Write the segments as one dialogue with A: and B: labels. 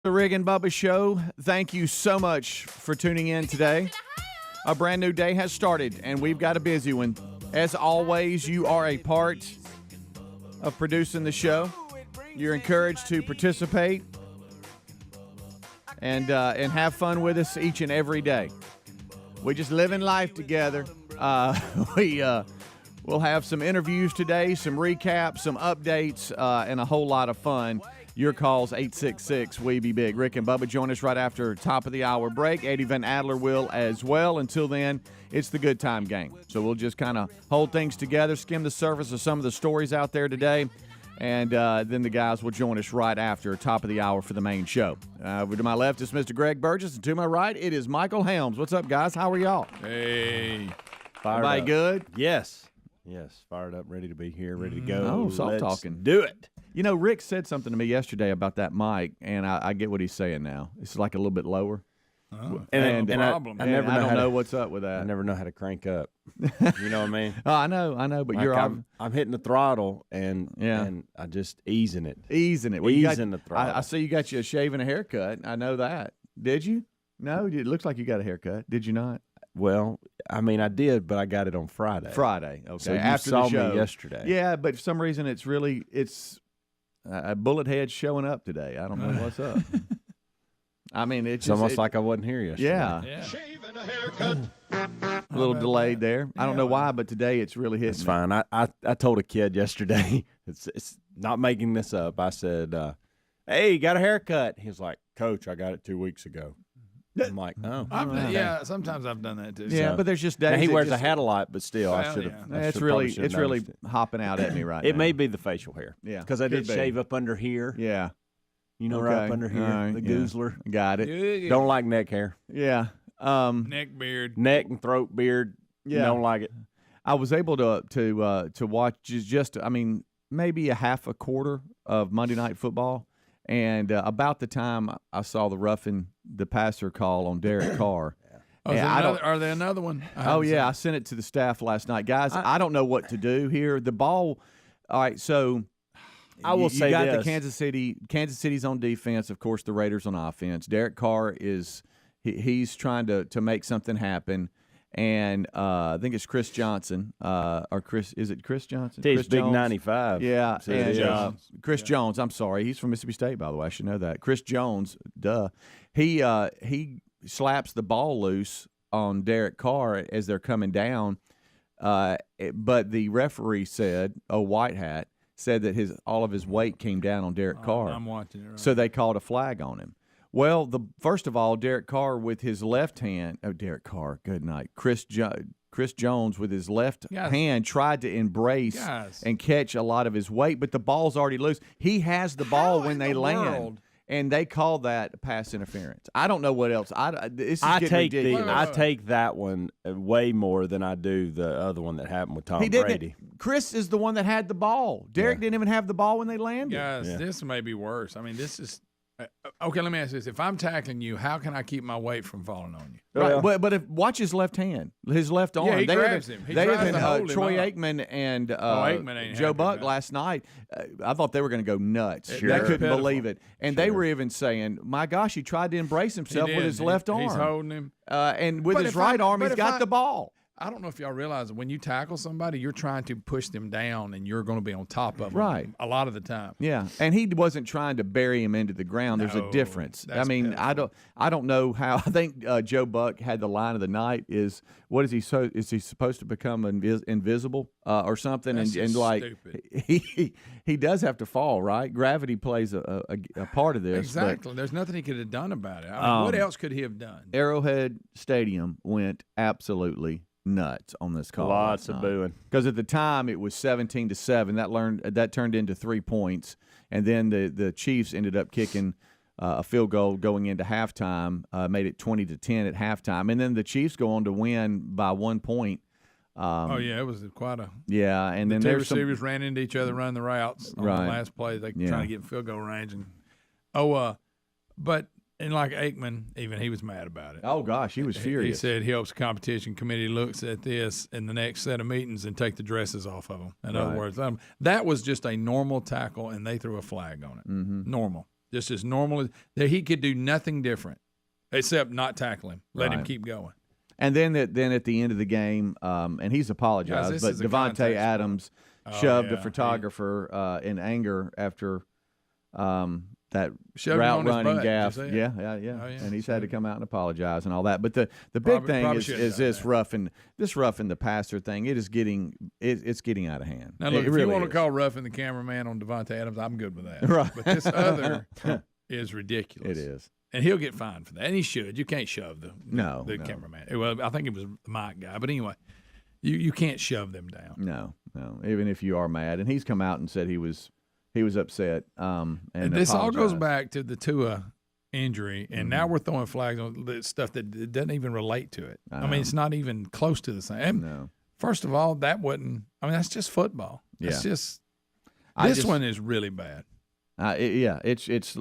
A: The Rick and Bubba Show. Thank you so much for tuning in today. A brand new day has started, and we've got a busy one. As always, you are a part of producing the show. You're encouraged to participate and have fun with us each and every day. We just live in life together. We'll have some interviews today, some recaps, some updates, and a whole lot of fun. Your calls, 866-WE-BE-BIG. Rick and Bubba join us right after top of the hour break. Eddie Van Adler will as well. Until then, it's the good time game. So we'll just kind of hold things together, skim the surface of some of the stories out there today, and then the guys will join us right after top of the hour for the main show. Over to my left is Mr. Greg Burgess, and to my right, it is Michael Helms. What's up, guys? How are y'all?
B: Hey.
A: Everybody good?
B: Yes, fired up, ready to be here, ready to go.
A: Oh, soft talking.
B: Do it.
A: You know, Rick said something to me yesterday about that mic, and I get what he's saying now. It's like a little bit lower.
B: Oh,
A: and
B: I
A: don't know what's up with that.
B: I never know how to crank up. You know what I mean?
A: Oh, I know, but
B: like I'm hitting the throttle and I just easing it.
A: Well,
B: easing the throttle.
A: I see you got you a shave and a haircut. I know that. Did you? No, it looks like you got a haircut. Did you not?
B: Well, I mean, I did, but I got it on Friday.
A: Okay.
B: So you
A: after
B: saw
A: the show.
B: me yesterday.
A: Yeah, but for some reason it's a bullet head showing up today. I don't know what's up. I mean, it's
B: almost like I wasn't here yesterday.
A: Yeah. Shave and a haircut. A little delayed there. I don't know why, but today it's really hitting.
B: It's fine. I told a kid yesterday, it's not making this up. I said, hey, you got a haircut? He was like, Coach, I got it 2 weeks ago. I'm like, oh.
C: Yeah, sometimes I've done that too.
A: Yeah, but there's just days.
B: Now, he wears a hat a lot, but still, I should have.
A: It's really hopping out at me right now.
B: It may be the facial hair.
A: Yeah.
B: Because I did shave up under here.
A: Yeah.
B: You know, right up under here,
A: right,
B: the goozler.
A: Got it.
C: Yeah.
B: Don't like neck hair.
A: Yeah.
C: Neck beard.
B: Neck and throat beard.
A: Yeah.
B: Don't like it.
A: I was able to watch just maybe a half a quarter of Monday Night Football. And about the time I saw the roughing the passer call on Derek Carr.
C: Are there another one?
A: I sent it to the staff last night. Guys, I don't know what to do here. The ball, all right, so
B: I will say
A: you got
B: this.
A: the Kansas City's on defense, of course, the Raiders on offense. Derek Carr he's trying to make something happen. And I think it's Chris Johnson, is it Chris Johnson?
B: He's
A: Chris
B: big
A: Jones?
B: 95.
A: Yeah,
B: So
A: and Chris Jones. I'm sorry, he's from Mississippi State, by the way. I should know that. Chris Jones, duh. He slaps the ball loose on Derek Carr as they're coming down, but the referee said, White Hat said that all of his weight came down on Derek Carr.
C: I'm watching it. Right.
A: So they called a flag on him. Well, first of all, Derek Carr with his left hand. Oh, Derek Carr, good night. Chris Jones with his left hand tried to embrace and catch a lot of his weight, but the ball's already loose. He has the ball when they land, and they call that pass interference. I don't know what else. This is getting ridiculous.
B: I take that one way more than I do the other one that happened with Tom Brady.
A: Chris is the one that had the ball. Derek didn't even have the ball when they landed.
C: Guys, this may be worse. I mean, this is. Okay, let me ask you this. If I'm tackling you, how can I keep my weight from falling on you?
A: Right, but watch his left hand, his left arm.
C: Yeah, he grabs him. He tries to hold him
A: Troy
C: up.
A: Aikman and
C: Joe
A: Buck last night, I thought they were going to go nuts.
B: Sure.
A: They couldn't
C: Pitiful.
A: believe it. And they were even saying, my gosh, he tried to embrace himself with his left arm.
C: He's holding him.
A: And with his right arm, he's got the ball.
C: I don't know if y'all realize that when you tackle somebody, you're trying to push them down, and you're going to be on top of them a lot of the time.
A: Yeah, and he wasn't trying to bury him into the ground. There's a difference. I mean,
C: pitiful.
A: I don't know how. I think Joe Buck had the line of the night is, what is he? So is he supposed to become invisible or something?
C: That's
A: and like
C: stupid.
A: he does have to fall, right? Gravity plays a part of this.
C: Exactly. There's nothing he could have done about it. I mean, what else could he have done?
A: Arrowhead Stadium went absolutely nuts on this call.
B: Lots of booing.
A: Because at the time it was 17-7. That turned into 3 points, and then the Chiefs ended up kicking a field goal going into halftime, made it 20-10 at halftime, and then the Chiefs go on to win by 1 point.
C: It was quite a
A: and then
C: two
A: there's
C: receivers ran into each other, running the routes on the last play. They trying to get in field goal range, and like Aikman, even he was mad about it.
A: Oh gosh, he was furious.
C: He said he hopes the competition committee looks at this in the next set of meetings and take the dresses off of them. In other words, that was just a normal tackle, and they threw a flag on it.
A: Mm-hmm.
C: Normal. just as normal that he could do nothing different except not tackle him, let him keep going.
A: And then at the end of the game, and he's apologized, but Devontae Adams shoved a photographer in anger after that route running gaff. Yeah. And he's had to come out and apologize and all that. But the big thing is this roughing the passer thing. It's getting out of hand.
C: Now look, if
A: really
C: you want to call roughing the cameraman on Devontae Adams, I'm good with that.
A: Right.
C: But this other is ridiculous.
A: It is.
C: And he'll get fined for that. And he should. You can't shove the cameraman. Well, I think it was the mic guy. But anyway, you can't shove them down.
A: No. Even if you are mad. And he's come out and said he was upset. And
C: this all goes back to the Tua injury, and now we're throwing flags on the stuff that doesn't even relate to it. I mean, it's not even close to the same. No. First of all, that wasn't. I mean, that's just football. Yeah. It's just this one is really bad.
A: It's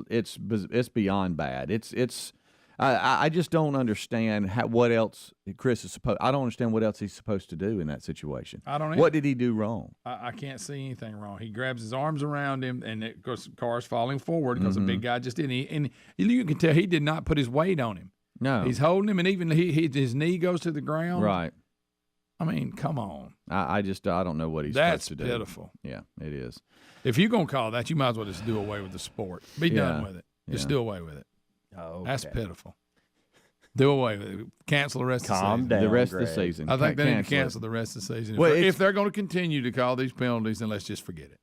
A: beyond bad. I just don't understand what else Chris is supposed. I don't understand what else he's supposed to do in that situation.
C: I don't know.
A: What did he do wrong?
C: I can't see anything wrong. He grabs his arms around him, and of course, Carr's falling forward because the big guy just didn't. And you can tell he did not put his weight on him.
A: No,
C: he's holding him, and even his knee goes to the ground.
A: Right.
C: I mean, come on.
A: I don't know what he's supposed to do.
C: That's pitiful.
A: Yeah, it is.
C: If you're gonna call that, you might as well just do away with the sport. Be done with it. Just do away with it.
B: Oh,
C: that's pitiful. Do away with it. Cancel the rest of the season.
A: Down, the rest
C: of
A: the season.
C: I think they need to cancel the rest of the season. If they're going to continue to call these penalties, then let's just forget it.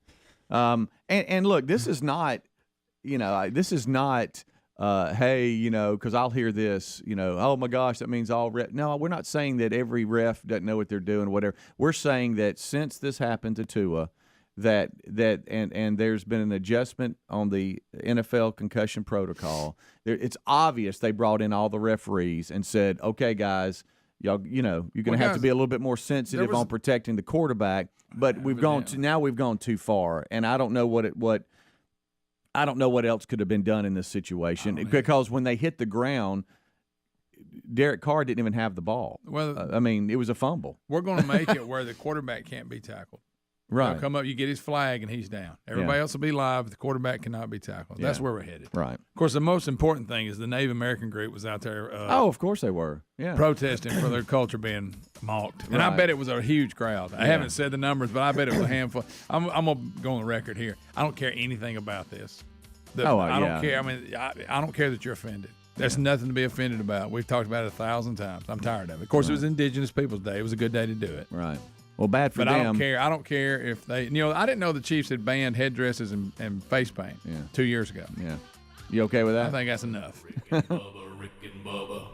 A: And look, this is not, hey, because I'll hear this, oh my gosh, that means all ref. No, we're not saying that every ref doesn't know what they're doing, whatever. We're saying that since this happened to Tua, that there's been an adjustment on the NFL concussion protocol. It's obvious they brought in all the referees and said, okay, guys, y'all, you're going to have to be a little bit more sensitive on protecting the quarterback. But we've gone too far, and I don't know what else could have been done in this situation because when they hit the ground, Derek Carr didn't even have the ball. Well, it was a fumble.
C: We're going to make it where the quarterback can't be tackled.
A: Right.
C: He'll come up, you get his flag, and he's down. Everybody else will be live. The quarterback cannot be tackled. That's where we're headed.
A: Right.
C: Of course, the most important thing is the Native American group was out there.
A: Of course they were. Yeah.
C: Protesting for their culture being mocked. And I bet it was a huge crowd. I haven't said the numbers, but I bet it was a handful. I'm going to go on the record here. I don't care anything about this. I don't care. I don't care that you're offended. There's nothing to be offended about. We've talked about it 1,000 times. I'm tired of it. Of course, it was Indigenous Peoples Day. It was a good day to do it.
A: Right. Well, bad for them.
C: But I don't care if they. I didn't know the Chiefs had banned headdresses and face paint 2 years ago.
A: Yeah. You okay with that?
C: I think that's enough.
D: Rick and Bubba.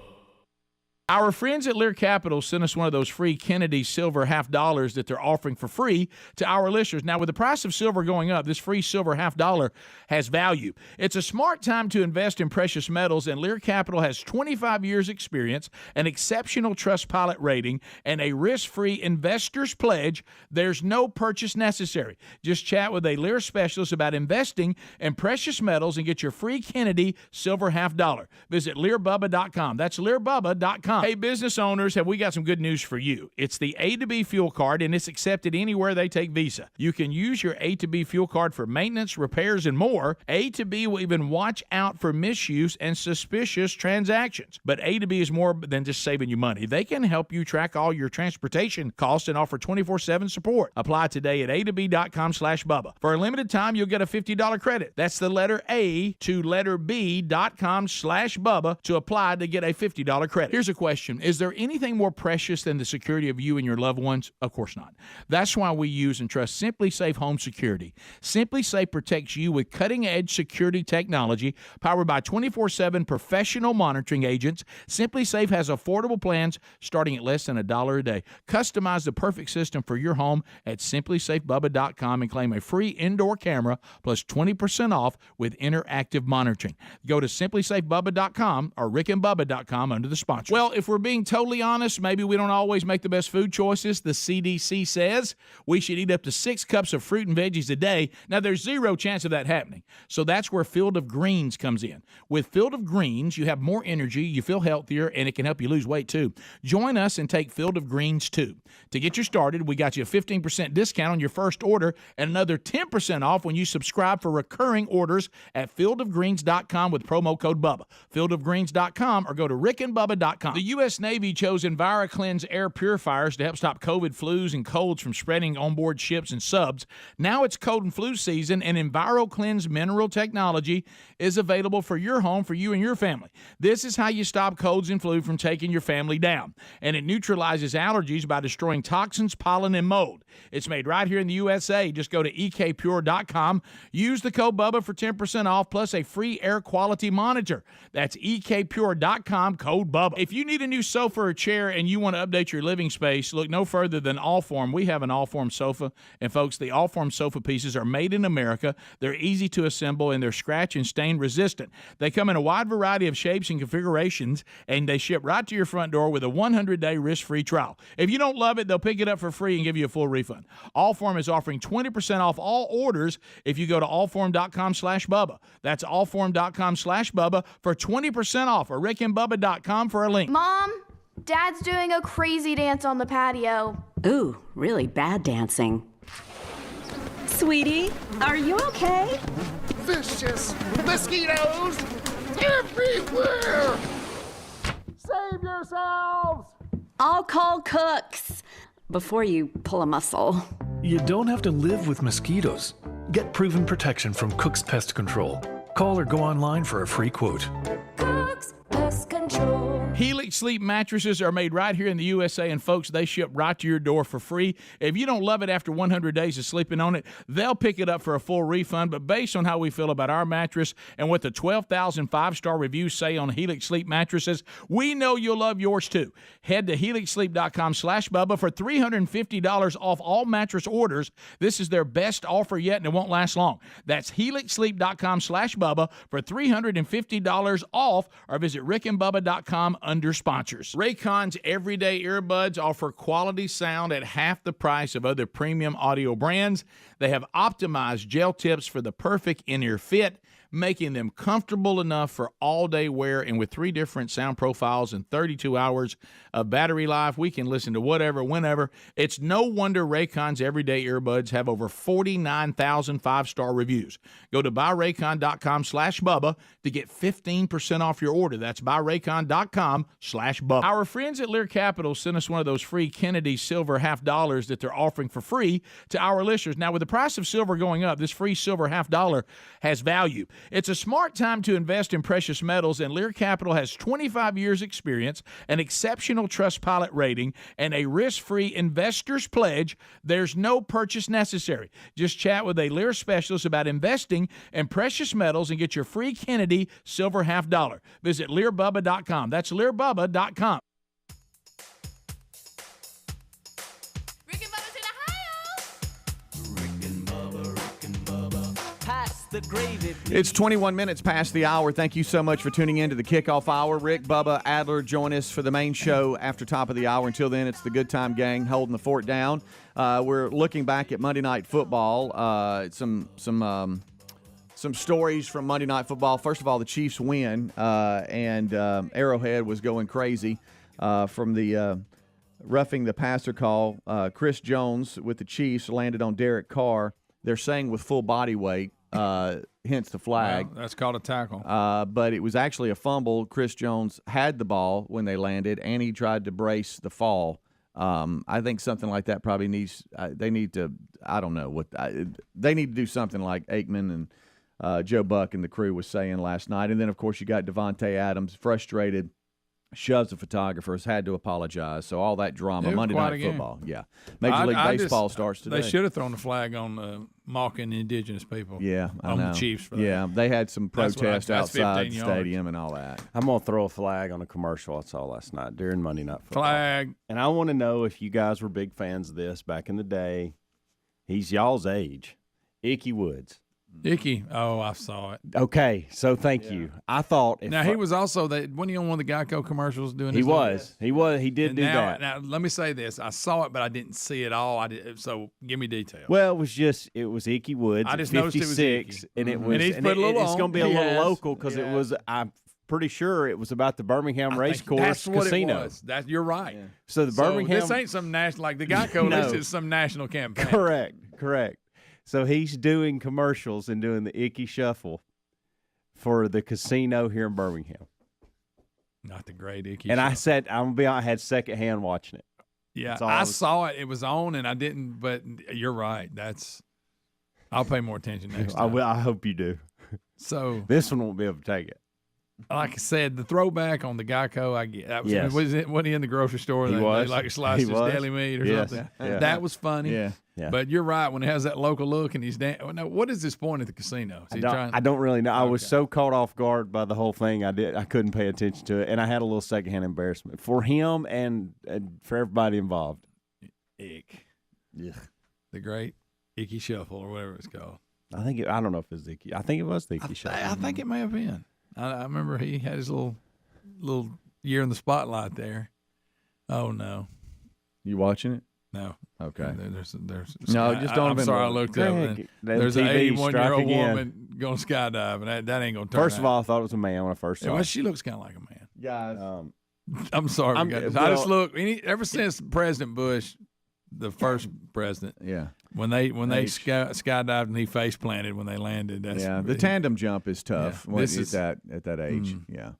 E: Our friends at Lear Capital sent us one of those free Kennedy silver $50 that they're offering for free to our listeners. Now, with the price of silver going up, this free silver $50 has value. It's a smart time to invest in precious metals, and Lear Capital has 25 years experience, an exceptional Trustpilot rating, and a risk-free investor's pledge. There's no purchase necessary. Just chat with a Lear specialist about investing in precious metals and get your free Kennedy silver $50. Visit LearBubba.com. That's LearBubba.com. Hey, business owners, have we got some good news for you? It's the A to B fuel card, and it's accepted anywhere they take Visa. You can use your A to B fuel card for maintenance, repairs, and more. A to B will even watch out for misuse and suspicious transactions. But A to B is more than just saving you money. They can help you track all your transportation costs and offer 24/7 support. Apply today at A2B.com/Bubba. For a limited time, you'll get a $50 credit. That's the letter A to letter B.com/Bubba to apply to get a $50 credit. Here's a question. Is there anything more precious than the security of you and your loved ones? Of course not. That's why we use and trust SimpliSafe Home Security. SimpliSafe protects you with cutting-edge security technology powered by 24/7 professional monitoring agents. SimpliSafe has affordable plans starting at less than $1 a day. Customize the perfect system for your home at SimpliSafeBubba.com and claim a free indoor camera plus 20% off with interactive monitoring. Go to SimpliSafeBubba.com or RickandBubba.com under the sponsor. Well, Well, if we're being totally honest, maybe we don't always make the best food choices. The CDC says we should eat up to 6 cups of fruit and veggies a day. Now, there's zero chance of that happening. So that's where Field of Greens comes in. With Field of Greens, you have more energy, you feel healthier, and it can help you lose weight too. Join us and take Field of Greens too. To get you started, we got you a 15% discount on your first order and another 10% off when you subscribe for recurring orders at fieldofgreens.com with promo code Bubba. Fieldofgreens.com or go to rickandbubba.com. The U.S. Navy chose EnviroCleanse air purifiers to help stop COVID, flus, and colds from spreading on board ships and subs. Now it's cold and flu season, and EnviroCleanse mineral technology is available for your home, for you and your family. This is how you stop colds and flu from taking your family down. And it neutralizes allergies by destroying toxins, pollen, and mold. It's made right here in the USA. Just go to ekpure.com. Use the code Bubba for 10% off plus a free air quality monitor. That's ekpure.com, code Bubba. If you need a new sofa or chair and you want to update your living space, look no further than Allform. We have an Allform sofa. And folks, the Allform sofa pieces are made in America. They're easy to assemble and they're scratch and stain resistant. They come in a wide variety of shapes and configurations, and they ship right to your front door with a 100-day risk-free trial. If you don't love it, they'll pick it up for free and give you a full refund. Allform is offering 20% off all orders if you go to allform.com/Bubba. That's allform.com/Bubba for 20% off, or rickandbubba.com for a link.
F: Mom, Dad's doing a crazy dance on the patio.
G: Ooh, really bad dancing. Sweetie, are you okay?
H: Vicious mosquitoes everywhere! Save yourselves!
G: I'll call Cooks before you pull a muscle.
I: You don't have to live with mosquitoes. Get proven protection from Cook's Pest Control. Call or go online for a free quote.
F: Cook's Pest Control.
E: Helix Sleep mattresses are made right here in the USA, and folks, they ship right to your door for free. If you don't love it after 100 days of sleeping on it, they'll pick it up for a full refund. But based on how we feel about our mattress and what the 12,000 5-star reviews say on Helix Sleep mattresses, we know you'll love yours too. Head to helixsleep.com/Bubba for $350 off all mattress orders. This is their best offer yet, and it won't last long. That's helixsleep.com/Bubba for $350 off, or visit rickandbubba.com under sponsors. Raycon's everyday earbuds offer quality sound at half the price of other premium audio brands. They have optimized gel tips for the perfect in-ear fit, making them comfortable enough for all-day wear. And with 3 different sound profiles and 32 hours of battery life, we can listen to whatever, whenever. It's no wonder Raycon's everyday earbuds have over 49,000 5-star reviews. Go to buyraycon.com/Bubba to get 15% off your order. That's buyraycon.com/Bubba. Our friends at Lear Capital sent us one of those free Kennedy silver $50 that they're offering for free to our listeners. Now, with the price of silver going up, this free silver $50 has value. It's a smart time to invest in precious metals, and Lear Capital has 25 years experience, an exceptional Trustpilot rating, and a risk-free investor's pledge. There's no purchase necessary. Just chat with a Lear specialist about investing in precious metals and get your free Kennedy silver $50. Visit LearBubba.com. That's LearBubba.com.
A: It's 21 minutes past the hour. Thank you so much for tuning in to the kickoff hour. Rick, Bubba, Adler join us for the main show after top of the hour. Until then, it's the Good Time Gang holding the fort down. We're looking back at Monday Night Football. Some stories from Monday Night Football. First of all, the Chiefs win, and Arrowhead was going crazy from the roughing the passer call. Chris Jones with the Chiefs landed on Derek Carr. They're saying with full body weight. Hence the flag.
C: Well, that's called a tackle.
A: But it was actually a fumble. Chris Jones had the ball when they landed, and he tried to brace the fall. I think something like that probably needs they need to – I don't know what they need to do something like Aikman and Joe Buck and the crew was saying last night. And then, of course, you got Devontae Adams, frustrated, shoves the photographers, had to apologize. So all that drama, Monday Night Football. Yeah. Major League Baseball starts today.
C: They should have thrown the flag on mocking indigenous people.
A: Yeah, I
C: on
A: know.
C: The Chiefs for that.
A: Yeah, they had some protest outside the stadium and all that.
B: I'm going to throw a flag on a commercial I saw last night during Monday Night Football.
C: Flag.
B: And I want to know if you guys were big fans of this back in the day. He's y'all's age. Ickey Woods.
C: Icky. Oh, I saw it.
B: Okay, so thank you. I thought
C: Now he was also wasn't he on one of the Geico commercials doing?
B: He did do that.
C: Now let me say this: I saw it, but I didn't see it all. So give me details.
B: Well, it was Icky Woods.
C: I just
B: at
C: noticed it was
B: 56,
C: Icky.
B: and it was.
C: And he's put a little
B: it's
C: on.
B: going to be a
C: He
B: little
C: has.
B: local because it was. I'm pretty sure it was about the Birmingham Race Course
C: That's what
B: Casino.
C: it was. You're right.
B: Yeah. So the Birmingham.
C: This ain't some national like the Geico.
B: No.
C: This is some national campaign.
B: Correct. So he's doing commercials and doing the Icky Shuffle for the casino here in Birmingham.
C: Not the great Icky.
B: And
C: Shuffle.
B: I said, I'm gonna be honest, I had secondhand watching it.
C: Yeah, I saw it. It was on, and I didn't. But you're right. I'll pay more attention next time.
B: I will. I hope you do.
C: So
B: this one won't be able to take it.
C: Like I said, the throwback on the Geico, I get. That was,
B: Yes.
C: Wasn't he in the grocery store?
B: He
C: They
B: was.
C: like sliced
B: He
C: his
B: was.
C: deli meat or
B: Yes.
C: something.
B: Yeah.
C: That was funny.
A: Yeah.
B: Yeah.
C: But you're right. When it has that local look and he's now, what is his point at the casino? Is he
B: I don't really know. I was
C: Okay.
B: so caught off guard by the whole thing. I couldn't pay attention to it, and I had a little secondhand embarrassment for him and for everybody involved.
C: Ick.
B: Yeah.
C: The great Icky Shuffle or whatever it's called.
B: I don't know if it's Icky. I think it was the Icky Shuffle.
C: I think it may have been. I remember he had his little year in the spotlight there. Oh no,
A: You watching it?
C: no.
A: Okay.
C: There's
A: No, just don't
C: I'm
A: even
C: sorry, I
A: look.
C: looked up.
B: Greg,
C: And
B: that
C: there's an
B: TV
C: 81-year-old
B: strike again.
C: woman going skydiving. That ain't gonna turn.
B: First of
C: out.
B: all, I thought it was a man when I first saw
C: well,
B: it.
C: she looks kind of like a man.
A: Guys.
C: I'm sorry.
B: I'm-
C: I just
B: well-
C: look ever since President Bush, the first president,
A: Yeah.
C: when they
A: Age.
C: skydived and he face planted when they landed. That's
A: Yeah. The tandem jump is tough
C: Yeah,
A: when
C: this is-
A: at that age. Yeah.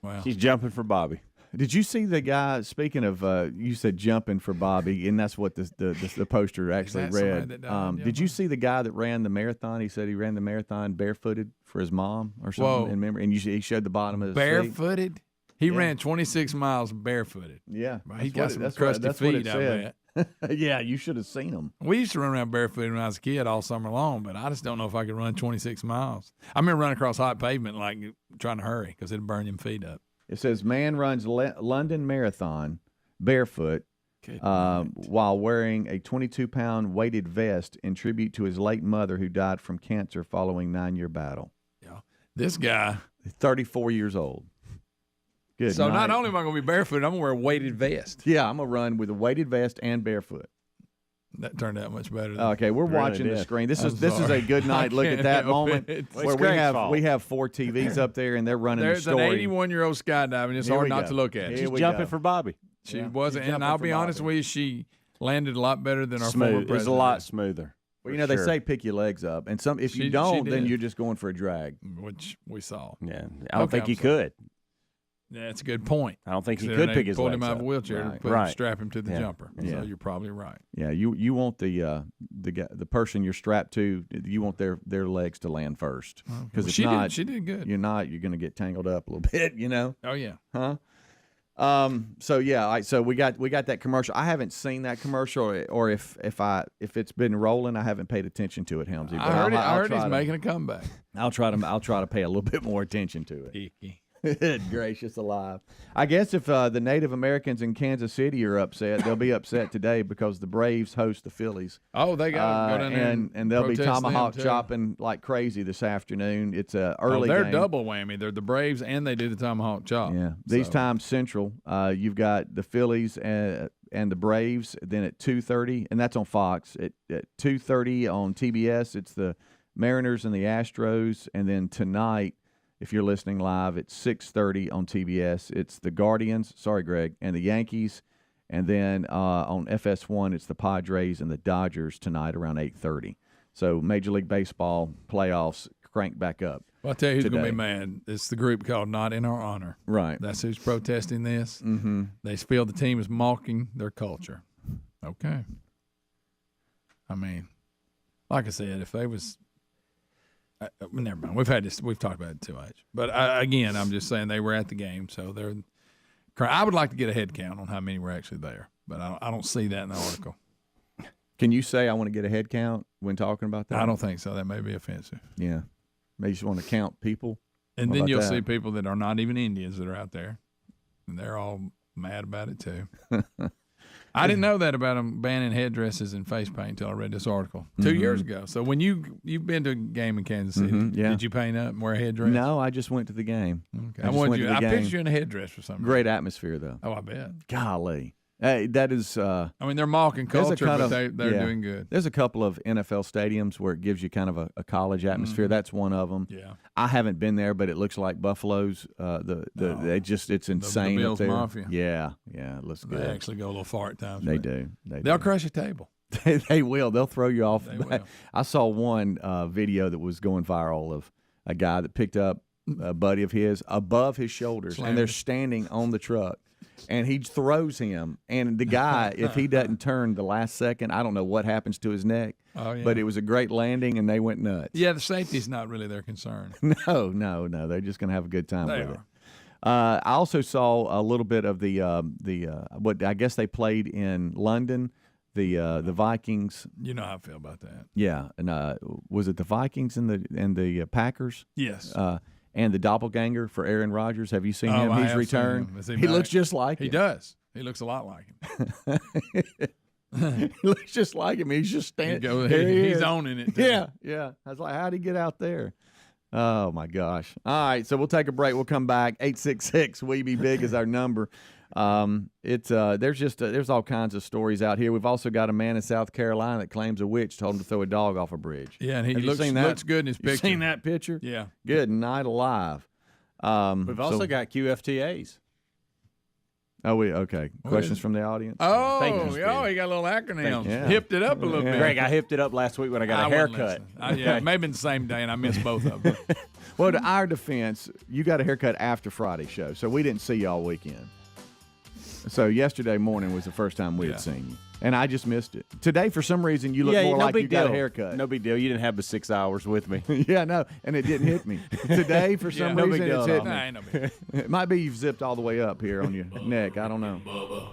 C: Wow.
B: She's jumping for Bobby.
A: Did you see the guy? Speaking of, you said jumping for Bobby, and that's what the poster actually
C: that somebody
A: read.
C: that died,
A: Did you see the guy that ran the marathon? He said he ran the marathon barefooted for his mom or something.
C: Whoa.
A: And remember, and he showed the bottom of his feet.
C: Barefooted. He ran 26 miles barefooted.
A: Yeah,
C: He
A: that's
C: got
A: what
C: some
A: that's
C: crusty
A: that's what
C: feet,
A: it
C: I
A: said.
C: bet.
A: Yeah, you should have seen him.
C: We used to run around barefooted when I was a kid all summer long, but I just don't know if I could run 26 miles. I remember running across hot pavement like trying to hurry because it'd burn your feet up.
A: It says man runs London Marathon barefoot while wearing a 22-pound weighted vest in tribute to his late mother who died from cancer following 9-year battle.
C: Yeah. This guy.
A: 34 years old. Good
C: So
A: night.
C: not only am I going to be barefoot, I'm going to wear a weighted vest.
A: Yeah, I'm going to run with a weighted vest and barefoot.
C: That turned out much better.
A: Okay, we're
B: Really
A: watching the
B: did.
A: screen. This
C: I'm
A: is a
C: sorry.
A: good night.
C: I
A: Look at
C: can't
A: that
C: help
A: moment
C: it.
A: where
B: It's Greg's fault.
A: we have 4 TVs up there and they're running
C: There's
A: the
C: an
A: story.
C: 81-year-old skydiving. It's
A: Here
C: hard
A: we
C: not
A: go.
C: to look at.
A: Here
B: She's
A: we
B: jumping
A: go.
B: for Bobby.
C: She
A: Yeah.
C: wasn't,
A: She's
C: and
A: jumping
C: I'll
A: for
C: be honest
A: Bobby.
C: with you, she landed a lot better than our former
B: Smooth.
C: president.
B: It's a lot smoother.
A: Well,
B: for
A: they
B: sure.
A: say pick your legs up, and if
C: She
A: you don't, then
C: did.
A: you're just going for a drag.
C: Which we saw.
B: Yeah, I don't
C: Okay,
B: think
C: I'm
B: he
C: sorry.
B: could.
C: Yeah, that's a good point.
B: I don't think he
C: Considering
B: could
C: they
B: pick his
C: pulled
B: legs
C: him out of
B: up.
C: a wheelchair
A: Right.
C: and
B: Right.
C: strap him to the
B: Yeah.
C: jumper.
A: Yeah.
C: So you're probably right.
A: Yeah, you want the person you're strapped to. You want their legs to land first, because if
C: she
A: not,
C: she did good.
A: you're going to get tangled up a little bit. You know.
C: Oh yeah.
A: Huh? So yeah, so we got that commercial. I haven't seen that commercial, or if it's been rolling, I haven't paid attention to it, Helmsy. But
C: I heard
A: I'll
C: he's
A: try to-
C: making a comeback.
A: I'll try to pay a little bit more attention to it.
C: Icky.
A: Good gracious alive! I guess if the Native Americans in Kansas City are upset, they'll be upset today because the Braves host the Phillies.
C: Oh, they got to go down there
A: and they'll be
C: protest them,
A: tomahawk
C: too.
A: chopping like crazy this afternoon. It's a
C: Oh,
A: early
C: they're
A: game.
C: double whammy. They're the Braves and they do the tomahawk chop.
A: Yeah, these
C: So,
A: times Central. You've got the Phillies and the Braves. Then at 2:30, and that's on Fox. At 2:30 on TBS, it's the Mariners and the Astros. And then tonight, if you're listening live, it's 6:30 on TBS. It's the Guardians. Sorry, Greg, and the Yankees. And then on FS1, it's the Padres and the Dodgers tonight around 8:30. So Major League Baseball playoffs crank back up.
C: Well, I'll tell you who's going to
A: today.
C: be mad. It's the group called Not in Our Honor.
A: Right.
C: That's who's protesting this.
A: Mm-hmm.
C: They feel the team is mocking their culture. Okay. I mean, like I said, if they was never mind. We've talked about it too much. But again, I'm just saying they were at the game, so they're. I would like to get a head count on how many were actually there, but I don't see that in the article.
A: Can you say I want to get a head count when talking about that?
C: I don't think so. That may be offensive.
A: Yeah. Maybe you just want to count people.
C: And
A: What
C: then
A: about
C: you'll
A: that?
C: see people that are not even Indians that are out there, and they're all mad about it too. I didn't know that about them banning headdresses and face paint until I read this article 2 years ago. So when you've been to a game in Kansas City, did you paint up and wear a headdress?
A: No, I just went to the game.
C: Okay. I pictured you in a headdress or something.
A: Great atmosphere, though.
C: Oh, I bet.
A: Golly. Hey, that is.
C: I mean, they're mocking culture, but they're doing good.
A: There's a couple of NFL stadiums where it gives you kind of a college atmosphere. That's one of them.
C: Yeah,
A: I haven't been there, but it looks like Buffalo's. It's insane.
C: The Bills
A: up there.
C: Mafia.
A: Yeah, it looks good.
C: They actually go a little far at times.
A: They do.
C: They'll crush a table.
A: They will. They'll throw you off.
C: They will.
A: I saw one video that was going viral of a guy that picked up a buddy of his above his shoulders, and they're standing on the truck. And he throws him, and the guy, if he doesn't turn the last second, I don't know what happens to his neck.
C: Oh, yeah.
A: But it was a great landing, and they went nuts.
C: Yeah, the safety's not really their concern.
A: No. They're just going to have a good time with it. I also saw a little bit of the what I guess they played in London, the Vikings.
C: You know how I feel about that.
A: Yeah, and was it the Vikings and the Packers?
C: Yes.
A: And the doppelganger for Aaron Rodgers. Have you seen him? He's returned.
C: He
A: looks just like him.
C: He does. He looks a lot like
A: him. He looks just like him. He's just standing.
C: He's owning it. Too.
A: Yeah. I was like, how'd he get out there? Oh, my gosh. All right, so we'll take a break. We'll come back. 866-WE-BE-BIG is our number. There's all kinds of stories out here. We've also got a man in South Carolina that claims a witch told him to throw a dog off a bridge.
C: Yeah, and he looks good in his picture.
A: You seen that picture?
C: Yeah.
A: Good night alive.
B: We've also got QFTAs.
A: Okay. Questions from the audience?
C: Oh, he got a little acronym.
A: Yeah.
C: Hipped it up a little bit.
B: Greg, I hipped it up last week when I got a haircut.
C: Maybe the same day, and I missed both of them.
A: Well, to our defense, you got a haircut after Friday's show, so we didn't see you all weekend. So yesterday morning was the first time we had seen you, and I just missed it. Today, for some reason, you look more like you got a haircut.
B: No big deal. You didn't have the 6 hours with me.
A: Yeah, no, and it didn't hit me. Today, for some reason, it's hit me.
C: Ain't no big deal.
A: It might be you've zipped all the way up here on your neck. I don't know.
D: Bubba.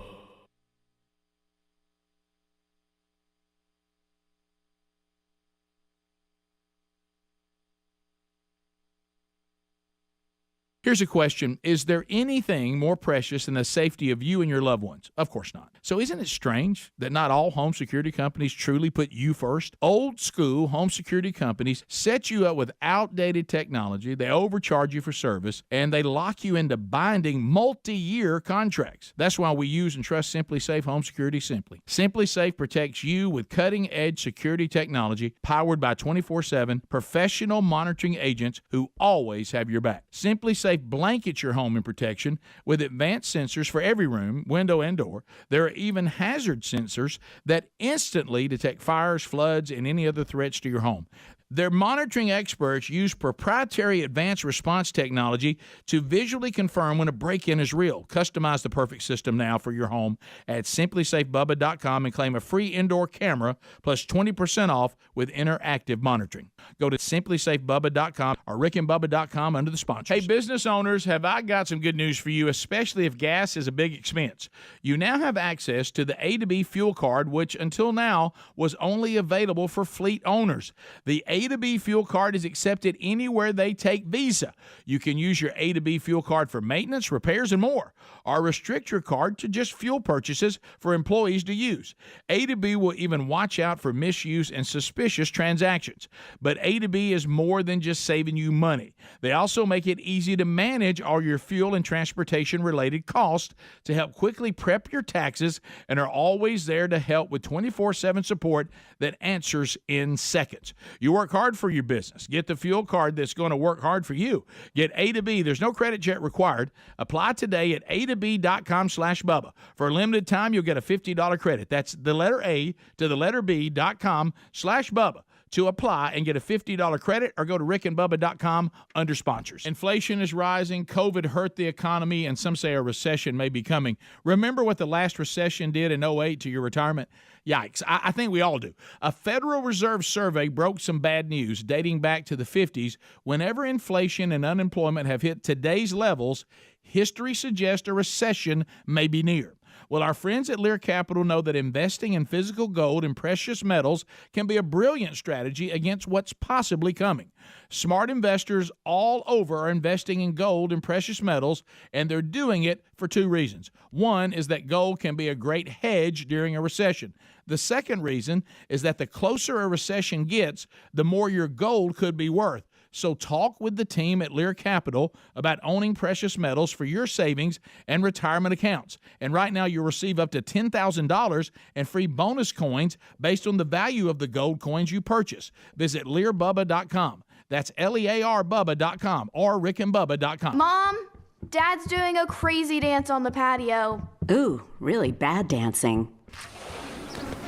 E: Here's a question. Is there anything more precious than the safety of you and your loved ones? Of course not. So isn't it strange that not all home security companies truly put you first? Old school home security companies set you up with outdated technology, they overcharge you for service, and they lock you into binding multi-year contracts. That's why we use and trust SimpliSafe Home Security Simply. SimpliSafe protects you with cutting-edge security technology powered by 24/7 professional monitoring agents who always have your back. SimpliSafe blankets your home in protection with advanced sensors for every room, window, and door. There are even hazard sensors that instantly detect fires, floods, and any other threats to your home. Their monitoring experts use proprietary advanced response technology to visually confirm when a break-in is real. Customize the perfect system now for your home at simplysafebubba.com and claim a free indoor camera plus 20% off with interactive monitoring. Go to simplysafebubba.com or rickandbubba.com under the sponsors. Hey, business owners, have I got some good news for you, especially if gas is a big expense. You now have access to the A2B fuel card, which until now was only available for fleet owners. The A2B fuel card is accepted anywhere they take Visa. You can use your A2B fuel card for maintenance, repairs, and more, or restrict your card to just fuel purchases for employees to use. A2B will even watch out for misuse and suspicious transactions. But A2B is more than just saving you money. They also make it easy to manage all your fuel and transportation-related costs to help quickly prep your taxes and are always there to help with 24/7 support that answers in seconds. You work hard for your business. Get the fuel card that's going to work hard for you. Get A2B. There's no credit check required. Apply today at A2B.com/Bubba. For a limited time, you'll get a $50 credit. That's the letter A to the letter B.com/Bubba to apply and get a $50 credit, or go to rickandbubba.com under sponsors. Inflation is rising. COVID hurt the economy, and some say a recession may be coming. Remember what the last recession did in 2008 to your retirement? Yikes. I think we all do. A Federal Reserve survey broke some bad news dating back to the 50s. Whenever inflation and unemployment have hit today's levels, history suggests a recession may be near. Well, our friends at Lear Capital know that investing in physical gold and precious metals can be a brilliant strategy against what's possibly coming. Smart investors all over are investing in gold and precious metals, and they're doing it for two reasons. One is that gold can be a great hedge during a recession. The second reason is that the closer a recession gets, the more your gold could be worth. So talk with the team at Lear Capital about owning precious metals for your savings and retirement accounts. And right now you'll receive up to $10,000 and free bonus coins based on the value of the gold coins you purchase. Visit LearBubba.com. That's LearBubba.com or RickandBubba.com.
F: Mom, Dad's doing a crazy dance on the patio.
G: Ooh, really bad dancing.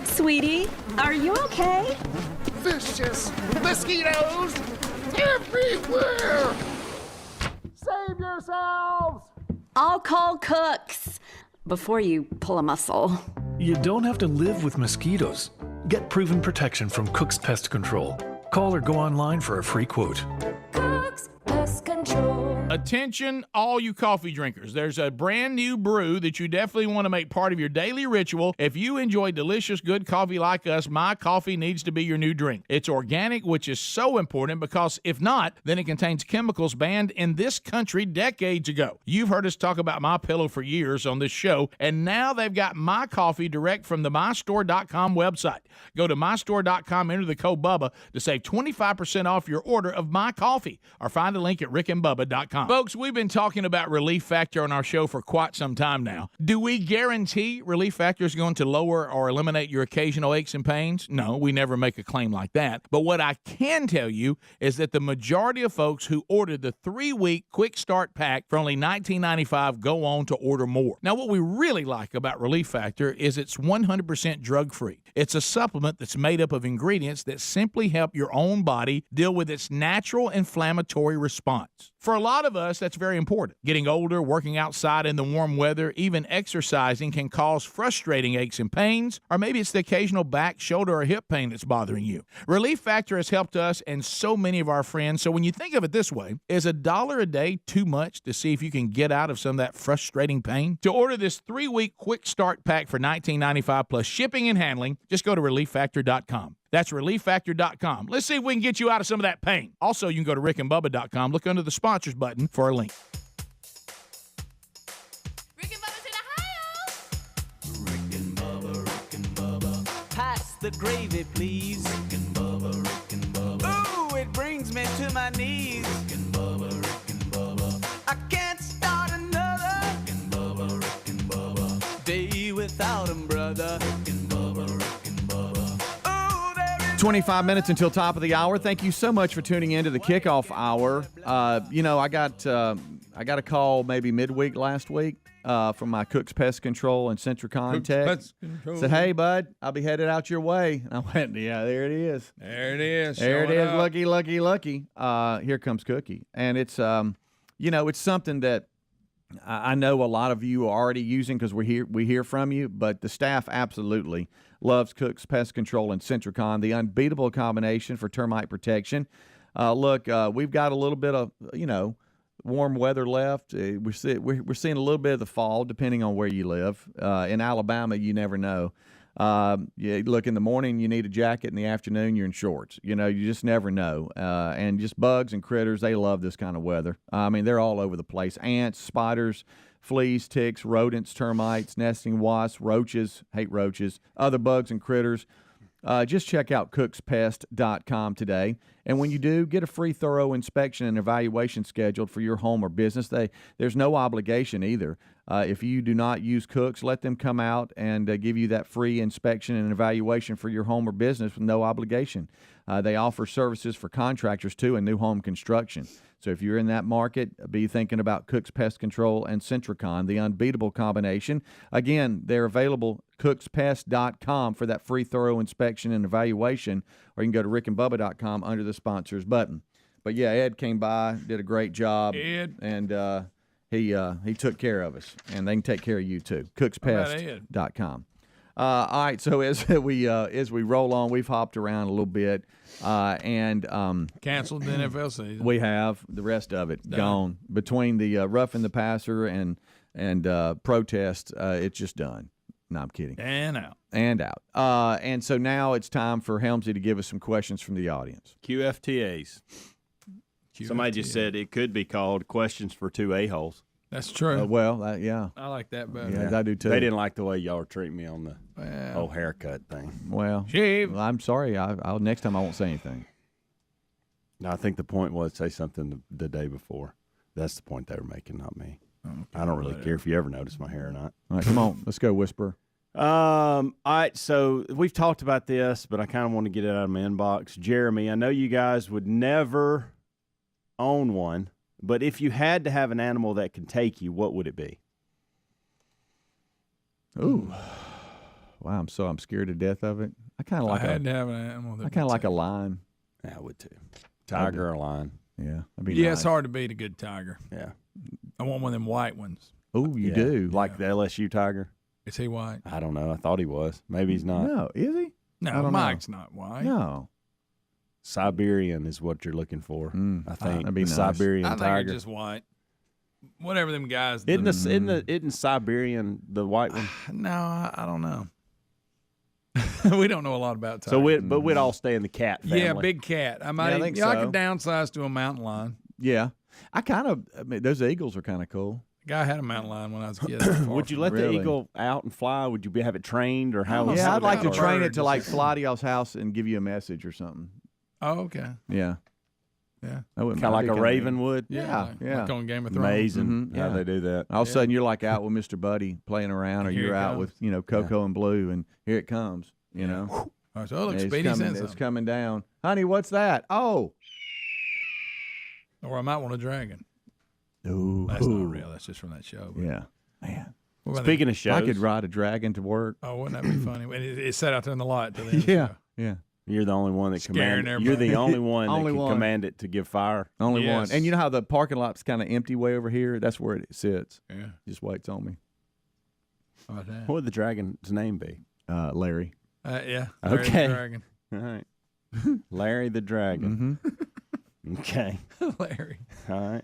G: Sweetie, are you okay?
H: Vicious mosquitoes everywhere! Save yourselves!
G: I'll call Cooks before you pull a muscle.
I: You don't have to live with mosquitoes. Get proven protection from Cook's Pest Control. Call or go online for a free quote.
J: Cook's Pest Control.
E: Attention, all you coffee drinkers. There's a brand new brew that you definitely want to make part of your daily ritual. If you enjoy delicious, good coffee like us, My Coffee needs to be your new drink. It's organic, which is so important because if not, then it contains chemicals banned in this country decades ago. You've heard us talk about My Pillow for years on this show, and now they've got My Coffee direct from the mystore.com website. Go to mystore.com, enter the code Bubba to save 25% off your order of My Coffee, or find the link at rickandbubba.com. Folks, we've been talking about Relief Factor on our show for quite some time now. Do we guarantee Relief Factor is going to lower or eliminate your occasional aches and pains? No, we never make a claim like that. But what I can tell you is that the majority of folks who ordered the 3-week quick start pack for only $19.95 go on to order more. Now, what we really like about Relief Factor is it's 100% drug-free. It's a supplement that's made up of ingredients that simply help your own body deal with its natural inflammatory response. For a lot of us, that's very important. Getting older, working outside in the warm weather, even exercising can cause frustrating aches and pains, or maybe it's the occasional back, shoulder, or hip pain that's bothering you. Relief Factor has helped us and so many of our friends, so when you think of it this way, is $1 a day too much to see if you can get out of some of that frustrating pain? To order this 3-week quick start pack for $19.95 plus shipping and handling, just go to ReliefFactor.com. That's ReliefFactor.com. Let's see if we can get you out of some of that pain. Also, you can go to RickandBubba.com. Look under the sponsors button for a link.
J: Rick and Bubba's in Ohio.
D: Rick and Bubba, Rick and Bubba.
K: Pass the gravy, please.
D: Rick and Bubba, Rick and Bubba.
K: Ooh, it brings me to my knees.
D: Rick and Bubba, Rick and Bubba.
K: I can't start another
D: Rick and Bubba, Rick and Bubba.
K: day without 'em, brother.
D: Rick and Bubba, Rick and Bubba.
A: 25 minutes until top of the hour. Thank you so much for tuning in to the kickoff hour. I got a call maybe midweek last week from my Cook's Pest Control and Centricon tech. Said, "Hey, bud, I'll be headed out your way." And I went, "Yeah, there it is.
C: There it is.
A: There it is.
C: Up.
A: Lucky, lucky, lucky." Here comes Cookie, and it's it's something that I know a lot of you are already using because we hear from you, but the staff absolutely loves Cook's Pest Control and Centricon, the unbeatable combination for termite protection. Look, we've got a little bit of warm weather left. We're seeing a little bit of the fall, depending on where you live. In Alabama, you never know. Look, in the morning, you need a jacket. In the afternoon, you're in shorts. You just never know. And just bugs and critters, they love this kind of weather. I mean, they're all over the place. Ants, spiders, fleas, ticks, rodents, termites, nesting wasps, roaches, hate roaches, other bugs and critters. Just check out cookspest.com today. And when you do, get a free thorough inspection and evaluation scheduled for your home or business. There's no obligation either. If you do not use Cooks, let them come out and give you that free inspection and evaluation for your home or business with no obligation. They offer services for contractors, too, and new home construction. So if you're in that market, be thinking about Cook's Pest Control and Centricon, the unbeatable combination. Again, they're available cookspest.com for that free thorough inspection and evaluation, or you can go to rickandbubba.com under the sponsors button. But yeah, Ed came by, did a great job.
C: Ed.
A: And he took care of us, and they can take care of you too. cookspest.com. All right, so as we roll on, we've hopped around a little bit, and
C: canceled the NFL season.
A: We have the rest of it gone between the roughing the passer and and protest, it's just done. No, I'm kidding.
C: And out.
A: And out. And so now it's time for Helmsy to give us some questions from the audience.
B: QFTAs. Somebody just said it could be called questions for two a-holes.
C: That's true.
A: Yeah.
C: I like that better.
A: Yeah, I do too.
B: They didn't like the way y'all were treating me on the whole haircut thing.
A: Well, I'm sorry. I'll next time I won't say anything.
B: No, I think the point was say something the day before. That's the point they were making, not me. Okay, I don't really care if you ever notice my hair or not.
A: All right, come on. Let's go, Whisper.
B: All right, so we've talked about this, but I kind of want to get it out of my inbox. Jeremy, I know you guys would never own one, but if you had to have an animal that could take you, what would it be?
A: Ooh. Wow, I'm scared to death of it. I kind of like
C: had to have an animal that
A: I kind of like a lion.
B: Yeah, I would too. Tiger or lion.
A: Yeah.
C: It's hard to beat a good tiger.
B: Yeah.
C: I want one of them white ones.
A: Oh, you do?
B: Like the LSU tiger?
C: Is he white?
B: I don't know. I thought he was. Maybe he's not.
A: No, is he?
C: No, Mike's not white.
A: No.
B: Siberian is what you're looking for, I think.
A: That'd be nice.
B: Siberian
C: I think
B: tiger.
C: it's just white. Whatever them guys.
B: Isn't Siberian the white one?
C: No, I don't know. We don't know a lot about tigers.
B: So but we'd all stay in the cat family.
C: Yeah, big cat. I might.
A: I think
C: I
A: so.
C: could downsize to a mountain lion.
A: Yeah. I mean, those eagles are kind of cool.
C: The guy had a mountain lion when I was a kid.
B: Would you let the eagle out and fly? Would you have it trained or how?
A: Yeah, I'd like to
C: about a
A: train
C: bird?
A: it to like fly to y'all's house and give you a message or something.
C: Oh, okay.
A: Yeah.
C: Yeah.
B: Kind of like a raven would.
A: Yeah.
C: Like on Game of Thrones.
B: Amazing how they do that.
A: All of a sudden, you're like out with Mr. Buddy playing around, or
C: Here
A: you're
C: it
A: out
C: comes.
A: with Coco and Blue, and here it comes. You know.
C: All right, so look,
A: Yeah,
C: Speedy sent
A: it's
C: something.
A: coming down, honey. What's that? Oh.
C: Or I might want a dragon.
A: Ooh.
C: That's not real. That's just from that show. But
A: Yeah. Man.
C: what about
B: Speaking of shows,
A: I could ride a dragon to work.
C: Oh, wouldn't that be funny? And it sat out there in the lot till the end of
A: Yeah.
C: the show.
A: Yeah.
B: you're the only one that
C: Scaring
B: command. You're the
C: everybody.
B: only one that
A: Only
B: can
A: one.
B: command it to give fire.
A: Only
C: Yes.
A: one. And you know how the parking lot's kind of empty way over here? That's where it sits.
C: Yeah.
A: Just waits on me.
C: How about that?
B: What would the dragon's name be?
A: Larry.
C: Yeah.
B: Okay.
C: Dragon.
B: All right, Larry the dragon. Okay.
C: Larry.
B: All right.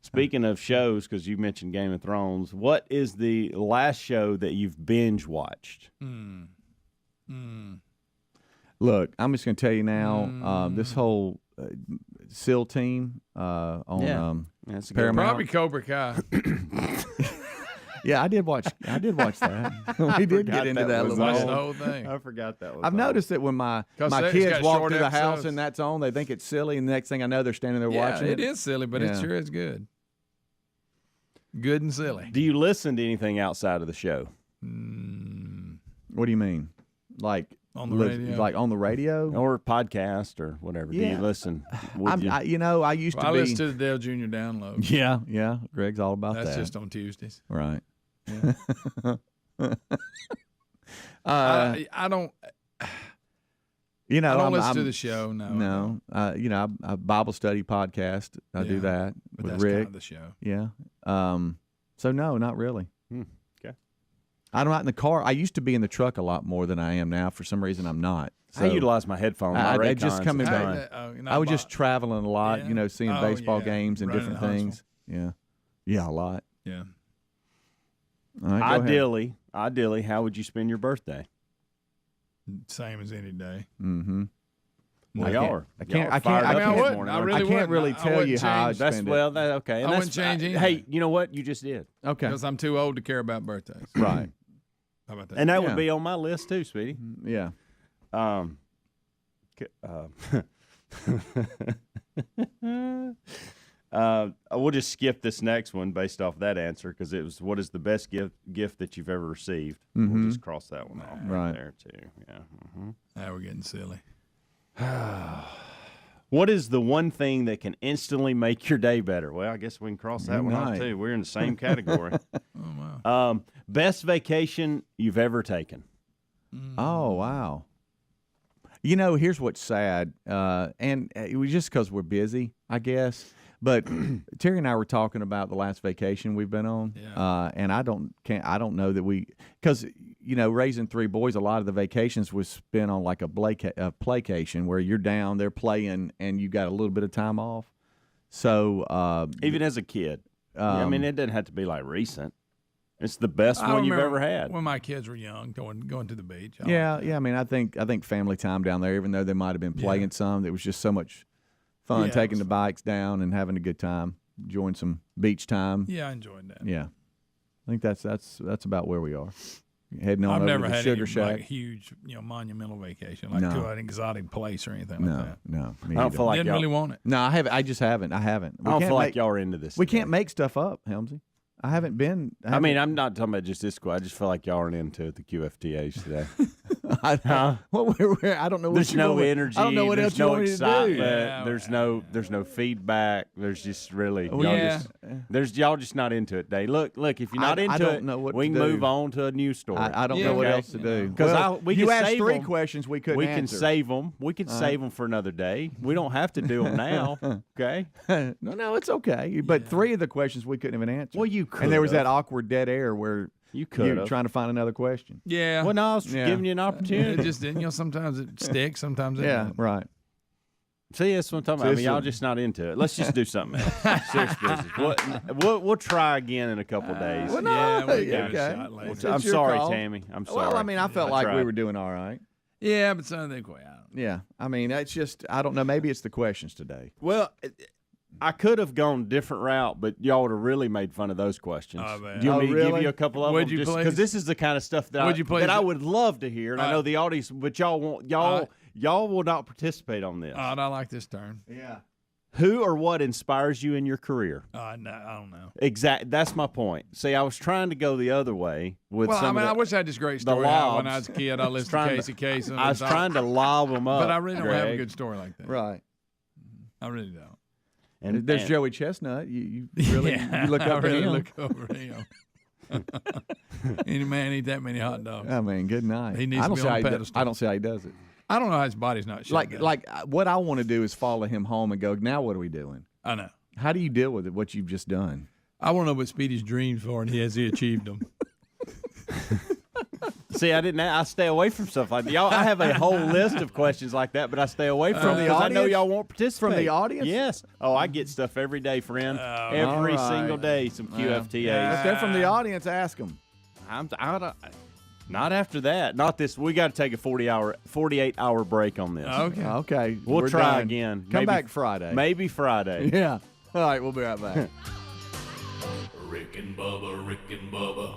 B: Speaking of shows, because you mentioned Game of Thrones, what is the last show that you've binge watched?
A: Look, I'm just going to tell you now, this whole SEAL team on
B: That's a good
A: Paramount.
C: Probably Cobra Kai.
A: Yeah, I did watch that. We did get into that a little
C: Watch
A: bit.
C: the whole thing.
B: I forgot that was
A: I've
B: on.
A: noticed that when my
C: 'Cause it's
A: kids
C: got
A: walk
C: short
A: through the house
C: episodes.
A: and that's on, they think it's silly, and the next thing I know, they're standing there
C: Yeah,
A: watching it.
C: it is silly, but it
A: Yeah.
C: sure is good. Good and silly.
B: Do you listen to anything outside of the show?
A: What do you mean? Like
C: On the radio?
A: Like on the radio?
B: Or podcast or whatever. Do
A: Yeah.
B: you listen? Would you?
A: I used
C: Well,
A: to
C: I
A: be.
C: listen to the Dale Jr. download.
A: Yeah. Greg's all about
C: That's
A: that.
C: just on Tuesdays.
A: Right.
C: Yeah. I don't.
A: You know,
C: I don't
A: I'm-
C: listen
A: I'm-
C: to the show. No.
A: No. I Bible study podcast. I do that
C: But
A: with
C: that's
A: Rick.
C: kind of the show.
A: Yeah. So no, not really.
B: Okay.
A: I'm not in the car. I used to be in the truck a lot more than I am now. For some reason, I'm not. So
B: I utilize my headphones. My
A: I just
B: Raycons
A: coming
B: are
A: back.
B: fine.
A: I was just traveling a lot.
C: Yeah.
A: Seeing
C: Oh,
A: baseball
C: yeah.
A: games and
C: Running
A: different
C: the hustle.
A: things. Yeah, a lot.
C: Yeah.
A: All right, go ahead.
B: Ideally, how would you spend your birthday?
C: Same as any day.
A: Mm-hmm.
B: Well,
A: I
B: y'all
A: can't-
B: are.
A: I can't-
B: y'all are
A: I can't-
B: fired
A: I
B: up
A: mean, I
B: this
C: wouldn't.
B: morning,
C: I
B: aren't
C: really
B: you?
A: I can't
C: wouldn't.
A: really
C: I
A: tell you
C: wouldn't
A: how I
C: change-
B: That's
A: spend
B: well.
A: it.
B: That okay. And
C: I
B: that's
C: wouldn't change anything.
B: Hey, you know what? You just did.
A: Okay.
C: Because I'm too old to care about birthdays.
A: Right.
C: How about that?
B: And that
A: Yeah.
B: would be on my list too, Speedy.
A: Yeah.
B: We'll just skip this next one based off that answer because it was what is the best gift that you've ever received. We'll just cross that one off
A: Right.
B: there too. Yeah.
C: Now we're getting silly.
B: What is the one thing that can instantly make your day better? Well, I guess we can cross that one off
A: Right.
B: too. We're in the same category.
C: Oh, wow.
B: Best vacation you've ever taken?
A: Oh, wow. Here's what's sad, and it was just because we're busy, I guess. But Terry and I were talking about the last vacation we've been on, and I don't know that because raising three boys, a lot of the vacations was spent on like a playcation where you're down, they're playing, and you got a little bit of time off. So
B: Even as a kid, I mean, it doesn't have to be like recent. It's the best one you've ever had.
C: When my kids were young, going to the beach.
A: Yeah. I mean, I think family time down there, even though they might have been playing some, it was just so much fun taking the bikes down and having a good time, enjoying some beach time.
C: Yeah, I enjoyed that.
A: Yeah, I think that's about where we are. Heading on
C: I've
A: over
C: never
A: to the
C: had
A: Sugar
C: any,
A: Shack.
C: like, huge, monumental vacation, like to an exotic place or anything like that.
A: No,
B: I don't feel like
C: Didn't really want it.
A: No, I haven't. I just haven't. I haven't.
B: I don't feel like y'all are into this.
A: We can't make stuff up, Helmsy. I haven't been.
B: I mean, I'm not talking about just this squad. I just feel like y'all aren't into it, the QFTAs today.
A: I don't know.
B: There's no energy.
A: I don't know what
B: there's
A: else
B: no
A: you want me to
B: excitement.
A: do.
C: Yeah,
B: there's no feedback. There's just really y'all just not into it, Dave. Look. If you're not into it, we can move on to a news story.
A: I don't know what else to do.
B: Because
A: you asked 3 questions we couldn't answer.
B: We can save them. We can save them for another day. We don't have to do them now. Okay.
A: No, it's okay. But 3 of the questions we couldn't even answer.
B: Well, you could.
A: And there was that awkward dead air where
B: you were
A: trying to find another question.
C: Yeah.
B: Well, no, I was giving you an opportunity.
C: It just didn't. Sometimes it sticks. Sometimes it
A: Yeah,
C: doesn't.
A: right.
B: See, that's what I'm talking about. I mean, y'all just not into it. Let's just do something else. Serious business. We'll try again in a couple days.
A: Well, no,
C: Yeah, we'll
A: okay.
C: give it a shot later.
A: It's
B: I'm
A: your
B: sorry,
A: call.
B: Tammy. I'm sorry.
A: Well, I mean, I felt like we
B: tried.
A: were doing all right.
C: Yeah, but some of them quite out.
A: Yeah. I mean, it's just, I don't know. Maybe it's the questions today.
B: Well, I could have gone a different route, but y'all would have really made fun of those questions.
C: Oh, man.
B: Do you want me to
A: really?
B: give you a couple of
C: Would
B: them?
C: you please?
B: Because this is the kind of stuff that
C: Would you please?
B: I would love to hear, and I know the audience, but y'all won't. Y'all will not participate on this.
C: I like this turn.
A: Yeah.
B: Who or what inspires you in your career?
C: No, I don't know.
B: Exactly. That's my point. See, I was trying to go the other way with some of
C: I wish I had this great story when I was a kid. I listened to Casey Kasem.
B: I was trying to lob them up.
C: But I really don't have a
B: Greg.
C: good story like that.
A: Right.
C: I really don't.
A: And there's Joey Chestnut. You really you look up
C: I really
A: to him.
C: look over him. Any man eat that many hot dogs.
A: I mean, good night.
C: He needs to be on a pedestal.
A: I don't see how he does it.
C: I don't know how his body's not shut down.
A: Like what I want to do is follow him home and go, now what are we doing?
C: I know.
A: How do you deal with it, what you've just done?
C: I want to know what Speedy's dreams are, and has he achieved them?
B: See, I stay away from stuff like that. Y'all, I have a whole list of questions like that, but I stay away from it because I know y'all won't participate.
A: From the audience?
B: Yes. Oh, I get stuff every day, friend. Every single day, some QFTAs.
A: If they're from the audience, ask them.
B: Not after that. Not this. We got to take a 48-hour break on this.
A: Okay.
B: We'll
A: We're
B: try
A: done.
B: again.
A: Come
B: Maybe
A: back Friday.
B: Maybe Friday.
A: Yeah. All right, we'll be right back.
D: Rick and Bubba, Rick and Bubba.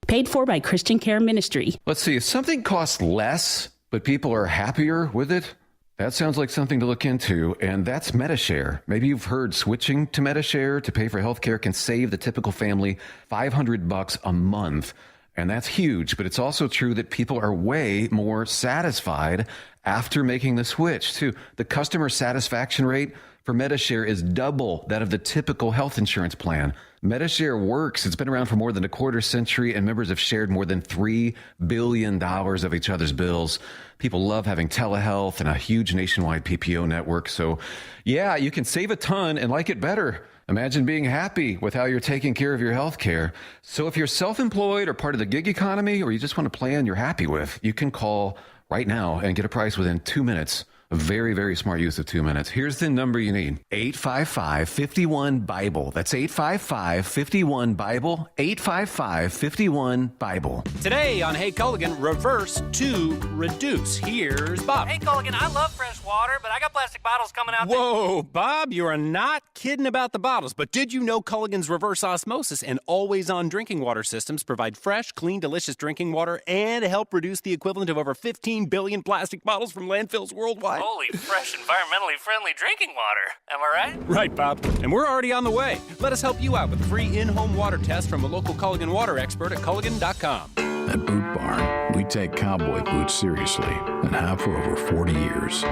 L: Paid for by Christian Care Ministry.
M: Let's see, if something costs less, but people are happier with it, that sounds like something to look into, and that's MediShare. Maybe you've heard switching to MediShare to pay for healthcare can save the typical family $500 a month. And that's huge, but it's also true that people are way more satisfied after making the switch, too. The customer satisfaction rate for MediShare is double that of the typical health insurance plan. MediShare works. It's been around for more than a quarter century, and members have shared more than $3 billion of each other's bills. People love having telehealth and a huge nationwide PPO network. So, yeah, you can save a ton and like it better. Imagine being happy with how you're taking care of your health care. So if you're self-employed or part of the gig economy, or you just want a plan you're happy with, you can call right now and get a price within 2 minutes. A very, very smart use of 2 minutes. Here's the number you need. 855-51-BIBLE. That's 855-51-BIBLE. 855-51-BIBLE.
N: Today on Hey Culligan, reverse to reduce. Here's Bob.
O: Hey Culligan, I love fresh water, but I got plastic bottles coming out.
N: Whoa, Bob, you are not kidding about the bottles. But did you know Culligan's reverse osmosis and always-on drinking water systems provide fresh, clean, delicious drinking water and help reduce the equivalent of over 15 billion plastic bottles from landfills worldwide?
O: Holy, fresh, environmentally friendly drinking water. Am I right?
N: Right, Bob. And we're already on the way. Let us help you out with a free in-home water test from a local Culligan water expert at Culligan.com.
P: At Boot Barn, we take cowboy boots seriously and have for over 40 years.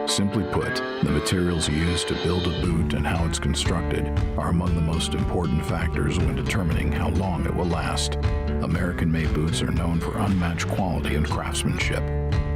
P: Simply put, the materials used to build a boot and how it's constructed are among the most important factors when determining how long it will last. American-made boots are known for unmatched quality and craftsmanship.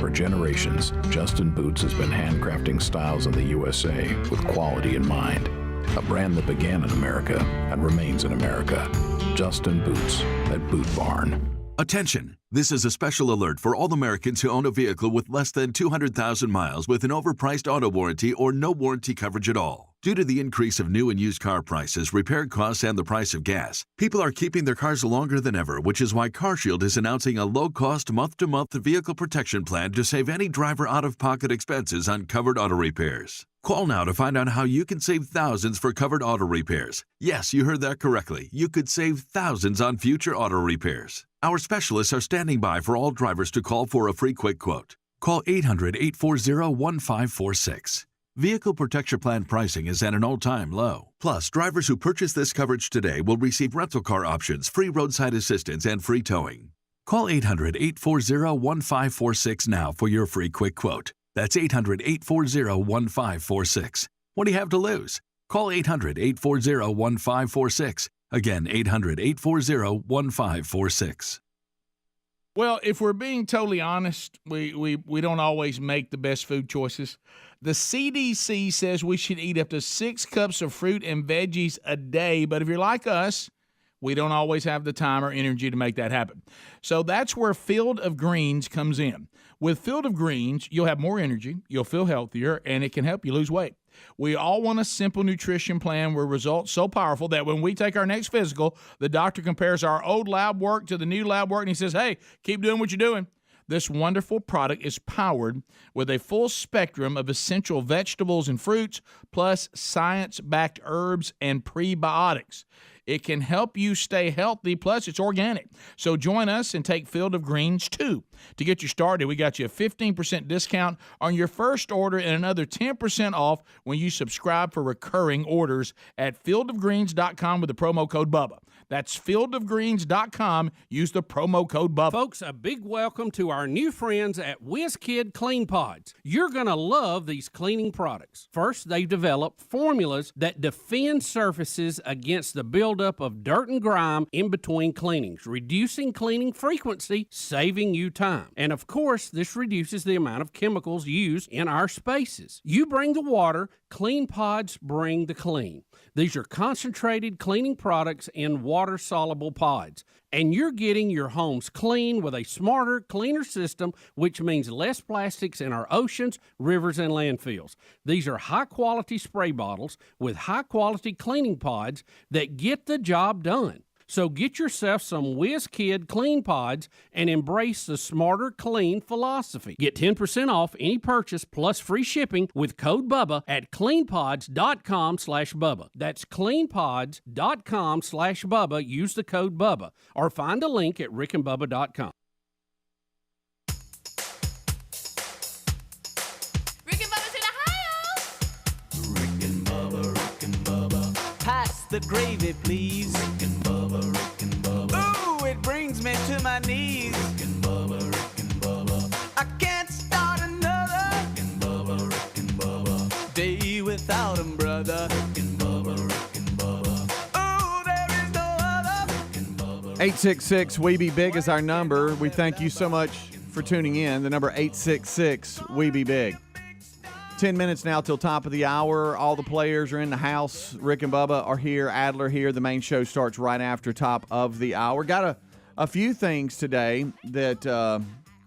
P: For generations, Justin Boots has been handcrafting styles in the USA with quality in mind. A brand that began in America and remains in America. Justin Boots at Boot Barn.
Q: Attention! This is a special alert for all Americans who own a vehicle with less than 200,000 miles with an overpriced auto warranty or no warranty coverage at all. Due to the increase of new and used car prices, repair costs, and the price of gas, people are keeping their cars longer than ever, which is why CarShield is announcing a low-cost month-to-month vehicle protection plan to save any driver out-of-pocket expenses on covered auto repairs. Call now to find out how you can save thousands for covered auto repairs. Yes, you heard that correctly. You could save thousands on future auto repairs. Our specialists are standing by for all drivers to call for a free quick quote. Call 800-840-1546. Vehicle Protection Plan pricing is at an all-time low. Plus, drivers who purchase this coverage today will receive rental car options, free roadside assistance, and free towing. Call 800-840-1546 now for your free quick quote. That's 800-840-1546. What do you have to lose? Call 800-840-1546. Again, 800-840-1546.
E: Well, if we're being totally honest, we don't always make the best food choices. The CDC says we should eat up to 6 cups of fruit and veggies a day, but if you're like us, we don't always have the time or energy to make that happen. So that's where Field of Greens comes in. With Field of Greens, you'll have more energy, you'll feel healthier, and it can help you lose weight. We all want a simple nutrition plan with results so powerful that when we take our next physical, the doctor compares our old lab work to the new lab work, and he says, hey, keep doing what you're doing. This wonderful product is powered with a full spectrum of essential vegetables and fruits, plus science-backed herbs and prebiotics. It can help you stay healthy, plus it's organic. So join us and take Field of Greens, too. To get you started, we got you a 15% discount on your first order and another 10% off when you subscribe for recurring orders at fieldofgreens.com with the promo code BUBBA. That's fieldofgreens.com. Use the promo code BUBBA.
R: Folks, a big welcome to our new friends at WizKid Clean Pods. You're going to love these cleaning products. First, they've developed formulas that defend surfaces against the buildup of dirt and grime in between cleanings, reducing cleaning frequency, saving you time. And of course, this reduces the amount of chemicals used in our spaces. You bring the water, Clean Pods bring the clean. These are concentrated cleaning products in water-soluble pods. And you're getting your homes clean with a smarter, cleaner system, which means less plastics in our oceans, rivers, and landfills. These are high-quality spray bottles with high-quality cleaning pods that get the job done. So get yourself some WizKid Clean Pods and embrace the smarter, clean philosophy. Get 10% off any purchase plus free shipping with code BUBBA at cleanpods.com/Bubba. That's cleanpods.com/Bubba. Use the code BUBBA or find a link at rickandbubba.com.
K: Pass the gravy, please. Rick and Bubba, Rick and Bubba. Ooh, it brings me to my knees. Rick and Bubba, Rick and Bubba. I can't start another. Rick and Bubba, Rick and Bubba. Day without 'em, brother. Rick and Bubba, Rick and Bubba. Ooh, there is no other. Rick and Bubba.
A: 866 We Be Big is our number. We thank you so much for tuning in. The number 866 We Be Big. 10 minutes now till top of the hour. All the players are in the house. Rick and Bubba are here. Adler here. The main show starts right after top of the hour. Got a few things today that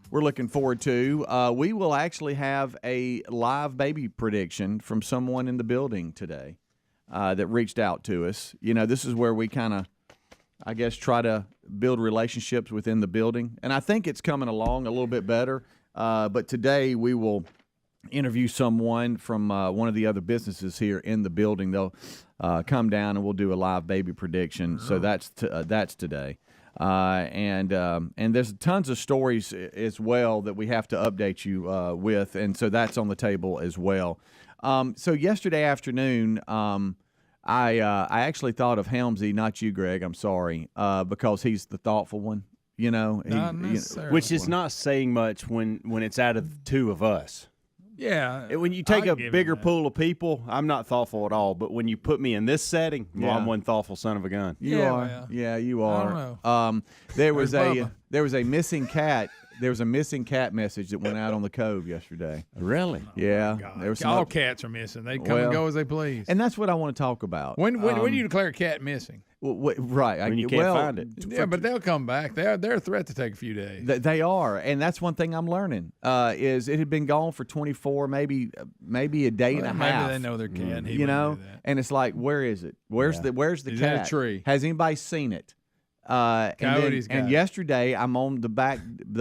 A: we're looking forward to. We will actually have a live baby prediction from someone in the building today that reached out to us. You know, this is where we kind of, I guess, try to build relationships within the building. And I think it's coming along a little bit better. But today we will interview someone from one of the other businesses here in the building. They'll come down and we'll do a live baby prediction. So that's today. And there's tons of stories as well that we have to update you with, and so that's on the table as well. So yesterday afternoon, I actually thought of Helmsy, not you, Greg. I'm sorry, because he's the thoughtful one. You know,
B: which is not saying much when it's out of the two of us.
C: Yeah.
B: When you take a bigger pool of people, I'm not thoughtful at all. But when you put me in this setting, well, I'm one thoughtful son of a gun.
A: You are. Yeah, you are.
C: I don't know.
A: There was a missing cat there was a missing cat message that went out on the Cove yesterday.
B: Really?
A: Yeah. There was
C: All cats are missing. They come and go as they please.
A: And that's what I want to talk about.
C: When do you declare a cat missing?
A: Right.
B: When you can't find it.
C: Yeah, but they'll come back. They're a threat to take a few days.
A: They are, and that's one thing I'm learning. Is it had been gone for 24, maybe a day and a half.
C: Maybe they know their cat.
A: You know, and it's like, where is it? Where's the cat?
C: Is that a tree?
A: Has anybody seen it? And yesterday I'm on the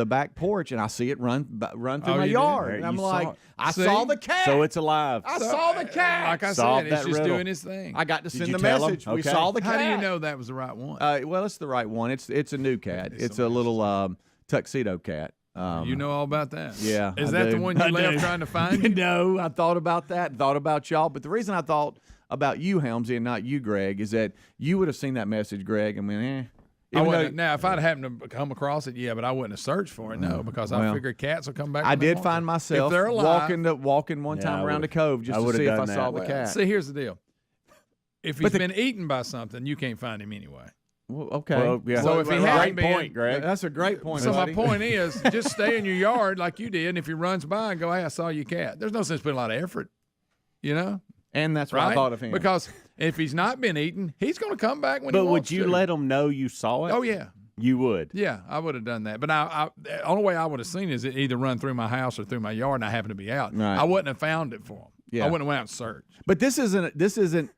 A: back porch and I see it run through my yard. And I'm like, I saw the cat.
B: So it's alive.
A: I saw the cat.
C: Like I said, it's just doing its thing.
A: I got to send the message. We saw the cat.
C: How do you know that was the right one?
A: Well, it's the right one. It's a new cat. It's a little tuxedo cat.
C: You know all about that.
A: Yeah.
C: Is that the one you left trying to find?
A: No, I thought about that. Thought about y'all. But the reason I thought about you, Helmsy, and not you, Greg, is that you would have seen that message, Greg. I mean,
C: now, if I'd happened to come across it, yeah, but I wouldn't have searched for it, because I figured cats will come back.
A: I did find myself walking one time around the Cove just to see if I saw the cat.
C: See, here's the deal. If he's been eaten by something, you can't find him anyway.
A: Well, okay.
B: Well, yeah.
C: So if he hadn't been,
B: point, Greg.
A: That's a great point.
C: So
A: buddy.
C: my point is, just stay in your yard like you did, and if he runs by and go, "Hey, I saw your cat," there's no sense putting a lot of effort,
A: And that's what I thought of him.
C: Because if he's not been eaten, he's going to come back when he
B: But
C: wants
B: would you
C: to.
B: let him know you saw it?
C: Oh yeah.
B: You would?
C: Yeah, I would have done that. But the only way I would have seen it is it either run through my house or through my yard, and I happen to be out.
A: Right.
C: I wouldn't have found it for him.
A: Yeah.
C: I wouldn't have went out and searched.
A: But this isn't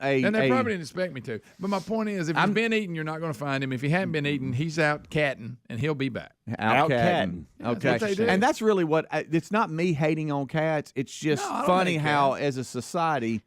A: a.
C: And they probably didn't expect me to. But my point is, if he's been eaten, you're not going to find him. If he hadn't been eaten, he's out catting, and he'll be back.
A: Out catting.
C: Yeah,
A: okay.
C: that's what they do.
A: And that's really what. It's not me hating on cats. It's just
C: No, I don't
A: funny
C: hate
A: how,
C: cats.
A: as a society,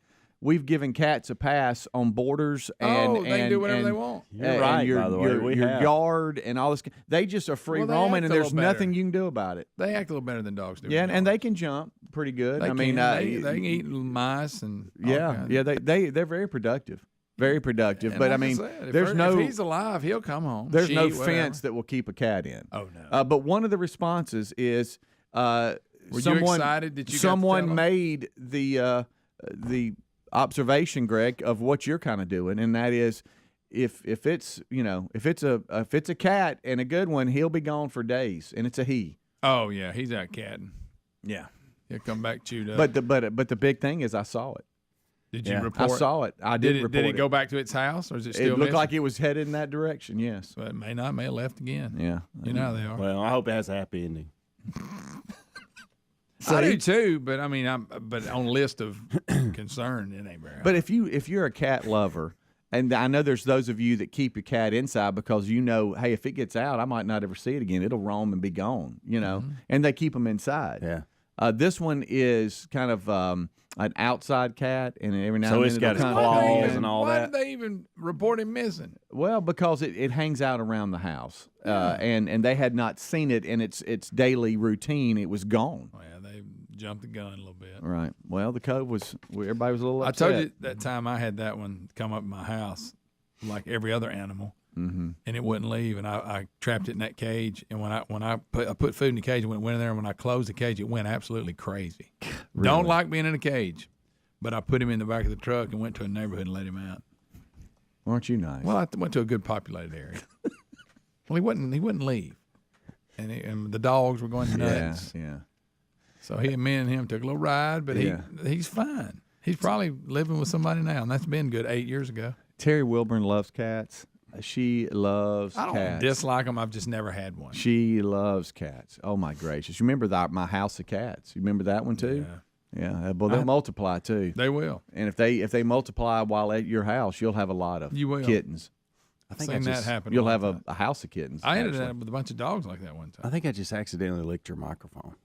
A: we've given cats a pass on borders and
C: they can do whatever they want.
B: You're right,
A: your,
B: by the way.
A: your, your yard and all this. They just are free
C: Well, they
A: roaming,
C: act
A: and
C: a
A: there's
C: little better.
A: nothing you can do about it.
C: They act a little better than dogs do.
A: Yeah, and they can jump pretty good.
C: They
A: I mean,
C: they can eat mice and all kinds.
A: yeah, they're very productive. Very productive.
C: And
A: but
C: like
A: I mean,
C: said,
A: there's no.
C: If he's alive, he'll come home.
A: There's no
C: Sheep, whatever.
A: fence that will keep a cat in.
C: Oh no.
A: But one of the responses is
C: Were
A: someone,
C: you excited that you got to
A: someone
C: tell 'em?
A: made the observation, Greg, of what you're kind of doing, and that is if it's a cat and a good one, he'll be gone for days, and it's a he.
C: Oh yeah, he's out catting.
A: Yeah.
C: He'll come back chewed up.
A: But the big thing is I saw it.
C: Did you
A: I
C: report?
A: saw it. I did report
C: Did
A: it.
C: it go back to its house, or is it still?
A: It looked
C: missing?
A: like it was headed in that direction. Yes.
C: But it may not. May have left again.
A: Yeah.
C: You know how they are.
B: Well, I hope it has a happy ending.
C: I do too, but I mean, but on a list of concern, it ain't very high.
A: But if you're a cat lover, and I know there's those of you that keep your cat inside because hey, if it gets out, I might not ever see it again. It'll roam and be gone, and they keep them inside.
B: Yeah.
A: This one is kind of an outside cat, and every now and then
B: it's got its
A: it'll kind
B: claws
A: of
B: and all
C: Why
B: that.
C: did they even report him missing?
A: Well, because it hangs out around the house, and they had not seen it in its daily routine. It was gone.
C: Well, they jumped the gun a little bit.
A: Right. Well, the Cove everybody was a little upset.
C: I told you that time I had that one come up in my house, like every other animal, and it wouldn't leave. And I trapped it in that cage. And when I put food in the cage, and went in there, and when I closed the cage, it went absolutely crazy.
A: Really?
C: Don't like being in a cage, but I put him in the back of the truck and went to a neighborhood and let him out.
A: Aren't you nice?
C: Well, I went to a good populated area. Well, he wouldn't leave, and the dogs were going nuts.
A: Yeah.
C: So me and him took a little ride, but he's fine. He's probably living with somebody now, and that's been good 8 years ago.
A: Terry Wilburn loves cats. She loves
C: I don't
A: cats.
C: dislike them. I've just never had one.
A: She loves cats. Oh my gracious! You remember my House of Cats? You remember that one too? Yeah. Well, they'll multiply too.
C: They will.
A: And if they multiply while at your house, you'll have a lot of kittens.
B: I think
C: Seen that happen.
A: You'll have a house of kittens.
C: I ended up with a bunch of dogs like that one time.
B: I think I just accidentally licked your microphone.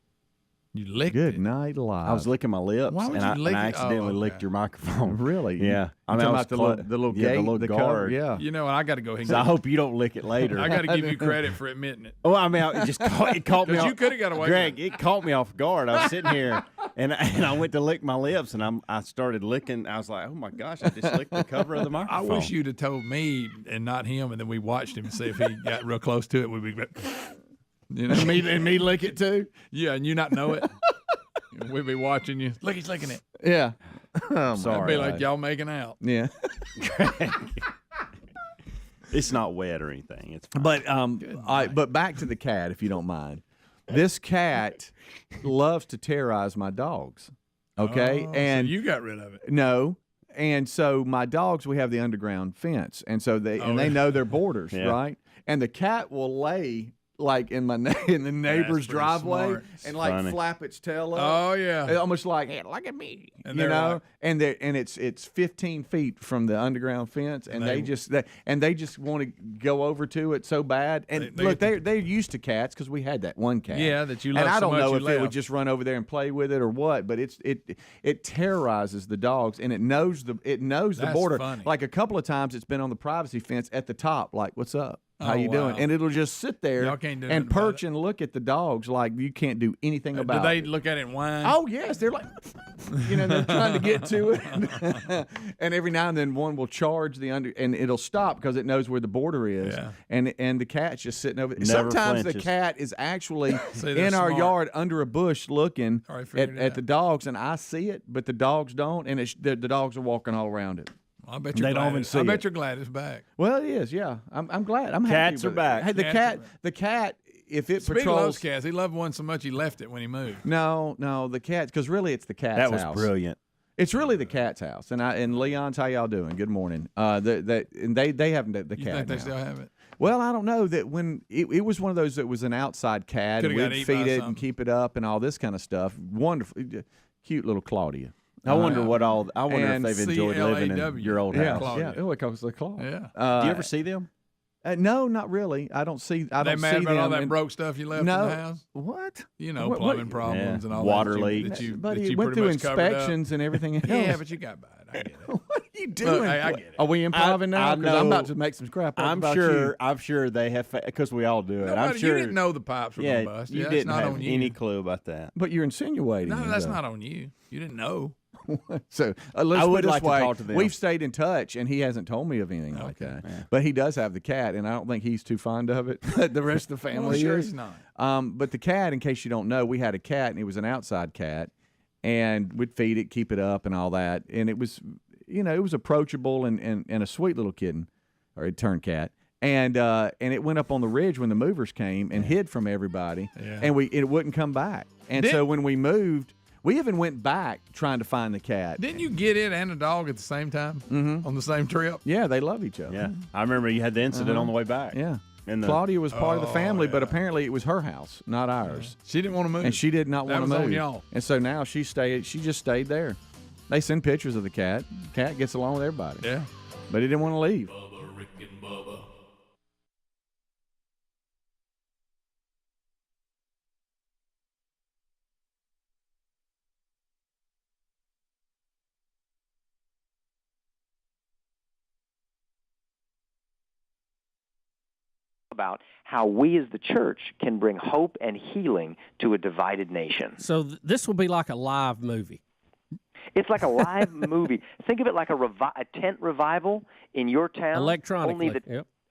C: You licked
A: Good
C: it.
A: night, live.
B: I was licking my lips,
C: Why would
B: and
C: you lick
B: I
C: it?
B: accidentally
C: Oh, okay.
B: licked your microphone.
A: Really?
B: Yeah.
A: I'm talking about the little gate,
B: the little
A: the
B: guard.
A: cover. Yeah.
C: You know, and I got to go ahead.
B: So I hope you don't lick it later.
C: I got to give you credit for admitting it.
B: Oh, I mean, it caught me.
C: Because
B: off,
C: you could have got away
B: Greg,
C: with it.
B: it caught me off guard. I was sitting here, and I went to lick my lips, and I started licking. I was like, oh my gosh, I just licked the cover of the
C: I
B: microphone.
C: wish you'd have told me and not him, and then we watched him and see if he got real close to it. We'd be, you know,
A: and me lick it too.
C: yeah, and you not know it. We'd be watching you. Look, he's licking it.
A: Yeah. Oh,
C: It'd be like y'all making out.
A: Yeah.
B: It's not wet or anything. It's fine.
A: But but back to the cat, if you don't mind. This cat loves to terrorize my dogs. Okay, and
C: so you got rid of it.
A: No. And so my dogs, we have the underground fence, and so they know their borders, right? And the cat will lay like in the neighbor's driveway and like flap its tail up.
C: Oh yeah,
A: almost like, hey, look at me, and you know. And it's 15 feet from the underground fence, and they just want to go over to it so bad. And they're used to cats because we had that one cat.
C: Yeah, that you love.
A: And I
C: so
A: don't
C: much
A: know
C: you
A: if
C: left.
A: it would just run over there and play with it or what, but it terrorizes the dogs, and it knows the border.
C: Funny.
A: Like a couple of times, it's been on the privacy fence at the top, like, what's up? How you doing? And it'll just sit there and perch and look at the dogs like you can't do anything about it.
C: Do they look at it and whine?
A: Oh, yes. They're like, they're trying to get to it. And every now and then one will charge and it'll stop because it knows where the border is. Yeah. And the cat's just sitting over there. Sometimes the cat is actually in our yard under a bush looking at the dogs, and I see it, but the dogs don't, and the dogs are walking all around it.
C: I bet you're glad. I bet you're glad it's back.
A: Well, it is. Yeah, I'm glad. I'm happy.
B: Cats are back.
A: Hey, the cat. If it
C: Speaking
A: patrols,
C: of those cats, he loved one so much he left it when he moved.
A: No, the cats, because really it's the cat's house.
B: That was brilliant.
A: It's really the cat's house. And Leon's, how y'all doing? Good morning. And they have the cat.
C: You think they
A: now.
C: still have it?
A: Well, I don't know that when it was one of those that was an outside cat.
C: Could've got
A: We'd
C: eat
A: feed
C: by
A: it
C: something.
A: and keep it up and all this kind of stuff. Wonderful, cute little Claudia.
B: I wonder if they've enjoyed living in your old house.
C: Claudia.
A: Yeah, it calls the Claw.
C: Yeah.
B: Do you ever see them?
A: No, not really. I don't see. I don't
C: mad
A: see
C: about
A: them.
C: all that broke stuff you left in the house?
A: What?
C: Plumbing problems and all
B: water
C: that.
B: leaks.
A: But he
C: you
A: went
C: pretty
A: through
C: much covered up.
A: inspections and everything else.
C: Yeah, but you got by it. I get it.
A: What are you doing?
C: Look, I get it.
A: Are we improving now? Because I'm about to make some scrap.
B: I'm sure they have, because we all do it. I'm sure
C: you didn't know the pipes were going to bust.
B: You
C: It's
B: didn't
C: not
B: have
C: on you.
B: any clue about that.
A: But you're insinuating.
C: No, that's not on you. You didn't know.
A: So let's
B: I
A: put
B: would
A: it this
B: like to
A: way.
B: talk to them.
A: We've stayed in touch, and he hasn't told me of anything like that. Yeah. But he does have the cat, and I don't think he's too fond of it. The rest of the family
C: well, sure
A: is
C: he's not.
A: But the cat, in case you don't know, we had a cat, and it was an outside cat, and we'd feed it, keep it up, and all that. And it was, it was approachable and a sweet little kitten, or a turned cat. And it went up on the ridge when the movers came and hid from everybody, and it wouldn't come back. And so when we moved. We even went back trying to find the cat.
C: Didn't you get it and a dog at the same time on the same trip?
A: Yeah, they love each other.
B: Yeah, I remember you had the incident on the way back.
A: Yeah. Claudia was part of the family, but apparently it was her house, not ours.
C: She didn't want to move.
A: And she did not want to move.
C: On y'all.
A: And so now she just stayed there. They send pictures of the cat. Cat gets along with everybody.
C: Yeah.
A: But he didn't want to leave.
D: Bubba, Rick and Bubba.
S: About how we as the church can bring hope and healing to a divided nation.
R: So this will be like a live movie.
S: It's like a live movie. Think of it like a tent revival in your town.
R: Electronically.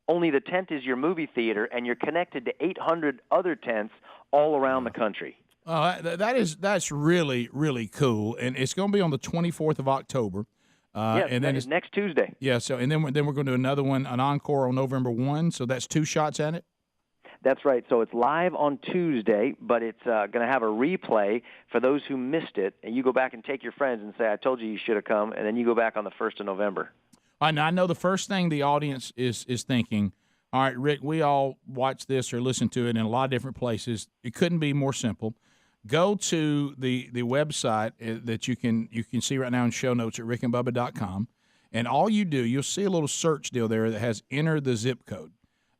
S: Only the tent is your movie theater, and you're connected to 800 other tents all around the country.
E: That's really, really cool, and it's going to be on the 24th of October.
S: And then it's next Tuesday.
E: Yeah, so and then we're going to do another one, an encore on November 1. So that's 2 shots at it.
S: That's right. So it's live on Tuesday, but it's going to have a replay for those who missed it. And you go back and take your friends and say, "I told you should have come," and then you go back on the 1st of November.
E: I know the first thing the audience is thinking. All right, Rick, we all watch this or listen to it in a lot of different places. It couldn't be more simple. Go to the website that you can see right now in show notes at rickandbubba.com, and all you do, you'll see a little search deal there that has enter the zip code.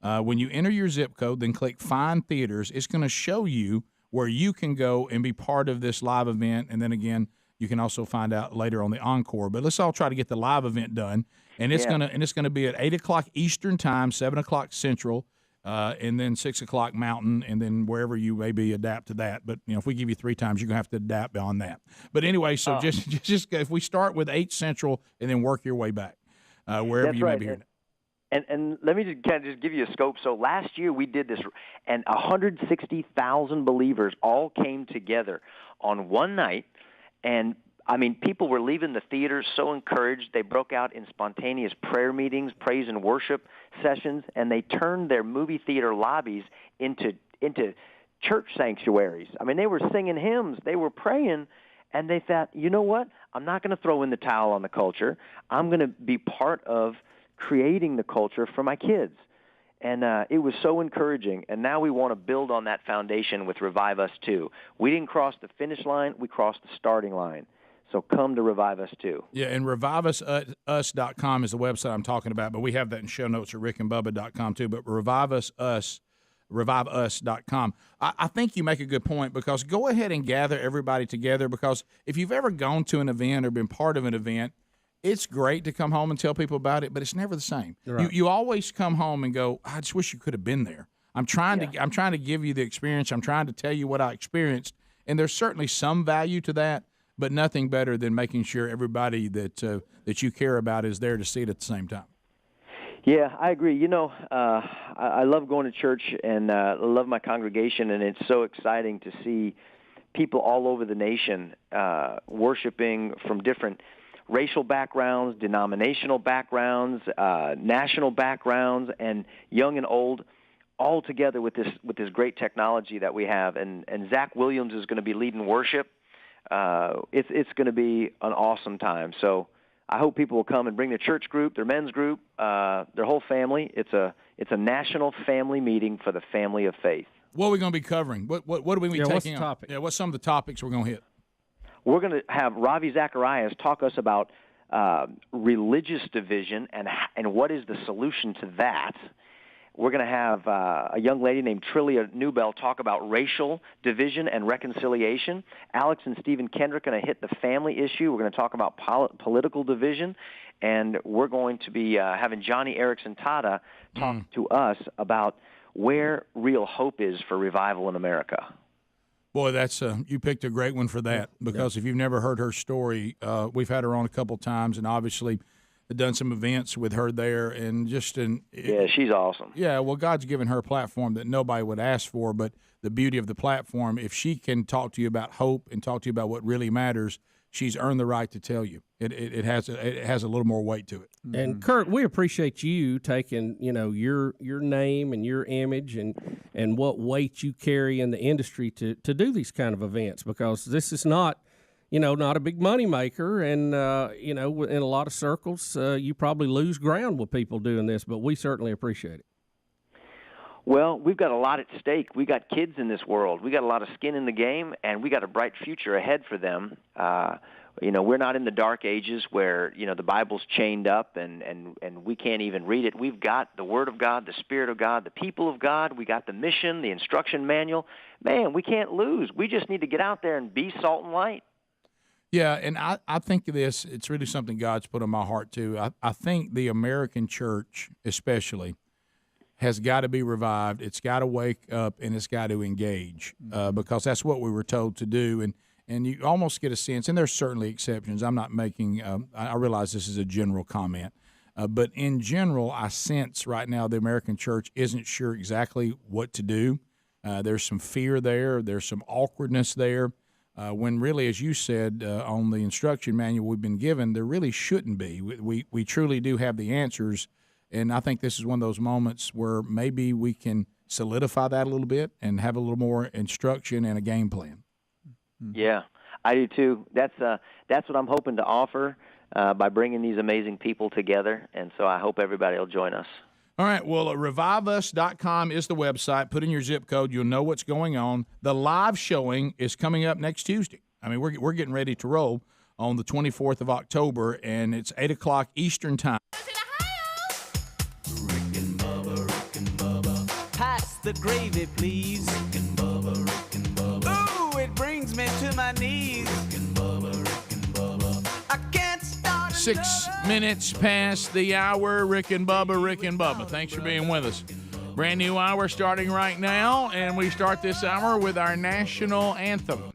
E: When you enter your zip code, then click Find Theaters. It's going to show you where you can go and be part of this live event, and then again, you can also find out later on the encore. But let's all try to get the live event done, and it's gonna be at 8:00 Eastern Time, 7:00 Central. And then 6:00 Mountain, and then wherever you maybe adapt to that. But if we give you 3 times, you're gonna have to adapt beyond that. But anyway, so just if we start with 8 Central and then work your way back wherever you may be hearing it.
S: And let me just give you a scope. So last year we did this, and 160,000 believers all came together on one night, and I mean, people were leaving the theater so encouraged. They broke out in spontaneous prayer meetings, praise and worship sessions, and they turned their movie theater lobbies into church sanctuaries. I mean, they were singing hymns, they were praying, and they thought, you know what? I'm not going to throw in the towel on the culture. I'm going to be part of creating the culture for my kids. And it was so encouraging. And now we want to build on that foundation with Revive Us Too. We didn't cross the finish line. We crossed the starting line. So come to Revive Us Too.
E: Yeah, and reviveus.com is the website I'm talking about, but we have that in show notes at rickandbubba.com too. But reviveus.com. I think you make a good point, because go ahead and gather everybody together, because if you've ever gone to an event or been part of an event, it's great to come home and tell people about it, but it's never the same.
R: Right.
E: You always come home and go, I just wish you could have been there. I'm trying to give you the experience. I'm trying to tell you what I experienced, and there's certainly some value to that, but nothing better than making sure everybody that you care about is there to see it at the same time.
S: Yeah, I agree. You know, I love going to church, and I love my congregation, and it's so exciting to see people all over the nation worshiping from different racial backgrounds, denominational backgrounds, national backgrounds, and young and old, all together with this great technology that we have. And Zach Williams is going to be leading worship. It's going to be an awesome time. So I hope people will come and bring their church group, their men's group, their whole family. It's a national family meeting for the family of faith.
E: What are we going to be covering? What are we taking
R: what's the
E: on?
R: topic?
E: Yeah, what's some of the topics we're going to hit?
S: We're going to have Ravi Zacharias talk us about religious division and what is the solution to that. We're going to have a young lady named Trillia Newbell talk about racial division and reconciliation. Alex and Stephen Kendrick are going to hit the family issue. We're going to talk about political division. And we're going to be having Johnny Erickson Tada talk to us about where real hope is for revival in America.
E: Boy, that's you picked a great one for that, because if you've never heard her story, we've had her on a couple times, and obviously done some events with her there, and yeah, she's awesome. Yeah, well, God's given her a platform that nobody would ask for, but the beauty of the platform, if she can talk to you about hope and talk to you about what really matters, she's earned the right to tell you. It has a little more weight to it.
R: And Kirk, we appreciate you taking your name and your image and what weight you carry in the industry to do these kind of events, because this is not a big money maker, and in a lot of circles you probably lose ground with people doing this, but we certainly appreciate it.
S: Well, we've got a lot at stake. We got kids in this world. We got a lot of skin in the game, and we got a bright future ahead for them. We're not in the dark ages where, the Bible's chained up and we can't even read it. We've got the Word of God, the Spirit of God, the people of God. We got the mission, the instruction manual. Man, we can't lose. We just need to get out there and be salt and light.
E: Yeah, and I think this, it's really something God's put on my heart too. I think the American church especially has got to be revived. It's got to wake up, and it's got to engage, because that's what we were told to do. And you almost get a sense, and there's certainly exceptions. I'm not making I realize this is a general comment, but in general, I sense right now the American church isn't sure exactly what to do. There's some fear there. There's some awkwardness there. When really, as you said, on the instruction manual we've been given, there really shouldn't be. We truly do have the answers, and I think this is one of those moments where maybe we can solidify that a little bit and have a little more instruction and a game plan.
S: Yeah, I do too. That's what I'm hoping to offer by bringing these amazing people together, and so I hope everybody will join us.
E: All right, well, reviveus.com is the website. Put in your zip code. You'll know what's going on. The live showing is coming up next Tuesday. I mean, we're getting ready to roll on the 24th of October, and it's 8 o'clock Eastern Time.
K: Pass the gravy, please. Rick and Bubba, Rick and Bubba. Ooh, it brings me to my knees. Rick and Bubba, Rick and Bubba. I can't start
E: 6 minutes past the hour. Rick and Bubba. Thanks for being with us. Brand new hour starting right now, and we start this hour with our national anthem.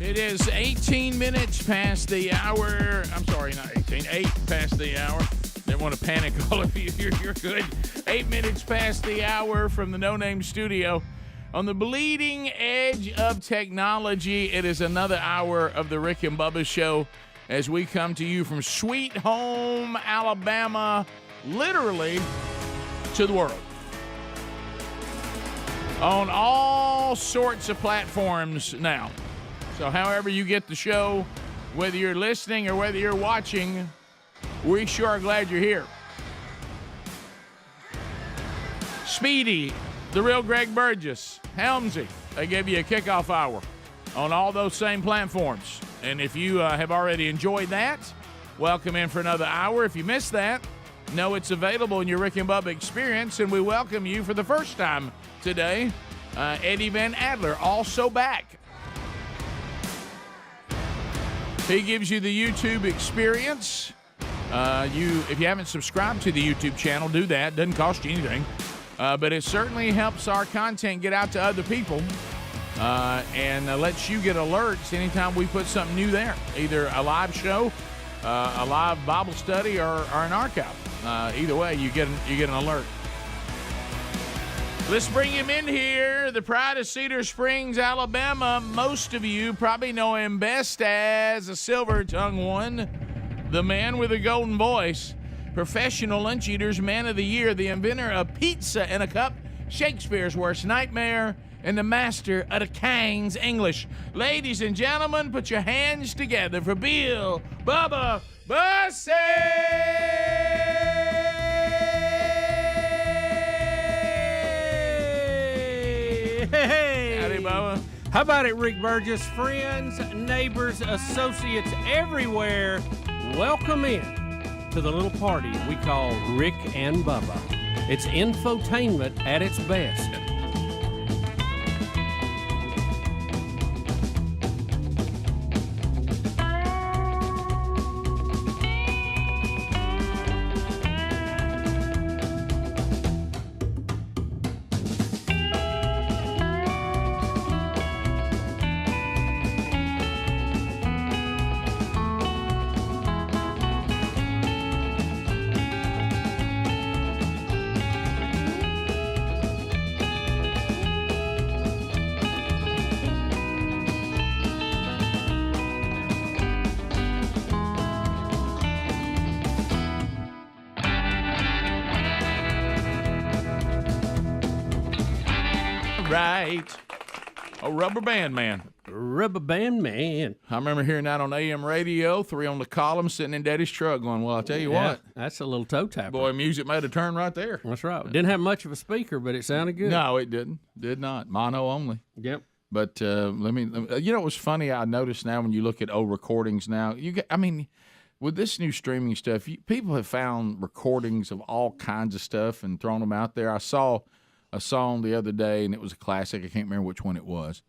E: It is 18 minutes past the hour. I'm sorry, not 18. 8 past the hour. Didn't want to panic all of you. You're good. 8 minutes past the hour from the No Name Studio. On the bleeding edge of technology, it is another hour of the Rick and Bubba Show as we come to you from Sweet Home, Alabama, literally to the world. On all sorts of platforms now. So however you get the show, whether you're listening or whether you're watching, we sure are glad you're here. Speedy, the real Greg Burgess, Helmsy, they gave you a kickoff hour on all those same platforms. And if you have already enjoyed that, welcome in for another hour. If you missed that, know it's available in your Rick and Bubba experience, and we welcome you for the first time today. Eddie Van Adler, also back. He gives you the YouTube experience. If you haven't subscribed to the YouTube channel, do that. Doesn't cost you anything. But it certainly helps our content get out to other people and lets you get alerts anytime we put something new there, either a live show, a live Bible study, or an archive. Either way, you get an alert. Let's bring him in here, the pride of Cedar Springs, Alabama. Most of you probably know him best as a silver-tongued one, the man with a golden voice, professional lunch eaters, man of the year, the inventor of pizza in a cup, Shakespeare's worst nightmare, and the master of the King's English. Ladies and gentlemen, put your hands together for Bill Bubba Bussey!
R: Hey!
E: Howdy, Bubba.
R: How about it, Rick Burgess? Friends, neighbors, associates everywhere, welcome in to the little party we call Rick and Bubba. It's infotainment at its best.
E: Right. Oh, Rubber Band Man.
R: Rubber Band Man.
E: I remember hearing that on AM radio, 3 on the column, sitting in Daddy's truck going, well, I'll tell you what.
R: That's a little toe tapper.
E: Boy, music made a turn right there.
R: That's right. Didn't have much of a speaker, but it sounded good.
E: No, it didn't. Did not. Mono only.
R: Yep.
E: But you know what's funny? I noticed now when you look at old recordings now, with this new streaming stuff, people have found recordings of all kinds of stuff and thrown them out there. I saw a song the other day, and it was a classic. I can't remember which one it was.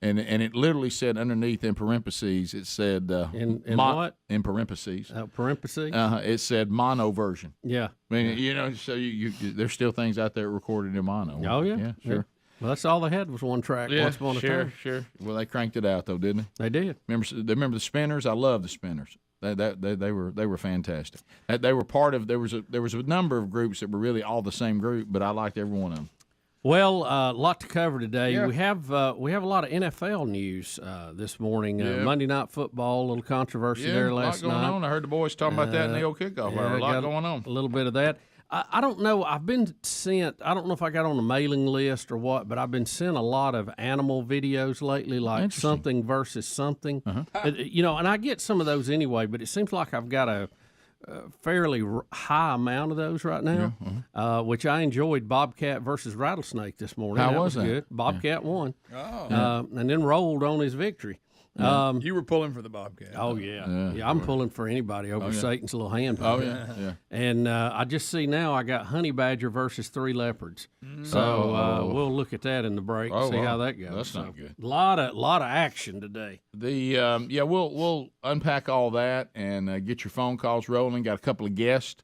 E: And it literally said underneath in parentheses, it said
R: in what?
E: In parentheses.
R: Parentheses?
E: It said mono version.
R: Yeah.
E: I mean, so you there's still things out there recorded in mono.
R: Oh, yeah.
E: Yeah, sure.
R: Well, that's all they had was one track.
E: Yeah,
R: Once upon a time.
E: Sure. Well, they cranked it out, though, didn't they?
R: They did.
E: Remember the Spinners? I love the Spinners. They were fantastic. They were part of there was a number of groups that were really all the same group, but I liked every one of them.
R: Well, a lot to cover today.
E: Yeah.
R: We have a lot of NFL news this morning.
E: Yeah.
R: Monday Night Football, a little controversy there last night.
E: A lot going on. I heard the boys talking about that in the old kickoff hour. A lot going on.
R: A little bit of that. I don't know. I've been sent, I don't know if I got on a mailing list or what, but I've been sent a lot of animal videos lately, like something versus something. And I get some of those anyway, but it seems like I've got a fairly high amount of those right now, which I enjoyed. Bobcat versus rattlesnake this morning.
E: How was that?
R: Good. Bobcat won.
E: Oh.
R: And then rolled on his victory.
C: You were pulling for the Bobcat.
R: Oh, yeah. I'm pulling for anybody over Satan's little hand.
E: Oh, yeah.
R: And I just see now I got honey badger versus 3 leopards. So we'll look at that in the break and see how that goes.
E: That's not good.
R: A lot of action today.
E: We'll unpack all that and get your phone calls rolling. Got a couple of guests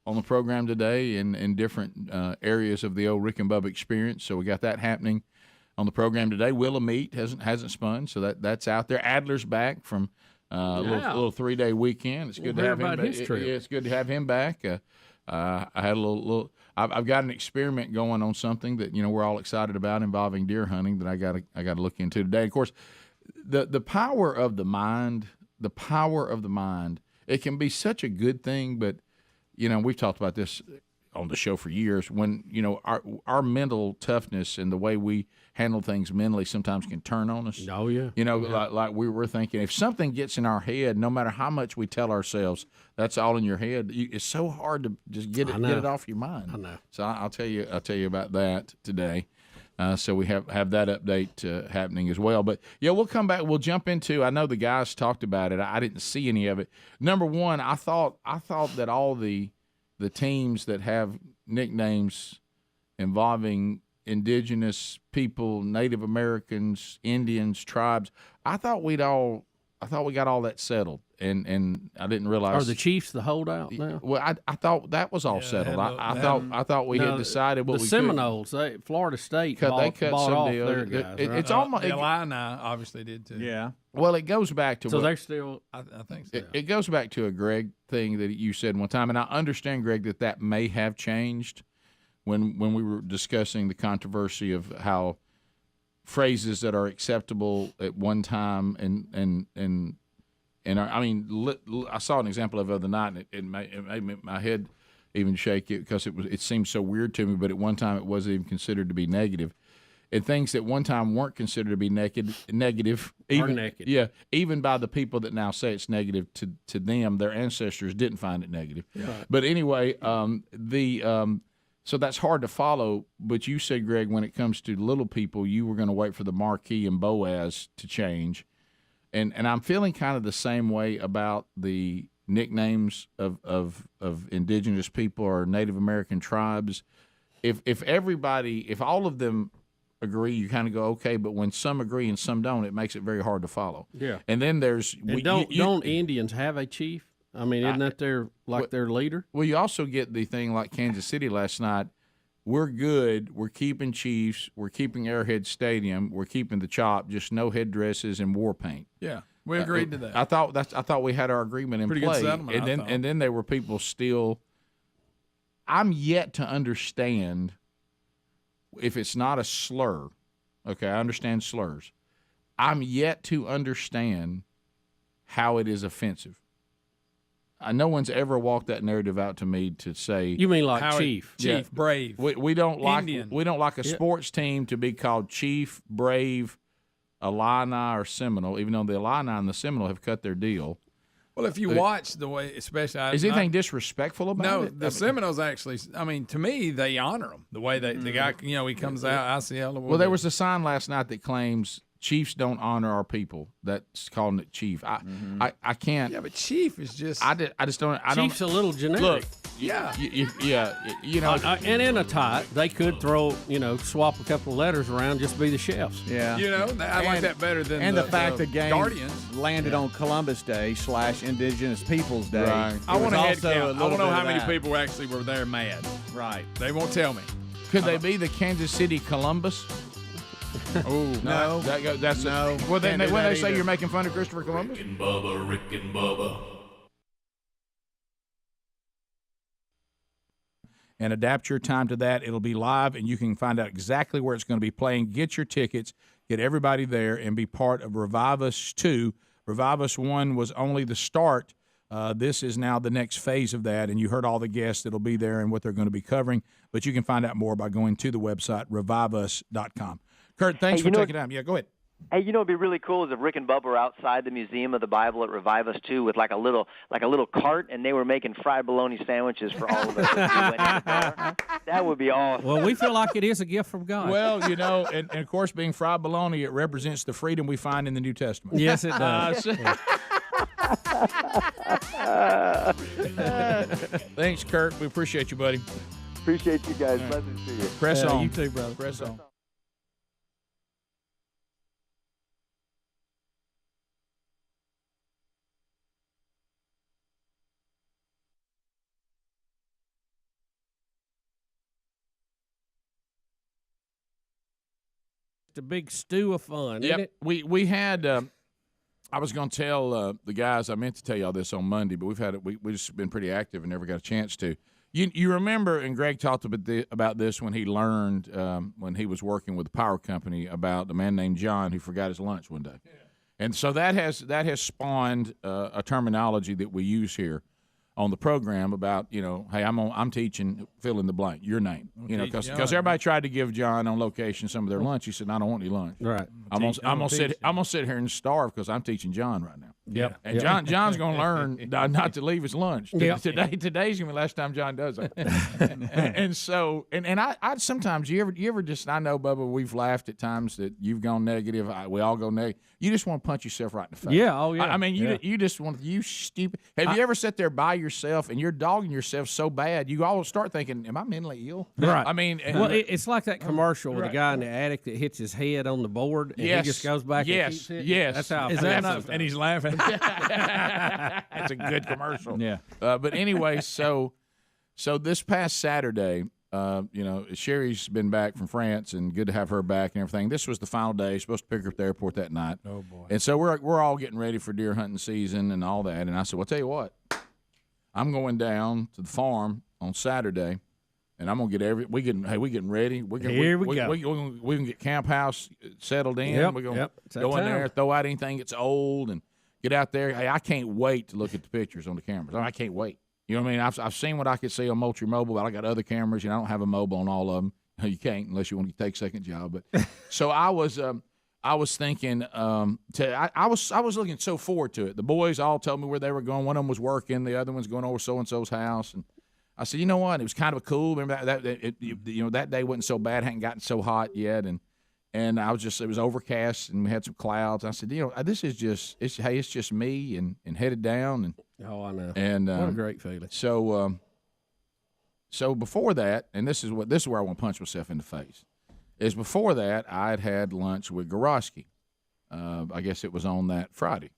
E: on the program today in different areas of the old Rick and Bubba experience. So we got that happening. on the program today. Willa Meat hasn't spun, so that's out there. Adler's back from a little 3-day weekend. It's good to have him back. It's good to have him back. I had a little. I've got an experiment going on something that we're all excited about involving deer hunting that I got to look into today. Of course, the power of the mind. The power of the mind. It can be such a good thing, but we've talked about this on the show for years. When our mental toughness and the way we handle things mentally sometimes can turn on us.
R: Oh yeah.
E: Like we were thinking, if something gets in our head, no matter how much we tell ourselves that's all in your head, it's so hard to just get it off your mind.
R: I know.
E: So I'll tell you about that today. So we have that update happening as well. But we'll come back. We'll jump into. I know the guys talked about it. I didn't see any of it. Number one, I thought that all the teams that have nicknames involving indigenous people, Native Americans, Indians, tribes, I thought we got all that settled, and I didn't realize.
R: Are the Chiefs the holdout now?
E: Well, I thought that was all settled. I thought we had decided what
R: the
E: we
R: Seminoles, Florida State bought off
E: deal.
R: their guys.
E: It's almost
C: the Illini obviously did too.
A: Yeah.
E: Well, it goes back to
R: they're still.
C: I think so.
E: It goes back to a Greg thing that you said one time, and I understand, Greg, that may have changed when we were discussing the controversy of how phrases that are acceptable at one time and I mean, I saw an example of it the other night, and it made my head even shake because it seemed so weird to me. But at one time, it wasn't even considered to be negative, and things that one time weren't considered to be negative, even by the people that now say it's negative to them, their ancestors didn't find it negative.
R: Yeah.
E: But anyway, so that's hard to follow. But you said, Greg, when it comes to little people, you were going to wait for the Marquis and Boaz to change. And I'm feeling kind of the same way about the nicknames of indigenous people or Native American tribes. If all of them agree, you kind of go, okay, but when some agree and some don't, it makes it very hard to follow.
R: Yeah.
E: And then there's
R: don't Indians have a chief? I mean, isn't that their leader?
E: Well, you also get the thing like Kansas City last night. We're good. We're keeping Chiefs. We're keeping Arrowhead Stadium. We're keeping the chop. Just no headdresses and war paint.
C: Yeah, we agreed to that.
E: I thought we had our agreement in
C: Pretty
E: play.
C: good settlement,
E: and then there were people still. I'm yet to understand if it's not a slur. Okay, I understand slurs. I'm yet to understand how it is offensive. No one's ever walked that narrative out to me to say.
R: You mean like Chief,
C: Brave?
E: We don't like
C: Indian.
E: We don't like a sports team to be called Chief, Brave, Illini, or Seminole, even though the Illini and the Seminole have cut their deal.
C: Well, if you watch the way, especially,
E: is anything disrespectful about it?
C: No, the Seminoles actually. I mean, to me, they honor them the way the guy. He comes out. ICL.
E: Well, there was a sign last night that claims Chiefs don't honor our people. That's calling it Chief. I can't.
C: Yeah, but Chief is just.
E: I just don't.
R: Chief's a little generic.
E: Look.
C: Yeah.
R: And in a tie, they could swap a couple of letters around, just be the chefs.
A: Yeah.
C: I like that better than
A: the fact the game
C: Guardians
A: landed on Columbus Day / Indigenous Peoples Day.
E: Right.
C: I want to head count. I want to know how many
A: that.
C: people actually were there mad.
A: Right.
C: They won't tell me.
E: Could they be the Kansas City Columbus?
C: Oh
A: no.
E: That's
A: no.
E: Well, then when they say
A: either.
E: you're making fun of Christopher Columbus.
D: Rick and Bubba, Rick and Bubba.
E: And adapt your time to that. It'll be live, and you can find out exactly where it's going to be playing. Get your tickets, get everybody there, and be part of Revive Us 2. Revive Us 1 was only the start. This is now the next phase of that, and you heard all the guests that'll be there and what they're going to be covering. But you can find out more by going to the website, reviveus.com. Kurt, thanks for taking time. Yeah, go ahead.
S: Hey, it'd be really cool is if Rick and Bubba were outside the Museum of the Bible at Revive Us 2 with like a little cart, and they were making fried bologna sandwiches for all of us. That would be awesome.
R: Well, we feel like it is a gift from God.
E: Well, and of course, being fried bologna, it represents the freedom we find in the New Testament.
R: Yes, it does.
E: Thanks, Kurt. We appreciate you, buddy.
S: Appreciate you guys. Blessings to you.
E: Press on.
R: You too, brother.
E: Press on.
R: just a big stew of fun, isn't it?
E: We had. I was going to tell the guys. I meant to tell y'all this on Monday, but we just been pretty active and never got a chance to. You remember, and Greg talked about this when he learned when he was working with the power company about a man named John who forgot his lunch one day, and so that has spawned a terminology that we use here on the program about, hey, I'm teaching fill in the blank, your name, because everybody tried to give John on location some of their lunch. He said, I don't want any lunch.
R: Right.
E: I'm gonna sit here and starve because I'm teaching John right now.
R: Yep.
E: And John's gonna learn not to leave his lunch. Yep. Today's gonna be the last time John does that. and so I sometimes you ever just, I know, Bubba, we've laughed at times that you've gone negative. We all go negative. You just want to punch yourself right in the face.
R: Yeah. Oh yeah.
E: I mean, you just want, you stupid. Have you ever sat there by yourself and you're dogging yourself so bad you always start thinking, am I mentally ill?
R: Right.
E: I mean,
R: well, it's like that commercial with the guy in the attic that hits his head on the board and he just goes back and keeps hitting.
E: Yes.
R: That's how
C: Is that not, and he's laughing.
E: It's a good commercial.
C: Yeah.
E: But anyway, so this past Saturday, Sherry's been back from France, and good to have her back and everything. This was the final day. Supposed to pick her up at the airport that night.
C: Oh boy.
E: And so we're all getting ready for deer hunting season and all that. And I said, well, I'll tell you what, I'm going down to the farm on Saturday, and I'm gonna get we getting ready. We can get camp house settled in.
R: Yep,
E: We're gonna
R: it's that
E: go in
R: time.
E: there, throw out anything that's old, and get out there. Hey, I can't wait to look at the pictures on the cameras. I can't wait. You know what I mean? I've seen what I could see on Moultrie Mobile, but I got other cameras. I don't have a mobile on all of them. You can't unless you want to take second job. But so I was thinking. I was looking so forward to it. The boys all told me where they were going. One of them was working. The other one's going over so and so's house. And I said, you know what? It was kind of cool. Remember that day wasn't so bad. Hadn't gotten so hot yet. And I was it was overcast and we had some clouds. I said, this is just it's just me and headed down. And
R: oh, I know.
E: And
R: what a great feeling.
E: So before that, and this is where I want to punch myself in the face. Is before that I had lunch with Gorosky. I guess it was on that Thursday.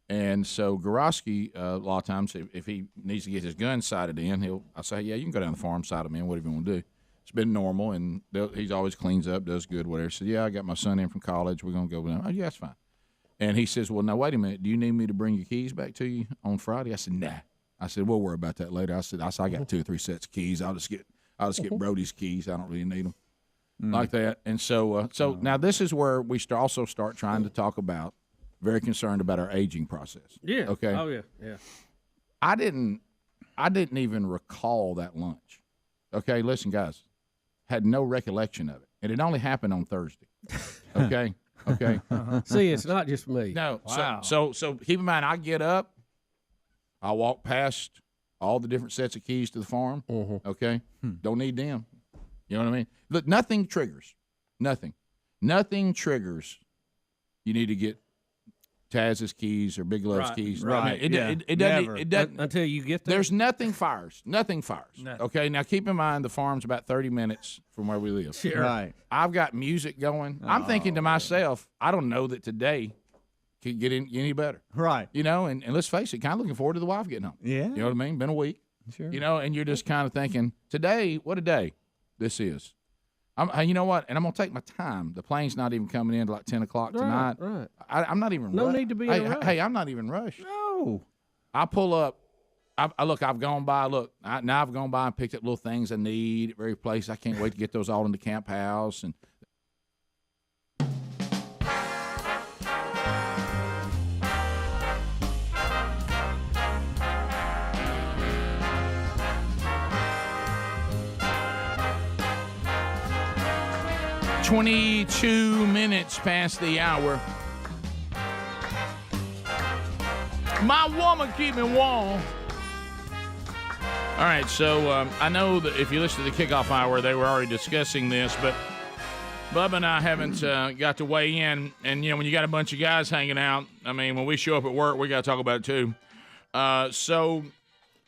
E: And so Gorosky, a lot of times, if he needs to get his gun sighted in, I say, yeah, you can go down the farm, sight him in, whatever you want to do. It's been normal, and he's always cleans up, does good, whatever. So, yeah, I got my son in from college. We're going to go down. Oh, yeah, that's fine. And he says, well, now, wait a minute. Do you need me to bring your keys back to you on Friday? I said, nah. I said, we'll worry about that later. I said, I got 2 or 3 sets of keys. I'll just get Brody's keys. I don't really need them like that. And so now this is where we also start trying to talk about, very concerned about our aging process.
R: Yeah.
E: Okay.
R: Oh, yeah. Yeah.
E: I didn't even recall that lunch. Okay, listen, guys. Had no recollection of it, and it only happened on Thursday. Okay.
R: See, it's not just me.
E: No.
C: Wow.
E: So keep in mind, I get up, I walk past all the different sets of keys to the farm.
R: Mm-hmm.
E: Okay. Don't need them. You know what I mean? Look, nothing triggers. Nothing triggers. You need to get Taz's keys or Big Love's keys.
C: Right.
E: I mean, it doesn't
R: until you get there.
E: There's nothing fires. Nothing. Okay. Now keep in mind the farm's about 30 minutes from where we live.
R: Sure.
A: Right.
E: I've got music going. I'm thinking to myself, I don't know that today could get any better.
A: Right.
E: And let's face it, kind of looking forward to the wife getting home.
A: Yeah.
E: You know what I mean? Been a week.
A: Sure.
E: And you're just kind of thinking, today, what a day this is. You know what? And I'm going to take my time. The plane's not even coming in until like 10 o'clock tonight.
R: Right.
E: I'm not even
R: No need to be in a rush.
E: Hey, I'm not even rushed.
R: No.
E: I pull up. I've gone by. Now I've gone by and picked up little things I need at various places. I can't wait to get those all in the camp house. And "22 minutes past the hour. My woman keep me warm." All right, so I know that if you listen to the kickoff hour, they were already discussing this, but Bubba and I haven't got to weigh in. And, when you got a bunch of guys hanging out, I mean, when we show up at work, we got to talk about it too.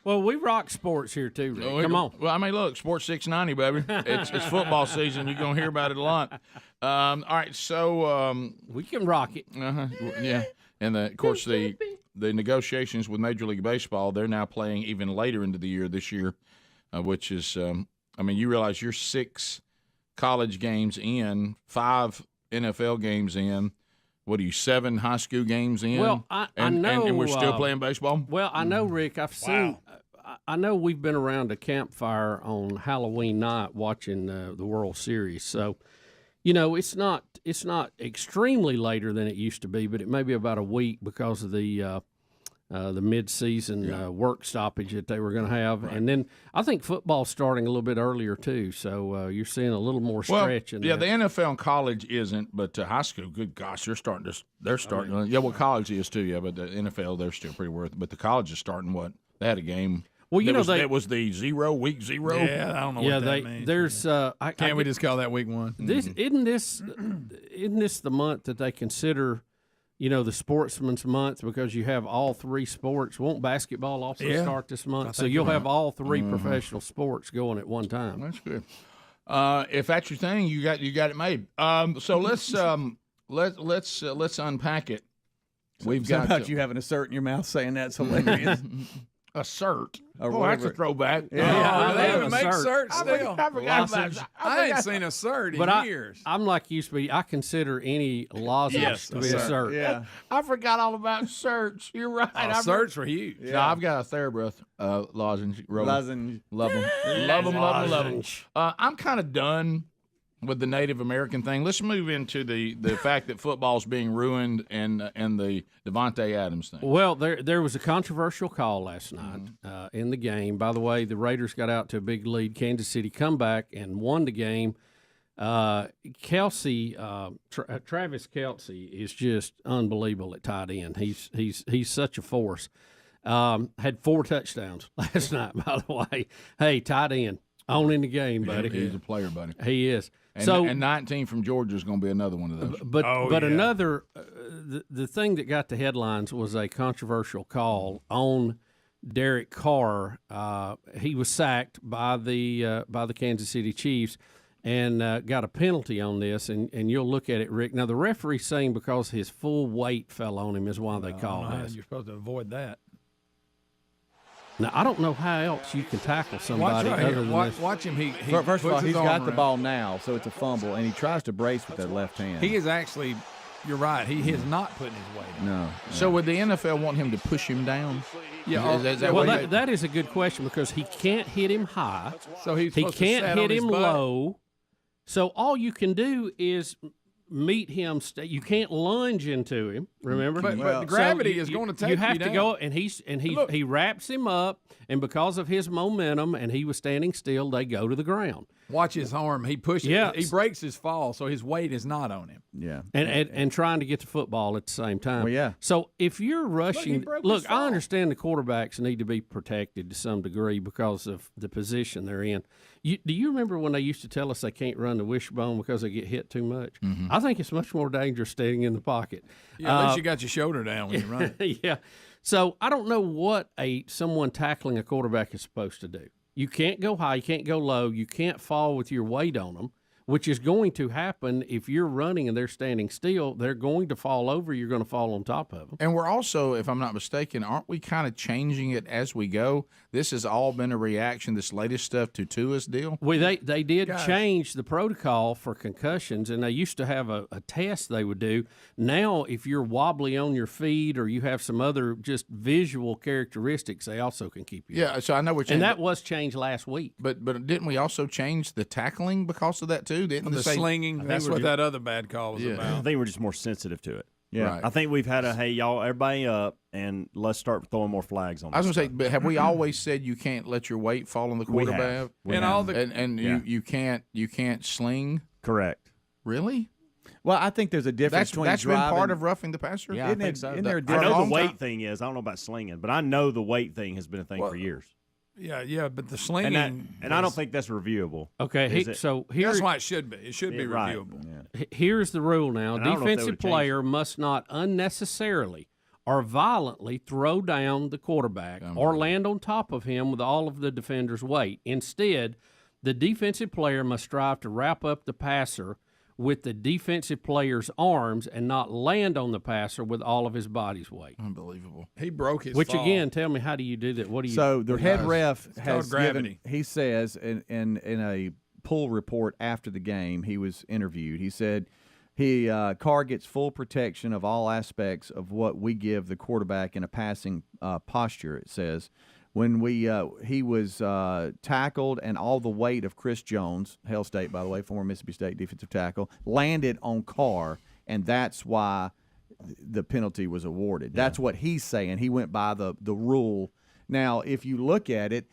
R: Well, we rock sports here too, Rick. Come on.
E: Well, I mean, look, Sports 690, baby. It's football season. You're going to hear about it a lot. All right, so
R: we can rock it.
E: Yeah. And, of course, the negotiations with Major League Baseball, they're now playing even later into the year this year, which is, you realize you're 6 college games in, 5 NFL games in. What are you, 7 high school games in?
R: Well, I know.
E: And we're still playing baseball?
R: Well, I know, Rick. I've seen. I know we've been around a campfire on Halloween night watching the World Series. So, it's not extremely later than it used to be, but it may be about a week because of the mid-season work stoppage that they were going to have. Right. And then I think football's starting a little bit earlier, too. So you're seeing a little more stretch.
E: The NFL and college isn't, but high school, good gosh, they're starting. College is, too, but the NFL, they're still pretty worth it. But the college is starting they had a game. Well, it was the week 0.
C: Yeah, I don't know what that means.
R: There's
C: can't we just call that week 1?
R: Isn't this the month that they consider, the sportsman's month because you have all 3 sports? Won't basketball also start this month? So you'll have all 3 professional sports going at one time.
E: That's good. If that's your thing, you got it made. So let's unpack it.
A: We've got about you having a cert in your mouth saying that's hilarious.
E: A cert. That's a throwback.
C: Yeah, they even make certs still.
E: I forgot about that.
C: I ain't seen a cert in years.
R: I'm like used to be. I consider any lozenge to be a cert.
A: Yeah.
E: I forgot all about certs. You're right.
C: Certs were huge.
E: Yeah. No, I've got a TheraBreath lozenge. Lozenge. Love them. Love them. I'm kind of done with the Native American thing. Let's move into the fact that football's being ruined and the Devontae Adams thing.
R: Well, there was a controversial call last night in the game. By the way, the Raiders got out to a big lead. Kansas City come back and won the game. Travis Kelce is just unbelievable at tight end. He's such a force. Had 4 touchdowns last night, by the way. Hey, tight end. On in the game, buddy.
E: He's a player, buddy.
R: He is.
E: And 19 from Georgia is going to be another one of those.
R: But another, the thing that got the headlines was a controversial call on Derek Carr. He was sacked by the Kansas City Chiefs and got a penalty on this. And you'll look at it, Rick. Now, the referee's saying because his full weight fell on him is why they called this.
C: You're supposed to avoid that.
R: Now, I don't know how else you can tackle somebody other than this.
C: Watch him. He
A: First of all, he's got the ball now, so it's a fumble, and he tries to brace with that left hand.
C: He is actually, you're right, he is not putting his weight in.
A: No.
E: So would the NFL want him to push him down?
R: Yeah. That is a good question because he can't hit him high.
C: So he
R: can't hit him low. So all you can do is meet him. You can't lunge into him. Remember,
C: but the gravity is going to take you
R: have to
C: down.
R: go, and he wraps him up, and because of his momentum, and he was standing still, they go to the ground.
C: Watch his arm. He pushes.
R: Yeah.
C: He breaks his fall, so his weight is not on him.
A: Yeah,
R: and trying to get the football at the same time.
A: Well, yeah.
R: So if you're rushing, look, I understand the quarterbacks need to be protected to some degree because of the position they're in. Do you remember when they used to tell us they can't run the wishbone because they get hit too much?
E: Mm-hmm.
R: I think it's much more dangerous staying in the pocket.
C: Yeah, at least you got your shoulder down when you run.
R: Yeah. So I don't know what someone tackling a quarterback is supposed to do. You can't go high, you can't go low, you can't fall with your weight on them, which is going to happen if you're running and they're standing still. They're going to fall over. You're going to fall on top of them.
E: And we're also, if I'm not mistaken, aren't we kind of changing it as we go? This has all been a reaction, this latest stuff, to Tua's deal?
R: Well, they did change the protocol for concussions, and they used to have a test they would do. Now, if you're wobbly on your feet or you have some other just visual characteristics, they also can keep you.
E: Yeah, so I know we're changing.
R: And that was changed last week.
E: But didn't we also change the tackling because of that, too? Didn't
C: the slinging. That's what that other bad call was about.
B: I think we're just more sensitive to it.
A: Yeah,
E: right.
B: I think we've had hey, y'all, everybody up, and let's start throwing more flags on.
E: I was going to say, but have we always said you can't let your weight fall on the quarterback? You can't sling.
B: Correct.
E: Really?
A: Well, I think there's a difference between
E: that's
A: driving.
E: been part of roughing the passer.
A: Yeah, I think so.
B: I know the weight thing is. I don't know about slinging, but I know the weight thing has been a thing for years.
C: Yeah, but the slinging,
B: and I don't think that's reviewable.
R: Okay, so here's
C: that's why it should be. It should be reviewable.
R: Yeah. Here's the rule now: defensive player must not unnecessarily or violently throw down the quarterback or land on top of him with all of the defender's weight. Instead, the defensive player must strive to wrap up the passer with the defensive player's arms and not land on the passer with all of his body's weight.
E: Unbelievable.
C: He broke his
R: Which,
C: fall.
R: again, tell me, how do you do that? What do you?
A: So the head ref
C: has
A: given, he says in a pull report after the game. He was interviewed. He said Carr gets full protection of all aspects of what we give the quarterback in a passing posture, it says. When he was tackled and all the weight of Chris Jones, Hail State, by the way, former Mississippi State defensive tackle, landed on Carr, and that's why the penalty was awarded. That's what he's saying. He went by the rule. Now, if you look at it,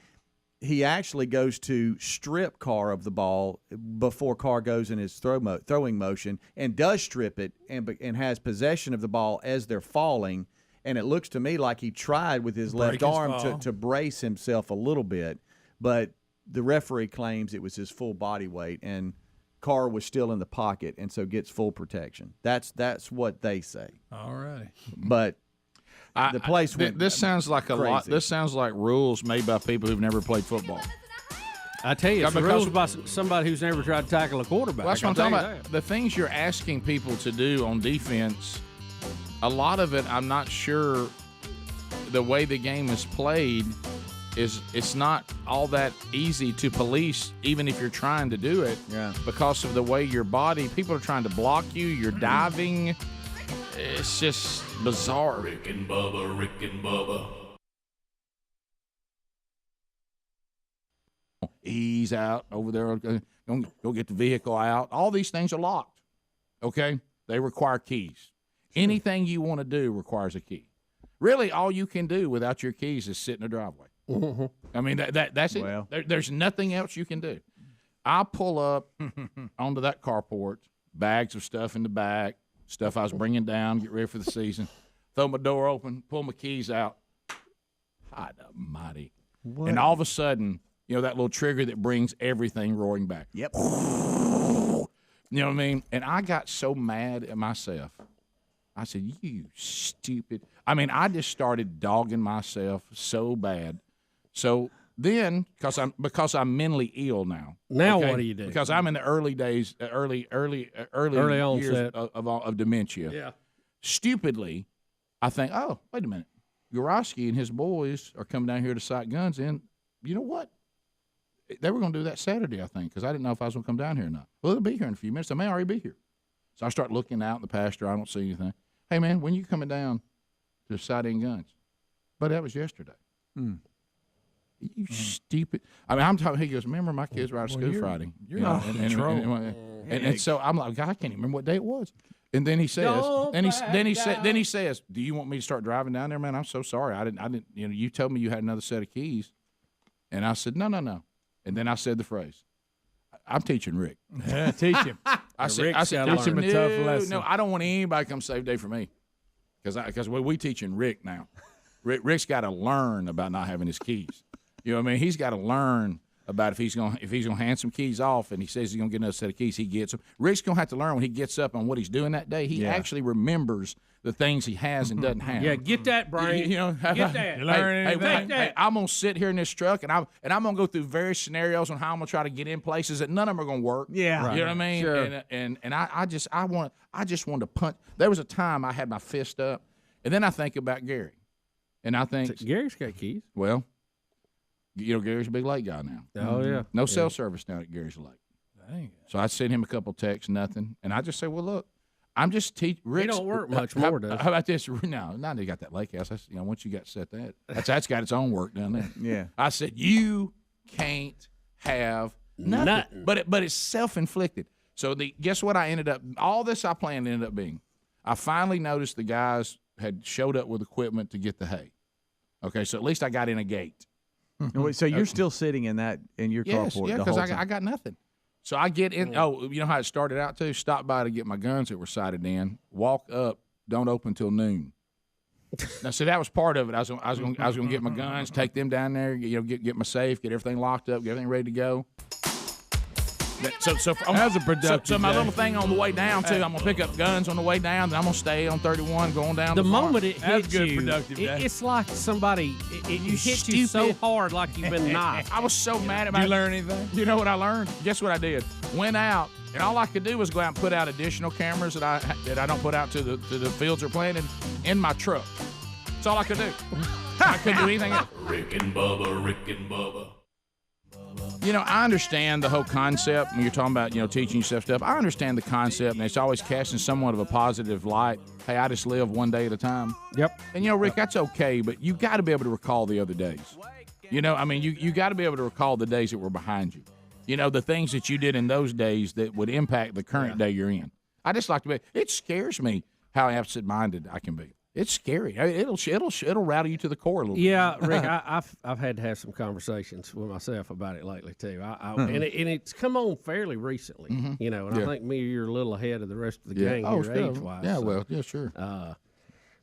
A: he actually goes to strip Carr of the ball before Carr goes in his throwing motion and does strip it and has possession of the ball as they're falling. And it looks to me like he tried with his left arm to brace himself a little bit. But the referee claims it was his full body weight, and Carr was still in the pocket and so gets full protection. That's what they say.
C: All right.
A: But the place went
E: this sounds like
A: crazy.
E: a lot. This sounds like rules made by people who've never played football.
R: I tell you, it's rules by somebody who's never tried to tackle a quarterback.
E: Well, that's what I'm talking about. The things you're asking people to do on defense, a lot of it, I'm not sure the way the game is played it's not all that easy to police, even if you're trying to do it.
A: Yeah.
E: Because of the way your body, people are trying to block you. You're diving. It's just bizarre.
D: Rick and Bubba, Rick and Bubba.
E: Ease out over there. Go get the vehicle out. All these things are locked. Okay? They require keys. Anything you want to do requires a key. Really, all you can do without your keys is sit in the driveway.
R: Mm-hmm.
E: I mean, that's
A: well.
E: it. There's nothing else you can do. I pull up onto that carport, bags of stuff in the back, stuff I was bringing down, get ready for the season, throw my door open, pull my keys out. God almighty. What? And all of a sudden, you know, that little trigger that brings everything roaring back.
A: Yep.
E: You know what I mean? And I got so mad at myself. I said, you stupid. I mean, I just started dogging myself so bad. So then, because I'm mentally ill now.
R: Now okay? What do you do?
E: Because I'm in the early days, early years of dementia.
R: Yeah.
E: Stupidly, I think, oh, wait a minute. Gorosky and his boys are coming down here to sight guns in. You know what? They were going to do that Saturday, I think, because I didn't know if I was going to come down here or not. Well, they'll be here in a few minutes. I may already be here. So I start looking out in the pasture. I don't see anything. Hey, man, when you coming down to sight in guns? But that was yesterday. You stupid. I mean, I'm talking. He goes, remember my kids were out of school Friday.
C: You're not in control.
E: And so I'm like, God, I can't even remember what day it was. And then he says, then he says, do you want me to start driving down there, man? I'm so sorry. I didn't. You know, you told me you had another set of keys, and I said, no. And then I said the phrase, I'm teaching Rick.
C: Yeah, teach him.
E: I said, teach
C: him a tough lesson.
E: No, I don't want anybody to come save day for me, because we teaching Rick now. Rick's got to learn about not having his keys. You know what I mean? He's got to learn about if he's gonna hand some keys off and he says he's gonna get another set of keys, he gets them. Rick's gonna have to learn when he gets up on what he's doing that day. He actually remembers the things he has and doesn't have.
R: Yeah, get that, Brian.
E: You know,
R: get that.
E: Hey, I'm gonna sit here in this truck and I'm gonna go through various scenarios on how I'm gonna try to get in places that none of them are gonna work.
A: Yeah,
E: you know what I mean.
A: Sure.
E: And I just wanted to punch. There was a time I had my fist up, and then I think about Gary, and I think
R: Gary's got keys.
E: Well. You know, Gary's a big lake guy now.
R: Oh, yeah.
E: No cell service down at Gary's Lake.
C: Dang.
E: So I sent him a couple texts, nothing. And I just say, well, look, I'm just teaching.
R: He don't work much more, does
E: How about this? No, they got that lake house. That's, once you got set that's got its own work down there.
A: Yeah.
E: I said, you can't have nothing. But it's self-inflicted. So guess what I ended up, all this I planned ended up being, I finally noticed the guys had showed up with equipment to get the hay. Okay, so at least I got in a gate.
A: So you're still sitting in your carport?
E: Yeah, because I got nothing. So I get in. Oh, you know how it started out too? Stop by to get my guns that were sighted in. Walk up. Don't open till noon. Now, see, that was part of it. I was going to get my guns, take them down there. Get my safe, get everything locked up, get everything ready to go. So
C: that was a productive
E: So my
C: day.
E: little thing on the way down too. I'm gonna pick up guns on the way down. Then I'm gonna stay on 31 going down.
R: The
E: the
R: moment
E: farm.
R: it hits you, it's like somebody it hits you so hard, like you've been knocked.
E: I was so mad at my.
C: Did you learn anything?
E: You know what I learned? Guess what I did? Went out, and all I could do was go out and put out additional cameras that I don't put out to the fields are planted in my truck. That's all I could do. I couldn't do anything else.
D: Rick and Bubba, Rick and Bubba.
E: I understand the whole concept when you're talking about, teaching yourself stuff. I understand the concept, and it's always casting somewhat of a positive light. Hey, I just live one day at a time.
R: Yep.
E: And, Rick, that's okay, but you got to be able to recall the other days. You got to be able to recall the days that were behind you. The things that you did in those days that would impact the current day you're in. I just like to be. It scares me how absent-minded I can be. It's scary. It'll rattle you to the core a little bit.
R: Yeah, Rick, I've had to have some conversations with myself about it lately too. And it's come on fairly recently, and I think you're a little ahead of the rest of the gang here age-wise.
E: Yeah, sure.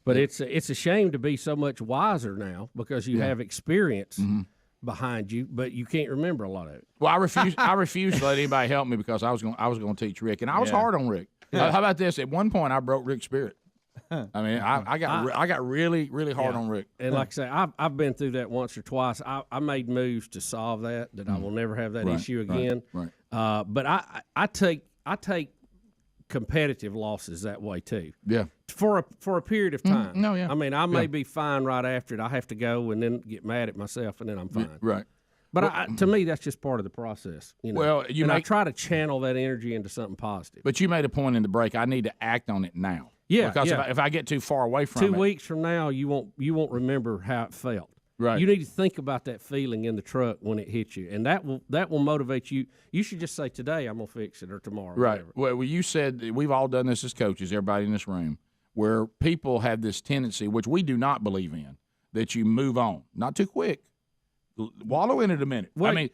R: But it's a shame to be so much wiser now because you have experience behind you, but you can't remember a lot of it.
E: Well, I refused to let anybody help me because I was going to teach Rick, and I was hard on Rick. How about this? At one point, I broke Rick's spirit. I mean, I got really, really hard on Rick.
R: And like I say, I've been through that once or twice. I made moves to solve that I will never have that issue again.
E: Right.
R: But I take competitive losses that way too.
E: Yeah.
R: For a period of time.
E: No, yeah.
R: I mean, I may be fine right after it. I have to go and then get mad at myself, and then I'm fine.
E: Right.
R: But to me, that's just part of the process.
E: Well,
R: I try to channel that energy into something positive.
E: But you made a point in the break. I need to act on it now.
R: Yeah,
E: because if I get too far away from
R: 2 weeks from now, you won't remember how it felt.
E: Right.
R: You need to think about that feeling in the truck when it hits you, and that will motivate you. You should just say, "Today I'm gonna fix it," or "Tomorrow."
E: Right.
R: Whatever.
E: Well, you said we've all done this as coaches. Everybody in this room, where people have this tendency, which we do not believe in, that you move on, not too quick. Wallow in it a minute.
R: Well,
E: I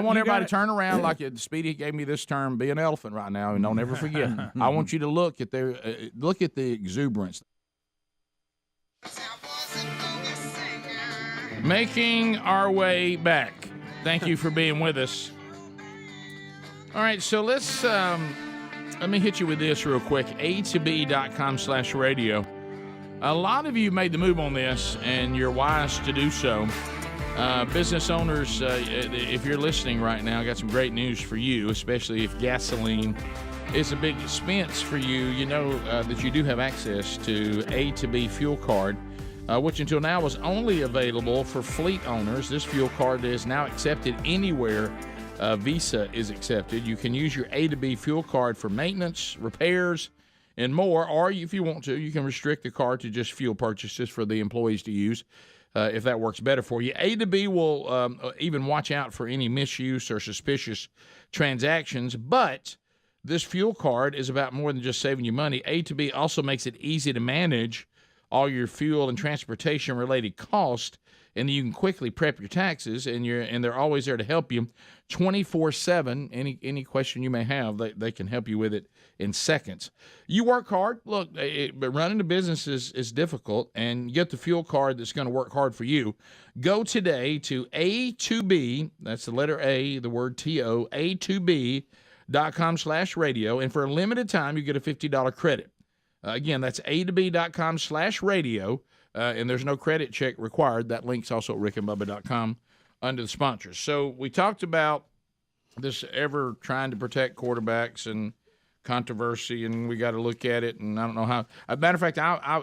E: want everybody to turn around like Speedy gave me this term, be an elephant right now, and don't ever forget. I want you to look at the exuberance. Making our way back. Thank you for being with us. All right, so let's let me hit you with this real quick. A2B.com/radio. A lot of you made the move on this, and you're wise to do so. Business owners, if you're listening right now, I got some great news for you, especially if gasoline is a big expense for you. You know that you do have access to A2B fuel card, which until now was only available for fleet owners. This fuel card is now accepted anywhere Visa is accepted. You can use your A2B fuel card for maintenance, repairs, and more, or if you want to, you can restrict the card to just fuel purchases for the employees to use. If that works better for you. A2B will even watch out for any misuse or suspicious transactions, but this fuel card is about more than just saving you money. A2B also makes it easy to manage all your fuel and transportation-related costs, and you can quickly prep your taxes, and they're always there to help you 24/7. Any question you may have, they can help you with it in seconds. You work hard. Look, but running a business is difficult, and get the fuel card that's going to work hard for you. Go today to A2B, that's the letter A, the word T-O, A2B.com/radio, and for a limited time, you get a $50 credit. Again, that's A2B.com/radio. And there's no credit check required. That link's also at rickandbubba.com under the sponsors. So we talked about this ever trying to protect quarterbacks and controversy, and we got to look at it. And I don't know how. As a matter of fact,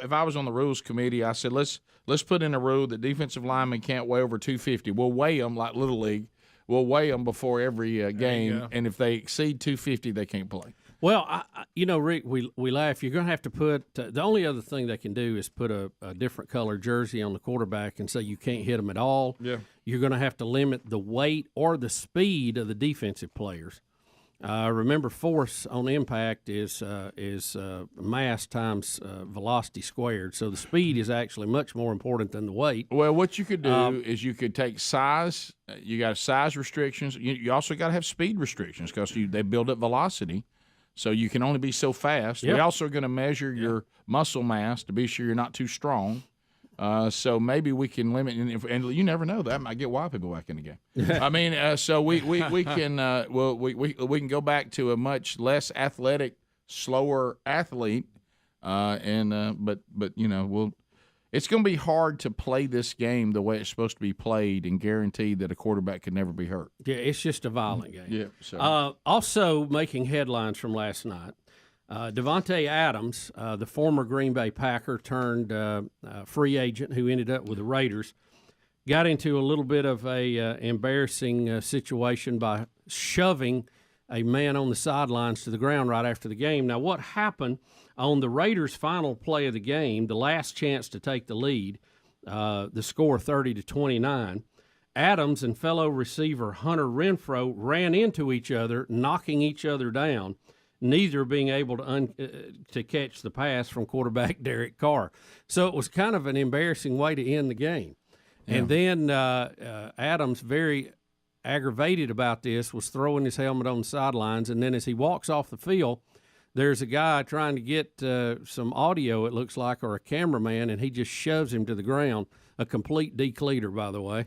E: if I was on the rules committee, I said let's put in a rule that defensive linemen can't weigh over 250. We'll weigh them like Little League. We'll weigh them before every game, and if they exceed 250, they can't play.
R: Well, Rick, we laugh. You're going to have to put the only other thing they can do is put a different color jersey on the quarterback and say you can't hit them at all.
E: Yeah.
R: You're going to have to limit the weight or the speed of the defensive players. Remember, force on impact is mass times velocity squared. So the speed is actually much more important than the weight.
E: Well, what you could do is you could take size. You got size restrictions. You also got to have speed restrictions because they build up velocity. So you can only be so fast.
R: Yep.
E: We're also going to measure your muscle mass to be sure you're not too strong. So maybe we can limit, and you never know, that might get wild people back in the game. I mean, so we can we can go back to a much less athletic, slower athlete, but it's going to be hard to play this game the way it's supposed to be played and guarantee that a quarterback could never be hurt.
R: Yeah, it's just a violent game.
E: Yeah. So.
R: Also making headlines from last night, Davante Adams, the former Green Bay Packer turned free agent who ended up with the Raiders, got into a little bit of a embarrassing situation by shoving a man on the sidelines to the ground right after the game. Now, what happened on the Raiders' final play of the game, the last chance to take the lead, the score 30-29, Adams and fellow receiver Hunter Renfrow ran into each other, knocking each other down, neither being able to catch the pass from quarterback Derek Carr. So it was kind of an embarrassing way to end the game. Yeah. And then Adams, very aggravated about this, was throwing his helmet on the sidelines, and then as he walks off the field, there's a guy trying to get some audio, it looks like, or a cameraman, and he just shoves him to the ground. A complete decleater, by the way.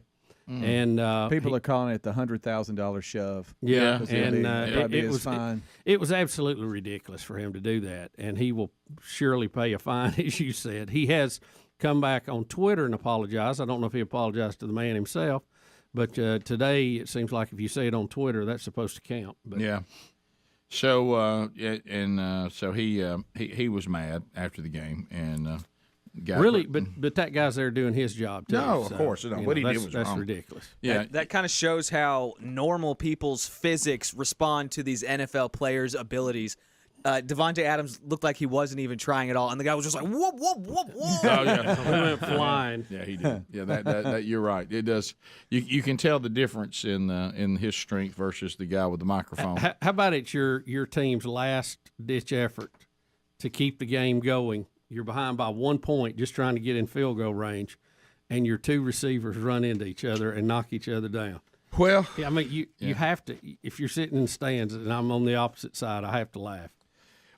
R: And
A: people are calling it the $100,000 shove.
R: Yeah, and it was absolutely ridiculous for him to do that, and he will surely pay a fine, as you said. He has come back on Twitter and apologized. I don't know if he apologized to the man himself, but today it seems like if you say it on Twitter, that's supposed to count. But.
E: Yeah. So so he was mad after the game and.
R: Really, but that guy's there doing his job too.
E: No, of course, no. What he did was
R: that's
E: wrong.
R: Ridiculous.
T: Yeah, that kind of shows how normal people's physics respond to these NFL players' abilities. Devontae Adams looked like he wasn't even trying at all, and the guy was just like whoop whoop whoop whoop.
E: Oh yeah,
R: he went flying.
E: Yeah, he did. Yeah, that you're right. It does. You can tell the difference in his strength versus the guy with the microphone.
R: How about it's your team's last ditch effort to keep the game going? You're behind by 1 point, just trying to get in field goal range, and your two receivers run into each other and knock each other down.
E: Well,
R: I mean, you have to. If you're sitting in the stands and I'm on the opposite side, I have to laugh.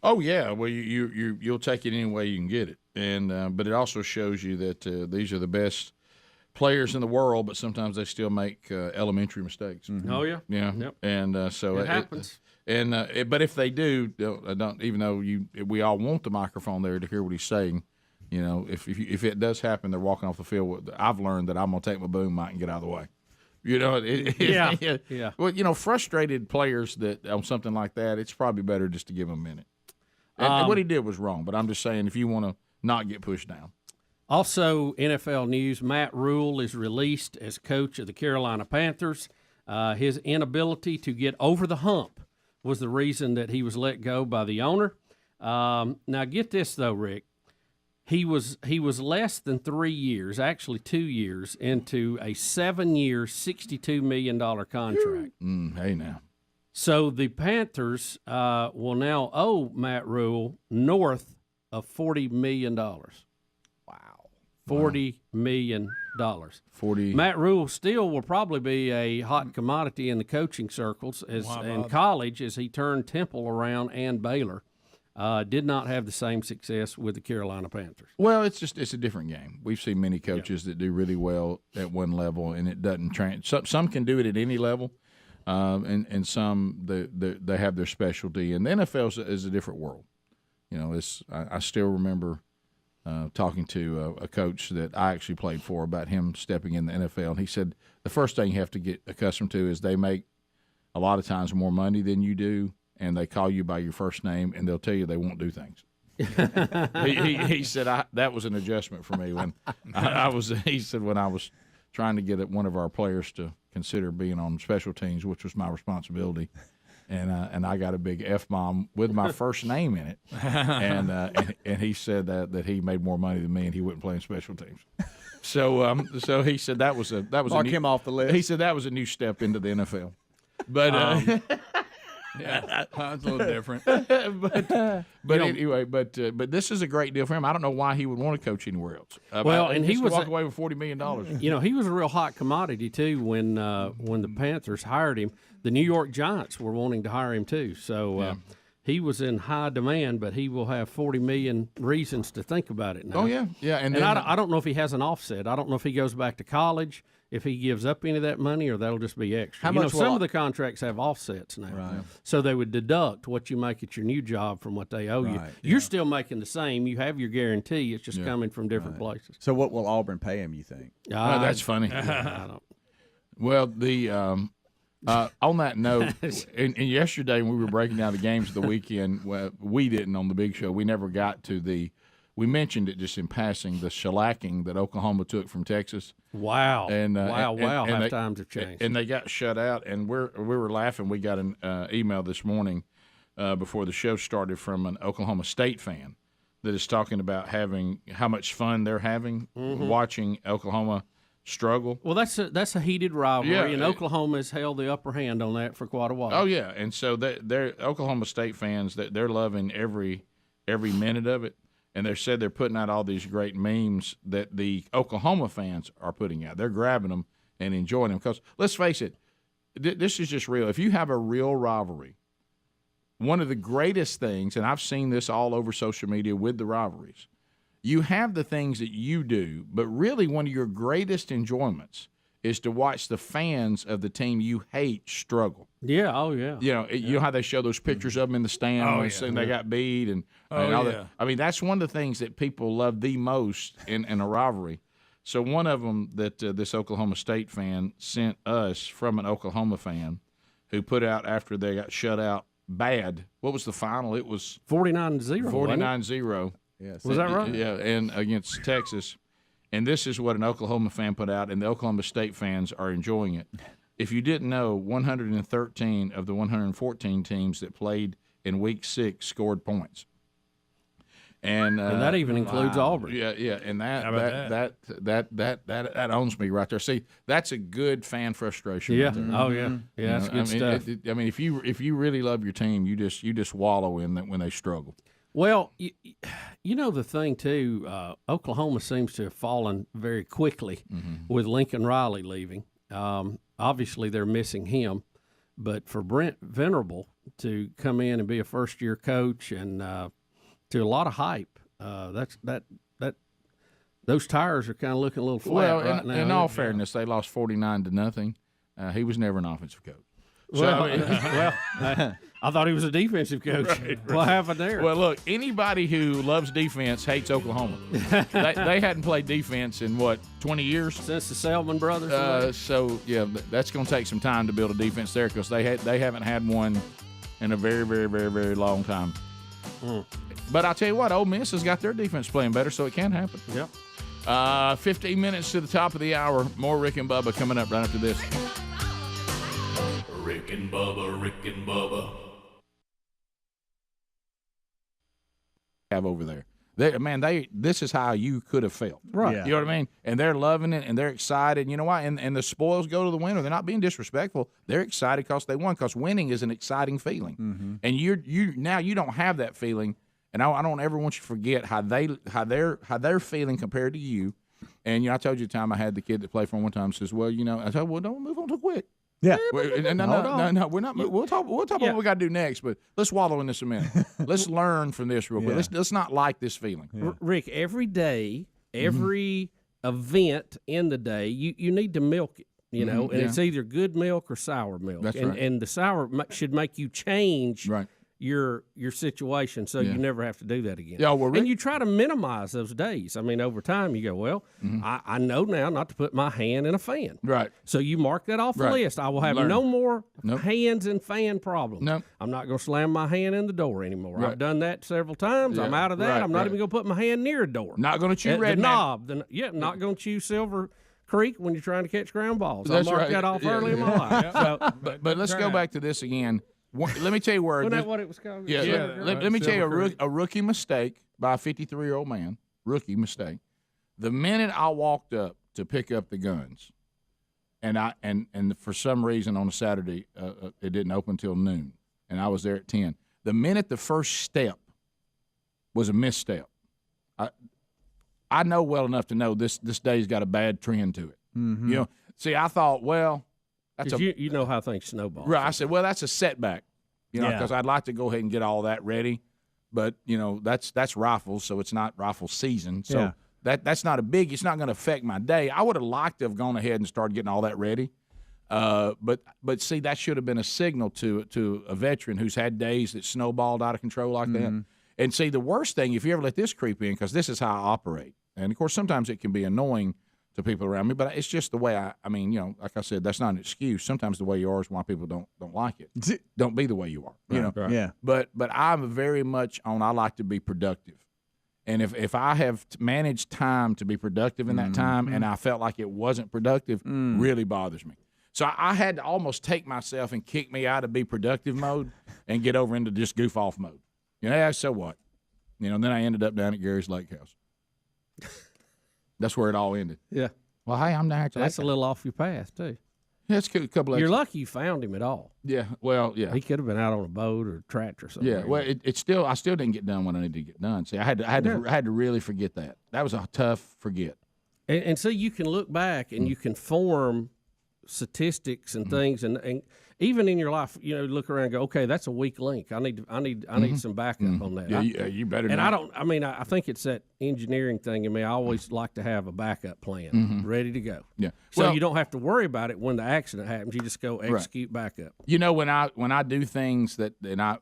E: Oh yeah, well you'll take it any way you can get it, and but it also shows you that these are the best players in the world, but sometimes they still make elementary mistakes.
R: Mm-hmm. Oh yeah,
E: yeah,
R: yep.
E: And so
R: it happens.
E: But if they do, don't even though we all want the microphone there to hear what he's saying, you know, if it does happen, they're walking off the field. I've learned that I'm gonna take my boom mic and get out of the way. You know,
R: yeah.
E: Well, you know, frustrated players that on something like that, it's probably better just to give them a minute. And what he did was wrong, but I'm just saying if you want to not get pushed down.
R: Also, NFL news: Matt Rule is released as coach of the Carolina Panthers. His inability to get over the hump was the reason that he was let go by the owner. Now, get this though, Rick. He was less than 3 years, actually 2 years, into a 7-year, $62 million contract.
E: Hey now.
R: So the Panthers will now owe Matt Rule north of $40 million. Wow. $40 million.
E: 40.
R: Matt Rule still will probably be a hot commodity in the coaching circles in college as he turned Temple around and Baylor. Did not have the same success with the Carolina Panthers.
E: Well, it's a different game. We've seen many coaches that do really well at one level, and it doesn't some can do it at any level, and some they have their specialty. And the NFL is a different world. You know, I still remember talking to a coach that I actually played for about him stepping in the NFL. And he said the first thing you have to get accustomed to is they make a lot of times more money than you do, and they call you by your first name, and they'll tell you they won't do things. he said that was an adjustment for me when he said when I was trying to get one of our players to consider being on special teams, which was my responsibility. And I got a big F-bomb with my first name in it, and he said that he made more money than me and he wouldn't play in special teams. So he said that was
A: mark him off the list.
E: He said that was a new step into the NFL, but
C: yeah, that's a little different.
E: but anyway, but this is a great deal for him. I don't know why he would want to coach anywhere else.
R: And he was
E: walk away with $40 million.
R: You know, he was a real hot commodity too when the Panthers hired him. The New York Giants were wanting to hire him too. So he was in high demand, but he will have 40 million reasons to think about it now.
E: Oh yeah, yeah.
R: And I don't know if he has an offset. I don't know if he goes back to college, if he gives up any of that money, or that'll just be extra. Some of the contracts have offsets now,
A: right?
R: So they would deduct what you make at your new job from what they owe you. You're still making the same. You have your guarantee. It's just coming from different places.
A: So what will Auburn pay him, you think?
E: That's funny.
R: I don't.
E: Well, the on that note, and yesterday when we were breaking down the games of the weekend, we didn't on the big show. We never got to we mentioned it just in passing, the shellacking that Oklahoma took from Texas.
R: Wow.
E: And
R: wow.
E: and
R: Half times have changed.
E: And they got shut out. And we were laughing. We got an email this morning before the show started from an Oklahoma State fan that is talking about how much fun they're having watching Oklahoma struggle.
R: Well, that's a heated rivalry,
E: Yeah,
R: and Oklahoma has held the upper hand on that for quite a while.
E: Oh yeah, and so they're Oklahoma State fans that they're loving every minute of it, and they said they're putting out all these great memes that the Oklahoma fans are putting out. They're grabbing them and enjoying them because let's face it, this is just real. If you have a real rivalry, one of the greatest things, and I've seen this all over social media with the rivalries, you have the things that you do, but really one of your greatest enjoyments is to watch the fans of the team you hate struggle.
R: Yeah, oh yeah.
E: You know how they show those pictures of them in the stand and they got beat and all that. I mean, that's one of the things that people love the most in a rivalry. So one of them that this Oklahoma State fan sent us from an Oklahoma fan who put out after they got shut out bad. What was the final? It was
R: 49-0.
E: 49-0.
R: Yes. Was that right?
E: Yeah, and against Texas. And this is what an Oklahoma fan put out, and the Oklahoma State fans are enjoying it. If you didn't know, 113 of the 114 teams that played in Week 6 scored points. And
R: that even includes Auburn.
E: Yeah, and that owns me right there. See, that's a good fan frustration.
R: Yeah.
E: Right there.
R: Oh yeah. Yeah, that's good stuff.
E: I mean, if you really love your team, you just wallow in that when they struggle.
R: Well, you know the thing too. Oklahoma seems to have fallen very quickly with Lincoln Riley leaving. Obviously, they're missing him, but for Brent Venerable to come in and be a first-year coach and to a lot of hype, those tires are kind of looking a little flat right now.
E: In all fairness, they lost 49-0. He was never an offensive coach. So,
R: I thought he was a defensive coach.
E: Right.
R: What happened there?
E: Well, look, anybody who loves defense hates Oklahoma. they hadn't played defense in, 20 years?
R: Since the Selman brothers?
E: So, yeah, that's going to take some time to build a defense there because they haven't had one in a very, very, very, very long time. But I'll tell you what, Ole Miss has got their defense playing better, so it can happen.
R: Yep.
E: 15 minutes to the top of the hour. More Rick and Bubba coming up right after this.
D: Rick and Bubba, Rick and Bubba.
E: Have over there. This is how you could have felt.
R: Right.
E: Yeah. You know what I mean? And they're loving it and they're excited. You know why? And the spoils go to the winner. They're not being disrespectful. They're excited because they won, because winning is an exciting feeling. And you don't have that feeling. And I don't ever want you to forget how they're feeling compared to you. And I told you the time I had the kid that played for one time says, well, I said, well, don't move on too quick.
B: Yeah.
E: No, we're not. We'll talk about what we got to do next, but let's wallow in this a minute. Let's learn from this real quick. Let's not like this feeling.
R: Rick, every day, every event in the day, you need to milk it. And it's either good milk or sour milk.
E: That's right.
R: And the sour should make you change
E: right.
R: your situation, so you never have to do that again.
E: Yeah, well, Rick,
R: and you try to minimize those days. I mean, over time, you go, well, I know now not to put my hand in a fan.
E: Right.
R: So you mark that off the list. I will have no more hands and fan problems.
E: Nope.
R: I'm not going to slam my hand in the door anymore. Right. I've done that several times. I'm out of that. I'm not even going to put my hand near a door.
E: Not going to chew red
R: the knob. Not going to chew Silver Creek when you're trying to catch ground balls.
E: That's
R: I marked that off early in my life. So,
E: but let's go back to this again. Let me tell you where.
R: Wasn't that what it was called?
E: Yeah. Let me tell you a rookie mistake by a 53-year-old man. Rookie mistake. The minute I walked up to pick up the guns, and for some reason on a Saturday it didn't open until noon, and I was there at 10. The minute the first step was a misstep, I know well enough to know this day's got a bad trend to it. See, I thought, well.
R: You know how things snowball.
E: Right. I said, well, that's a setback, because I'd like to go ahead and get all that ready. But, that's rifles, so it's not rifle season. So that's not it's not going to affect my day. I would have liked to have gone ahead and started getting all that ready. But see, that should have been a signal to a veteran who's had days that snowballed out of control like that. And see, the worst thing, if you ever let this creep in, because this is how I operate. And, of course, sometimes it can be annoying to people around me, but it's just the way like I said, that's not an excuse. Sometimes the way you are is why people don't like it. Don't be the way you are,
B: Right.
E: But I'm very much on. I like to be productive, And if I have managed time to be productive in that time and I felt like it wasn't productive, really bothers me. So I had to almost take myself and kick me out of be productive mode and get over into just goof off mode. Yeah, so what? Then I ended up down at Gary's Lake House. That's where it all ended.
R: Yeah.
E: Well, hey, I'm down.
R: That's a little off your path too.
E: Yeah, it's a couple.
R: You're lucky you found him at all.
E: Yeah. Well, yeah.
R: He could have been out on a boat or a tractor or something.
E: Yeah. Well, I still didn't get done what I needed to get done. See, I had to really forget that. That was a tough forget.
R: And so you can look back and you can form statistics and things, and even in your life, look around and go, okay, that's a weak link. I need some backup on that.
E: Yeah, you better.
R: And
E: not.
R: I think it's that engineering thing in me. I always like to have a backup plan ready to go.
E: Yeah.
R: So
E: Well,
R: you don't have to worry about it when the accident happens. You just go execute backup.
E: when I do things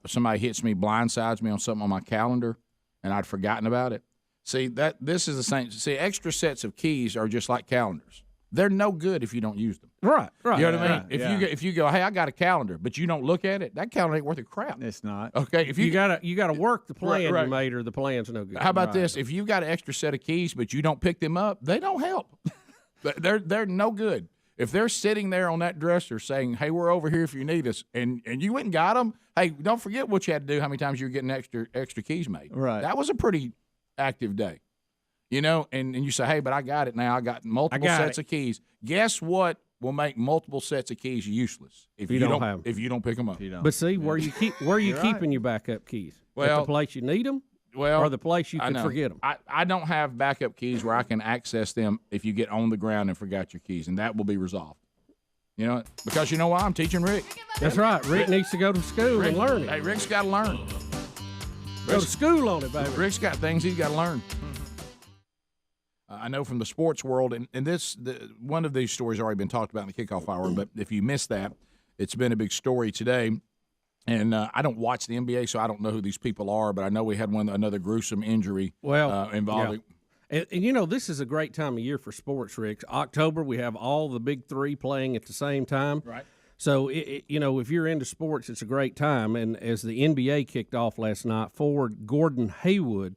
E: somebody hits me, blindsides me on something on my calendar, and I'd forgotten about it. See this is the same. See, extra sets of keys are just like calendars. They're no good if you don't use them.
R: Right.
E: You know what I mean? If you go, hey, I got a calendar, but you don't look at it, that calendar ain't worth a crap.
A: It's not.
E: Okay. If
R: you gotta work the plan
E: Right.
R: you made, or the plan's no good.
E: How about this? If you've got an extra set of keys, but you don't pick them up, they don't help. They're no good. If they're sitting there on that dresser saying, hey, we're over here if you need us, and you went and got them, hey, don't forget what you had to do, how many times you were getting extra keys made.
A: Right.
E: That was a pretty active day. And you say, hey, but I got it now. I got multiple sets of keys. Guess what will make multiple sets of keys useless if you don't have them. If you don't pick them up.
R: But see, where you keeping your backup keys? At the place you need them? Or the place you can forget them?
E: I don't have backup keys where I can access them if you get on the ground and forgot your keys, and that will be resolved. Because you know why? I'm teaching Rick.
R: That's right. Rick needs to go to school and learn it.
E: Hey, Rick's got to learn.
R: Go to school on it, baby.
E: Rick's got things he's got to learn. I know from the sports world, and one of these stories already been talked about in the kickoff hour, but if you missed that, it's been a big story today. And I don't watch the NBA, so I don't know who these people are, but I know we had another gruesome injury involving.
R: Yeah. And this is a great time of year for sports, Rick. October, we have all the big three playing at the same time.
E: Right.
R: So, if you're into sports, it's a great time. And as the NBA kicked off last night, forward Gordon Hayward,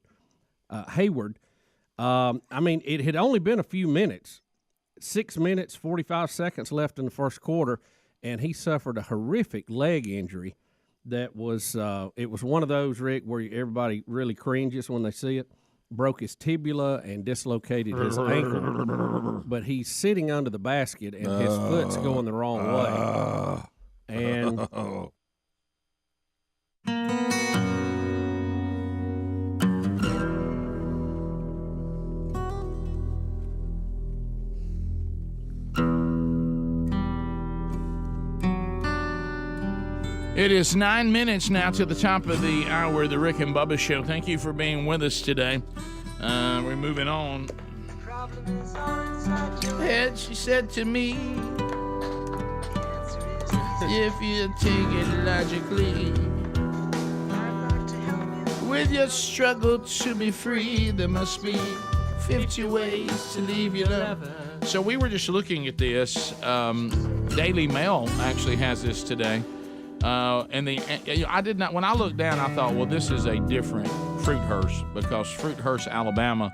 R: it had only been a few minutes, 6 minutes, 45 seconds left in the first quarter, and he suffered a horrific leg injury that was it was one of those, Rick, where everybody really cringes when they see it. Broke his tibula and dislocated his ankle, but he's sitting under the basket, and his foot's going the wrong way. And
E: It is 9 minutes now to the top of the hour of the Rick and Bubba Show. Thank you for being with us today. We're moving on. And she said to me, if you take it logically, with your struggle to be free, there must be 50 ways to leave your lover. So we were just looking at this. Daily Mail actually has this today. I did not. When I looked down, I thought, well, this is a different Fruithurst, because Fruithurst, Alabama,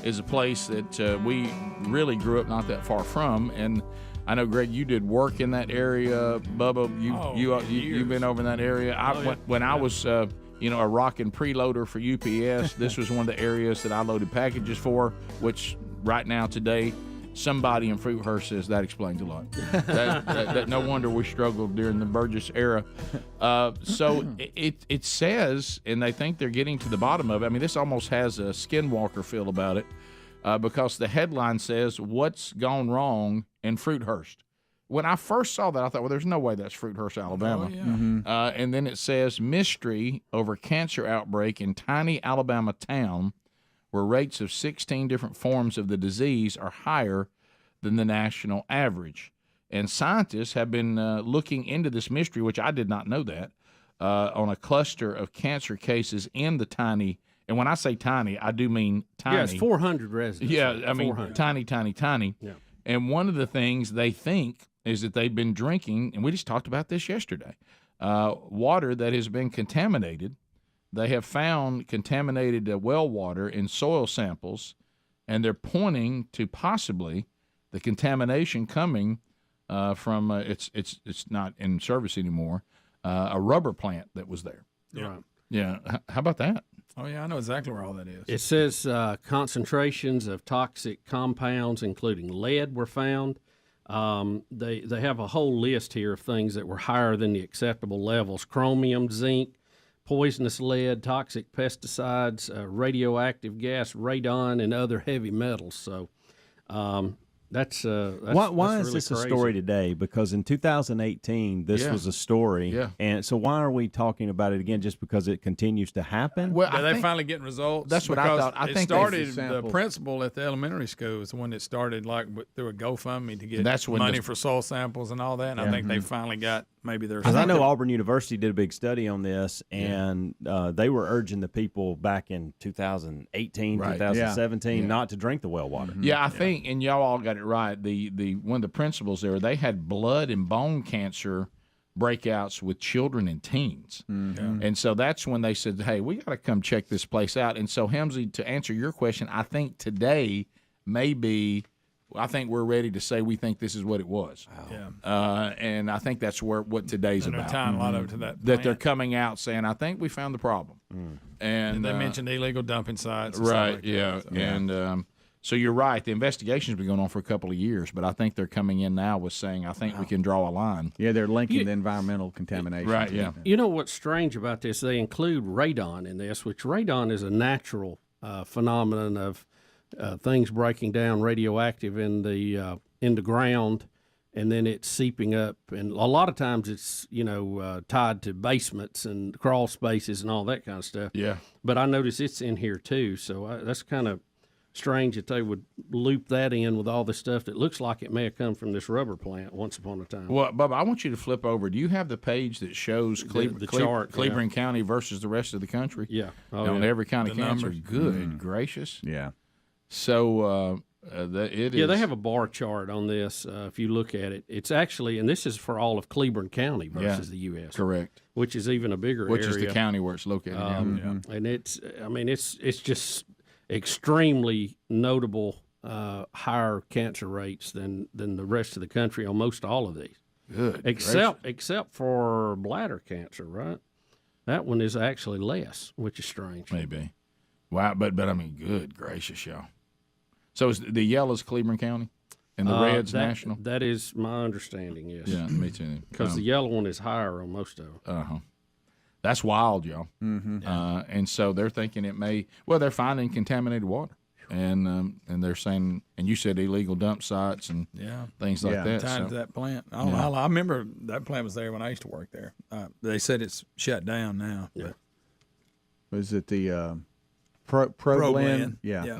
E: is a place that we really grew up not that far from. And I know, Greg, you did work in that area. Bubba, you've been over in that area. When I was a rocking preloader for UPS, this was one of the areas that I loaded packages for. Which right now today, somebody in Fruithurst says that explains a lot. that no wonder we struggled during the Burgess era. So it says, and they think they're getting to the bottom of it. I mean, this almost has a Skinwalker feel about it, because the headline says, "What's gone wrong in Fruithurst?" When I first saw that, I thought, well, there's no way that's Fruithurst, Alabama.
C: Oh, yeah.
A: Mm-hmm.
E: And then it says, mystery over cancer outbreak in tiny Alabama town, where rates of 16 different forms of the disease are higher than the national average. And scientists have been looking into this mystery, which I did not know that, on a cluster of cancer cases in the tiny, and when I say tiny, I do mean tiny.
R: Yeah, it's 400 residents.
E: Yeah, I mean
R: 400.
E: tiny.
R: Yeah.
E: And one of the things they think is that they've been drinking, and we just talked about this yesterday, water that has been contaminated they have found contaminated well water in soil samples, and they're pointing to possibly the contamination coming from it's not in service anymore, a rubber plant that was there.
R: Right.
E: Yeah. How about that?
C: Oh, yeah, I know exactly where all that is.
R: It says concentrations of toxic compounds, including lead, were found. They have a whole list here of things that were higher than the acceptable levels: chromium, zinc, poisonous lead, toxic pesticides, radioactive gas, radon, and other heavy metals. So that's
B: why is
R: really
B: this
R: crazy.
B: a story today? Because in 2018, this was a story, and so why are we talking about it again? Just because it continues to happen?
C: Well, are they finally getting results?
E: That's what I thought. I think
C: the principal at the elementary school is the one that started through a GoFundMe to get money for soil samples and all that. And I think they finally got maybe their.
B: Because I know Auburn University did a big study on this, and they were urging the people back in 2018, 2017 not to drink the well water.
E: Yeah, I think, and y'all all got it right. The one of the principals there, they had blood and bone cancer breakouts with children and teens, and so that's when they said, "Hey, we got to come check this place out." And so, Helmsley, to answer your question, I think today maybe. I think we're ready to say we think this is what it was. And I think that's what today's
C: and
E: about.
C: they're tying a lot of it to that.
E: That they're coming out saying, I think we found the problem. And
C: they mentioned illegal dumping sites. And
E: right,
C: stuff like that, so.
E: And so you're right. The investigation's been going on for a couple of years, but I think they're coming in now with saying, I think we can draw a line.
A: Yeah, they're linking the environmental contamination.
E: Right, yeah.
R: You know what's strange about this? They include radon in this, which radon is a natural phenomenon of things breaking down radioactive in the ground, and then it's seeping up. And a lot of times it's tied to basements and crawl spaces and all that kind of stuff.
E: Yeah.
R: But I notice it's in here too, so that's kind of strange that they would loop that in with all this stuff that looks like it may have come from this rubber plant once upon a time.
E: Well, Bubba, I want you to flip over. Do you have the page that shows
R: the chart,
E: Cleveland County versus the rest of the country?
R: Yeah.
E: On every county
C: The
E: cancer.
C: numbers.
E: Good gracious.
A: Yeah.
E: So it is.
R: Yeah, they have a bar chart on this. If you look at it, it's actually, and this is for all of Cleveland County versus the U.S.
E: Correct.
R: Which is even a bigger area.
E: Which is the county where it's located.
R: And it's just extremely notable higher cancer rates than the rest of the country on most all of these.
E: Good.
R: Except for bladder cancer, right? That one is actually less, which is strange.
E: Maybe. Wow, but I mean, good gracious, y'all. So is the yellow's Cleveland County, and the red's national?
R: That is my understanding, yes.
E: Yeah, me too.
R: Because the yellow one is higher on most of them.
E: That's wild, y'all. And so they're thinking it may. Well, they're finding contaminated water, and they're saying, and you said illegal dump sites and things like that.
C: Tied to that plant. I remember that plant was there when I used to work there. They said it's shut down now.
R: Yeah.
A: Was it the ProBlend? Yeah.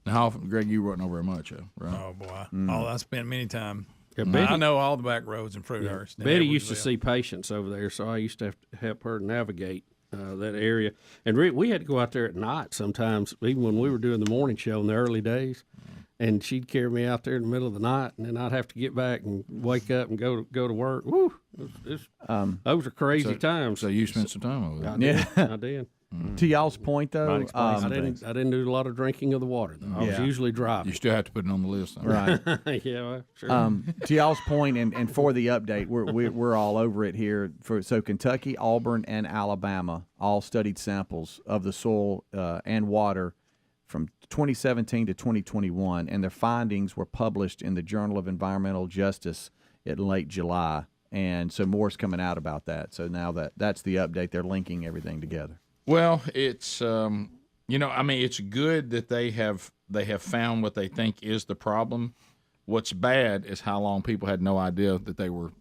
E: Now, how often, Greg, you wasn't over very much, right?
C: Oh boy, I spent many times.
R: Yeah, Betty,
C: I know all the back roads in Fruithurst.
R: Yeah. Betty used to see patients over there, so I used to have to help her navigate that area. And we had to go out there at night sometimes, even when we were doing the morning show in the early days. And she'd carry me out there in the middle of the night, and then I'd have to get back and wake up and go to work. Woo! Those are crazy times.
E: So you spent some time over there.
R: I did.
A: To y'all's point, though,
R: I didn't do a lot of drinking of the water, though. I was usually driving.
E: You still have to put it on the list,
A: right?
R: Yeah, well, sure.
A: To y'all's point, and for the update, we're all over it here. So Kentucky, Auburn, and Alabama all studied samples of the soil and water from 2017 to 2021, and their findings were published in the Journal of Environmental Justice in late July. And so more's coming out about that. So now that's the update. They're linking everything together.
E: Well, it's it's good that they have found what they think is the problem. What's bad is how long people had no idea that they were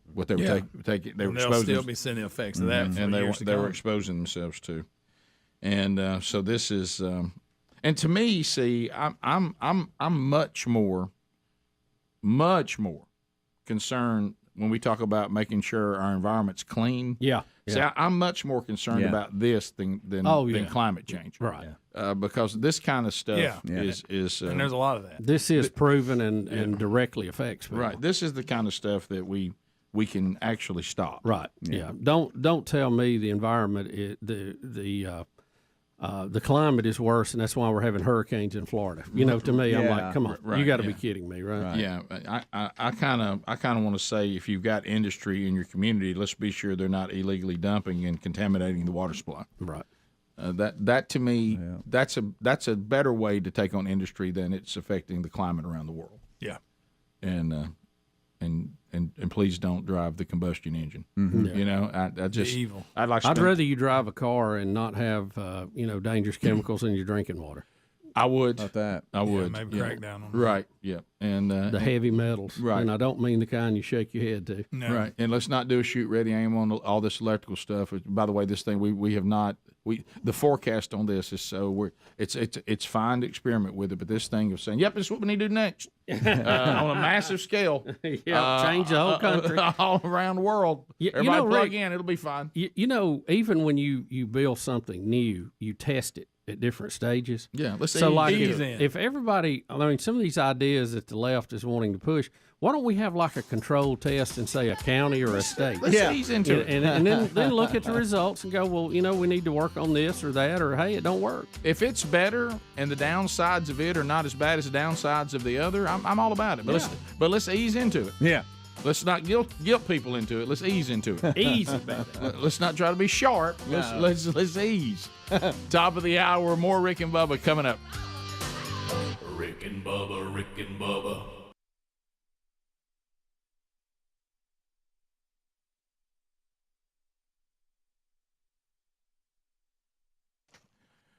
E: taking. They were
C: They'll still be seeing the effects of that,
E: and they were exposing themselves to. And so this is, and to me, see, I'm much more concerned when we talk about making sure our environment's clean.
R: Yeah.
E: See, I'm much more concerned about this than climate change.
R: Right.
E: Because this kind of stuff is
C: and there's a lot of that.
R: This is proven and directly affects people.
E: Right. This is the kind of stuff that we we can actually stop.
R: Right. Yeah. Don't tell me the environment, the climate is worse, and that's why we're having hurricanes in Florida. To me, I'm like, come on, you got to be kidding me, right?
E: Yeah, I kind of want to say, if you've got industry in your community, let's be sure they're not illegally dumping and contaminating the water supply.
R: Right.
E: That to me, that's a better way to take on industry than it's affecting the climate around the world.
C: Yeah.
E: And please don't drive the combustion engine.
R: Mm-hmm.
E: I just
C: evil.
E: I'd
R: rather you drive a car and not have dangerous chemicals in your drinking water.
E: I would.
B: About that.
E: I would.
C: Maybe crack down on
E: Right. Yeah. And
R: the heavy metals.
E: Right.
R: And I don't mean the kind you shake your head to.
C: No.
E: Right. And let's not do a shoot ready aim on all this electrical stuff. By the way, this thing we have not. The forecast on this is it's fine to experiment with it, but this thing of saying, "Yep, this is what we need to do next," on a massive scale,
R: change the whole country,
E: all around the world. Everybody plug in; it'll be fine.
R: Even when you build something new, you test it at different stages.
E: Yeah, let's
R: ease in. If everybody, some of these ideas that the left is wanting to push, why don't we have like a controlled test in, say, a county or a state?
E: Let's ease into it.
R: And then look at the results and go, well, we need to work on this or that, or, hey, it don't work.
E: If it's better and the downsides of it are not as bad as the downsides of the other, I'm all about it. But let's ease into it.
B: Yeah.
E: Let's not guilt people into it. Let's ease into it.
R: Easy, baby.
E: Let's not try to be sharp. Let's ease. Top of the hour, more Rick and Bubba coming up.
D: Rick and Bubba, Rick and Bubba.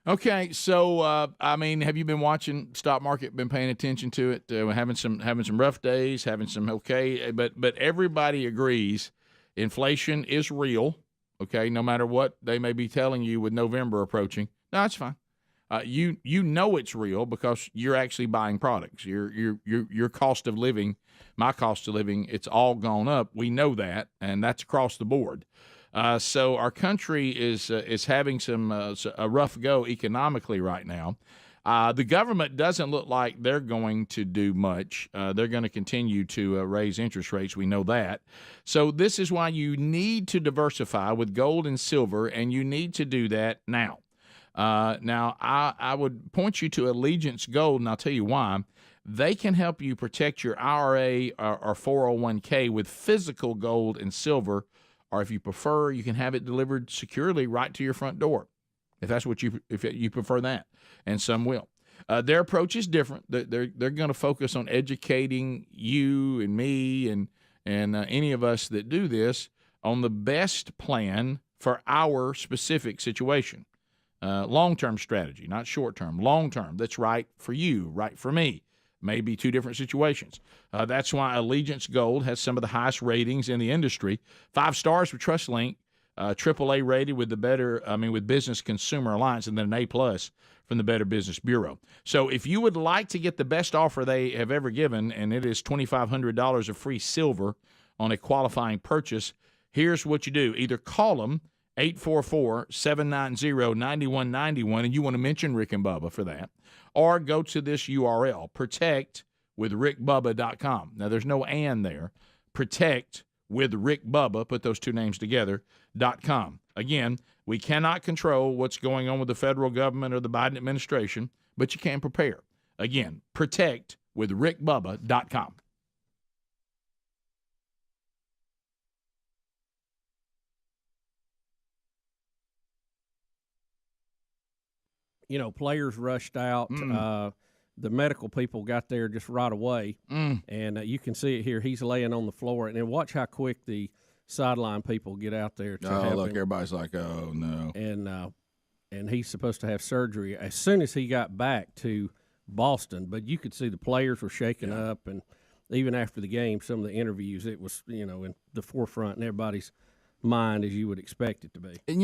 E: Okay, so have you been watching stock market? Been paying attention to it? Having some rough days, having some okay, but everybody agrees inflation is real. Okay, no matter what they may be telling you with November approaching, no, it's fine. You know it's real because you're actually buying products. Your cost of living, my cost of living, it's all gone up. We know that, and that's across the board. So our country is having a rough go economically right now. The government doesn't look like they're going to do much. They're going to continue to raise interest rates. We know that. So this is why you need to diversify with gold and silver, and you need to do that now. Now, I would point you to Allegiance Gold, and I'll tell you why. They can help you protect your IRA or 401k with physical gold and silver. Or if you prefer, you can have it delivered securely right to your front door, if that's what if you prefer that, and some will. Their approach is different. They're going to focus on educating you and me and any of us that do this on the best plan for our specific situation. Long-term strategy, not short-term. Long-term, that's right for you, right for me. Maybe two different situations. That's why Allegiance Gold has some of the highest ratings in the industry. 5 stars with TrustLink, AAA rated with with Business Consumer Alliance, and then an A+ from the Better Business Bureau. So if you would like to get the best offer they have ever given, and it is $2,500 of free silver on a qualifying purchase, here's what you do. Either call them 844-790-9191, and you want to mention Rick and Bubba for that, or go to this URL, protectwithrickbubba.com. Now, there's no and there. Protectwithrickbubba, put those two names together, .com. Again, we cannot control what's going on with the federal government or the Biden administration, but you can prepare. Again, protectwithrickbubba.com.
R: Players rushed out. The medical people got there just right away, and you can see it here. He's laying on the floor, and then watch how quick the sideline people get out there to help him.
E: Everybody's like, oh, no.
R: And he's supposed to have surgery as soon as he got back to Boston. But you could see the players were shaking up, and even after the game, some of the interviews, it was, in the forefront in everybody's mind as you would expect it to be.
E: And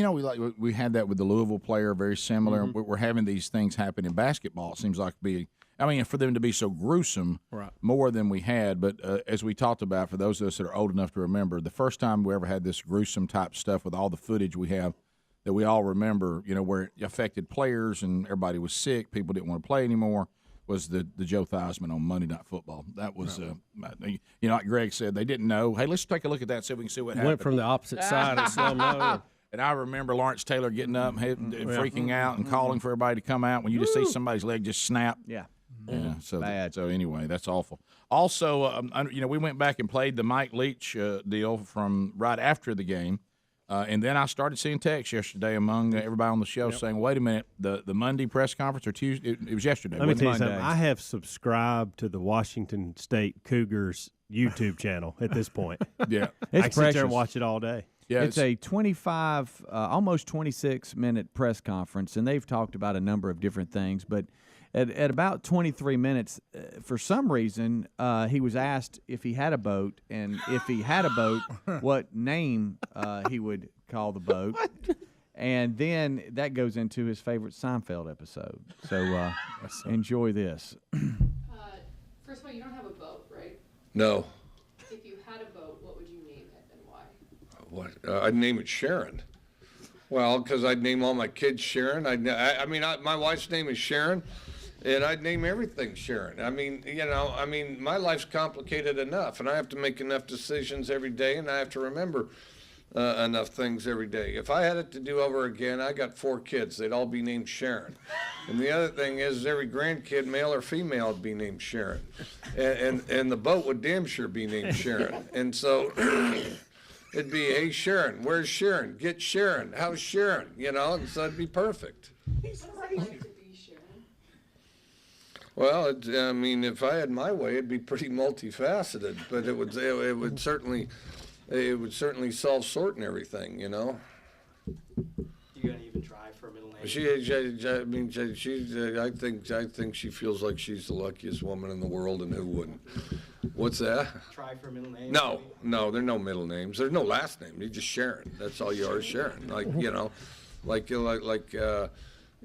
E: we had that with the Louisville player, very similar. Mm-hmm. We're having these things happen in basketball. It seems like for them to be so gruesome,
R: right,
E: more than we had. But as we talked about, for those of us that are old enough to remember, the first time we ever had this gruesome type stuff with all the footage we have that we all remember, where it affected players and everybody was sick, people didn't want to play anymore. was the Joe Theismann on Monday Night Football. That was, like Greg said, they didn't know. Hey, let's take a look at that, see if we can see what happened.
R: Went from the opposite side of slow-mo.
E: And I remember Lawrence Taylor getting up and freaking out and calling for everybody to come out when you just see somebody's leg just snap.
A: Yeah.
E: Yeah, so
A: bad.
E: So anyway, that's awful. Also, we went back and played the Mike Leach deal from right after the game, and then I started seeing texts yesterday among everybody on the show saying, "Wait a minute, the Monday press conference or Tuesday? It was yesterday.
B: Let me tell you
E: Monday.
B: something. I have subscribed to the Washington State Cougars YouTube channel at this point.
E: Yeah,
B: I can sit there and watch it all day.
A: Yeah, it's a 25, almost 26-minute press conference, and they've talked about a number of different things, but at about 23 minutes, for some reason, he was asked if he had a boat, and if he had a boat, what name he would call the boat. And then that goes into his favorite Seinfeld episode. So enjoy this.
U: First of all, you don't have a boat, right?
V: No.
U: If you had a boat, what would you name it and why?
V: What? I'd name it Sharon. Well, because I'd name all my kids Sharon. My wife's name is Sharon, and I'd name everything Sharon. My life's complicated enough, and I have to make enough decisions every day, and I have to remember enough things every day. If I had it to do over again, I got 4 kids. They'd all be named Sharon. And the other thing is every grandkid, male or female, would be named Sharon. And the boat would damn sure be named Sharon. And so it'd be, hey, Sharon, where's Sharon? Get Sharon. How's Sharon? And so it'd be perfect. Well, if I had my way, it'd be pretty multifaceted, but it would certainly solve sorting everything,
W: You gonna even try for a middle name?
V: I think she feels like she's the luckiest woman in the world, and who wouldn't? What's that?
W: Try for a middle name?
V: No, there are no middle names. There's no last name. You're just Sharon. That's all you are, Sharon.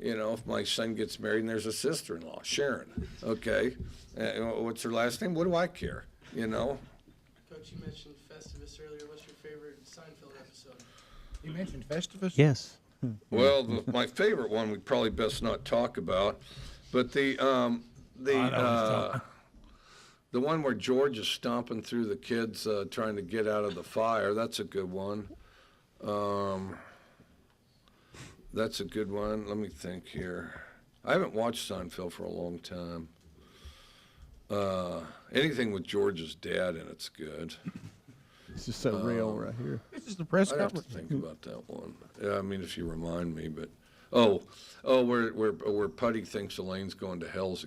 V: If my son gets married and there's a sister-in-law, Sharon. Okay, what's her last name? What do I care?
W: Coach, you mentioned Festivus earlier. What's your favorite Seinfeld episode?
E: You mentioned Festivus?
B: Yes.
V: Well, my favorite one we probably best not talk about, but the one where George is stomping through the kids trying to get out of the fire. That's a good one. That's a good one. Let me think here. I haven't watched Seinfeld for a long time. Anything with George's dad in it's good.
A: This is so real right here.
E: This is the press
V: I have to think about that one. Yeah, if you remind me, but where Putty thinks Elaine's going to hell's.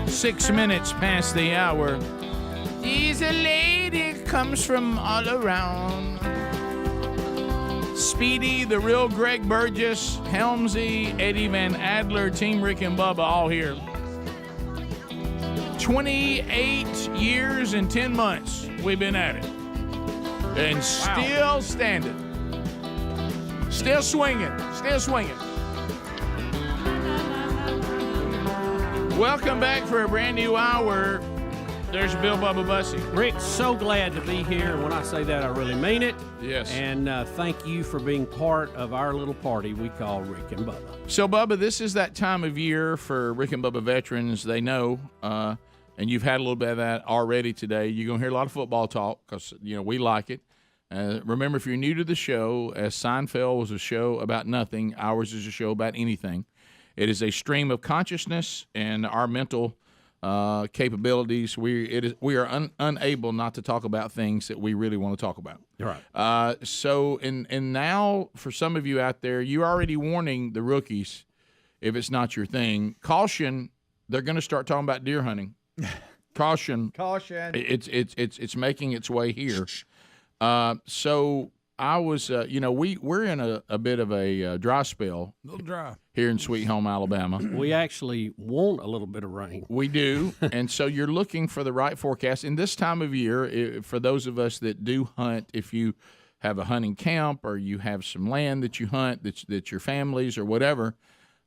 E: 6 minutes past the hour. She's a lady, comes from all around. Speedy, the real Greg Burgess, Helmsy, Eddie Van Adler, Team Rick and Bubba, all here. 28 years and 10 months we've been at it. And still standing. Still swinging. Still swinging. Welcome back for a brand new hour. There's Bill Bubba Bussey.
R: Rick, so glad to be here. And when I say that, I really mean it.
E: Yes.
R: And thank you for being part of our little party we call Rick and Bubba.
E: So, Bubba, this is that time of year for Rick and Bubba veterans. They know, and you've had a little bit of that already today. You're going to hear a lot of football talk because, we like it. Remember, if you're new to the show, as Seinfeld was a show about nothing, ours is a show about anything. It is a stream of consciousness and our mental capabilities. We are unable not to talk about things that we really want to talk about.
R: Right.
E: And now for some of you out there, you're already warning the rookies if it's not your thing. Caution, they're going to start talking about deer hunting. Caution. It's making its way here. So I was, we're in a bit of a dry spell.
C: A little dry.
E: Here in Sweet Home, Alabama.
R: We actually want a little bit of rain.
E: We do. And so you're looking for the right forecast. In this time of year, for those of us that do hunt, if you have a hunting camp or you have some land that you hunt, that's your families or whatever,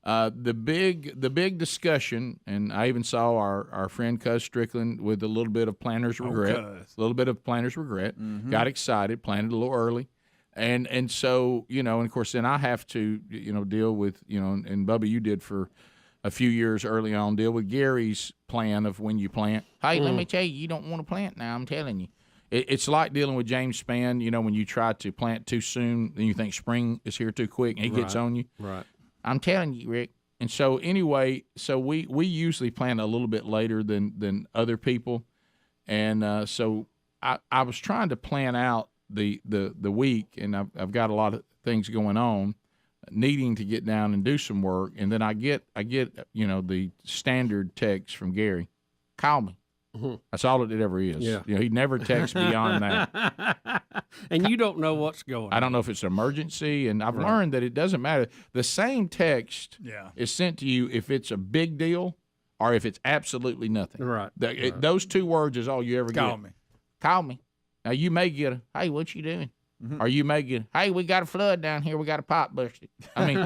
E: The big discussion, and I even saw our friend Cuz Strickland with a little bit of planner's regret.
A: Mm-hmm.
E: Got excited, planted a little early. And so, and of course, then I have to, deal with, and Bubba, you did for a few years early on, deal with Gary's plan of when you plant. Hey, let me tell you, you don't want to plant now, I'm telling you. It's like dealing with James Spann, when you try to plant too soon, then you think spring is here too quick, and he gets on you.
B: Right.
E: I'm telling you, Rick. And so anyway, we usually plant a little bit later than other people. And so I was trying to plan out the week, and I've got a lot of things going on, needing to get down and do some work, and then I get the standard text from Gary, call me.
R: Mm-hmm.
E: That's all it ever is.
R: Yeah.
E: He never texts beyond that.
R: And you don't know what's going on.
E: I don't know if it's an emergency, and I've learned that it doesn't matter. The same text is sent to you if it's a big deal or if it's absolutely nothing.
R: Right.
E: Those two words is all you ever get. Call me. Now, you may get a, hey, what you doing?
A: Mm-hmm.
E: Or you may get, hey, we got a flood down here. We got a pipe busted. I mean,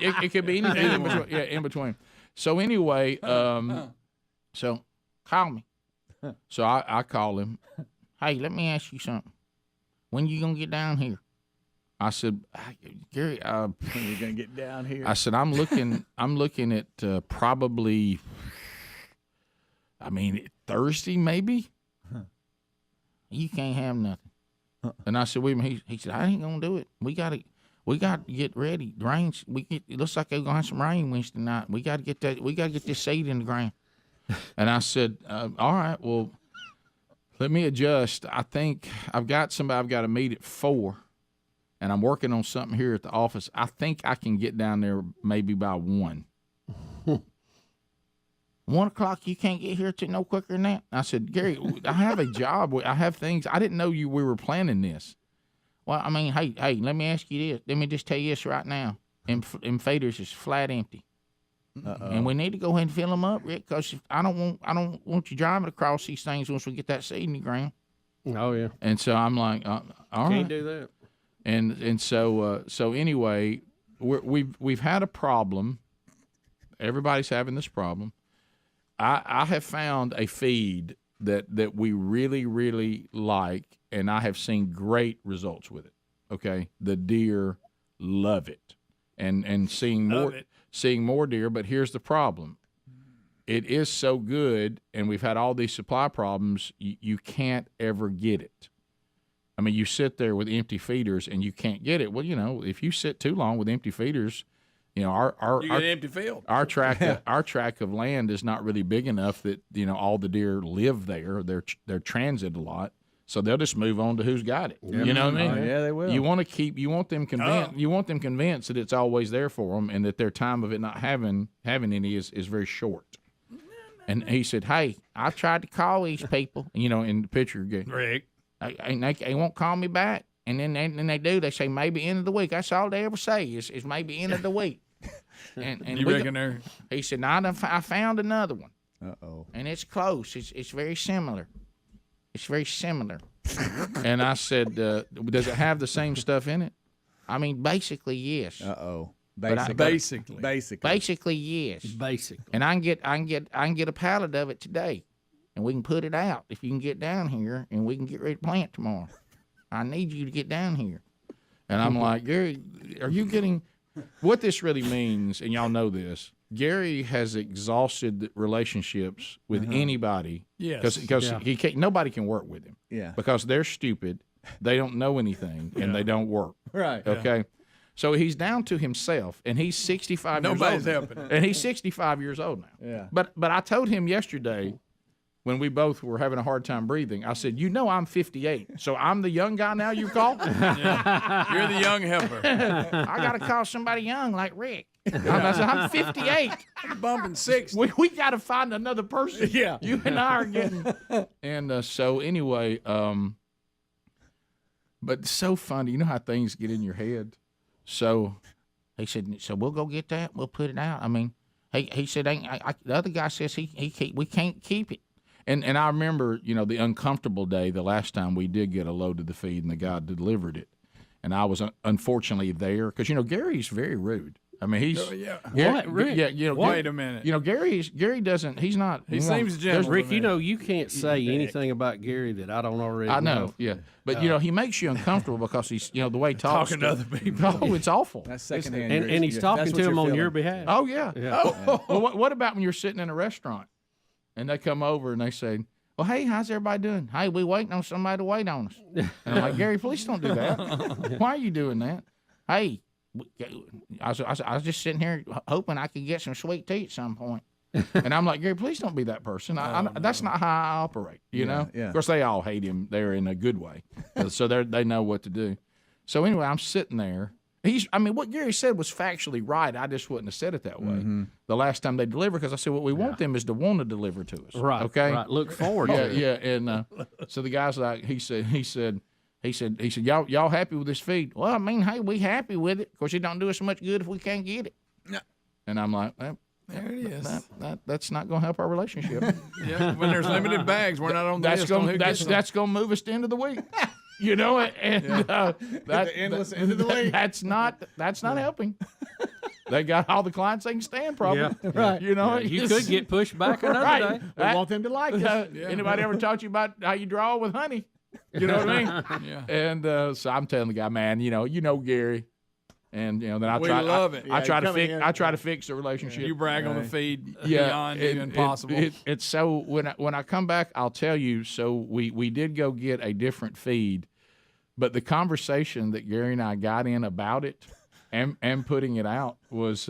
E: it could be anything in between. Yeah, in between. So anyway, so call me. So I call him. Hey, let me ask you something. When you gonna get down here? I said, Gary, when
A: you gonna get down here?
E: I said, I'm looking at probably, Thursday maybe. You can't have nothing. And I said, wait a minute. He said, I ain't gonna do it. We got to get ready. The rains. It looks like they're gonna have some rain Wednesday night. We got to get that. We got to get this seed in the ground. And I said, all right, well, let me adjust. I think I've got somebody I've got to meet at 4, and I'm working on something here at the office. I think I can get down there maybe by 1. 1 o'clock, you can't get here till no quicker than that? I said, Gary, I have a job. I have things. I didn't know we were planning this. Well, hey, let me ask you this. Let me just tell you this right now. Them feeders is flat empty.
A: Uh-oh.
E: And we need to go ahead and fill them up, Rick, because I don't want you driving across these things once we get that seed in the ground.
R: Oh yeah.
E: And so I'm like, all right.
R: Can't do that.
E: And so anyway, we've had a problem. Everybody's having this problem. I have found a feed that we really, really like, and I have seen great results with it. Okay, the deer love it, and seeing more deer. But here's the problem: it is so good, and we've had all these supply problems. You can't ever get it. I mean, you sit there with empty feeders and you can't get it. Well, if you sit too long with empty feeders, our
C: you get an empty field.
E: Our tract of land is not really big enough that all the deer live there. They're transit a lot, so they'll just move on to who's got it.
A: Yeah.
E: You know what I mean?
A: Yeah, they will.
E: You want them convinced. You want them convinced that it's always there for them, and that their time of it not having any is very short. And he said, "Hey, I tried to call these people. In the picture,
C: Rick,
E: they won't call me back, and then they do. They say maybe end of the week. That's all they ever say is maybe end of the week." And
C: you reckon there?
E: He said, "No, I found another one.
A: Uh-oh.
E: And it's close. It's very similar. It's very similar." And I said, "Does it have the same stuff in it?" Basically, yes.
A: Uh-oh.
E: Basically, yes.
R: Basically.
E: And I can get a pallet of it today, and we can put it out if you can get down here, and we can get ready to plant tomorrow. I need you to get down here. And I'm like, Gary, are you getting what this really means? And y'all know this. Gary has exhausted relationships with anybody.
C: Yes.
E: Because he can't. Nobody can work with him.
A: Yeah.
E: Because they're stupid. They don't know anything, and they don't work.
A: Right.
E: Okay. So he's down to himself, and he's 65
C: Nobody's
E: years old.
C: helping him.
E: And he's 65 years old now.
A: Yeah.
E: But I told him yesterday, when we both were having a hard time breathing, I said, I'm 58, so I'm the young guy now you call?
C: Yeah. You're the young helper.
E: I got to call somebody young like Rick. I said, I'm 58.
C: I'm bumping 60.
E: We got to find another person.
C: Yeah.
E: You and I are getting. And so anyway, but it's so funny. You know how things get in your head? So he said, so we'll go get that. We'll put it out. He said, the other guy says we can't keep it. And I remember, the uncomfortable day, the last time we did get a load of the feed and the guy delivered it. And I was unfortunately there because, Gary's very rude. I mean, he's
R: What, Rick?
E: Yeah, you know,
C: Wait a minute.
E: You know, Gary doesn't. He's not.
C: He seems gentle.
R: Rick, you know, you can't say anything about Gary that I don't already
E: I know. Yeah, but you know, he makes you uncomfortable because he's, you know, the way he talks
C: Talking to other people.
E: Oh, it's awful.
F: That's secondhand.
R: And he's talking to him on your behalf.
E: Oh yeah. Well, what about when you're sitting in a restaurant and they come over and they say, "Well, hey, how's everybody doing? Hey, we waiting on somebody to wait on us." And I'm like, Gary, please don't do that. Why are you doing that? Hey, I was just sitting here hoping I could get some sweet tea at some point. And I'm like, Gary, please don't be that person. That's not how I operate, you know?
F: Yeah.
E: Of course, they all hate him there in a good way. So they know what to do. So anyway, I'm sitting there. What Gary said was factually right. I just wouldn't have said it that way the last time they delivered, because I said what we want them is to want to deliver to us.
R: Right.
E: Okay.
R: Right. Look forward to it.
E: Yeah. And so the guy's like, he said, y'all happy with this feed? Well, I mean, hey, we happy with it. Of course, it don't do us so much good if we can't get it.
C: Yeah.
E: And I'm like,
C: there it is.
E: That's not going to help our relationship.
C: Yeah, when there's limited bags, we're not on the list.
E: That's going to move us to the end of the week. You know, and
F: the endless end of the week.
E: That's not helping. They got all the clients they can stand, probably.
R: Yeah.
F: Right.
E: You know,
R: You could get pushed back another day.
F: We want them to like us.
E: Anybody ever taught you about how you draw with honey? You know what I mean?
C: Yeah.
E: And so I'm telling the guy, man, you know Gary, and you know then I
C: We
E: try.
C: love it.
E: I try to
F: coming
E: fix.
F: in.
E: I try to fix the relationship.
C: You brag on the feed
E: Yeah,
C: beyond even possible.
E: It's so when I come back, I'll tell you. So we did go get a different feed, but the conversation that Gary and I got in about it and putting it out was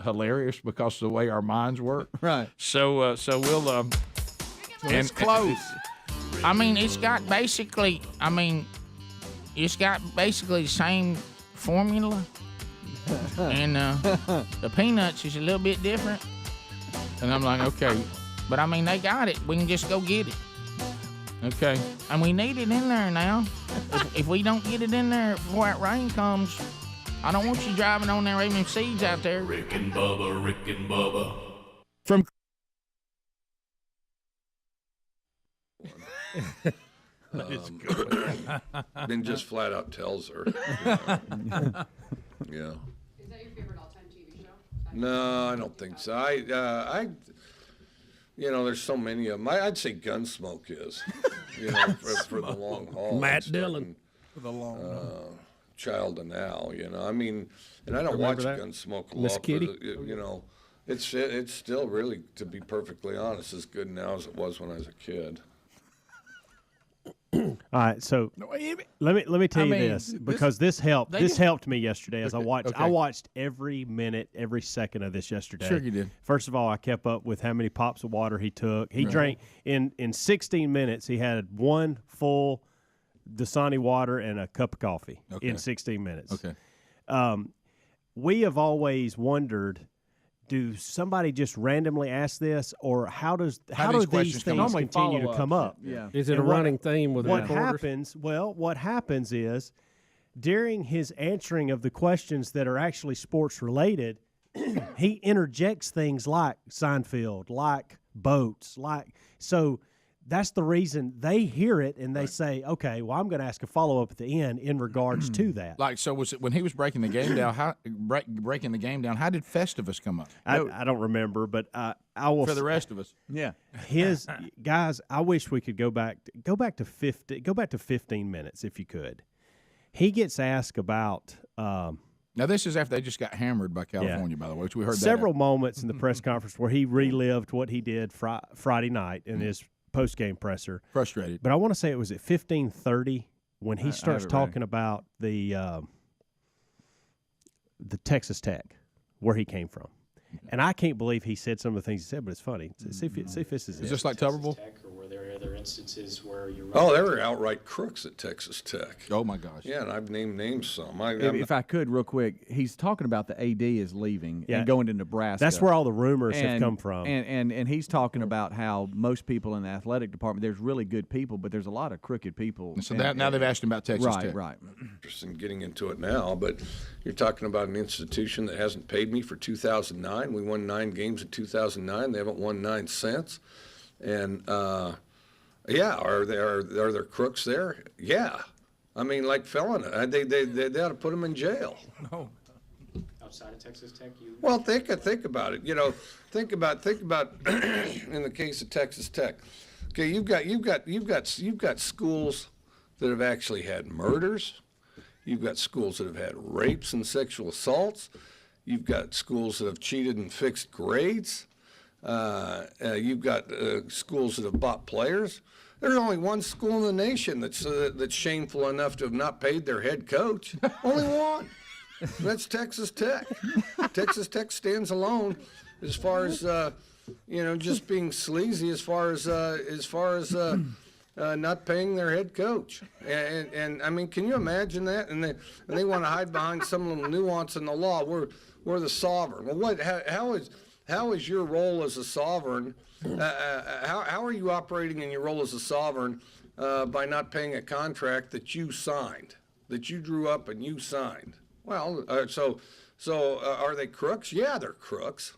E: hilarious because of the way our minds work.
F: Right.
E: So we'll
C: It's close.
E: I mean, it's got basically the same formula, and the peanuts is a little bit different. And I'm like, okay, but I mean, they got it. We can just go get it. Okay, and we need it in there now. If we don't get it in there before that rain comes, I don't want you driving on there leaving seeds out there.
D: Rick and Bubba.
E: From
V: Then just flat out tells her. Yeah.
U: Is that your favorite all-time TV show?
V: No, I don't think so. There's so many of them. I'd say Gunsmoke is, for the long haul.
R: Matt Dillon.
C: For the long
V: Child of Now, I mean, and I don't watch Gunsmoke a lot.
R: Miss Kitty?
V: It's still really, to be perfectly honest, as good now as it was when I was a kid.
B: All right, so let me tell you this, because this helped. This helped me yesterday as I watched.
E: Okay.
B: I watched every minute, every second of this yesterday.
E: Sure you did.
B: First of all, I kept up with how many pops of water he took. He drank in 16 minutes. He had one full Dasani water and a cup of coffee in 16 minutes.
E: Okay.
B: We have always wondered, do somebody just randomly ask this, or how do these
E: questions come
B: things
E: up?
B: continue to come up?
F: Yeah.
R: Is it
B: And
R: a running theme with
B: what
R: reporters?
B: happens? Well, what happens is during his answering of the questions that are actually sports related, he interjects things like Seinfeld, like boats, so. That's the reason they hear it and they say, okay, well, I'm going to ask a follow-up at the end in regards to that.
E: Like, so was it when he was breaking the game down? How did Festivus come up?
B: I don't remember, but I will.
E: For the rest of us,
F: Yeah.
B: His guys, I wish we could go back to 15 minutes if you could. He gets asked about.
E: Now this is after they just got hammered by California, by the way, which we heard
B: several moments in the press conference where he relived what he did Friday night in his post-game presser.
E: Frustrated.
B: But I want to say it was at 15:30 when he starts talking about the Texas Tech, where he came from. And I can't believe he said some of the things he said, but it's funny. See if this is
E: just like Tuberville?
G: Or were there other instances where you
V: there were outright crooks at Texas Tech.
E: Oh, my gosh.
V: Yeah, and I've named some.
F: If I could, real quick, he's talking about the AD is leaving and going to Nebraska.
B: That's where all the rumors have come from.
F: And he's talking about how most people in the athletic department, there's really good people, but there's a lot of crooked people.
E: So now they've asked him about Texas Tech.
F: Right.
V: Interested in getting into it now, but you're talking about an institution that hasn't paid me for 2009. We won 9 games in 2009. They haven't won 9 since. And are there crooks there? Yeah. I mean, like felon. They ought to put them in jail.
E: No.
G: outside of Texas Tech?
V: Well, think about it. You know, think about in the case of Texas Tech. Okay, you've got schools that have actually had murders. You've got schools that have had rapes and sexual assaults. You've got schools that have cheated and fixed grades. You've got schools that have bought players. There's only one school in the nation that's shameful enough to have not paid their head coach. Only one. That's Texas Tech. Texas Tech stands alone as far as just being sleazy as far as not paying their head coach. And I mean, can you imagine that? And they want to hide behind some little nuance in the law. We're the sovereign. Well, how is your role as a sovereign? How are you operating in your role as a sovereign by not paying a contract that you signed, that you drew up and you signed? Well, so are they crooks? Yeah, they're crooks.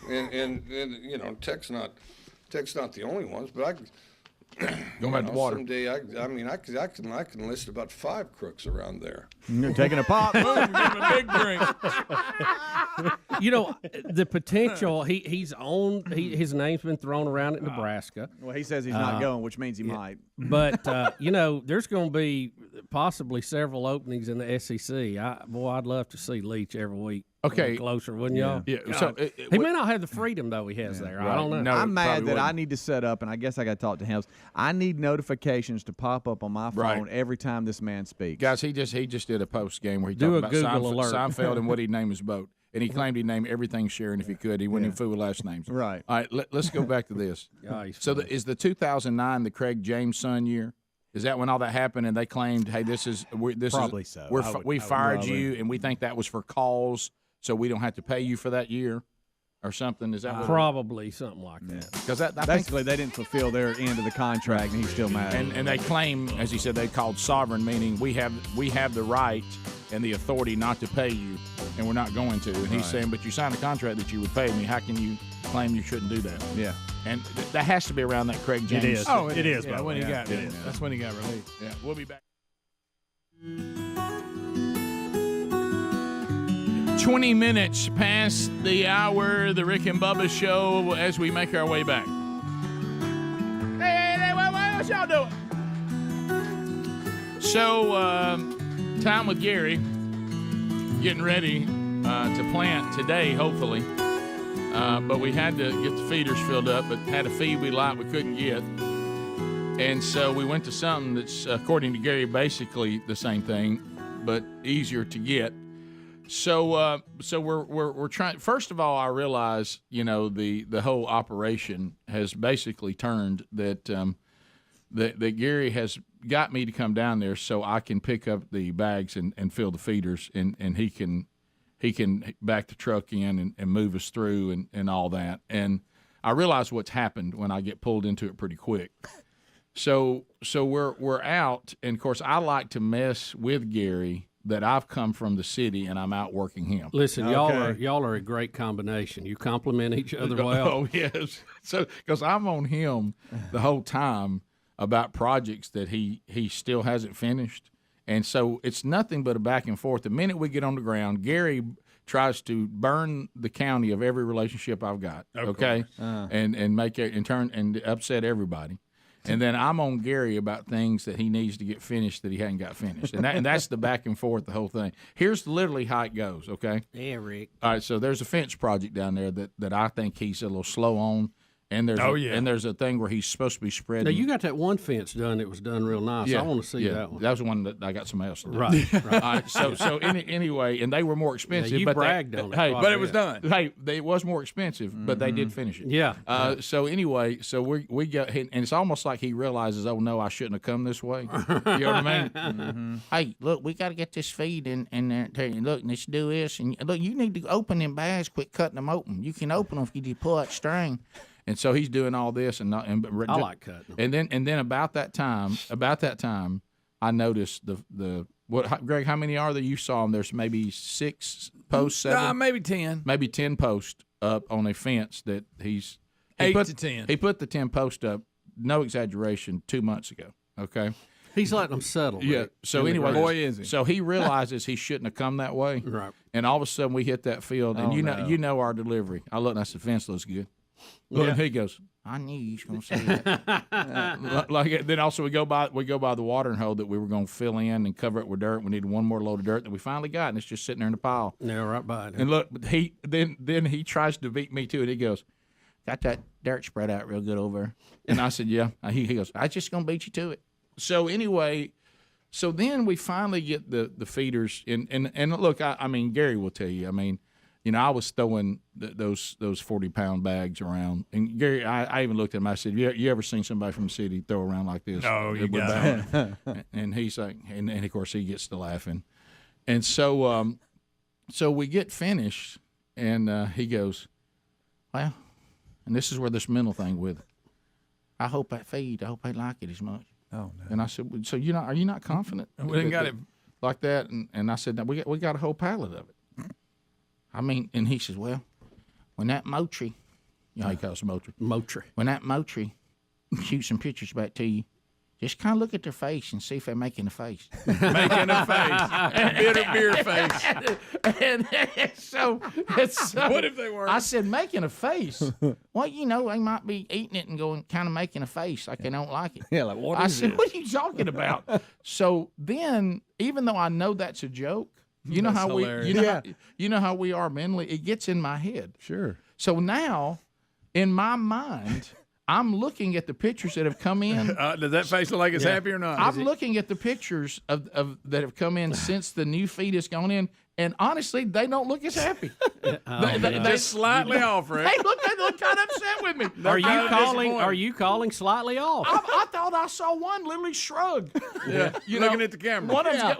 V: And you know, Tech's not the only ones, but
E: Going back to water.
V: Someday, I can list about 5 crooks around there.
F: You're taking a pop.
E: Boom, give him a big drink.
H: You know, the potential, he's on, his name's been thrown around at Nebraska.
F: Well, he says he's not going, which means he might.
H: But, you know, there's going to be possibly several openings in the SEC. I'd love to see Leach every week.
E: Okay.
H: Closer, wouldn't y'all?
E: Yeah. So
H: he may not have the freedom, though, he has there. Right. I don't know.
E: No,
F: I'm mad that
E: wouldn't.
F: I need to set up, and I guess I got to talk to him. I need notifications to pop up on my phone every time this man speaks.
E: Guys, he just did a post game where he
H: Do
E: talked
H: a
E: about
H: Google alert.
E: Seinfeld and what he'd name his boat. And he claimed he'd name everything Sharon if he could. He wouldn't even fool with last names.
F: Right.
E: All right, let's go back to this. Is the 2009 the Craig James son year? Is that when all that happened and they claimed, hey,
B: Probably so.
E: We fired you and we think that was for cause, so we don't have to pay you for that year or something? Is that what
H: probably something like that?
E: Because
F: basically they didn't fulfill their end of the contract, and he's still mad.
E: And they claim, as he said, they called sovereign, meaning we have the right and the authority not to pay you, and we're not going to. And he's saying, but you signed a contract that you would pay me. How can you claim you shouldn't do that?
F: Yeah.
E: And that has to be around that Craig James.
B: It is.
E: Oh,
B: it is.
C: Yeah, when he got
B: it is.
C: That's when he got released.
E: Yeah, we'll be back. 20 minutes past the hour, the Rick and Bubba show, as we make our way back. Hey, what y'all doing? So, time with Gary, getting ready to plant today, hopefully. But we had to get the feeders filled up, but had a feed we liked we couldn't get. And so we went to something that's, according to Gary, basically the same thing, but easier to get. So we're trying. First of all, I realize, you know, the whole operation has basically turned that that Gary has got me to come down there so I can pick up the bags and fill the feeders, and he can back the truck in and move us through and all that. And I realize what's happened when I get pulled into it pretty quick. So we're out, and of course I like to mess with Gary that I've come from the city and I'm out working him.
H: Listen, y'all are a great combination. You complement each other well.
E: Oh yes. So because I'm on him the whole time about projects that he still hasn't finished, and so it's nothing but a back and forth. The minute we get on the ground, Gary tries to burn the county of every relationship I've got. Okay, and make it and turn and upset everybody. And then I'm on Gary about things that he needs to get finished that he hadn't got finished. And that's the back and forth, the whole thing. Here's literally how it goes, okay?
H: Yeah, Rick.
E: All right, so there's a fence project down there that I think he's a little slow on. And there's a thing where he's supposed to be spreading.
H: Now, you got that one fence done that was done real nice. I want to see that one.
E: That was the one that I got somebody else to do.
H: Right.
E: All right, so anyway, and they were more expensive.
H: Yeah, you
E: but
H: bragged on it.
E: Hey,
H: quite
E: but
H: a
E: it was
H: bit.
E: done. Hey, it was more expensive, but they did finish it.
H: Yeah.
E: So anyway, so we got, and it's almost like he realizes, oh no, I shouldn't have come this way. You know what I mean?
H: Mm-hmm.
E: Hey, look, we got to get this feed in there. Look, let's do this. And look, you need to open them bags. Quit cutting them open. You can open them if you just pull that string. And so he's doing all this, and I
H: like cutting.
E: And then about that time, I noticed the what, Greg? How many are there? You saw them. There's maybe 6 posts, 7,
C: maybe 10,
E: maybe 10 posts up on a fence that he
C: 8 to 10.
E: He put the 10 posts up. No exaggeration. 2 months ago. Okay.
H: He's letting them settle.
E: Yeah.
H: Rick,
E: So
H: in the
E: anyway,
H: grass.
C: Boy, is he.
E: So he realizes he shouldn't have come that way.
H: Right.
E: And all of a sudden we hit that field, and you know our delivery. I looked and I said, "Fence looks good." Look, and he goes, "I knew you was going to say that." Like then also we go by the watering hole that we were going to fill in and cover it with dirt. We needed one more load of dirt that we finally got, and it's just sitting there in the pile.
H: Yeah, right by it.
E: And look, he then he tries to beat me too, and he goes, "Got that dirt spread out real good over there?" And I said, "Yeah." He goes, "I just gonna beat you to it." So anyway, so then we finally get the feeders in, and look, I mean Gary will tell you. I mean, you know, I was throwing those 40-pound bags around, and Gary, I even looked at him. I said, "You ever seen somebody from the city throw around like this?"
C: No, you got
E: it. And he's like, and of course he gets to laughing, and so we get finished, and he goes, "Well," and this is where this mental thing with it. I hope they like it as much.
F: Oh no!
E: And I said, "So are you not confident?"
C: We didn't got it
E: like that, and I said, "No, we got a whole pallet of it." I mean, and he says, "Well, when that Motri, you know how he calls Motri, when that Motri shoots some pictures back to you, just kind of look at their face and see if they're making a face."
C: Making a face. Bitter beer face.
E: And so
C: What if they weren't?
E: I said, "Making a face?" Well, you know, they might be eating it and going, kind of making a face like they don't like it.
F: Yeah, like, what
E: I
F: is
E: said,
F: this?
E: "What are you talking about?" So then, even though I know that's a joke, you know
C: That's
E: how
C: hilarious.
E: you know how we are mentally. It gets in my head.
F: Sure.
E: So now, in my mind, I'm looking at the pictures that have come in.
C: Does that face look like it's happy or not?
E: I'm looking at the pictures of that have come in since the new feed has gone in, and honestly, they don't look as happy. They
C: just slightly off, Rick.
E: They look kind of upset with me.
H: Are you calling slightly off?
E: I thought I saw one literally shrug.
C: Yeah, you looking at the camera.
E: One of them's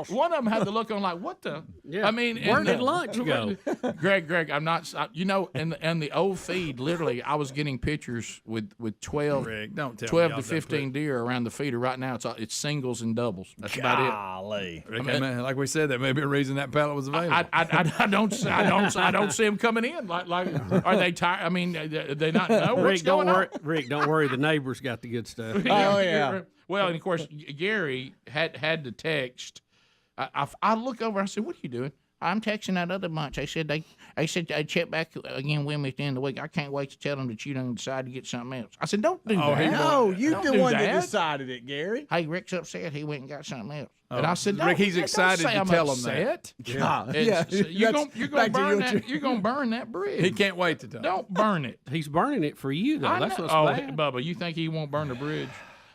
E: One of them had the look on like, what the?
H: Yeah.
E: I mean,
H: where did lunch go?
E: Greg, I'm not. You know, and the old feed, literally, I was getting pictures with 12,
C: Rick, don't tell
E: 12
C: me
E: to 15 deer around the feeder. Right now, it's singles and doubles. That's about it.
F: Golly.
C: Rick, man, like we said, that may be a reason that pallet was available.
E: I don't see them coming in. Like are they tired? I mean, they not know what's going on?
H: Rick, don't worry. The neighbors got the good stuff.
F: Oh, yeah.
E: Well, and of course, Gary had to text. I look over. I said, "What are you doing?" "I'm texting that other bunch. They said they'd check back again with me at the end of the week. I can't wait to tell them that you done decided to get something else." I said, "Don't do that.
F: No, you
E: Don't
F: the
E: do
F: one
E: that.
F: that decided it, Gary.
E: Hey, Rick's upset. He went and got something else." And I said,
C: Rick, he's
E: don't
C: excited
E: say
C: to
E: I'm
C: tell him
E: upset.
C: that.
F: Yeah.
E: You're gonna
F: back to
E: burn
F: your
E: that. You're gonna burn that bridge.
C: He can't wait to tell.
E: Don't burn it.
H: He's burning it for you, though.
E: I
H: That's
E: know.
H: what's bad.
E: Bubba, you think he won't burn the bridge?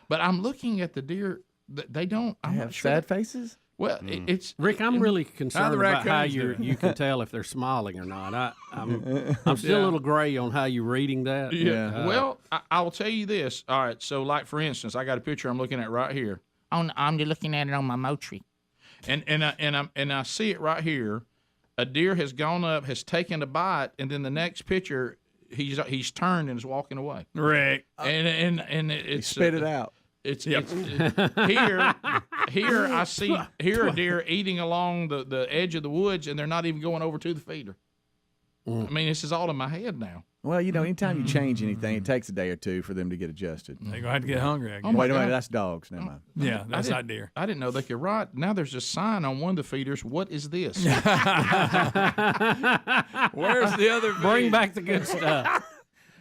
E: But I'm looking at the deer. They don't. I'm
F: Have
E: not sure.
F: sad faces?
E: Well, it's
H: Rick, I'm really concerned
C: the
H: about how
C: raccoons
H: you can tell if they're smiling or not. I'm still a little gray on how you're reading that.
E: Yeah. Well, I will tell you this. All right. So, like for instance, I got a picture I'm looking at right here. I'm just looking at it on my Motri, and I see it right here. A deer has gone up, has taken a bite, and then the next picture, he's turned and is walking away.
C: Rick.
E: And it's
F: Spit it out.
E: It's here I see a deer eating along the edge of the woods, and they're not even going over to the feeder. I mean, this is all in my head now.
F: Well, you know, anytime you change anything, it takes a day or two for them to get adjusted.
C: They're gonna have to get hungry. I guess.
F: Wait a minute, that's dogs. Never mind.
C: Yeah, that's not deer.
E: I didn't know they could write. Now there's a sign on one of the feeders. What is this?
C: Where's the other?
H: Bring back the good stuff.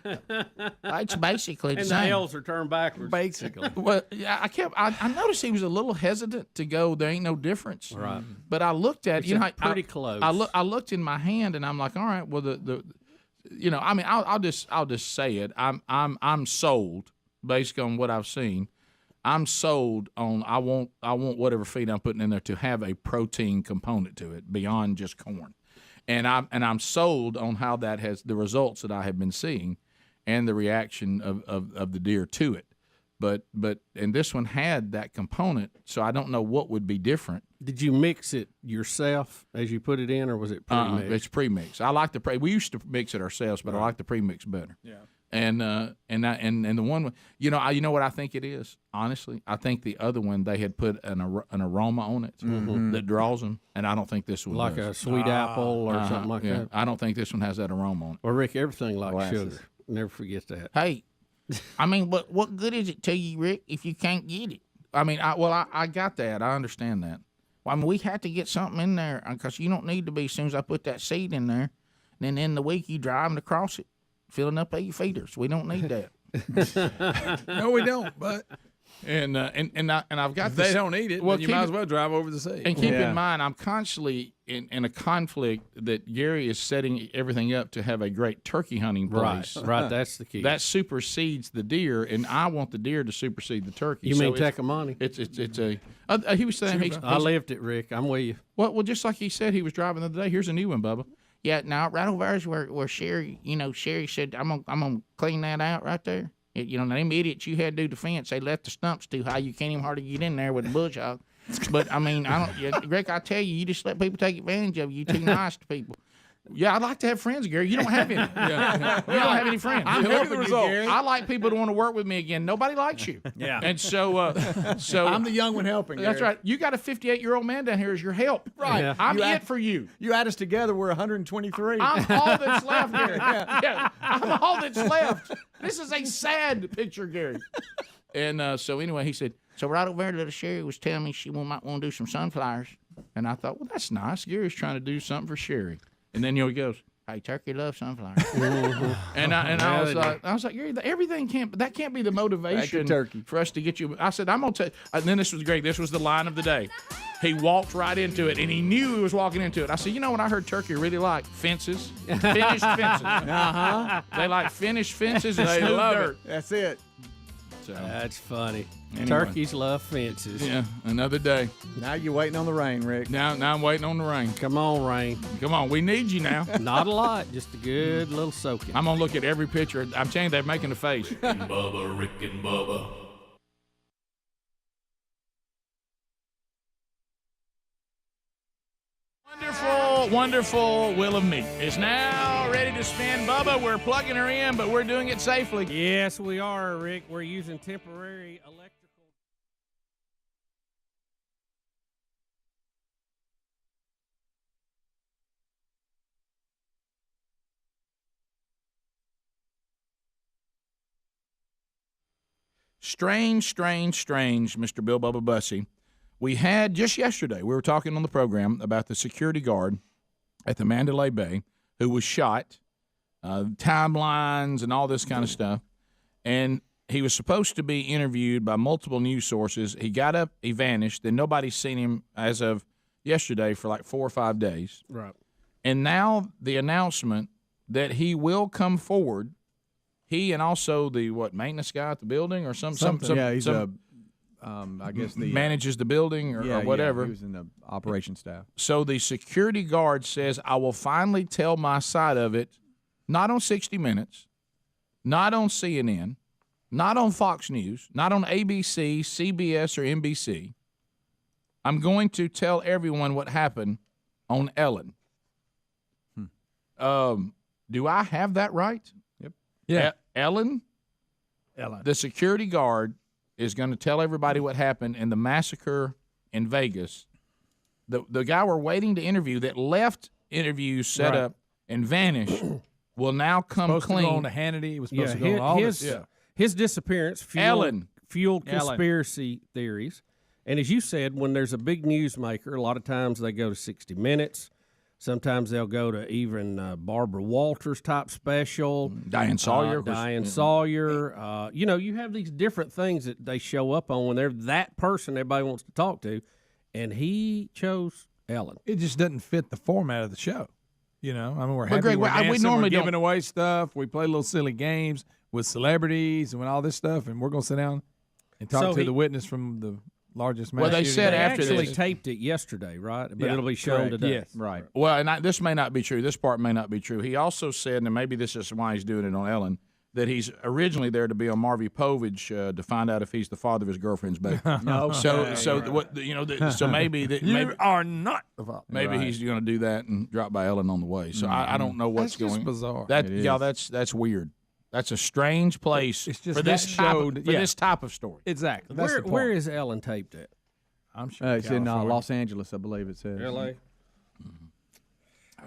E: It's basically the
H: And the
E: same.
H: L's are turned backwards.
F: Basically.
E: Well, yeah, I noticed he was a little hesitant to go. There ain't no difference.
H: Right.
E: But I looked at
H: Pretty close.
E: I looked in my hand and I'm like, all right, well I mean, I'll just say it. I'm sold based on what I've seen. I'm sold on I want whatever feed I'm putting in there to have a protein component to it beyond just corn, and I'm sold on how that has the results that I have been seeing, and the reaction of the deer to it. But and this one had that component, so I don't know what would be different.
H: Did you mix it yourself as you put it in, or was it pre-mixed?
E: It's pre-mixed. I like we used to mix it ourselves, but I like the pre-mix better.
C: Yeah.
E: And the one, you know what I think it is. Honestly, I think the other one they had put an aroma on it that draws them, and I don't think this one
H: like
E: does.
H: a sweet apple or something like that.
E: I don't think this one has that aroma on it.
H: Well, Rick, everything like
F: Glasses.
H: sugar. Never forget that.
E: Hey, I mean, what good is it to you, Rick, if you can't get it? I mean, I got that. I understand that. Well, I mean, we had to get something in there because you don't need to be, as soon as I put that seed in there, then in the week you driving across it, filling up 8 feeders. We don't need that.
C: No, we don't, but...
E: And I've got
C: if
E: this.
C: They don't eat it. Well, you might as well drive over the sea.
E: And keep in mind, I'm constantly in a conflict that Gary is setting everything up to have a great turkey hunting place.
H: Right. That's the key.
E: That supersedes the deer, and I want the deer to supersede the turkey.
H: You mean Tecumani?
E: It's a. He was saying
H: I lived it, Rick. I'm with you.
E: Well, just like he said, he was driving the other day. Here's a new one, Bubba. Yeah, now right over there is where Sherry, Sherry said I'm gonna clean that out right there. Them idiots you had to do the fence, they left the stumps too high. You can't even hardly get in there with the bush hog. But, I mean, Rick, I tell you, you just let people take advantage of you. You're too nice to people. Yeah, I'd like to have friends, Gary. You don't have any. You don't have any friends.
C: I'm helping you, Gary.
E: I like people to want to work with me again. Nobody likes you.
C: Yeah.
E: And so
C: I'm the young one helping.
E: That's
C: Gary.
E: right. You got a 58-year-old man down here as your help.
F: Right. Yeah.
E: I'm it for you.
F: You add us together, we're 123.
E: I'm all that's left, Gary. Yeah. I'm all that's left. This is a sad picture, Gary. And so anyway, he said, so right over there, little Sherry was telling me she might want to do some sunflowers. And I thought, well, that's nice. Gary's trying to do something for Sherry. And then he goes, hey, turkey loves sunflowers. and I was like, Gary, everything can't be the motivation for us to get you. I said, I'm gonna tell you. And then this was great. This was the line of the day. He walked right into it, and he knew he was walking into it. I said, you know what I heard turkey really like? Fences. Finished fences. They like finished fences and smooth dirt.
F: That's it.
E: So,
H: that's funny.
E: Anyway.
H: Turkeys love fences.
E: Yeah, another day.
F: Now you're waiting on the rain, Rick.
E: Now I'm waiting on the rain.
H: Come on, rain.
E: Come on, we need you now.
H: Not a lot, just a good little soaking.
E: I'm going to look at every picture. I'm telling you, they're making a face.
D: Bubba, Rick and Bubba.
E: Wonderful Wheel of Meat is now ready to spin. Bubba, we're plugging her in, but we're doing it safely.
H: Yes, we are, Rick. We're using temporary electrical.
E: Strange, Mr. Bill Bubba Bussey. We had just yesterday, we were talking on the program about the security guard at the Mandalay Bay who was shot, timelines and all this kind of stuff. And he was supposed to be interviewed by multiple news sources. He got up, he vanished, then nobody's seen him as of yesterday for like 4 or 5 days.
H: Right.
E: And now the announcement that he will come forward, he and also the maintenance guy at the building or something.
F: Yeah, he's I guess the
E: manages the building or whatever.
F: Yeah, he was in the operation staff.
E: So the security guard says, I will finally tell my side of it, not on 60 Minutes, not on CNN, not on Fox News, not on ABC, CBS, or NBC. I'm going to tell everyone what happened on Ellen. Do I have that right?
F: Yep.
E: Yeah. Ellen, the security guard, is going to tell everybody what happened in the massacre in Vegas. The guy we're waiting to interview that left interviews set up and vanished will now come
C: supposed
E: clean.
C: To go on to Hannity. He was supposed to go on all this.
H: His disappearance fueled conspiracy theories. And as you said, when there's a big newsmaker, a lot of times they go to 60 Minutes. Sometimes they'll go to even Barbara Walters type special.
E: Diane Sawyer.
H: Sawyer. You have these different things that they show up on when they're that person everybody wants to talk to. And he chose Ellen.
C: It just doesn't fit the format of the show. We're happy.
E: Greg,
C: we're dancing,
E: we normally
C: we're giving
E: don't
C: away stuff. We play little silly games with celebrities and with all this stuff. And we're going to sit down and talk to the witness from the largest mass
E: they said
H: they
E: after
H: actually
E: this,
H: taped it yesterday, right? But it'll be shown today.
C: Yes.
F: Right.
E: Well, and this may not be true. This part may not be true. He also said, and maybe this is why he's doing it on Ellen, that he's originally there to be on Marvy Povich to find out if he's the father of his girlfriend's baby.
F: No.
E: So maybe
C: are not the father.
E: Maybe he's going to do that and drop by Ellen on the way. So I don't know what's
C: that's
E: going.
C: Just bizarre.
E: That's weird. That's a strange place for this type of story.
C: Exactly.
H: Where is Ellen taped at?
C: I'm sure
F: it's in Los Angeles, I believe it says.
H: L.A.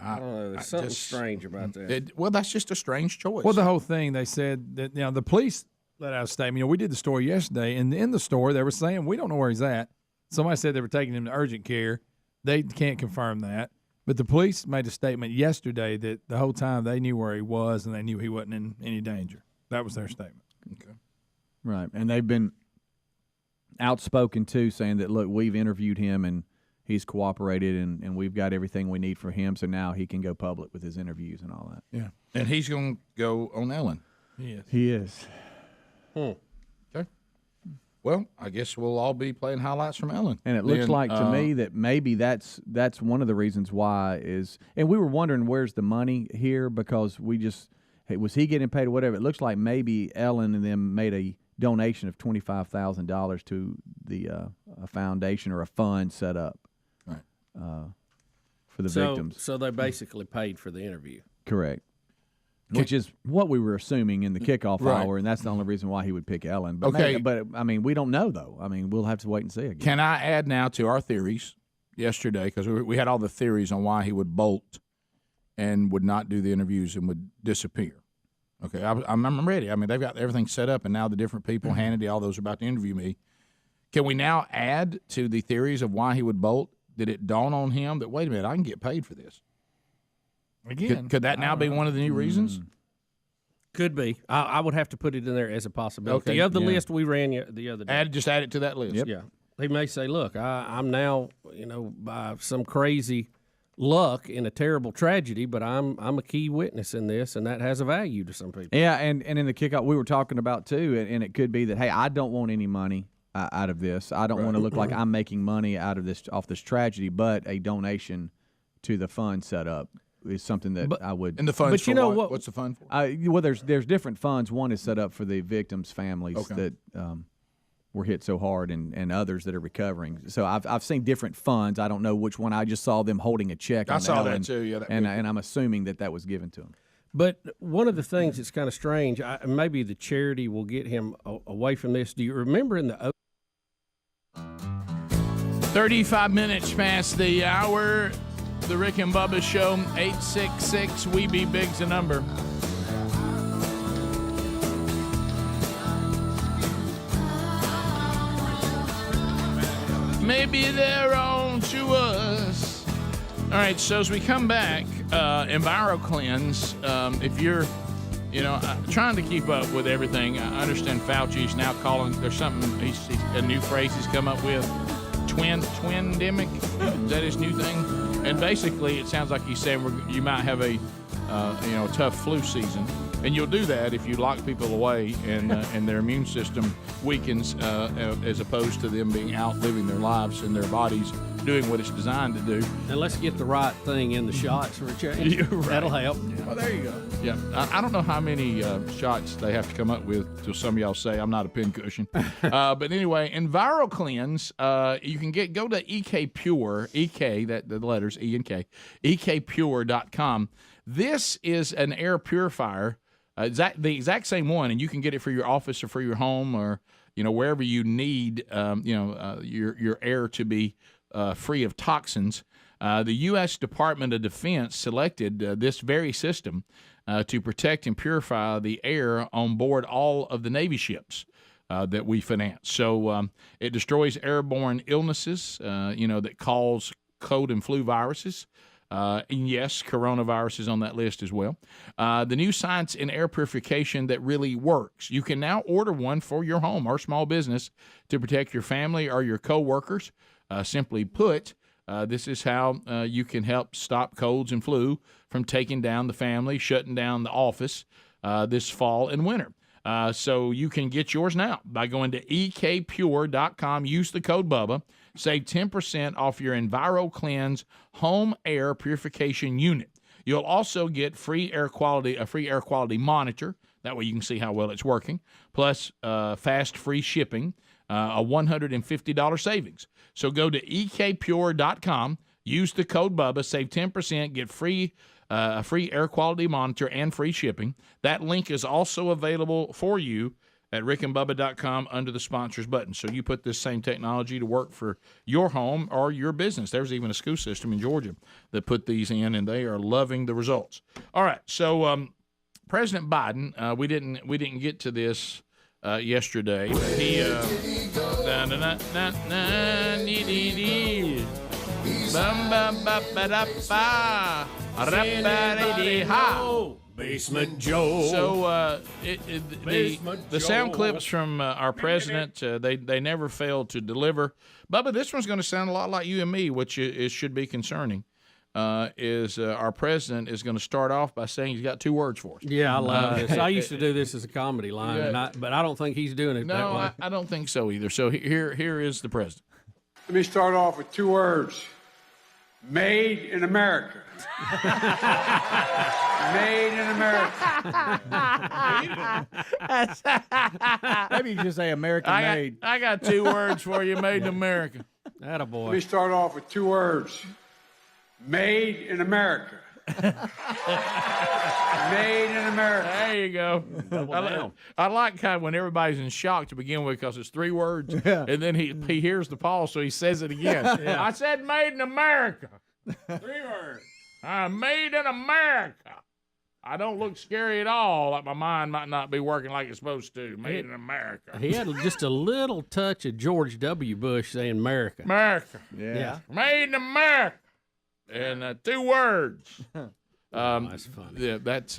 H: I don't know. There's something strange about that.
E: That's just a strange choice.
C: Well, the whole thing, they said that the police let out a statement. We did the story yesterday, and in the store they were saying we don't know where he's at. Somebody said they were taking him to urgent care. They can't confirm that. But the police made a statement yesterday that the whole time they knew where he was and they knew he wasn't in any danger. That was their statement. Okay.
F: Right. And they've been outspoken, too, saying that, look, we've interviewed him and he's cooperated and we've got everything we need for him, so now he can go public with his interviews and all that.
E: Yeah. And he's going to go on Ellen.
F: He is.
E: Okay. Well, I guess we'll all be playing highlights from Ellen.
F: And it looks like to me that maybe that's one of the reasons why is – and we were wondering where's the money here because we just – was he getting paid or whatever? It looks like maybe Ellen and them made a donation of $25,000 to the a foundation or a fund set up for the victims.
H: So they basically paid for the interview.
F: Correct. Which is what we were assuming in the kickoff hour, and that's the only reason why he would pick Ellen. But I mean, we don't know, though. I mean, we'll have to wait and see again.
E: Can I add now to our theories yesterday, because we had all the theories on why he would bolt and would not do the interviews and would disappear. Okay, I'm ready. I mean, they've got everything set up, and now the different people, Hannity, all those are about to interview me. Can we now add to the theories of why he would bolt? Did it dawn on him that, wait a minute, I can get paid for this?
C: Again,
E: could that now be one of the new reasons?
H: Could be. I would have to put it in there as a possibility.
E: Okay,
H: Of the list we ran the other day.
E: Just add it to that list.
F: Yep.
H: Yeah. He may say, look, I'm now, by some crazy luck in a terrible tragedy, but I'm a key witness in this, and that has a value to some people.
F: Yeah, and in the kickoff we were talking about, too, and it could be that, hey, I don't want any money out of this. I don't want to look like I'm making money off this tragedy, but a donation to the fund set up is something that I would.
E: And the funds for what? What's the fund for?
F: Well, there's different funds. One is set up for the victims' families that were hit so hard, and others that are recovering. So I've seen different funds. I don't know which one. I just saw them holding a check.
E: I saw that too. Yeah,
F: and I'm assuming that was given to them.
H: But one of the things that's kind of strange, maybe the charity will get him away from this. Do you remember in the
E: 35 minutes past the hour? The Rick and Bubba Show, 866-WE-BE-BIG's the number. Maybe they're on to us. All right, so as we come back, EnviroCleanse, if you're, trying to keep up with everything, I understand Fauci's now calling, there's something, a new phrase he's come up with, twin-demic, is that his new thing? And basically, it sounds like he's saying you might have a tough flu season, and you'll do that if you lock people away and their immune system weakens, as opposed to them being out living their lives and their bodies doing what it's designed to do.
H: And let's get the right thing in the shots for a change. Right. That'll help.
E: Yeah. Well, there you go. Yeah, I don't know how many shots they have to come up with till some of y'all say I'm not a pincushion. But anyway, EnviroCleanse, you can go to EK Pure, EK, that the letters E and K, ekpure.com. This is an air purifier, the exact same one, and you can get it for your office or for your home or wherever you need your air to be free of toxins. The U.S. Department of Defense selected this very system to protect and purify the air on board all of the Navy ships that we finance. So it destroys airborne illnesses, that cause cold and flu viruses. And yes, coronavirus is on that list as well. The new science in air purification that really works. You can now order one for your home or small business to protect your family or your coworkers. Simply put, this is how you can help stop colds and flu from taking down the family, shutting down the office this fall and winter. So you can get yours now by going to ekpure.com. Use the code Bubba. Save 10% off your EnviroCleanse home air purification unit. You'll also get a free air quality monitor. That way you can see how well it's working. Plus fast free shipping, a $150 savings. So go to ekpure.com. Use the code Bubba. Save 10%. Get a free air quality monitor and free shipping. That link is also available for you at rickandbubba.com under the sponsors button. So you put this same technology to work for your home or your business. There's even a school system in Georgia that put these in, and they are loving the results. All right, so President Biden, we didn't get to this yesterday. He
H: Basement Joe.
E: So the sound clips from our president, they never fail to deliver. Bubba, this one's going to sound a lot like you and me, which is should be concerning. Our president is going to start off by saying he's got 2 words for us.
H: Yeah, I love this. I used to do this as a comedy line, but I don't think he's doing it that way.
E: No, I don't think so either. So here is the president.
I: Let me start off with 2 words. Made in America. Made in America.
F: Maybe you just say American made.
E: I got 2 words for you, made in America.
H: Attaboy.
I: Let me start off with 2 words. Made in America. Made in America.
E: There you go. I like kind of when everybody's in shock to begin with because it's 3 words, and then he hears the pause, so he says it again.
H: Yeah.
E: I said made in America. 3 words. Made in America. I don't look scary at all, like my mind might not be working like it's supposed to. Made in America.
H: He had just a little touch of George W. Bush saying America.
E: America.
H: Yeah.
E: Made in America. And 2 words.
H: That's funny.
E: Yeah, that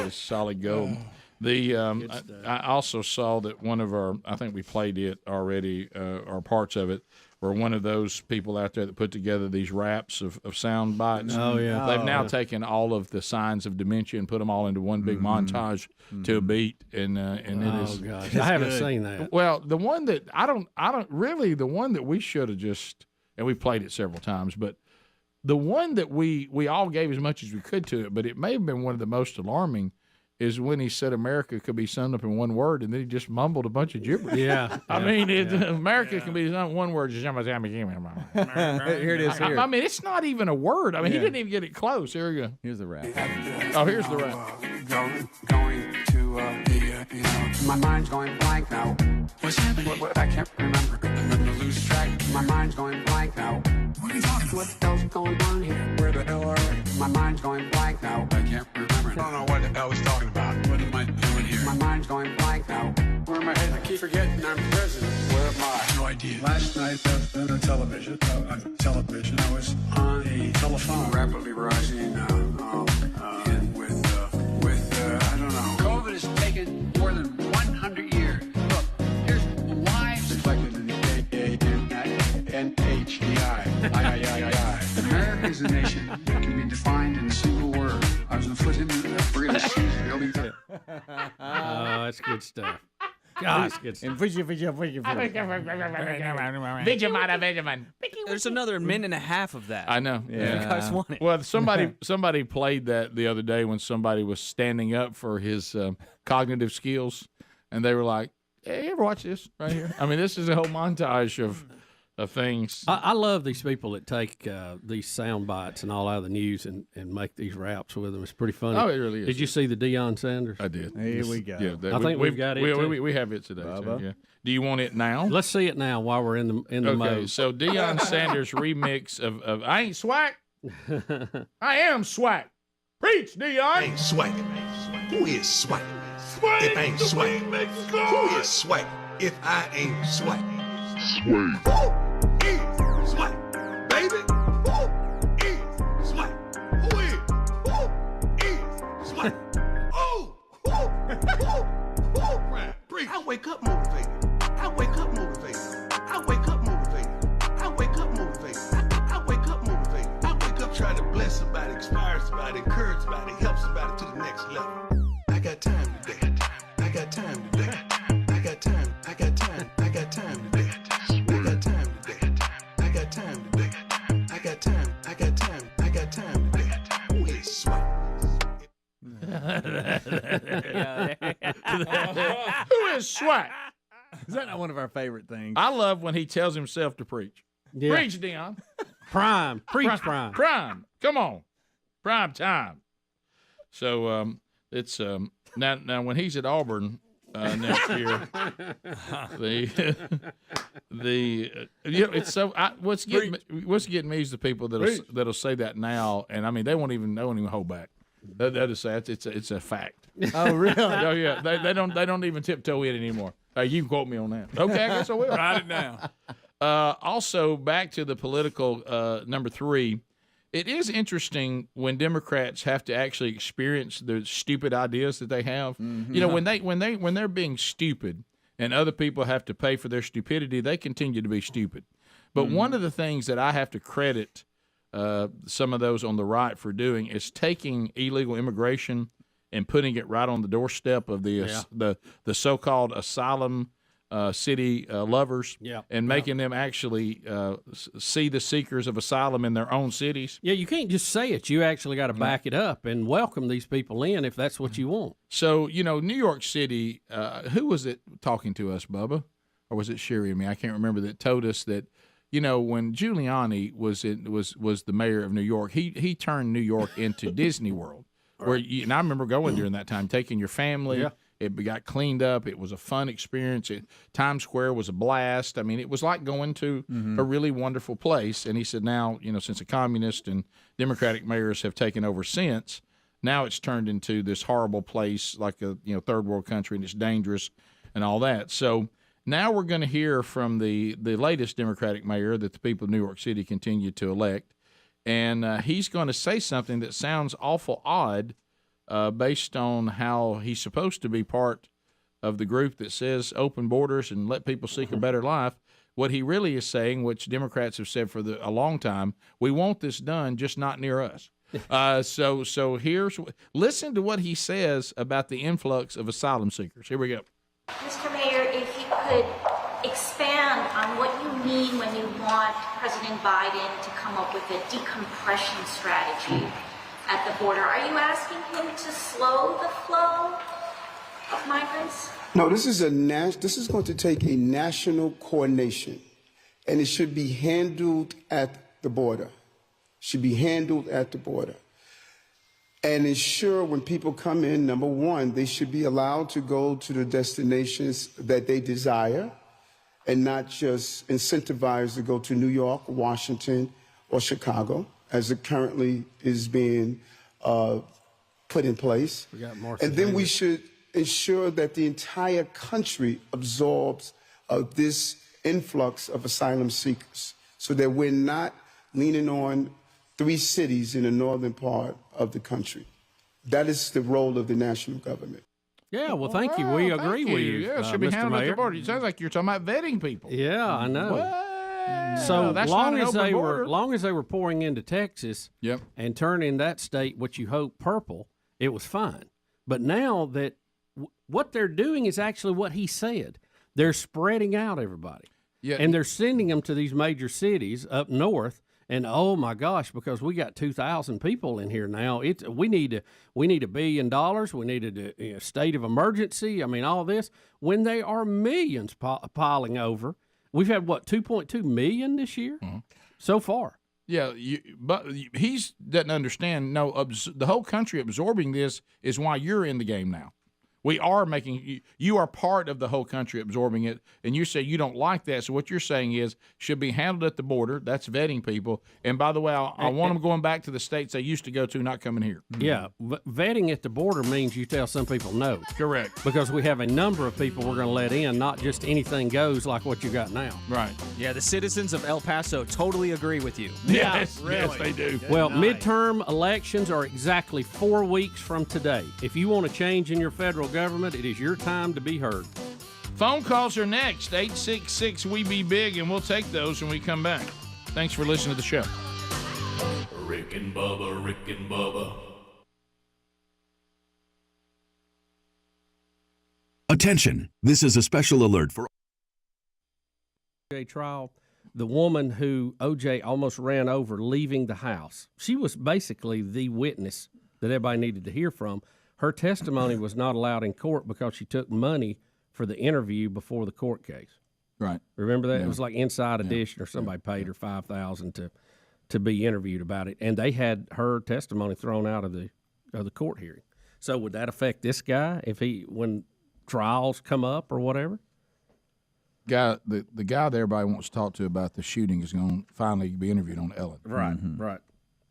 E: is solid gold. I also saw that one of our, I think we played it already, or parts of it, were one of those people out there that put together these raps of sound bites.
H: Oh, yeah.
E: They've now taken all of the signs of dementia and put them all into one big montage to a beat, and it is.
H: Oh gosh, I haven't seen that.
E: Well, the one that I don't really, the one that we should have just, and we've played it several times, but the one that we all gave as much as we could to it, but it may have been one of the most alarming, is when he said America could be summed up in 1 word, and then he just mumbled a bunch of gibberish.
H: Yeah.
E: I mean, America can be 1 word. Here
F: it is here.
E: I mean, it's not even a word. I mean, he didn't even get it close. Here we go.
F: Here's the rap.
E: Oh, here's the rap.
I: Going to my mind's going blank now. What's happening? I can't remember. I'm gonna lose track. My mind's going blank now. What are you talking about? What the hell's going on here? Where the hell are we? My mind's going blank now. I can't remember. I don't know what the hell he's talking about. What am I doing here? My mind's going blank now. Where am I headed? I keep forgetting I'm president. Where am I? No idea. Last night on the television, I was on a telephone rapidly rising I don't know. COVID has taken more than 100 years. Look, here's why it's reflected in the NHDI. America is a nation that can be defined in a single word. I was going to put him in we're going to see building.
H: Oh, that's good stuff. God, it's good stuff.
T: There's another minute and a half of that.
E: I know.
T: You guys want it.
E: Well, somebody played that the other day when somebody was standing up for his cognitive skills, and they were like, "Hey, you ever watch this right here?" I mean, this is a whole montage of things.
H: I love these people that take these sound bites and all out of the news and make these raps with them. It's pretty funny.
E: Oh, it really is.
H: Did you see the Deion Sanders?
E: I did.
F: Here we go.
E: Yeah,
H: I think we've got it.
E: We have it today. So, yeah. Do you want it now?
H: Let's see it now while we're in the
E: okay,
H: mode.
E: so Deion Sanders remix of I Ain't Swag. I am swag. Preach, Deion.
J: I ain't swag. Who is swag? If I ain't swag, who is swag? If I ain't swag. Swag. Who is swag, baby? Who is swag? Who is swag? Oh, I wake up motivated. I wake up motivated. I wake up motivated. I wake up motivated. I wake up motivated. I wake up trying to bless somebody, inspire somebody, encourage somebody, help somebody to the next level. I got time today. I got time today. I got time. I got time. I got time today. I got time today. I got time today. I got time. I got time. I got time today. Who is swag?
E: Who is swag?
F: Is that not one of our favorite things?
E: I love when he tells himself to preach.
H: Yeah.
E: Preach, Deion.
H: Prime. Preach prime.
E: Prime. Come on. Prime time. So it's now when he's at Auburn next year, it's so what's getting me is the people that'll say that now, and I mean they won't even hold back. That is sad. It's a fact.
F: Oh, really?
E: Oh, yeah. They don't even tiptoe it anymore. You can quote me on that. Okay, I guess I will.
C: Write it down.
E: Also, back to the political number 3. It is interesting when Democrats have to actually experience the stupid ideas that they have.
F: Mm-hmm.
E: You know, when they're being stupid and other people have to pay for their stupidity, they continue to be stupid. But one of the things that I have to credit some of those on the right for doing is taking illegal immigration and putting it right on the doorstep of the so-called asylum city lovers, and making them actually see the seekers of asylum in their own cities.
H: Yeah, you can't just say it. You actually got to back it up and welcome these people in if that's what you want.
E: So, you know, New York City, who was it talking to us, Bubba? Or was it Sherry and me? I can't remember, that told us that, you know, when Giuliani was the mayor of New York, he turned New York into Disney World. And I remember going during that time, taking your family.
H: Yeah.
E: It got cleaned up. It was a fun experience. Times Square was a blast. I mean, it was like going to a really wonderful place. And he said now, you know, since the communist and Democratic mayors have taken over since, now it's turned into this horrible place like a third world country, and it's dangerous and all that. So now we're going to hear from the latest Democratic mayor that the people of New York City continue to elect. And he's going to say something that sounds awful odd, based on how he's supposed to be part of the group that says open borders and let people seek a better life. What he really is saying, which Democrats have said for a long time, we want this done, just not near us. So listen to what he says about the influx of asylum seekers. Here we go.
L: Mr. Mayor, if you could expand on what you mean when you want President Biden to come up with a decompression strategy at the border. Are you asking him to slow the flow of migrants?
I: No, this is going to take a national coordination, and it should be handled at the border. And ensure when people come in, number one, they should be allowed to go to the destinations that they desire, and not just incentivized to go to New York, Washington, or Chicago, as it currently is being put in place. And then we should ensure that the entire country absorbs this influx of asylum seekers, so that we're not leaning on 3 cities in the northern part of the country. That is the role of the national government.
H: Yeah, well, thank you. We agree with you.
E: Yeah, it should be
H: Mr.
E: handled at the
H: Mayor.
E: border. It sounds like you're talking about vetting people.
H: Yeah, I know.
E: Well,
H: So
E: that's
H: long
E: not an
H: as
E: open
H: they
E: border.
H: long as they were pouring into Texas, and turning that state, what you hope, purple, it was fine. But now that what they're doing is actually what he said. They're spreading out everybody, and they're sending them to these major cities up north. And oh my gosh, because we got 2,000 people in here now, we need $1 billion. We needed a state of emergency. I mean, all this when there are millions piling over. We've had 2.2 million this year so far.
E: Yeah, but he doesn't understand. No, the whole country absorbing this is why you're in the game now. We are making you are part of the whole country absorbing it, and you say you don't like that. So what you're saying is should be handled at the border. That's vetting people. And by the way, I want them going back to the states they used to go to, not coming here.
H: Yeah, vetting at the border means you tell some people no.
E: Correct.
H: Because we have a number of people we're going to let in, not just anything goes like what you got now.
E: Right.
T: Yeah, the citizens of El Paso totally agree with you.
E: Yes, yes, they do.
H: Well, midterm elections are exactly 4 weeks from today. If you want a change in your federal government, it is your time to be heard.
E: Phone calls are next. 866-WE-BE-BIG, and we'll take those when we come back. Thanks for listening to the show.
D: Rick and Bubba, Rick and Bubba.
Q: Attention, this is a special alert for
H: OJ trial. The woman who OJ almost ran over leaving the house, she was basically the witness that everybody needed to hear from. Her testimony was not allowed in court because she took money for the interview before the court case.
E: Right.
H: Remember that?
E: Yeah.
H: It was like Inside Edition or somebody paid her $5,000 to be interviewed about it, and they had her testimony thrown out of the court hearing. So would that affect this guy when trials come up or whatever?
E: The guy that everybody wants to talk to about the shooting is going to finally be interviewed on Ellen.
H: Right, right.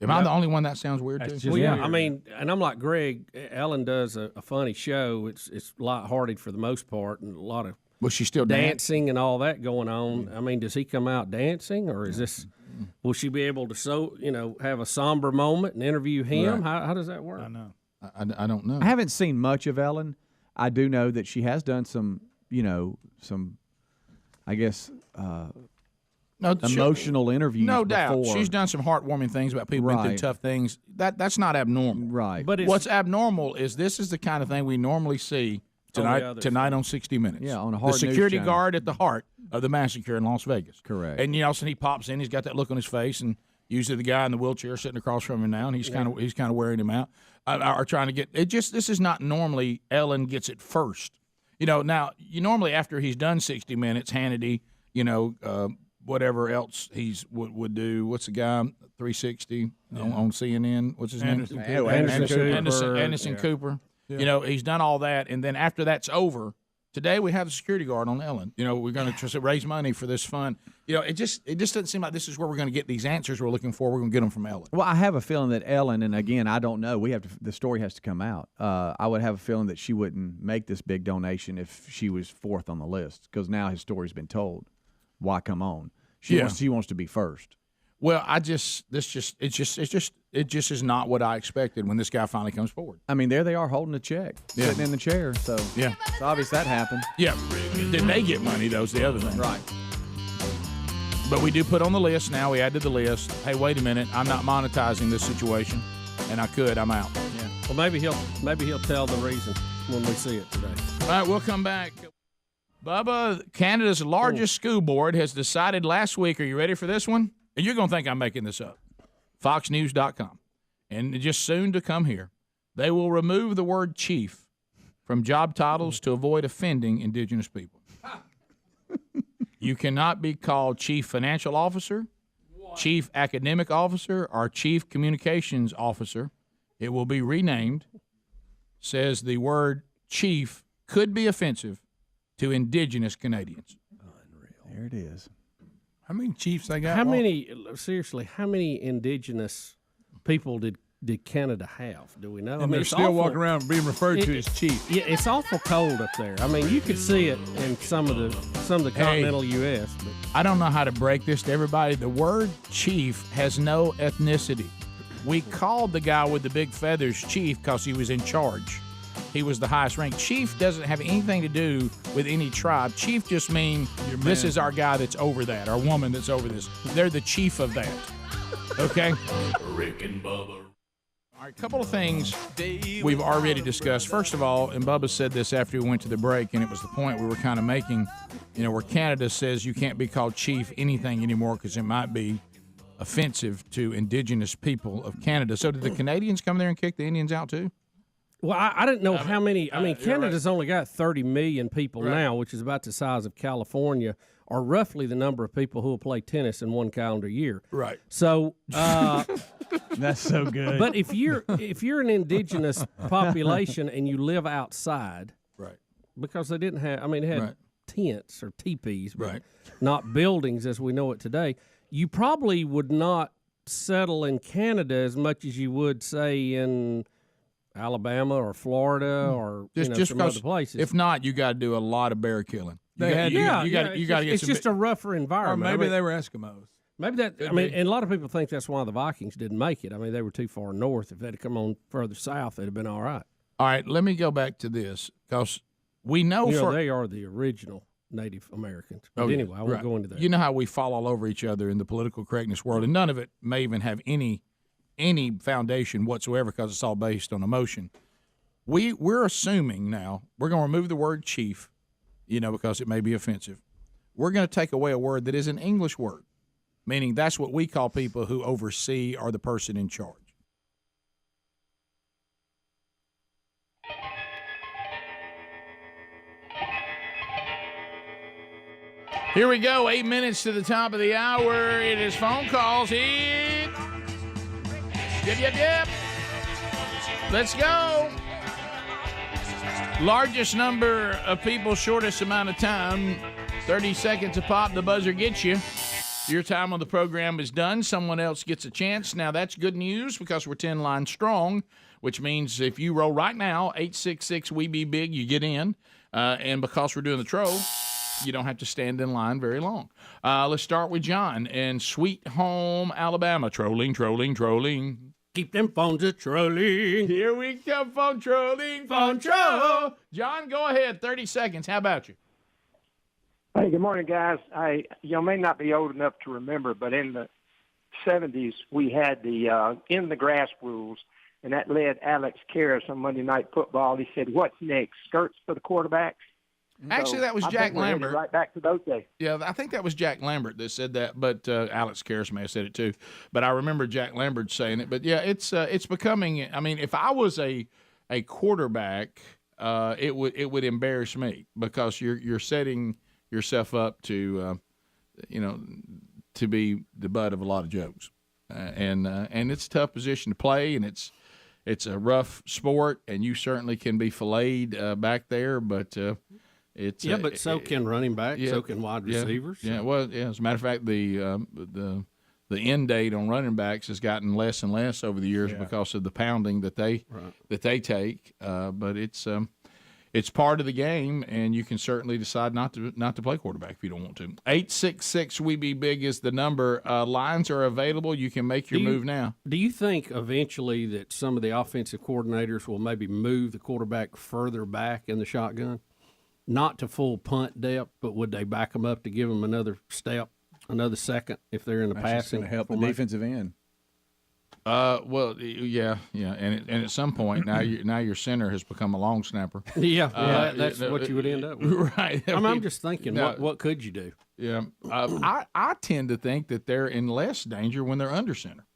E: Am I the only one that sounds weird to?
H: Well, yeah, I mean, and I'm like Greg. Ellen does a funny show. It's lighthearted for the most part, and a lot of
E: she still
H: dancing and all that going on. I mean, does he come out dancing, or is this? Will she be able to have a somber moment and interview him?
E: Right.
H: How does that work?
E: I know. I don't know.
F: I haven't seen much of Ellen. I do know that she has done some, I guess, emotional interviews.
E: No doubt,
F: before.
E: she's done some heartmewarming things about people who've been through tough things. That's not abnormal,
F: right?
E: But what's abnormal is this is the kind of thing we normally see tonight on 60 Minutes.
F: Yeah, on a hard
E: the security
F: news
E: guard at the heart of the massacre in Las Vegas.
F: Correct.
E: And all of a sudden he pops in, he's got that look on his face, and usually the guy in the wheelchair sitting across from him now, and he's kind of wearing him out, are trying to get it. This is not normally Ellen gets it first. Now you normally after he's done 60 Minutes, Hannity, whatever else he's would do. What's the guy 360 on CNN? What's his name? Anderson Cooper. Yeah. He's done all that, and then after that's over, today we have the security guard on Ellen. We're going to raise money for this fund. It just doesn't seem like this is where we're going to get these answers we're looking for. We're going to get them from Ellen.
F: Well, I have a feeling that Ellen, and again, I don't know. The story has to come out. I would have a feeling that she wouldn't make this big donation if she was fourth on the list, because now his story's been told. Why come on? She wants to be first.
E: Well, it just is not what I expected when this guy finally comes forward.
F: I mean, there they are holding a check, sitting in the chair. So it's obvious that happened.
E: Yeah, did they get money? Though is the other thing,
F: right?
E: But we do put on the list now. We add to the list. Hey, wait a minute! I'm not monetizing this situation, and I'm out.
H: Yeah. Well, maybe he'll tell the reason when we see it today.
E: All right, we'll come back. Bubba, Canada's largest school board has decided last week. Are you ready for this one? And you're going to think I'm making this up. FoxNews.com. And just soon to come here, they will remove the word chief from job titles to avoid offending Indigenous people. You cannot be called chief financial officer, chief academic officer, or chief communications officer. It will be renamed. Says the word chief could be offensive to Indigenous Canadians.
F: Unreal. There it is.
C: How many chiefs they got?
H: How many Indigenous people did Canada have? Do we know?
C: And they're still walking around being referred to as chief.
H: Yeah, it's awful cold up there. I mean, you could see it in some of the continental U.S. But
E: I don't know how to break this to everybody. The word chief has no ethnicity. We called the guy with the big feathers chief because he was in charge. He was the highest rank. Chief doesn't have anything to do with any tribe. Chief just means this is our guy that's over that, our woman that's over this. They're the chief of that. Okay?
D: Rick and Bubba.
E: All right, a couple of things we've already discussed. First of all, and Bubba said this after we went to the break, and it was the point we were kind of making, where Canada says you can't be called chief anything anymore because it might be offensive to Indigenous people of Canada. So did the Canadians come there and kick the Indians out too?
H: Well, I didn't know how many. I mean, Canada's only got 30 million people now, which is about the size of California, or roughly the number of people who will play tennis in one calendar year.
E: Right.
H: So
F: that's so good.
H: But if you're an indigenous population and you live outside,
E: right?
H: Because they didn't have. I mean, they had tents or teepees, but
E: right?
H: Not buildings as we know it today. You probably would not settle in Canada as much as you would, say, in Alabama or Florida or some other places.
E: If not, you got to do a lot of bear killing.
H: You got to get. It's just a rougher environment.
C: Or maybe they were Eskimos.
H: Maybe that. I mean, and a lot of people think that's why the Vikings didn't make it. I mean, they were too far north. If they'd have come on further south, they'd have been all right.
E: All right, let me go back to this because we know
H: they are the original Native Americans. But anyway, I won't go into that.
E: You know how we fall all over each other in the political correctness world, and none of it may even have any foundation whatsoever because it's all based on emotion. We're assuming now we're going to remove the word chief, because it may be offensive. We're going to take away a word that is an English word, meaning that's what we call people who oversee or the person in charge. Here we go, 8 minutes to the top of the hour. It is phone calls. Yep. Let's go. Largest number of people, shortest amount of time. 30 seconds to pop. The buzzer gets you. Your time on the program is done. Someone else gets a chance. Now, that's good news because we're 10 lines strong, which means if you roll right now, 866-WE-BE-BIG, you get in. And because we're doing the troll, you don't have to stand in line very long. Let's start with John in Sweet Home, Alabama. Trolling.
H: Keep them phones a-trolling.
E: Here we come, phone trolling, phone troll. John, go ahead, 30 seconds. How about you?
M: Hey, good morning, guys. You may not be old enough to remember, but in the 70s, we had the in the grass rules, and that led Alex Karras on Monday Night Football. He said, "What's next? Skirts for the quarterbacks?"
E: Actually, that was
M: I
E: Jack
M: think we're headed
E: Lambert.
M: right back to those days.
E: Yeah, I think that was Jack Lambert that said that, but Alex Karras may have said it too. But I remember Jack Lambert saying it. But yeah, it's becoming. I mean, if I was a quarterback, it would embarrass me because you're setting yourself up to to be the butt of a lot of jokes, and it's a tough position to play, and it's a rough sport, and you certainly can be filleted back there, but.
H: But so can running backs, so can wide receivers.
E: Yeah, well, yeah. As a matter of fact, the end date on running backs has gotten less and less over the years because of the pounding that they take. But it's part of the game, and you can certainly decide not to play quarterback if you don't want to. 866-WE-BE-BIG is the number. Lines are available. You can make your move now.
H: Do you think eventually that some of the offensive coordinators will maybe move the quarterback further back in the shotgun? Not to full punt depth, but would they back them up to give them another step, another second if they're in the passing?
F: Going to help the defensive end.
E: Well, yeah, and at some point now your center has become a long snapper.
H: That's what you would end up with.
E: Right.
H: I'm just thinking, what could you do?
E: Yeah, I tend to think that they're in less danger when they're under center.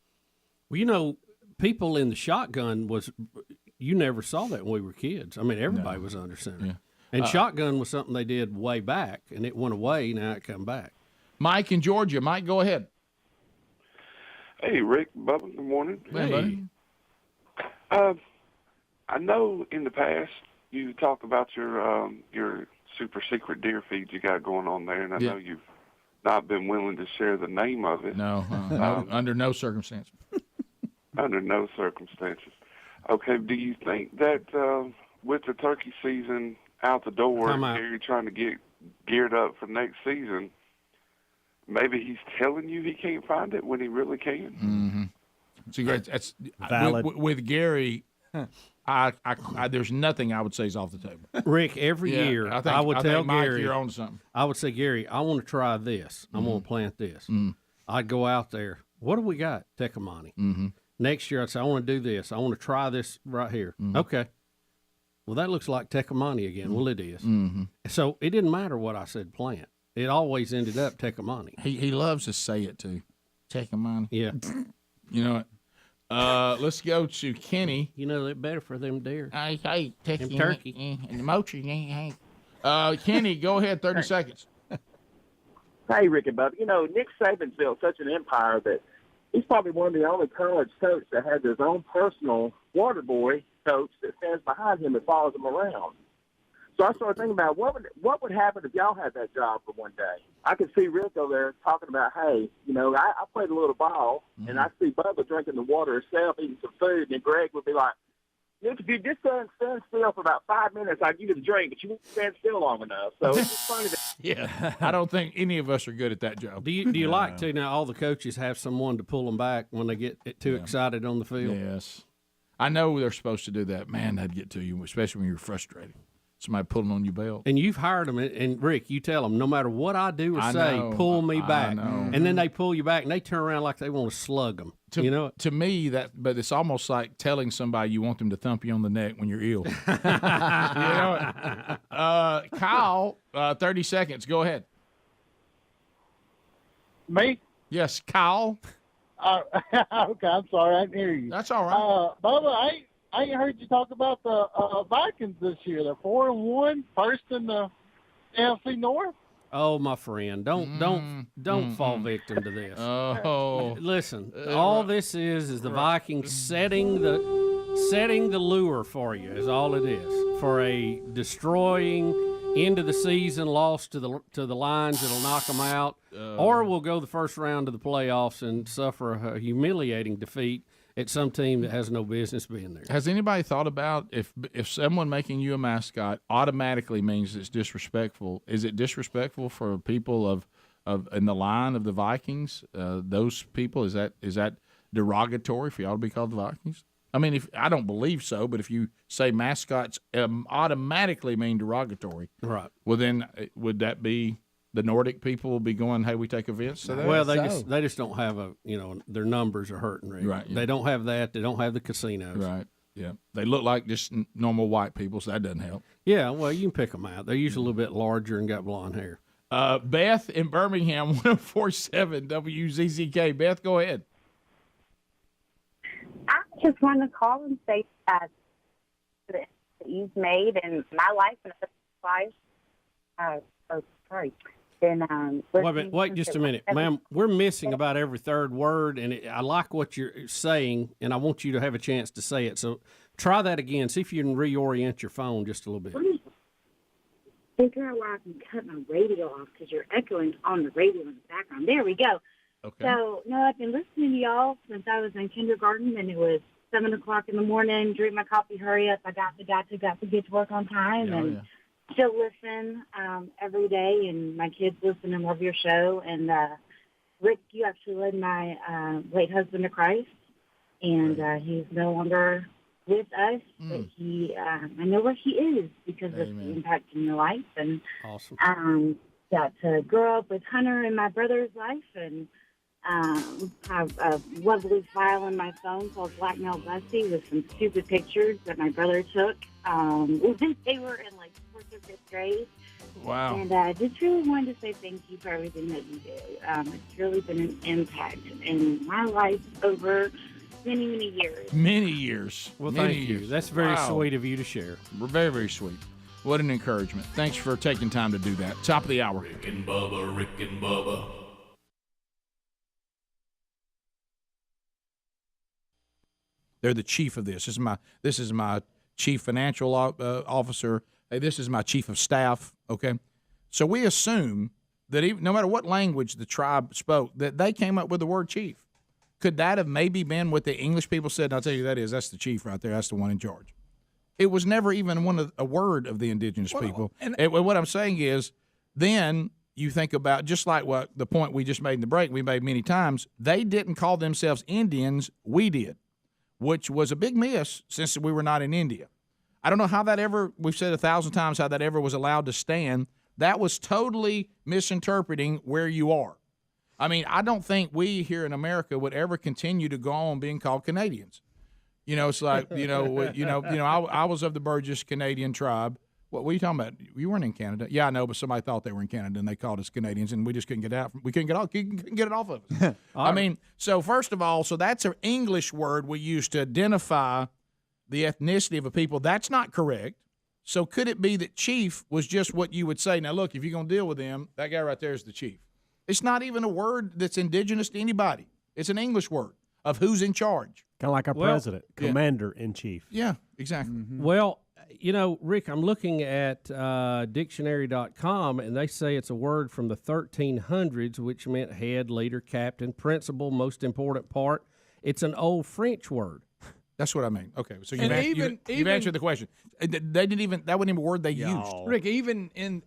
H: Well, people in the shotgun you never saw that when we were kids. I mean, everybody was under center.
E: Yeah.
H: And shotgun was something they did way back, and it went away. Now it come back.
E: Mike in Georgia. Mike, go ahead.
N: Hey, Rick, Bubba, good morning.
E: Hey, buddy.
N: I know in the past you talk about your super secret deer feed you got going on there, and I know you've not been willing to share the name of it.
E: No, under no circumstance.
N: Under no circumstances. Okay, do you think that with the turkey season out the door, Gary trying to get geared up for next season, maybe he's telling you he can't find it when he really can?
E: Mm-hmm. It's a great. That's
B: valid.
E: With Gary. I there's nothing I would say is off the table.
H: Rick, every year I would tell Gary,
E: you're on something.
H: I would say, Gary, I want to try this. I'm going to plant this.
E: Mm-hmm.
H: I'd go out there. What do we got? Tecumani.
E: Mm-hmm.
H: Next year, I'd say, I want to do this. I want to try this right here.
E: Mm-hmm.
H: Okay. Well, that looks like Tecumani again.
E: Mm-hmm.
H: Well, it is.
E: Mm-hmm.
H: So it didn't matter what I said plant. It always ended up Tecumani.
E: He loves to say it too. Tecumani.
H: Yeah.
E: You know what? Let's go to Kenny.
H: You know, it's better for them deer.
E: Hey,
H: them turkey.
E: And the mochi. Kenny, go ahead, 30 seconds.
O: Hey, Rick and Bubba. You know, Nick Saban's built such an empire that he's probably one of the only college coaches that has his own personal water boy coach that stands behind him and follows him around. So I started thinking about what would happen if y'all had that job for one day. I could see Rick over there talking about, hey, you know, I played a little ball, and I see Bubba drinking the water himself, eating some food, and Greg would be like, Nick, if you just stand still for about 5 minutes, I'll give you the drink, but you won't stand still long enough. So it's just funny that
E: Yeah, I don't think any of us are good at that job.
H: Do you like to now? All the coaches have someone to pull them back when they get too excited on the field.
E: Yes, I know they're supposed to do that. Man, that'd get to you, especially when you're frustrated. Somebody pulling on your belt.
H: And you've hired them, and Rick, you tell them no matter what I do or say, pull me back. And then they pull you back, and they turn around like they want to slug them. You know,
E: to me but it's almost like telling somebody you want them to thump you on the neck when you're ill. You know, Kyle, 30 seconds. Go ahead.
X: Me?
E: Yes, Kyle.
X: Okay, I'm sorry, I didn't hear you.
E: That's all right.
X: Bubba, I ain't heard you talk about the Vikings this year. They're 4-1, first in the NFC North.
H: Oh, my friend, don't fall victim to this.
E: Oh,
H: listen, all this is the Vikings setting the lure for you. Is all it is for a destroying end of the season, lost to the Lions, it'll knock them out, or we'll go the first round of the playoffs and suffer a humiliating defeat at some team that has no business being there.
E: Has anybody thought about if someone making you a mascot automatically means it's disrespectful? Is it disrespectful for people of in the line of the Vikings? Those people, is that derogatory for y'all to be called the Vikings? I mean, if I don't believe so, but if you say mascots automatically mean derogatory,
H: right?
E: Well, then would that be the Nordic people will be going, "Hey, we take offense to that"?
H: Well, they just don't have their numbers are hurting,
E: right? Yeah.
H: They don't have that. They don't have the casinos,
E: right? Yeah, they look like just normal white people, so that doesn't help.
H: Yeah, well, you can pick them out. They're usually a little bit larger and got blonde hair.
E: Beth in Birmingham, 104.7 WZZK. Beth, go ahead.
K: I just want to call and say that you've made in my life and other lives.
H: Wait just a minute, ma'am. We're missing about every third word, and I like what you're saying, and I want you to have a chance to say it. So try that again. See if you can reorient your phone just a little bit.
K: Figure out why I can cut my radio off because you're echoing on the radio in the background. There we go.
E: Okay.
K: So, no, I've been listening to y'all since I was in kindergarten, and it was 7 o'clock in the morning, drink my coffee, hurry up. I got to get to work on time, and still listen every day, and my kids listen and love your show. And, Rick, you actually led my late husband to Christ, and he's no longer with us, but I know where he is because of the impact in your life. And got to grow up with Hunter in my brother's life, and have a lovely file on my phone called Blackmail Busty with some stupid pictures that my brother took when they were in like 4th or 5th grade.
E: Wow.
K: And I just really wanted to say thank you for everything that you do. It's really been an impact in my life over many, many years.
E: Many years.
H: Well,
E: many
H: thank you.
E: years.
H: That's very sweet of you to share.
E: Very, very sweet. What an encouragement. Thanks for taking time to do that. Top of the hour.
D: Rick and Bubba.
E: They're the chief of this. This is my chief financial officer. Hey, this is my chief of staff. Okay, so we assume that even, no matter what language the tribe spoke, that they came up with the word chief. Could that have maybe been what the English people said? And I'll tell you that is. That's the chief right there. That's the one in charge. It was never even a word of the indigenous people. And what I'm saying is, then you think about just like what the point we just made in the break. We made many times. They didn't call themselves Indians. We did, which was a big miss since we were not in India. I don't know how that ever, we've said 1,000 times how that ever was allowed to stand. That was totally misinterpreting where you are. I mean, I don't think we here in America would ever continue to go on being called Canadians. You know, it's like, I was of the Burgess Canadian tribe. What were you talking about? You weren't in Canada. Yeah, I know, but somebody thought they were in Canada, and they called us Canadians, and we just couldn't get out. We couldn't get it off of us. I mean, so first of all, so that's an English word we use to identify the ethnicity of a people. That's not correct. So could it be that chief was just what you would say? Now, look, if you're going to deal with them, that guy right there is the chief. It's not even a word that's indigenous to anybody. It's an English word of who's in charge.
P: Kind of like our president, commander-in-chief.
E: Yeah, exactly.
H: Mm-hmm. Well, Rick, I'm looking at dictionary.com, and they say it's a word from the 1300s, which meant head, leader, captain, principal, most important part. It's an old French word.
E: That's what I mean. Okay, so you've answered the question. They didn't even, that wasn't even a word they used.
C: Rick, even you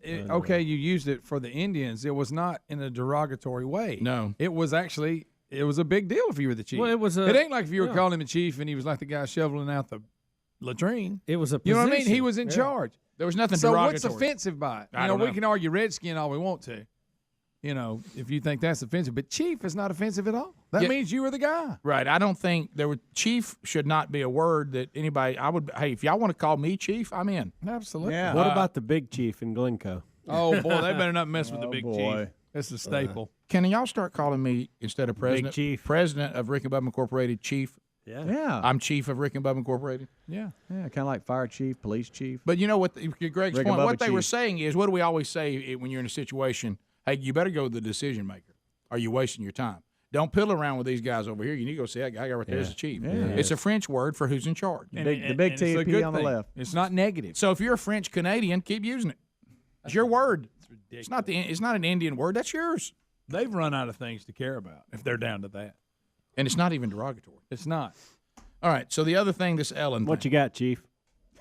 C: used it for the Indians. It was not in a derogatory way.
E: No.
C: It was actually, it was a big deal if you were the chief.
H: Well, it ain't
C: like if you were calling him a chief and he was like the guy shoveling out the latrine.
H: It was a
C: You know what I mean?
H: position.
C: He was in charge.
E: There was nothing
C: So
E: derogatory.
C: what's offensive by it?
E: I don't
C: We
E: know.
C: can argue redskin all we want to. If you think that's offensive. But chief is not offensive at all. That means you were the guy.
E: Right. I don't think chief should not be a word that anybody, hey, if y'all want to call me chief, I'm in.
C: Absolutely.
P: Yeah. What about the big chief in Glencoe?
C: Oh, boy, they better not mess with the big
P: boy.
C: chief. That's a staple.
E: Can y'all start calling me, instead of president,
P: chief.
E: president of Rick and Bubba Incorporated, chief?
F: Yeah.
E: I'm chief of Rick and Bubba Incorporated.
C: Yeah.
F: Yeah, kind of like fire chief, police chief.
E: But you know what, Greg's
F: Rick and
E: point,
F: Bubba
E: what they were
F: chief.
E: saying is, what do we always say when you're in a situation? Hey, you better go to the decision maker. Are you wasting your time? Don't piddle around with these guys over here. You need to go see that guy right there is the chief.
F: Yeah.
E: It's a French word for who's in charge.
F: The big
C: it's a
F: TP
C: good
F: on the
C: thing.
F: left.
C: It's not negative.
E: So if you're a French Canadian, keep using it. It's your word.
C: It's ridiculous.
E: It's not an Indian word. That's yours.
C: They've run out of things to care about if they're down to that.
E: And it's not even derogatory.
C: It's not.
E: All right. So the other thing, this Ellen.
P: What
E: thing.
P: you got, Chief?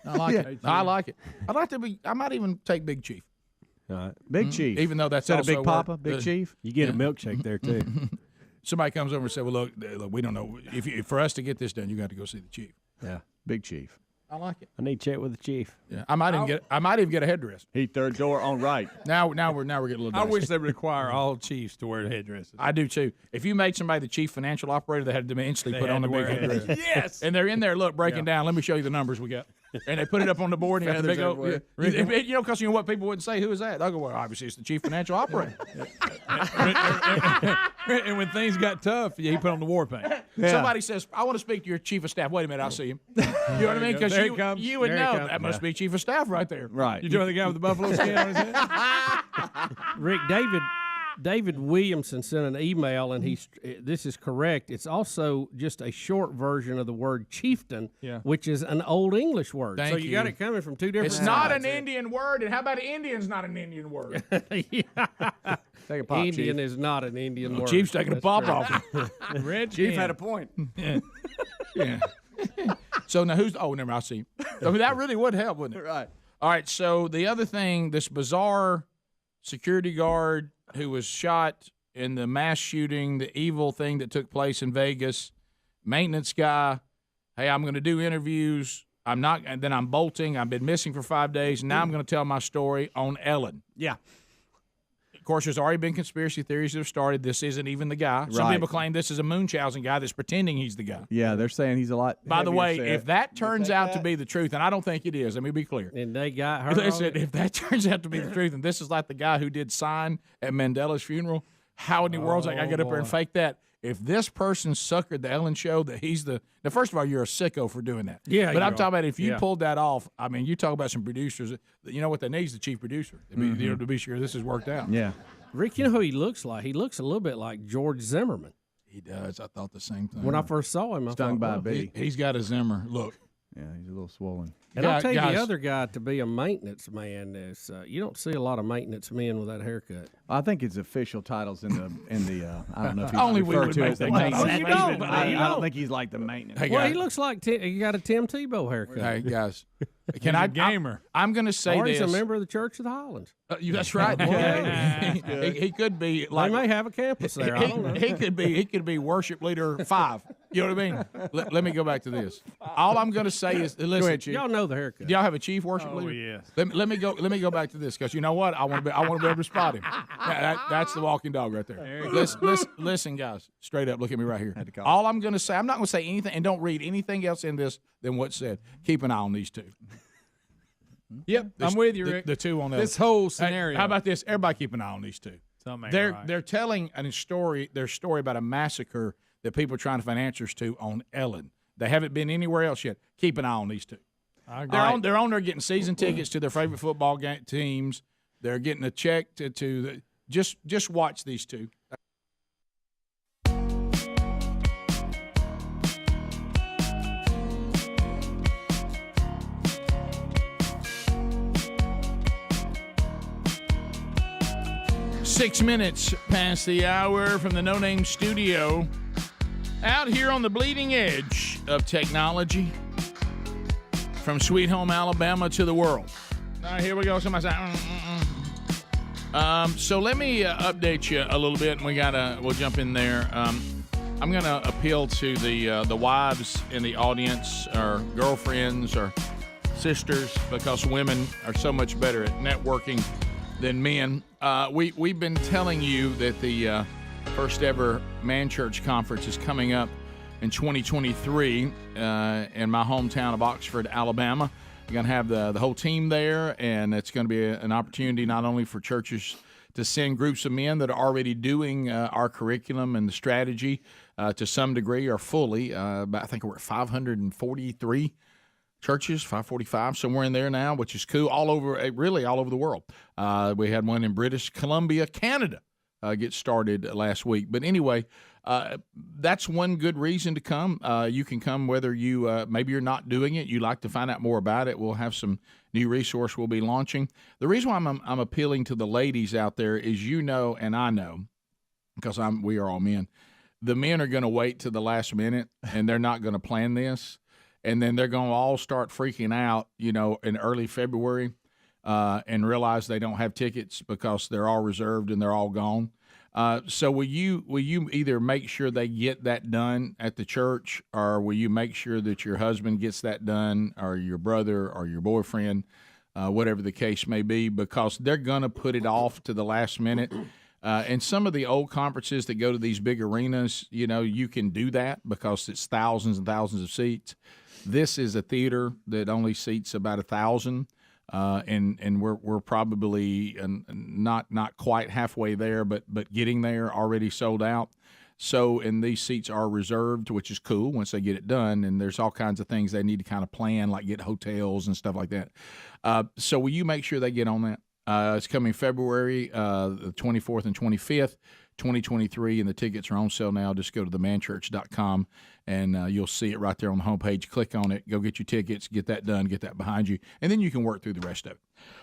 E: I like it. I like it. I'd like to be. I might even take Big Chief.
P: All right.
F: Big Chief.
E: Even though that's
F: Instead
E: also
F: of Big Papa, Big Chief.
P: You get a milkshake there too.
E: Somebody comes over and says, "Well, look, we don't know if for us to get this done, you got to go see the chief."
F: Yeah, Big Chief.
E: I like it.
P: I need to chat with the chief.
E: Yeah, I might even get a headdress.
F: He third door on right.
E: Now we're getting a little.
C: I
E: dicey.
C: wish they would require all chiefs to wear headdresses.
E: I do too. If you made somebody the chief financial operator, they had to instantly
C: They
E: put on
C: had
E: the
C: to
E: big
C: wear
E: headdress.
C: Yes.
E: And they're in there, breaking down. Let me show you the numbers we got. And they put it up on the board. And you got the big old, because what people wouldn't say, who is that? They'll go, well, obviously it's the chief financial operator.
C: And when things got tough, he put on the war paint.
F: Yeah.
E: Somebody says, I want to speak to your chief of staff. Wait a minute, I'll see him. You know what I mean? Because you would know that must be chief of staff right there.
F: Right.
C: You doing the guy with the buffalo skin on his head?
H: Rick, David Williamson sent an email, and this is correct. It's also just a short version of the word chieftain, which is an Old English word.
E: Thank
H: so you got it coming from two different
E: It's
H: sides.
E: not an Indian word. And how about Indian's not an Indian word?
F: Take a pop,
H: Indian
F: Chief.
H: is not an Indian word.
E: Chief's taking a pop off.
C: Red
F: Chief
C: Ken.
F: had a point.
E: Yeah. So now who's? Oh, never mind. I see. So that really would help, wouldn't it?
F: Right.
E: All right. So the other thing, this bizarre security guard who was shot in the mass shooting, the evil thing that took place in Vegas, maintenance guy. Hey, I'm going to do interviews. I'm not, and then I'm bolting. I've been missing for 5 days. And now I'm going to tell my story on Ellen.
F: Yeah.
E: Of course, there's already been conspiracy theories that have started. This isn't even the guy. Some
F: Right.
E: people claim this is a Munchausen guy that's pretending he's the guy.
F: Yeah, they're saying he's a lot.
E: By the
F: heavier
E: way,
F: set.
E: if that turns out to be the truth, and I don't think it is, let me be clear.
H: And they got her.
E: Listen, if that turns out to be the truth, and this is like the guy who did sign at Mandela's funeral, how in the world's I got to get up there and fake that? If this person suckered the Ellen show, that he's the – now, first of all, you're a sicko for doing that.
H: Yeah,
E: But
H: you
E: I'm
H: are.
E: talking about if you
H: Yeah.
E: pulled that off, I mean, you talk about some producers. You know what they need is the chief producer to be sure this has worked out.
F: Yeah.
H: Rick, you know who he looks like? He looks a little bit like George Zimmerman.
E: He does. I thought the same thing.
H: When I first saw him, I
F: Stung
H: thought,
F: by a
H: well,
F: bee.
E: He's got a Zimmer look.
F: Yeah, he's a little swollen.
H: And I'll tell you,
E: Guys.
H: the other guy to be a maintenance man is you don't see a lot of maintenance men with that haircut.
F: I think his official titles in the I don't know if he's
E: Only we
F: referred
E: would
F: to
E: make
F: as the
E: that
F: maintenance.
E: make
H: you don't.
F: I
H: You
F: don't
H: don't.
F: think he's like the maintenance.
E: Hey,
H: Well,
E: guys.
H: he looks like he got a Tim Tebow haircut.
E: Hey, guys.
C: He's
E: Can
C: a
E: I
C: gamer.
E: I'm going to say
H: Or
E: this.
H: he's a member of the Church of the Highlands.
E: That's right. he could be
H: They
E: like
H: may have a campus there. I don't know.
E: he could be worship leader 5. You know what I mean? Let me go back to this. All I'm going to say is, listen,
H: Y'all know the haircut.
E: do y'all have a chief worship leader?
C: yes.
E: Let me go back to this because you know what? I want to be able to spot him. That's the walking dog right there. Listen, guys, straight up, look at me right here. All I'm going to say, I'm not going to say anything, and don't read anything else in this than what's said. Keep an eye on these two.
C: Yep, I'm with you, Rick.
E: The two on
C: This whole
E: Hey,
C: scenario.
E: how about this? Everybody keep an eye on these two.
C: Something ain't
E: They're
C: right.
E: they're telling their story about a massacre that people are trying to find answers to on Ellen. They haven't been anywhere else yet. Keep an eye on these two.
C: I agree.
E: They're on there getting season tickets to their favorite football teams. They're getting a check to just watch these two. Six minutes past the hour from the No Name Studio. Out here on the bleeding edge of technology. From Sweet Home, Alabama to the world. All right, here we go. Somebody say, So let me update you a little bit, and we'll jump in there. I'm going to appeal to the wives in the audience, or girlfriends, or sisters, because women are so much better at networking than men. We've been telling you that the first ever Man Church Conference is coming up in 2023 in my hometown of Oxford, Alabama. You're going to have the whole team there, and it's going to be an opportunity not only for churches to send groups of men that are already doing our curriculum and the strategy to some degree or fully. I think we're at 543 churches, 545, somewhere in there now, which is cool, really all over the world. We had one in British Columbia, Canada, get started last week. But anyway, that's one good reason to come. You can come whether you maybe you're not doing it. You like to find out more about it. We'll have some new resource we'll be launching. The reason why I'm appealing to the ladies out there is, and I know, because we are all men. The men are going to wait to the last minute, and they're not going to plan this, and then they're going to all start freaking out, in early February, and realize they don't have tickets because they're all reserved and they're all gone. So will you either make sure they get that done at the church, or will you make sure that your husband gets that done, or your brother or your boyfriend, whatever the case may be, because they're going to put it off to the last minute. And some of the old conferences that go to these big arenas, you can do that because it's thousands and thousands of seats. This is a theater that only seats about 1,000. And we're probably not quite halfway there, but getting there, already sold out. So, and these seats are reserved, which is cool once they get it done. And there's all kinds of things they need to kind of plan, like get hotels and stuff like that. So will you make sure they get on that? It's coming February the 24th and 25th, 2023, and the tickets are on sale now. Just go to themanchurch.com, and you'll see it right there on the homepage. Click on it. Go get your tickets. Get that done. Get that behind you, and then you can work through the rest of it.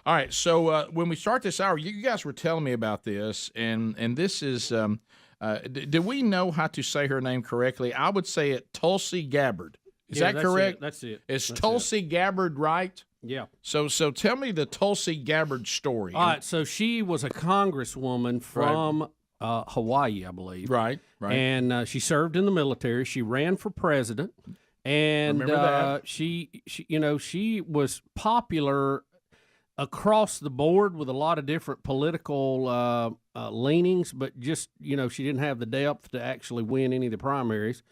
E: All right, so when we start this hour, you guys were telling me about this, and this is do we know how to say her name correctly? I would say it Tulsi Gabbard. Is that correct?
H: That's it.
E: Is Tulsi Gabbard right?
H: Yeah.
E: So tell me the Tulsi Gabbard story.
H: All right. So she was a congresswoman from Hawaii, I believe.
E: Right.
H: And she served in the military. She ran for president, and
E: Remember that.
H: she was popular across the board with a lot of different political leanings, but just she didn't have the depth to actually win any of the primaries.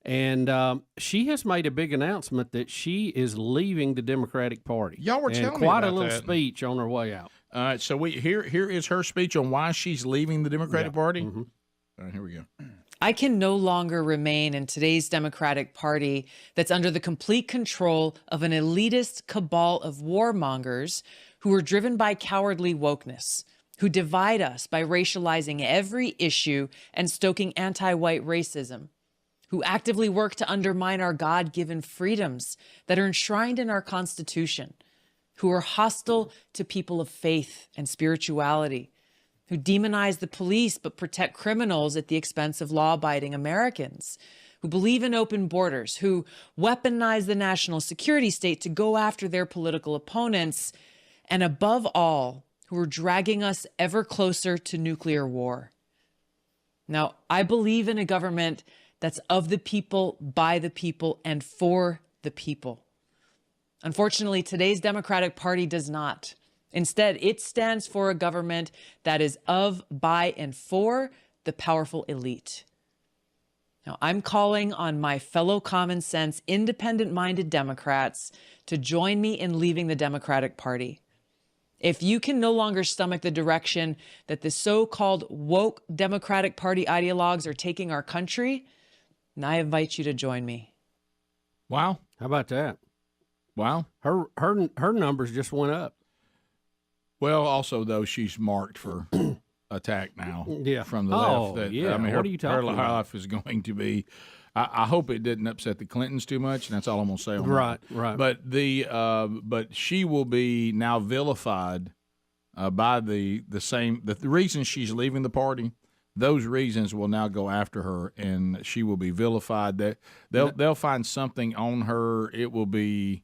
H: And she has made a big announcement that she is leaving the Democratic Party.
E: Y'all were telling me
H: quite
E: about
H: a little
E: that.
H: speech on her way out.
E: All right, so here is her speech on why she's leaving the Democratic Party.
H: Mm-hmm.
E: All right, here we go.
A: I can no longer remain in today's Democratic Party that's under the complete control of an elitist cabal of warmongers who are driven by cowardly wokeness, who divide us by racializing every issue and stoking anti-white racism, who actively work to undermine our God-given freedoms that are enshrined in our Constitution, who are hostile to people of faith and spirituality, who demonize the police but protect criminals at the expense of law-abiding Americans, who believe in open borders, who weaponize the national security state to go after their political opponents, and above all, who are dragging us ever closer to nuclear war. Now, I believe in a government that's of the people, by the people, and for the people. Unfortunately, today's Democratic Party does not. Instead, it stands for a government that is of, by, and for the powerful elite. Now, I'm calling on my fellow common sense, independent-minded Democrats to join me in leaving the Democratic Party. If you can no longer stomach the direction that the so-called woke Democratic Party ideologues are taking our country, and I invite you to join me.
E: Wow.
H: How about that?
E: Wow.
H: Her numbers just went up.
E: Well, also, though, she's marked for attack now from the
H: Oh,
E: left.
H: yeah. What are you talking
E: her
H: about?
E: life is going to be I hope it didn't upset the Clintons too much, and that's all I'm going to say on
H: Right,
E: that.
H: right.
E: But she will be now vilified by the reason she's leaving the party. Those reasons will now go after her, and she will be vilified. That they'll find something on her. It will be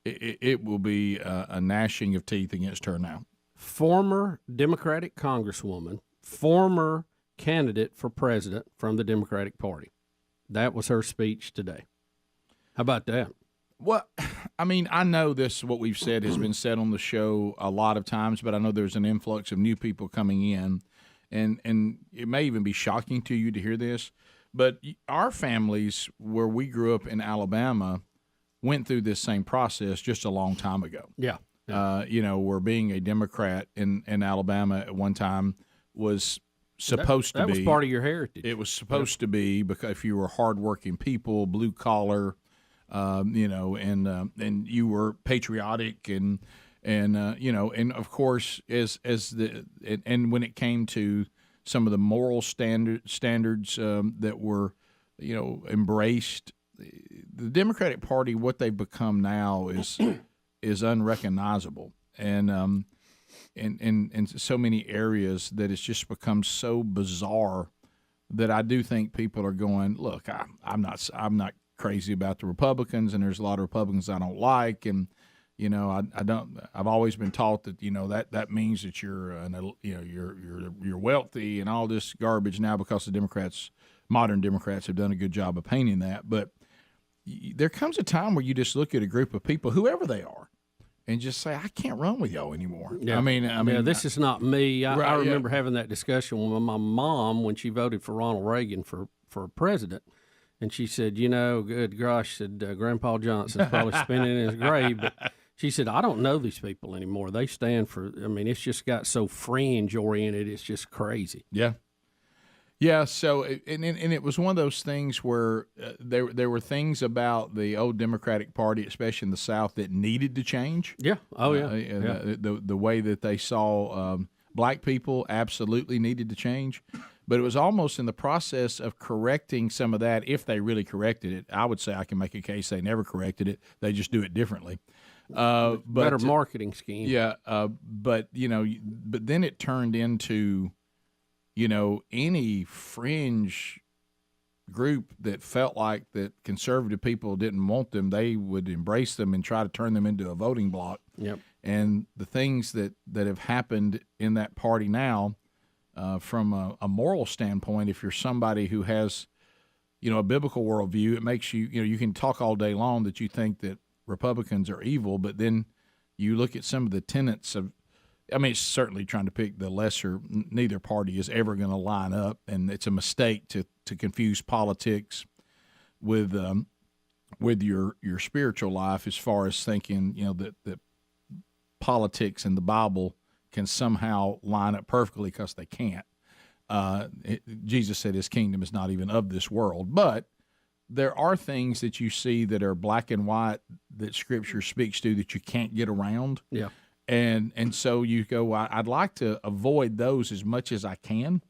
E: a gnashing of teeth against her now.
H: Former Democratic Congresswoman, former candidate for president from the Democratic Party. That was her speech today. How about that?
E: Well, I mean, I know this, what we've said has been said on the show a lot of times, but I know there's an influx of new people coming in, and it may even be shocking to you to hear this, but our families, where we grew up in Alabama, went through this same process just a long time ago.
H: Yeah.
E: Where being a Democrat in Alabama at one time was supposed to be.
H: That was part of your heritage.
E: It was supposed to be, because if you were hardworking people, blue collar, and you were patriotic, and of course, and when it came to some of the moral standards that were, embraced. The Democratic Party, what they've become now is unrecognizable, and in so many areas that it's just become so bizarre that I do think people are going, look, I'm not crazy about the Republicans, and there's a lot of Republicans I don't like, and I've always been taught that that means that you're wealthy and all this garbage now because the modern Democrats have done a good job of painting that. But there comes a time where you just look at a group of people, whoever they are, and just say, I can't run with y'all anymore.
H: Yeah.
E: I mean,
H: this is not me. I remember having that discussion with my mom when she voted for Ronald Reagan for president. And she said, good gosh, said Grandpa Johnson's probably spinning in his grave. But she said, I don't know these people anymore. They stand for, it's just got so fringe oriented. It's just crazy.
E: Yeah. Yeah, so and it was one of those things where there were things about the old Democratic Party, especially in the South, that needed to change.
H: Yeah. Oh yeah.
E: The way that they saw black people absolutely needed to change, but it was almost in the process of correcting some of that. If they really corrected it, I would say I can make a case they never corrected it. They just do it differently.
H: Better marketing scheme.
E: Yeah, but then it turned into, any fringe group that felt like that conservative people didn't want them, they would embrace them and try to turn them into a voting bloc.
H: Yep.
E: And the things that have happened in that party now, from a moral standpoint, if you're somebody who has, a biblical worldview, it makes you, you can talk all day long that you think that Republicans are evil, but then you look at some of the tenets of, it's certainly trying to pick the lesser. Neither party is ever going to line up, and it's a mistake to confuse politics with your spiritual life, as far as thinking that politics and the Bible can somehow line up perfectly, because they can't. Jesus said his kingdom is not even of this world, but there are things that you see that are black and white that Scripture speaks to that you can't get around.
H: Yeah.
E: And so you go, I'd like to avoid those as much as I can,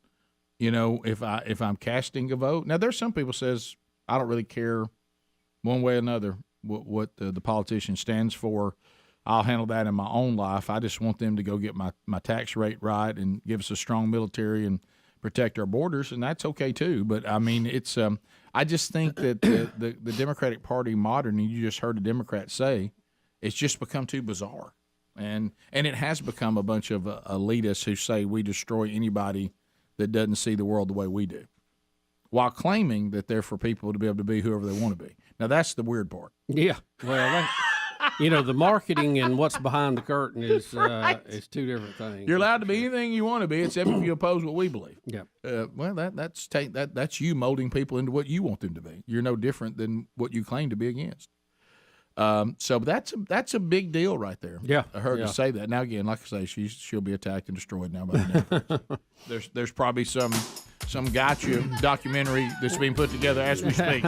E: if I'm casting a vote. Now, there's some people says, I don't really care one way or another what the politician stands for. I'll handle that in my own life. I just want them to go get my tax rate right and give us a strong military and protect our borders, and that's okay too. But it's I just think that the Democratic Party modern, and you just heard a Democrat say, it's just become too bizarre. And it has become a bunch of elitists who say we destroy anybody that doesn't see the world the way we do, while claiming that they're for people to be able to be whoever they want to be. Now, that's the weird part.
H: Yeah. Well, the marketing and what's behind the curtain is is two different things.
E: You're allowed to be anything you want to be, except if you oppose what we believe.
H: Yeah.
E: Well, that's you molding people into what you want them to be. You're no different than what you claim to be against. So that's a big deal right there.
H: Yeah,
E: I heard her say that. Now again, like I say, she'll be attacked and destroyed now by the Democrats. There's probably some gotcha documentary that's being put together as we speak.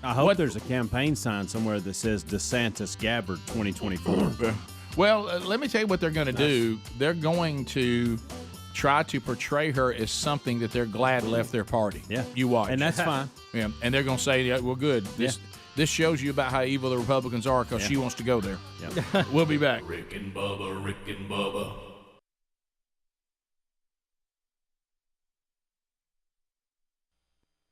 P: I hope there's a campaign sign somewhere that says DeSantis Gabbard 2024.
E: Well, let me tell you what they're going to do. They're going to try to portray her as something that they're glad left their party.
P: Yeah.
E: You watch.
P: And that's fine.
E: Yeah. And they're going to say, well, good. This shows you about how evil the Republicans are, because she wants to go there.
P: Yeah.
E: We'll be back.
D: Rick and Bubba.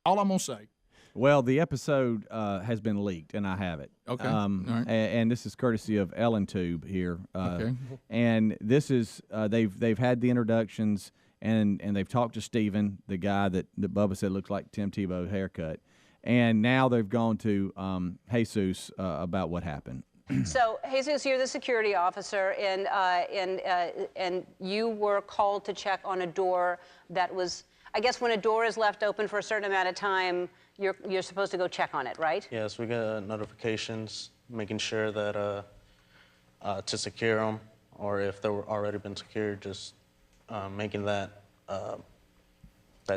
E: All I'm going to say.
F: Well, the episode has been leaked, and I have it.
E: Okay.
F: All right. And this is courtesy of EllenTube here.
E: Okay.
F: And this is they've had the introductions, and they've talked to Stephen, the guy that Bubba said looks like Tim Tebow haircut, and now they've gone to Jesus about what happened.
R: So, Jesus, you're the security officer, and you were called to check on a door that was, I guess, when a door is left open for a certain amount of time, you're supposed to go check on it, right?
S: Yes, we get notifications, making sure that to secure them, or if they were already been secured, just making that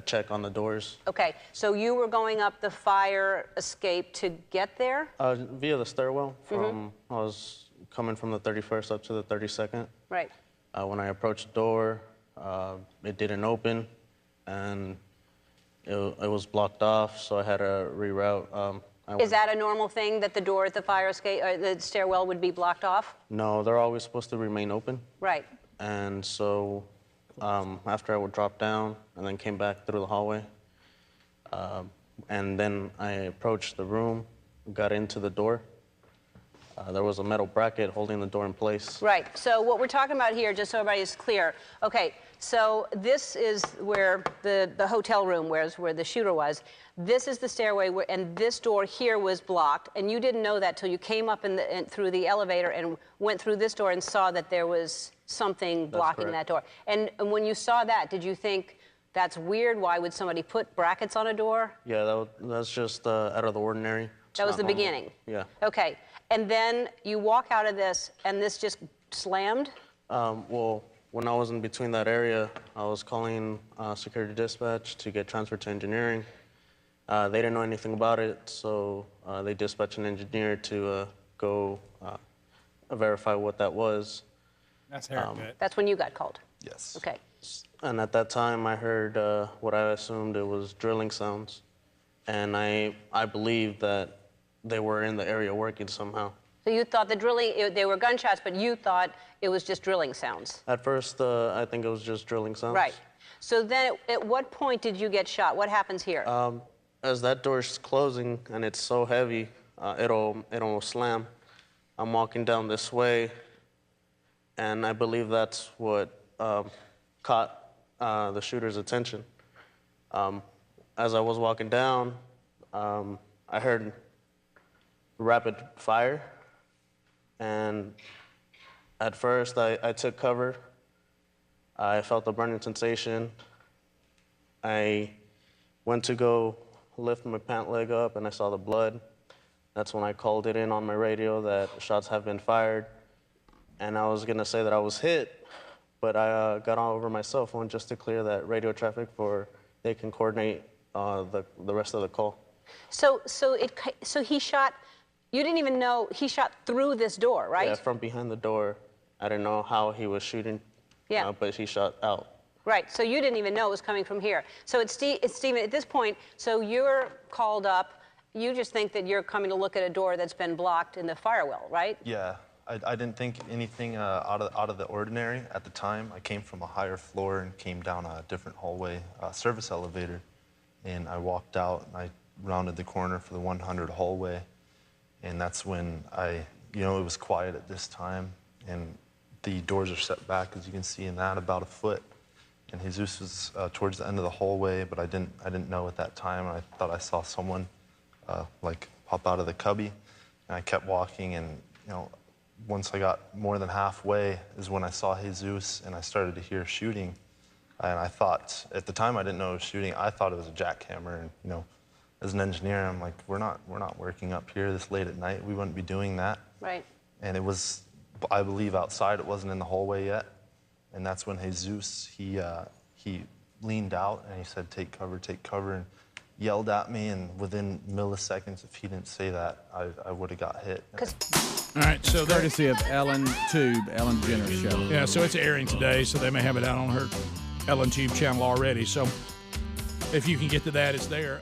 S: check on the doors.
R: Okay, so you were going up the fire escape to get there?
S: Via the stairwell. I was coming from the 31st up to the 32nd.
R: Right.
S: When I approached the door, it didn't open, and it was blocked off, so I had to reroute.
R: Is that a normal thing, that the door at the fire escape or the stairwell would be blocked off?
S: No, they're always supposed to remain open.
R: Right.
S: And so after I would drop down and then came back through the hallway, and then I approached the room, got into the door. There was a metal bracket holding the door in place.
R: Right. So what we're talking about here, just so everybody is clear, okay, so this is where the hotel room where the shooter was. This is the stairway, and this door here was blocked, and you didn't know that till you came up through the elevator and went through this door and saw that there was something blocking that door. And when you saw that, did you think, that's weird, why would somebody put brackets on a door?
S: Yeah, that's just out of the ordinary.
R: That was the beginning?
S: Yeah.
R: Okay. And then you walk out of this, and this just slammed?
S: Well, when I was in between that area, I was calling security dispatch to get transferred to engineering. They didn't know anything about it, so they dispatched an engineer to go verify what that was.
C: That's haircut.
R: That's when you got called?
S: Yes.
R: Okay.
S: And at that time, I heard what I assumed it was drilling sounds, and I believed that they were in the area working somehow.
R: So you thought the drilling, they were gunshots, but you thought it was just drilling sounds?
S: At first, I think it was just drilling sounds.
R: Right. So then at what point did you get shot? What happens here?
S: As that door's closing and it's so heavy, it'll slam. I'm walking down this way, and I believe that's what caught the shooter's attention. As I was walking down, I heard rapid fire, and at first I took cover. I felt a burning sensation. I went to go lift my pant leg up, and I saw the blood. That's when I called it in on my radio that shots have been fired, and I was gonna say that I was hit, but I got on over my cell phone just to clear that radio traffic for they can coordinate the rest of the call.
R: So he shot. You didn't even know he shot through this door, right?
S: Yeah, from behind the door. I didn't know how he was shooting.
R: Yeah.
S: But he shot out.
R: Right. So you didn't even know it was coming from here. So it's Stephen. At this point, so you're called up. You just think that you're coming to look at a door that's been blocked in the firewall, right?
G: Yeah. I didn't think anything out of the ordinary at the time. I came from a higher floor and came down a different hallway, service elevator, and I walked out and I rounded the corner for the 100 hallway. And that's when it was quiet at this time, and the doors are set back, as you can see in that, about a foot. And Jesus was towards the end of the hallway, but I didn't know at that time. I thought I saw someone pop out of the cubby, and I kept walking. And once I got more than halfway, is when I saw Jesus, and I started to hear shooting. And I thought at the time I didn't know it was shooting. I thought it was a jackhammer, and as an engineer, I'm like, we're not working up here this late at night. We wouldn't be doing that.
R: Right.
G: And it was, I believe, outside. It wasn't in the hallway yet. And that's when Jesus, he leaned out and he said, take cover, and yelled at me. And within milliseconds, if he didn't say that, I would have got hit.
E: All right, so
F: courtesy of Ellen DeGeneres show.
E: Yeah, so it's airing today, so they may have it out on her Ellen Tube channel already. So if you can get to that, it's there.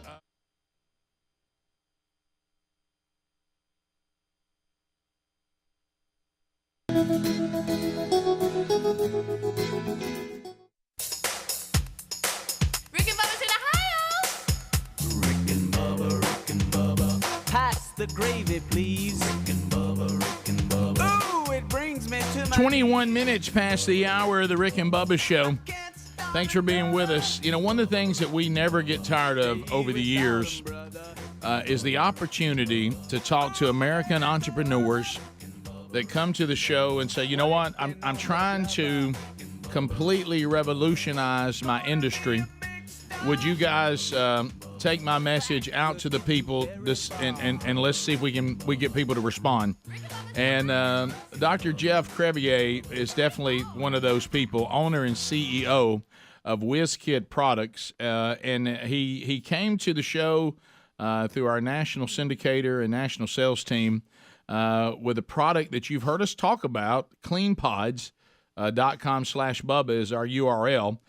U: Pass the gravy, please. Rick and Bubba. Ooh, it brings me to my
E: 21 minutes past the hour of the Rick and Bubba show. Thanks for being with us. One of the things that we never get tired of over the years is the opportunity to talk to American entrepreneurs that come to the show and say, you know what, I'm trying to completely revolutionize my industry. Would you guys take my message out to the people and let's see if we get people to respond. And Dr. Jeff Crevier is definitely one of those people, owner and CEO of WizKid Products. And he came to the show through our national syndicator and national sales team with a product that you've heard us talk about, Clean Pods. .com/Bubba is our URL.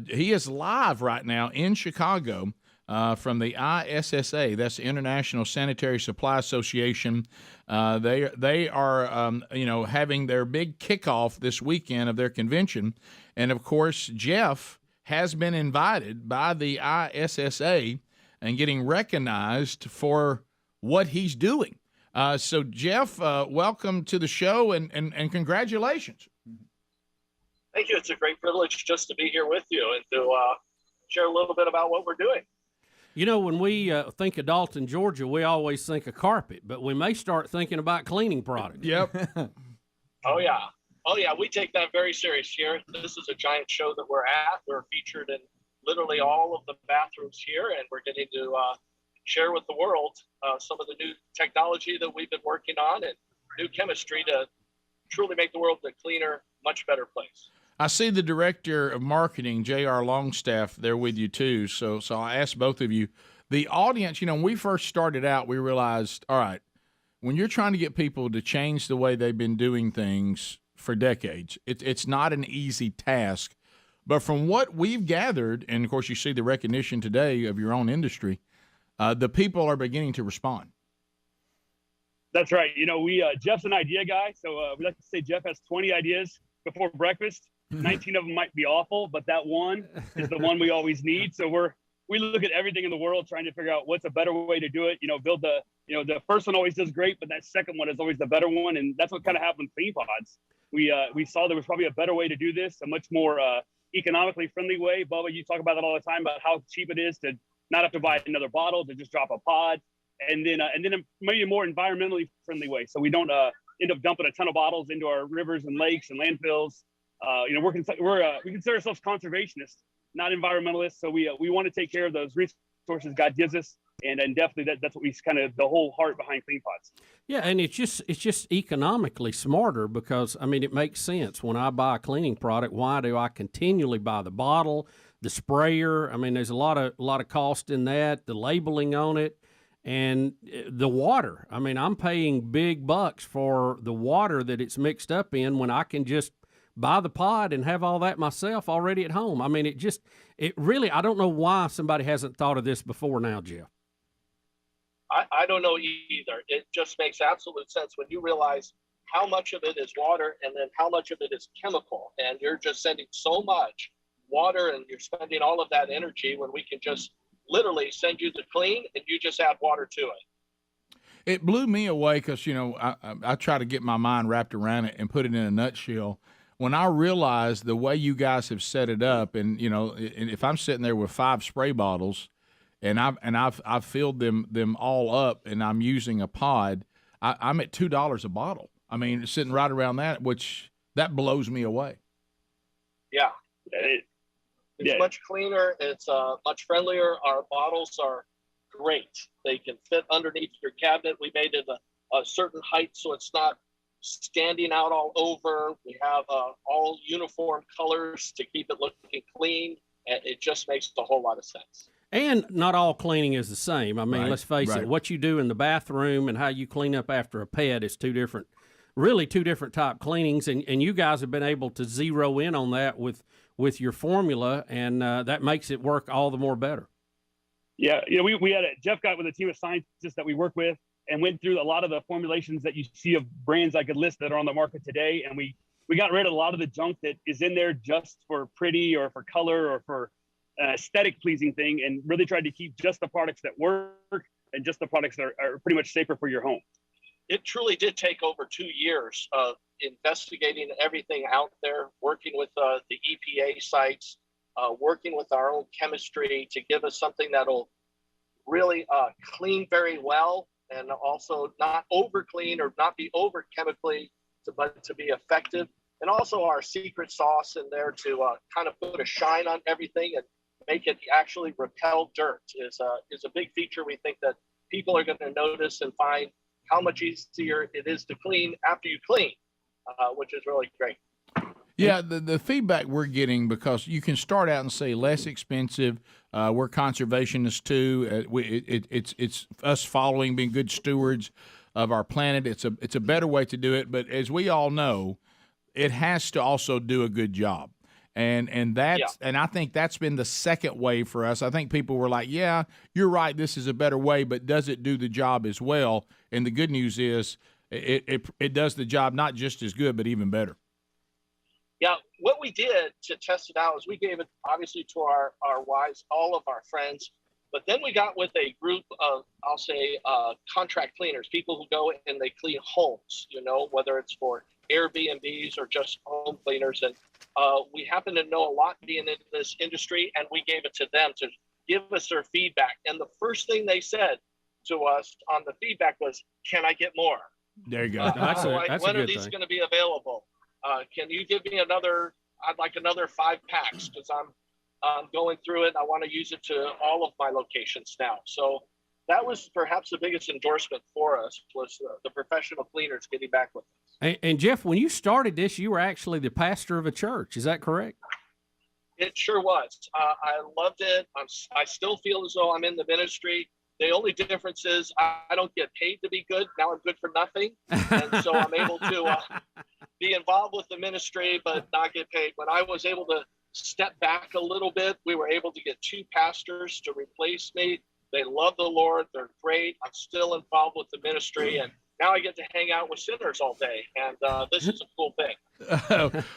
E: He is live right now in Chicago from the ISSA. That's the International Sanitary Supply Association. They are having their big kickoff this weekend of their convention, and of course Jeff has been invited by the ISSA and getting recognized for what he's doing. So Jeff, welcome to the show and congratulations.
J: Thank you. It's a great privilege just to be here with you and to share a little bit about what we're doing.
H: You know, when we think of Dalton, Georgia, we always think of carpet, but we may start thinking about cleaning products.
E: Yep.
J: Oh, yeah. We take that very serious here. This is a giant show that we're at. We're featured in literally all of the bathrooms here, and we're getting to share with the world some of the new technology that we've been working on and new chemistry to truly make the world a cleaner, much better place.
E: I see the director of marketing, J.R. Longstaff, there with you too. So I asked both of you, the audience, when we first started out, we realized, all right, when you're trying to get people to change the way they've been doing things for decades, it's not an easy task. But from what we've gathered, and of course you see the recognition today of your own industry, the people are beginning to respond.
L: That's right. Jeff's an idea guy. So we like to say Jeff has 20 ideas before breakfast. 19 of them might be awful, but that one is the one we always need. So we look at everything in the world trying to figure out what's a better way to do it. Build the first one always does great, but that second one is always the better one. And that's what kind of happened with clean pods. We saw there was probably a better way to do this, a much more economically friendly way. Bubba, you talk about that all the time about how cheap it is to not have to buy another bottle, to just drop a pod, and then maybe a more environmentally friendly way. So we don't end up dumping a ton of bottles into our rivers and lakes and landfills. We consider ourselves conservationists, not environmentalists. So we want to take care of those resources God gives us, and definitely that's what we kind of the whole heart behind clean pods.
H: Yeah, and it's just economically smarter because it makes sense. When I buy a cleaning product, why do I continually buy the bottle, the sprayer? There's a lot of cost in that, the labeling on it, and the water. I'm paying big bucks for the water that it's mixed up in when I can just buy the pod and have all that myself already at home. It really, I don't know why somebody hasn't thought of this before now, Jeff.
J: I don't know either. It just makes absolute sense when you realize how much of it is water and then how much of it is chemical. And you're just sending so much water and you're spending all of that energy when we can just literally send you the clean and you just add water to it.
E: It blew me away because, I try to get my mind wrapped around it and put it in a nutshell. When I realized the way you guys have set it up, and if I'm sitting there with 5 spray bottles, and I've filled them all up, and I'm using a pod, I'm at $2 a bottle. Sitting right around that blows me away.
J: Yeah, it's much cleaner. It's much friendlier. Our bottles are great. They can fit underneath your cabinet. We made it a certain height so it's not standing out all over. We have all uniform colors to keep it looking clean, and it just makes a whole lot of sense.
H: And not all cleaning is the same. Let's face it, what you do in the bathroom and how you clean up after a pet is two different type cleanings, and you guys have been able to zero in on that with your formula, and that makes it work all the more better.
L: Yeah, we had Jeff got with a team of scientists that we work with, and went through a lot of the formulations that you see of brands I could list that are on the market today. And we got rid of a lot of the junk that is in there just for pretty or for color or for aesthetic pleasing thing, and really tried to keep just the products that work and just the products that are pretty much safer for your home.
J: It truly did take over 2 years of investigating everything out there, working with the EPA sites, working with our own chemistry to give us something that'll really clean very well, and also not over clean or not be over chemically, but to be effective. And also our secret sauce in there to kind of put a shine on everything and make it actually repel dirt is a big feature. We think that people are going to notice and find how much easier it is to clean after you clean, which is really great.
E: Yeah, the feedback we're getting, because you can start out and say less expensive. We're conservationists too. It's us following, being good stewards of our planet. It's a better way to do it. But as we all know, it has to also do a good job. And that's and I think that's been the second wave for us. I think people were like, yeah, you're right, this is a better way, but does it do the job as well? And the good news is it does the job not just as good, but even better.
J: Yeah, what we did to test it out is we gave it obviously to our wives, all of our friends, but then we got with a group of, I'll say, contract cleaners, people who go and they clean homes, whether it's for Airbnbs or just home cleaners. And we happen to know a lot being in this industry, and we gave it to them to give us their feedback. And the first thing they said to us on the feedback was, can I get more?
E: There you go.
J: When are these going to be available? Can you give me I'd like another 5 packs because I'm going through it. And I want to use it to all of my locations now. So that was perhaps the biggest endorsement for us was the professional cleaners getting back with us.
H: And Jeff, when you started this, you were actually the pastor of a church. Is that correct?
J: It sure was. I loved it. I still feel as though I'm in the ministry. The only difference is I don't get paid to be good. Now I'm good for nothing. And so I'm able to be involved with the ministry, but not get paid. When I was able to step back a little bit, we were able to get 2 pastors to replace me. They love the Lord. They're great. I'm still involved with the ministry, and now I get to hang out with sinners all day, and this is a cool thing.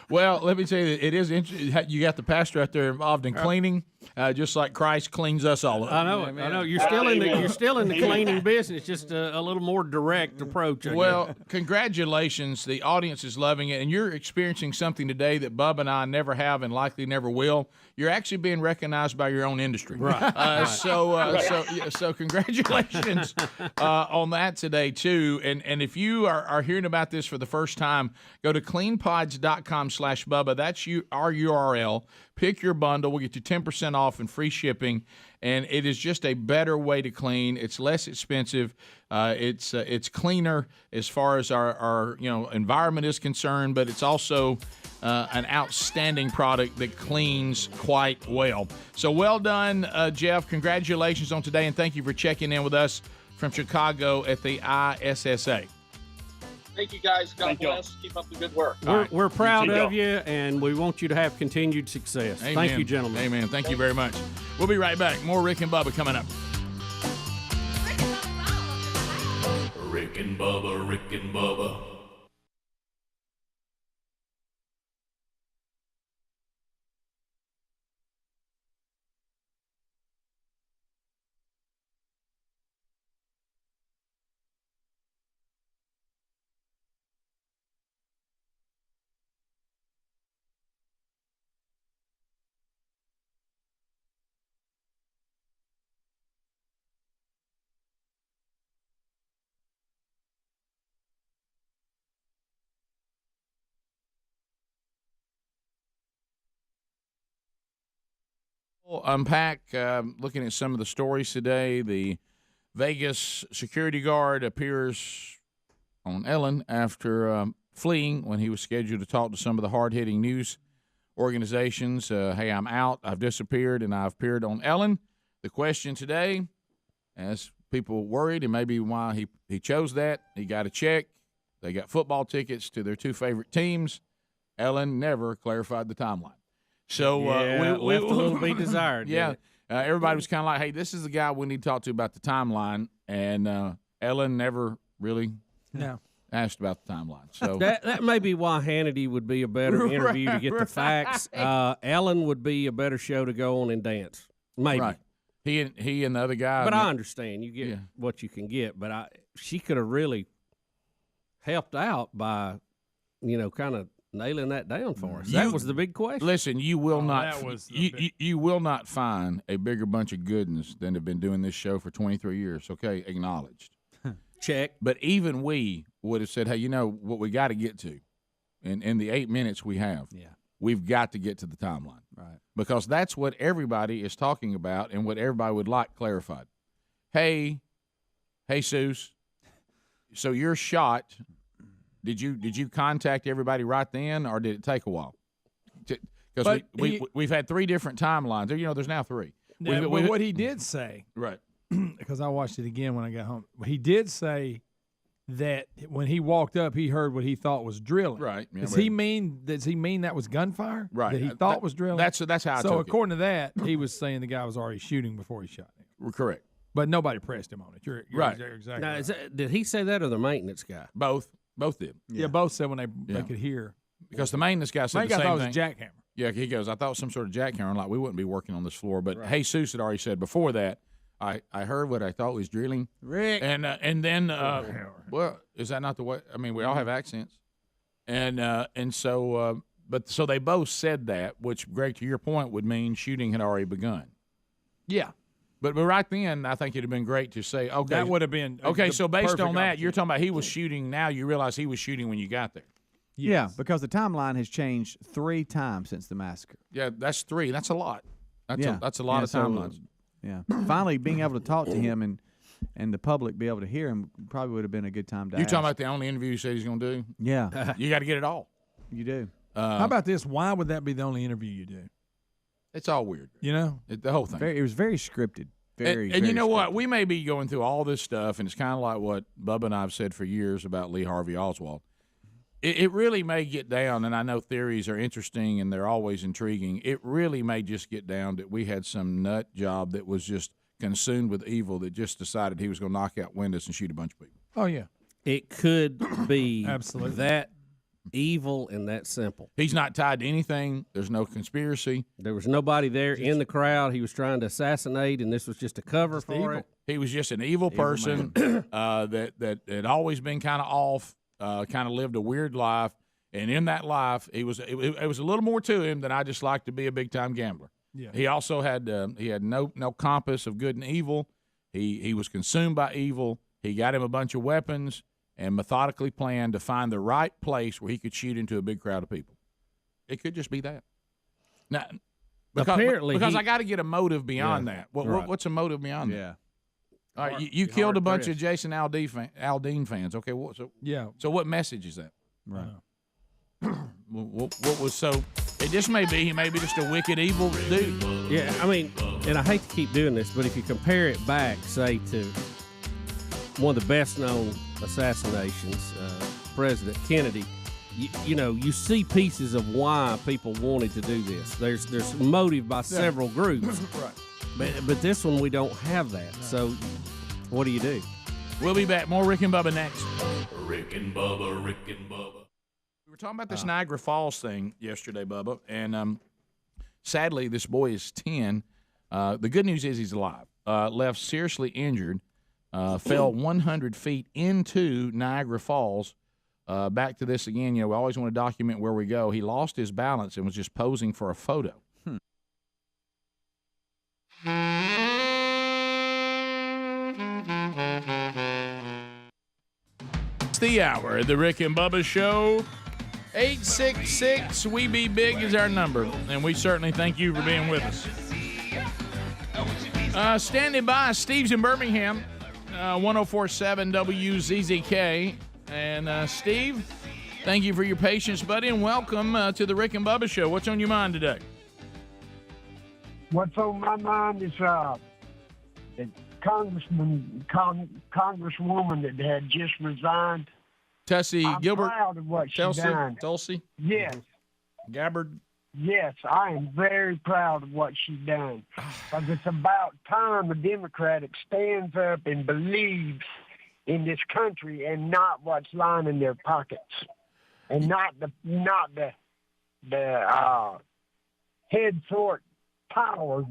E: Well, let me tell you, it is interesting. You got the pastor out there involved in cleaning, just like Christ cleans us all up.
H: I know. I know. You're still in the cleaning business, just a little more direct approach.
E: Well, congratulations. The audience is loving it, and you're experiencing something today that Bubba and I never have and likely never will. You're actually being recognized by your own industry.
H: Right.
E: So congratulations on that today, too. And if you are hearing about this for the first time, go to cleanpods.com/Bubba. That's our URL. Pick your bundle. We'll get you 10% off and free shipping. And it is just a better way to clean. It's less expensive. It's cleaner as far as our environment is concerned, but it's also an outstanding product that cleans quite well. So well done, Jeff. Congratulations on today, and thank you for checking in with us from Chicago at the ISSA.
J: Thank you, guys. God bless. Keep up the good work.
H: We're proud of you, and we want you to have continued success.
E: Amen.
H: Thank you, gentlemen.
E: Amen. Thank you very much. We'll be right back. More Rick and Bubba coming up.
D: Rick and Bubba, Rick and Bubba.
E: We'll unpack, looking at some of the stories today. The Vegas security guard appears on Ellen after fleeing when he was scheduled to talk to some of the hard-hitting news organizations. Hey, I'm out, I've disappeared, and I've appeared on Ellen. The question today, as people worried, and maybe why he chose that, he got a check. They got football tickets to their 2 favorite teams. Ellen never clarified the timeline. So
H: we left a little be desired.
E: Yeah, everybody was kind of like, "Hey, this is the guy we need to talk to about the timeline," and Ellen never really asked about the timeline. So
H: that may be why Hannity would be a better interview to get the facts. Ellen would be a better show to go on and dance. Maybe
E: he and the other guy.
H: But I understand you get what you can get. But she could have really helped out by, kind of nailing that down for us. That was the big question.
E: Listen, you will you will not find a bigger bunch of goodness than have been doing this show for 23 years. Okay, acknowledged.
H: Check.
E: But even we would have said, hey, what we got to get to, in the 8 minutes we have, we've got to get to the timeline,
F: right?
E: Because that's what everybody is talking about and what everybody would like clarified. Hey, Jesus, so you're shot. Did you contact everybody right then, or did it take a while? Because we've had 3 different timelines. There's now 3.
C: What he did say,
E: right?
C: Because I watched it again when I got home. He did say that when he walked up, he heard what he thought was drilling.
E: Right. Yeah,
C: Does he mean that was gunfire?
E: Right.
C: That he thought was drilling?
E: That's how I
C: So
E: took it.
C: according to that, he was saying the guy was already shooting before he shot him.
E: Correct.
C: But nobody pressed him on it. You're
E: Right.
C: exactly
H: Now,
C: right.
H: did he say that or the maintenance guy?
E: Both did.
C: Yeah, both said when they could hear.
E: Because the maintenance guy said
C: Main
E: the
C: guy
E: same
C: thought it was
E: thing.
C: a jackhammer.
E: Yeah, he goes, I thought it was some sort of jackhammer. I'm like, we wouldn't be working on this floor. But Jesus had already said before that, I heard what I thought was drilling.
C: Rick.
E: And then, well, is that not the way? I mean, we all have accents. And so they both said that, which, Greg, to your point, would mean shooting had already begun.
C: Yeah.
E: But right then, I think it would have been great to say, okay.
C: That would have been
E: Okay,
C: the
E: so based
C: perfect
E: on that, you're
C: opportunity.
E: talking about he was shooting. Now you realize he was shooting when you got there.
F: Yeah, because the timeline has changed 3 times since the massacre.
E: Yeah, that's 3. That's a lot. That's a lot of
F: so,
E: timelines.
F: Yeah. Finally, being able to talk to him and the public be able to hear him probably would have been a good time to
E: You're
F: ask.
E: talking about the only interview he said he's going to do?
F: Yeah.
E: You got to get it all.
F: You do.
C: How about this? Why would that be the only interview you do?
E: It's all weird.
C: You know?
E: The whole thing.
F: It was very scripted.
E: And you know what? We may be going through all this stuff, and it's kind of like what Bubba and I have said for years about Lee Harvey Oswald. It really may get down, and I know theories are interesting and they're always intriguing. It really may just get down that we had some nut job that was just consumed with evil that just decided he was going to knock out windows and shoot a bunch of people.
C: Oh, yeah.
H: It could be
C: Absolutely.
H: that evil and that simple.
E: He's not tied to anything. There's no conspiracy.
H: There was nobody there in the crowd he was trying to assassinate, and this was just a cover for it.
E: He was just an evil person that had always been kind of off, kind of lived a weird life, and in that life, it was a little more to him than I just like to be a big time gambler.
C: Yeah.
E: He also had no compass of good and evil. He was consumed by evil. He got him a bunch of weapons and methodically planned to find the right place where he could shoot into a big crowd of people. It could just be that. Now, because I got to get a motive beyond that. What's a motive beyond that? All right, you killed a bunch of Jason Aldean fans. Okay, so what message is that?
F: Right.
E: What was so? It just may be he may be just a wicked, evil dude.
H: Yeah, I mean, and I hate to keep doing this, but if you compare it back, say, to one of the best-known assassinations, President Kennedy, you see pieces of why people wanted to do this. There's motive by several groups.
E: Right.
H: But this one, we don't have that. So what do you do?
E: We'll be back. More Rick and Bubba next.
D: Rick and Bubba, Rick and Bubba.
E: We were talking about this Niagara Falls thing yesterday, Bubba, and sadly, this boy is 10. The good news is he's alive. Left seriously injured. Fell 100 feet into Niagara Falls. Back to this again. We always want to document where we go. He lost his balance and was just posing for a photo. It's the hour of the Rick and Bubba Show. 866 We Be Big is our number, and we certainly thank you for being with us. Standing by, Steve's in Birmingham, 1047 WZZK. And Steve, thank you for your patience, buddy, and welcome to the Rick and Bubba Show. What's on your mind today?
I: What's on my mind is the congresswoman that had just resigned.
E: Tulsi Gabbard.
I: I'm proud of what she's done.
E: Tulsi?
I: Yes.
E: Gabbard?
I: Yes, I am very proud of what she's done. Because it's about time a Democratic stands up and believes in this country and not what's lying in their pockets, and not the head sort power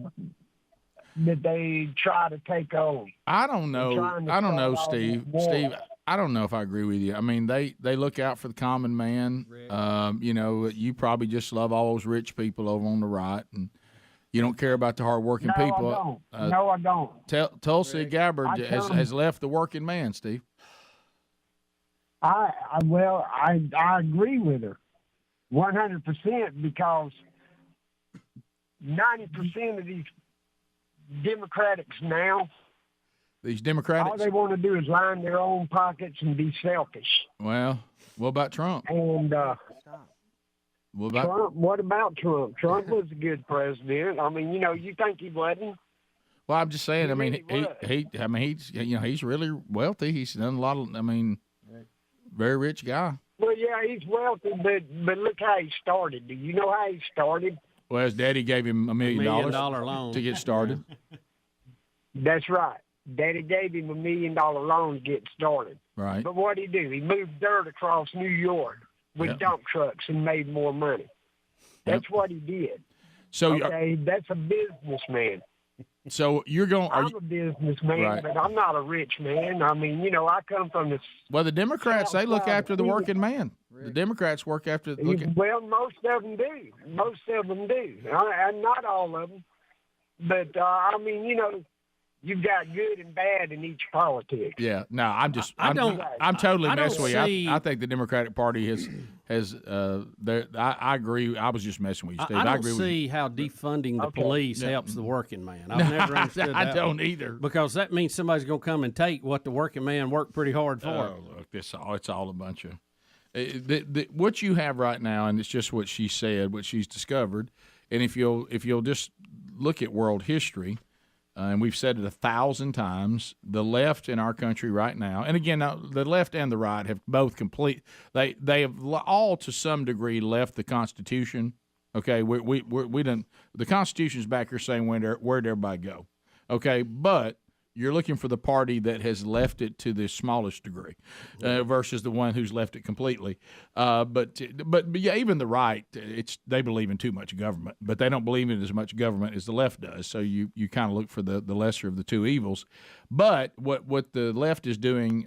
I: that they try to take on.
E: I don't know, Steve. Steve, I don't know if I agree with you. I mean, they look out for the common man. You probably just love all those rich people over on the right, and you don't care about the hardworking people.
I: I don't.
E: Tulsi Gabbard has left the working man, Steve.
I: I agree with her 100% because 90% of these Democrats now,
E: these Democrats,
I: all they want to do is line their own pockets and be selfish.
E: Well, what about Trump?
I: And
E: Trump?
I: What about Trump? Trump was a good president. I mean, you think he wasn't?
E: Well, I'm just saying. I mean,
I: He really
E: he's really wealthy. He's done a lot of. I mean, Very rich guy.
I: Well, yeah, he's wealthy, but look how he started. Do you know how he started?
E: Well, his daddy gave him $1 million
H: loan
E: to get started.
I: That's right. Daddy gave him $1 million loan to get started.
E: Right.
I: But what did he do? He moved dirt across New York with dump trucks and made more money. That's what he did.
E: So
I: that's a businessman.
E: So you're going.
I: I'm a businessman, but I'm not a rich man. I mean, I come from the.
E: Well, the Democrats, they look after the working man. The Democrats work after.
I: Well, most of them do. Most of them do. And not all of them. But, I mean, you've got good and bad in each politics.
E: Yeah, no, I'm totally messing with you. I think the Democratic Party has. I agree. I was just messing with you, Steve.
H: I don't
E: agree
H: see how defunding the police helps the working man. I've never understood that.
E: I don't either.
H: Because that means somebody's going to come and take what the working man worked pretty hard for.
E: Oh, look, it's all a bunch of what you have right now, and it's just what she said, what she's discovered. And if you'll just look at world history. And we've said it 1,000 times. The left in our country right now, and again, the left and the right have both They have all to some degree left the Constitution. Okay, we didn't. The Constitution's back here saying where'd everybody go. Okay, but you're looking for the party that has left it to the smallest degree versus the one who's left it completely. But yeah, even the right, they believe in too much government, but they don't believe in as much government as the left does. So you kind of look for the lesser of the two evils. But what the left is doing,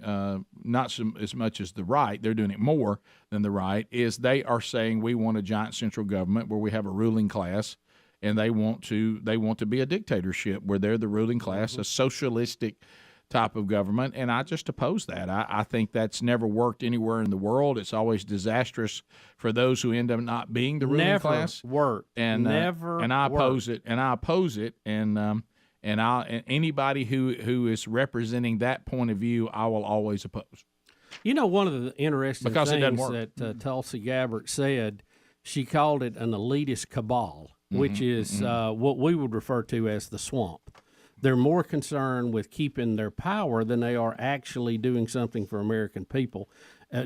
E: not as much as the right, they're doing it more than the right, is they are saying we want a giant central government where we have a ruling class. And they want to be a dictatorship where they're the ruling class, a socialistic type of government. And I just oppose that. I think that's never worked anywhere in the world. It's always disastrous for those who end up not being the ruling class.
H: Worked.
E: And I oppose
H: worked.
E: it. And I oppose it. And anybody who is representing that point of view, I will always oppose.
H: One of the interesting
E: because
H: things that Tulsi Gabbard said, she called it an elitist cabal. Which is what we would refer to as the swamp. They're more concerned with keeping their power than they are actually doing something for American people,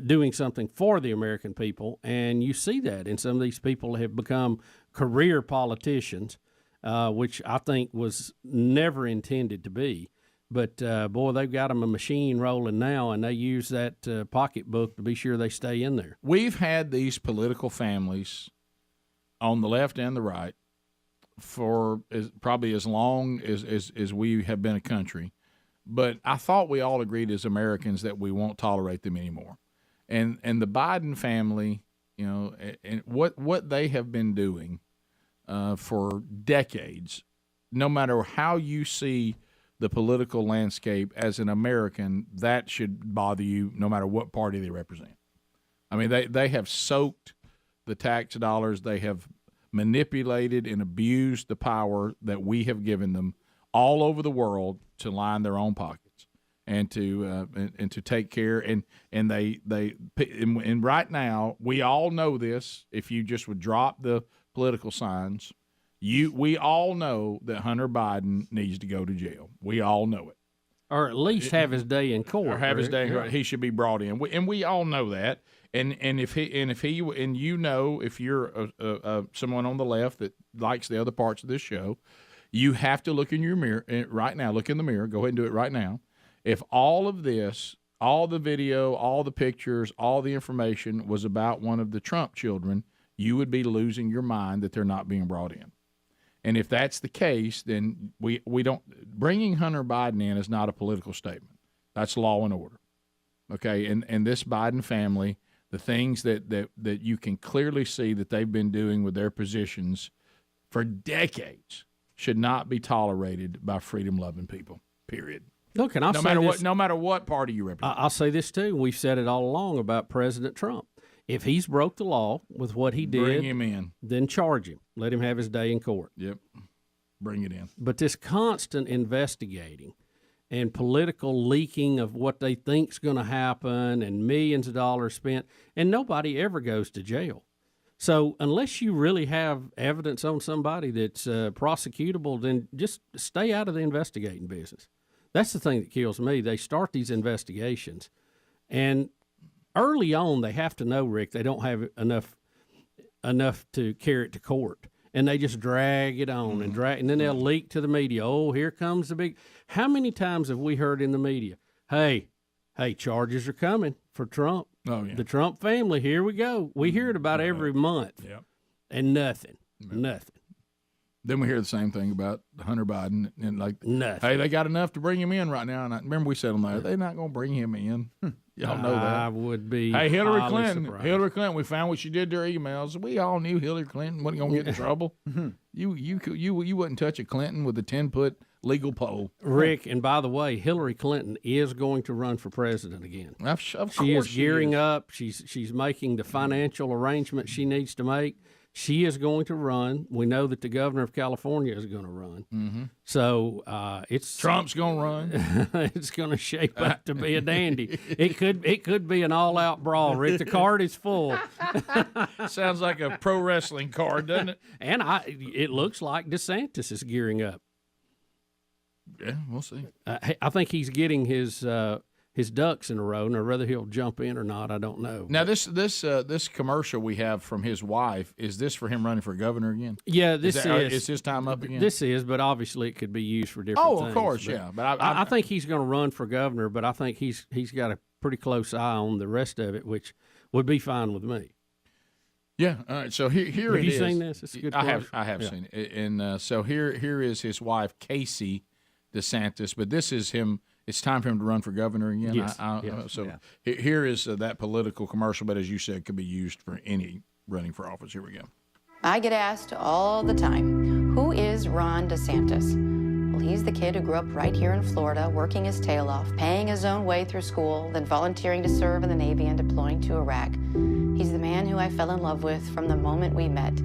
H: doing something for the American people. And you see that. And some of these people have become career politicians, which I think was never intended to be. But, boy, they've got them a machine rolling now, and they use that pocketbook to be sure they stay in there.
E: We've had these political families on the left and the right for probably as long as we have been a country. But I thought we all agreed as Americans that we won't tolerate them anymore. And the Biden family, and what they have been doing for decades, no matter how you see the political landscape as an American, that should bother you no matter what party they represent. I mean, they have soaked the tax dollars. They have manipulated and abused the power that we have given them all over the world to line their own pockets and to take care. And right now, we all know this. If you just would drop the political signs, we all know that Hunter Biden needs to go to jail. We all know it.
H: Or at least have his day in court.
E: Or have his day in court. He should be brought in. We all know that. And if you're someone on the left that likes the other parts of this show, you have to look in your mirror right now. Look in the mirror. Go ahead and do it right now. If all of this, all the video, all the pictures, all the information was about one of the Trump children, you would be losing your mind that they're not being brought in. And if that's the case, then we don't bringing Hunter Biden in is not a political statement. That's law and order. Okay, and this Biden family, the things that you can clearly see that they've been doing with their positions for decades should not be tolerated by freedom-loving people, period.
H: Look, and
E: no matter what party you represent.
H: I'll say this, too. We've said it all along about President Trump. If he's broke the law with what he did,
E: bring him in.
H: Then charge him. Let him have his day in court.
E: Yep. Bring it in.
H: But this constant investigating and political leaking of what they think's going to happen and millions of dollars spent, and nobody ever goes to jail. So unless you really have evidence on somebody that's prosecutable, then just stay out of the investigating business. That's the thing that kills me. They start these investigations, and early on they have to know, Rick, they don't have enough to carry it to court. And they just drag it on and then they'll leak to the media. Oh, here comes the big. How many times have we heard in the media, hey, charges are coming for Trump.
C: Oh, yeah.
H: The Trump family, here we go. We hear it about every month.
C: Yep.
H: And nothing.
C: Then we hear the same thing about Hunter Biden and like,
H: nothing.
C: Hey, they got enough to bring him in right now. And I remember we said on there, they're not going to bring him in. Y'all know that.
H: I would be.
C: Hey, Hillary
H: highly
C: Clinton.
H: surprised.
C: Hillary Clinton. We found what she did to her emails. We all knew Hillary Clinton wasn't going to get in trouble. You wouldn't touch a Clinton with a 10-foot legal pole.
H: Rick, and by the way, Hillary Clinton is going to run for president again.
C: Of
H: She
C: course
H: is
C: she
H: gearing
C: is.
H: up. She's making the financial arrangements she needs to make. She is going to run. We know that the governor of California is going to run.
C: Mm-hmm.
H: So it's
C: Trump's going to run.
H: It's going to shape up to be a dandy. It could be an all-out brawl. Rick, the card is full.
C: Sounds like a pro wrestling card, doesn't it?
H: And it looks like DeSantis is gearing up.
C: Yeah, we'll see.
H: I think he's getting his ducks in a row. Now, whether he'll jump in or not, I don't know.
C: Now, this commercial we have from his wife, is this for him running for governor again?
H: Yeah, this
C: is his time up again?
H: This is, but obviously it could be used for different things.
C: Of course,
H: but
C: yeah. But
H: I think he's going to run for governor, but I think he's got a pretty close eye on the rest of it, which would be fine with me.
C: Yeah. All right. So here
H: Have
C: it
H: you
C: is.
H: seen this? It's a good
C: I
H: commercial.
C: have
H: Yeah.
C: seen it. And so here is his wife, Casey DeSantis. But this is him. It's time for him to run for governor again.
H: Yes.
C: Here is that political commercial, but as you said, could be used for any running for office. Here we go.
Q: I get asked all the time, who is Ron DeSantis? Well, he's the kid who grew up right here in Florida, working his tail off, paying his own way through school, then volunteering to serve in the Navy and deploying to Iraq. He's the man who I fell in love with from the moment we met.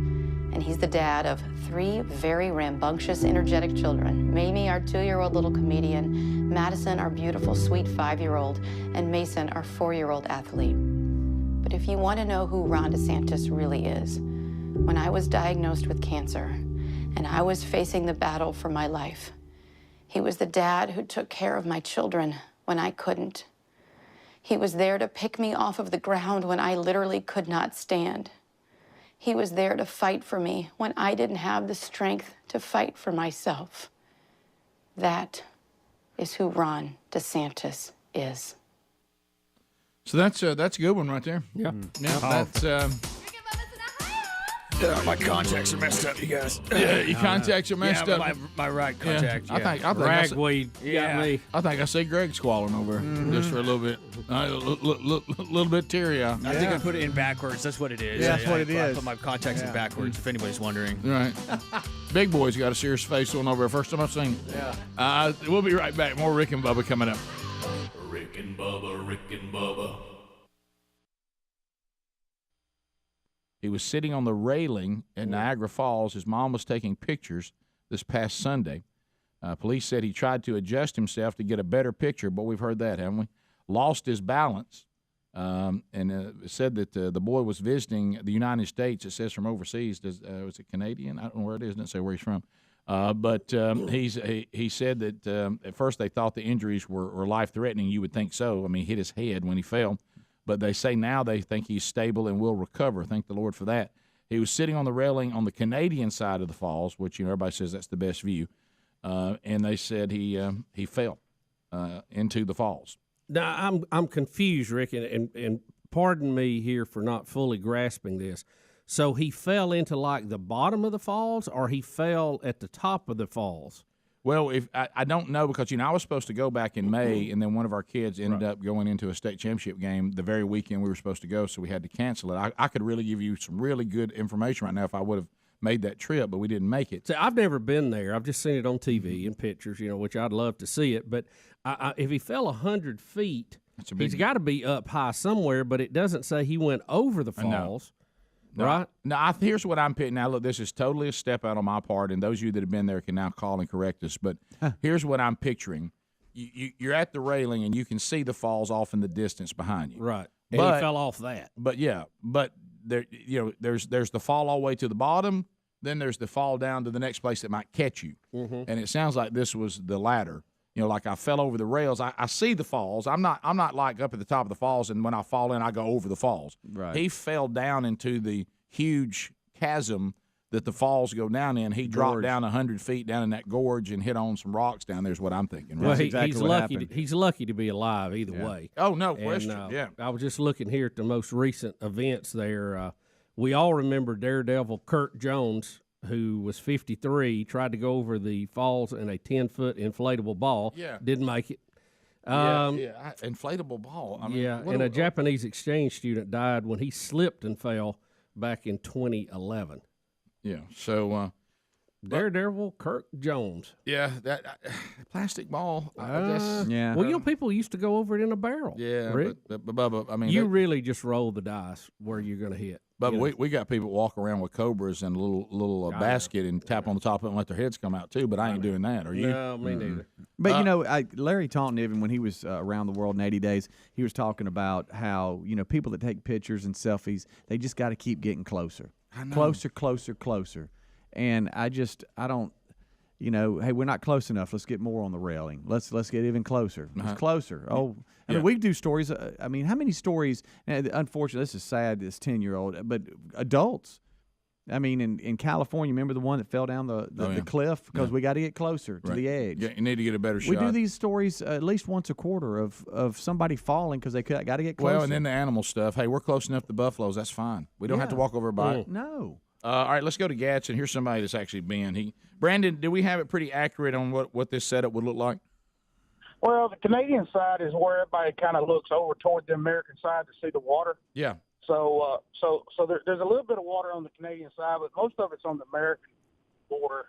Q: And he's the dad of 3 very rambunctious, energetic children. Mamie, our 2-year-old little comedian, Madison, our beautiful, sweet 5-year-old, and Mason, our 4-year-old athlete. But if you want to know who Ron DeSantis really is, when I was diagnosed with cancer and I was facing the battle for my life, he was the dad who took care of my children when I couldn't. He was there to pick me off of the ground when I literally could not stand. He was there to fight for me when I didn't have the strength to fight for myself. That is who Ron DeSantis is.
C: So that's a good one right there.
H: Yeah.
C: Yeah. That's.
T: My contacts are messed up, you guys.
C: Yeah, your contacts are messed up.
T: My right contact.
C: I think
H: Ragweed got me.
C: I think I see Greg squalling over just for a little bit. A little bit teary-eyed.
T: I think I put it in backwards. That's what it is.
P: Yeah, that's what it
T: I
P: is.
T: put my contacts in backwards, if anybody's wondering.
C: Right. Big boy's got a serious face on over there. First time I've seen him.
T: Yeah.
C: We'll be right back. More Rick and Bubba coming up.
D: Rick and Bubba, Rick and Bubba.
C: He was sitting on the railing at Niagara Falls. His mom was taking pictures this past Sunday. Police said he tried to adjust himself to get a better picture, but we've heard that, haven't we? Lost his balance, and said that the boy was visiting the United States. It says from overseas. Was it Canadian? I don't know where it is. It doesn't say where he's from. But he said that at first they thought the injuries were life-threatening. You would think so. I mean, he hit his head when he fell. But they say now they think he's stable and will recover. Thank the Lord for that. He was sitting on the railing on the Canadian side of the falls, which everybody says that's the best view. And they said he fell into the falls.
H: Now I'm confused, Rick, and pardon me here for not fully grasping this. So he fell into like the bottom of the falls, or he fell at the top of the falls?
C: Well, if I don't know, because I was supposed to go back in May, and then one of our kids ended up going into a state championship game the very weekend we were supposed to go, so we had to cancel it. I could really give you some really good information right now if I would have made that trip, but we didn't make it.
H: See, I've never been there. I've just seen it on TV and pictures, which I'd love to see it. But if he fell 100 feet, he's got to be up high somewhere. But it doesn't say he went over the falls.
C: No.
H: Right?
C: Now, here's what I'm picking. Now, look, this is totally a step out on my part, and those of you that have been there can now call and correct us. But here's what I'm picturing. You're at the railing, and you can see the falls off in the distance behind you.
H: Right. And he fell off that.
C: But, there, there's the fall all the way to the bottom. Then there's the fall down to the next place that might catch you.
H: Mm-hmm.
C: And it sounds like this was the latter.
E: like I fell over the rails. I see the falls. I'm not like up at the top of the falls, and when I fall in, I go over the falls.
F: Right.
E: He fell down into the huge chasm that the falls go down in. He dropped down 100 feet down in that gorge and hit on some rocks down there is what I'm thinking. Right?
H: Well, he's lucky to be alive either way.
E: Oh, no question.
H: I was just looking here at the most recent events there. We all remember Daredevil Kirk Jones, who was 53, tried to go over the falls in a 10-foot inflatable ball.
E: Yeah.
H: Didn't make it.
E: Inflatable ball. I mean,
H: and a Japanese exchange student died when he slipped and fell back in 2011.
E: Yeah, so
H: Daredevil Kirk Jones.
E: Yeah, that plastic ball. I guess.
F: Yeah.
H: Well, people used to go over it in a barrel.
E: Yeah,
H: Rick.
E: but Bubba, I mean,
H: you really just roll the dice where you're going to hit.
E: But we got people walk around with cobras and a little basket and tap on the top of it and let their heads come out too. But I ain't doing that. Are you?
H: No, me neither.
F: But Larry Taunton, even when he was around the world in 80 days, he was talking about how people that take pictures and selfies, they just got to keep getting closer. Closer. And I don't, hey, we're not close enough. Let's get more on the railing. Let's get even closer. It's closer. Oh, I mean, we do stories. How many stories? Unfortunately, this is sad. This 10-year-old, but adults. I mean, in California, remember the one that fell down the cliff because we got to get closer to the edge.
E: Yeah, you need to get a better shot.
F: We do these stories at least once a quarter of somebody falling because they got to get closer.
E: Well, and then the animal stuff. Hey, we're close enough to buffaloes. That's fine. We don't have to walk over a bite.
F: No.
E: All right, let's go to Gadsden. Here's somebody that's actually been. Brandon, do we have it pretty accurate on what this setup would look like?
X: Well, the Canadian side is where everybody kind of looks over toward the American side to see the water.
E: Yeah.
X: So there's a little bit of water on the Canadian side, but most of it's on the American border,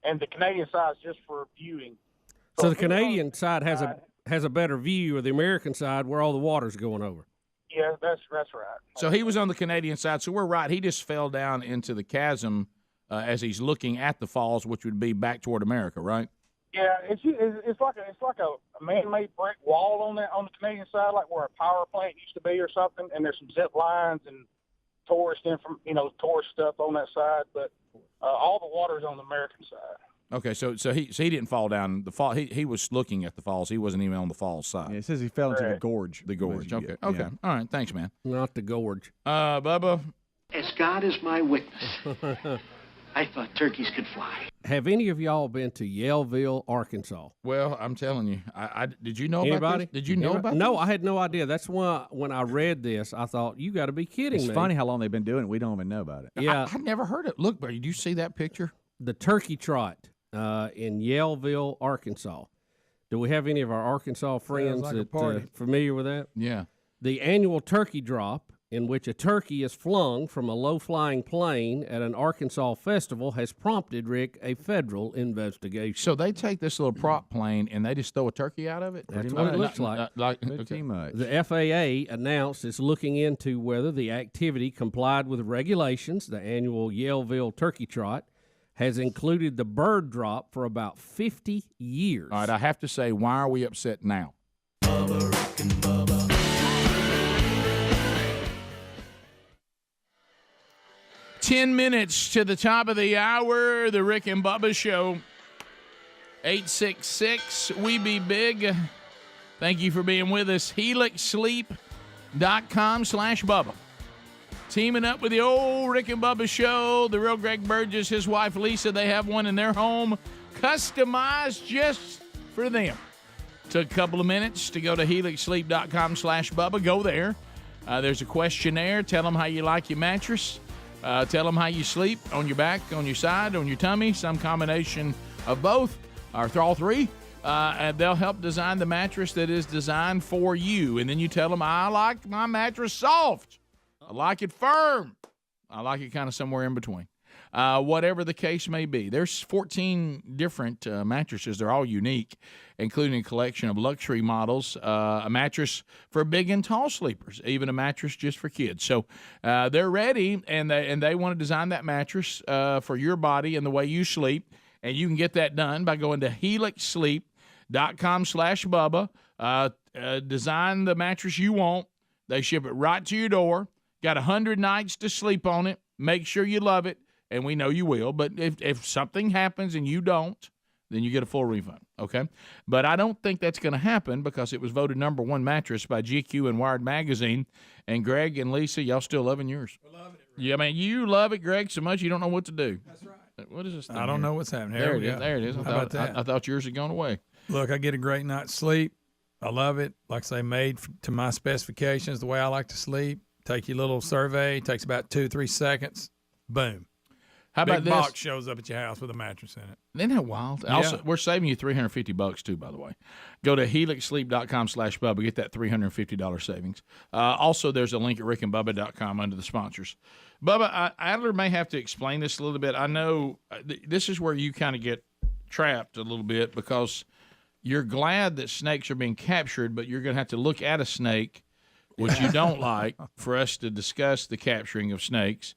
X: and the Canadian side is just for viewing.
H: So the Canadian side has a better view of the American side where all the water's going over.
X: Yeah, that's right.
E: So he was on the Canadian side. So we're right. He just fell down into the chasm as he's looking at the falls, which would be back toward America, right?
X: Yeah, it's like a man-made brick wall on the Canadian side, like where a power plant used to be or something. And there's some zip lines and tourist stuff on that side, but all the water's on the American side.
E: Okay, so he didn't fall down the fall. He was looking at the falls. He wasn't even on the falls side.
F: Yeah, it says he fell into the gorge.
E: The gorge. Okay.
F: Yeah.
E: Okay. All right. Thanks, man.
H: Not the gorge.
E: Bubba.
M: As God is my witness, I thought turkeys could fly.
H: Have any of y'all been to Yaleville, Arkansas?
E: Well, I'm telling you, I did you know
H: Anybody?
E: about this? Did you know about
H: No,
E: this?
H: I had no idea. That's why when I read this, I thought, you got to be kidding me.
F: It's funny how long they've been doing it. We don't even know about it.
H: Yeah.
E: I've never heard it. Look, did you see that picture?
H: The turkey trot in Yaleville, Arkansas. Do we have any of our Arkansas friends that are familiar with that?
E: Yeah.
H: The annual turkey drop, in which a turkey is flung from a low-flying plane at an Arkansas festival, has prompted, Rick, a federal investigation.
E: So they take this little prop plane and they just throw a turkey out of it?
H: That's what it looks like.
F: Pretty much.
H: The FAA announced it's looking into whether the activity complied with regulations. The annual Yaleville turkey trot has included the bird drop for about 50 years.
E: All right, I have to say, why are we upset now? 10 minutes to the top of the hour, the Rick and Bubba Show. 866 We Be Big. Thank you for being with us. HelixSleep.com/Bubba. Teaming up with the old Rick and Bubba Show, the real Greg Burgess, his wife Lisa, they have one in their home, customized just for them. Took a couple of minutes to go to HelixSleep.com/Bubba. Go there. There's a questionnaire. Tell them how you like your mattress. Tell them how you sleep, on your back, on your side, on your tummy, some combination of both, or all three. And they'll help design the mattress that is designed for you. And then you tell them, I like my mattress soft. I like it firm. I like it kind of somewhere in between. Whatever the case may be. There's 14 different mattresses. They're all unique, including a collection of luxury models, a mattress for big and tall sleepers, even a mattress just for kids. So they're ready, and they want to design that mattress for your body and the way you sleep. And you can get that done by going to HelixSleep.com/Bubba. Design the mattress you want. They ship it right to your door. Got 100 nights to sleep on it. Make sure you love it, and we know you will. But if something happens and you don't, then you get a full refund, okay? But I don't think that's going to happen because it was voted #1 mattress by GQ and Wired Magazine. And Greg and Lisa, y'all still loving yours? We're loving it. Yeah, man, you love it, Greg, so much you don't know what to do. That's right. What is this thing
C: I don't
E: here?
C: know what's happening.
E: There it is. There it is.
C: How about that?
E: I thought yours had gone away.
C: Look, I get a great night's sleep. I love it. Like I say, made to my specifications, the way I like to sleep. Take your little survey. Takes about 2-3 seconds. Boom.
E: How about
C: Big
E: this?
C: box shows up at your house with a mattress in it.
E: Isn't that wild?
C: Yeah.
E: Also, we're saving you $350 too, by the way. Go to helixsleep.com/Bubba. Get that $350 savings. Also, there's a link at rickandbubba.com under the sponsors. Bubba, Adler may have to explain this a little bit. I know this is where you kind of get trapped a little bit because you're glad that snakes are being captured, but you're going to have to look at a snake, which you don't like, for us to discuss the capturing of snakes.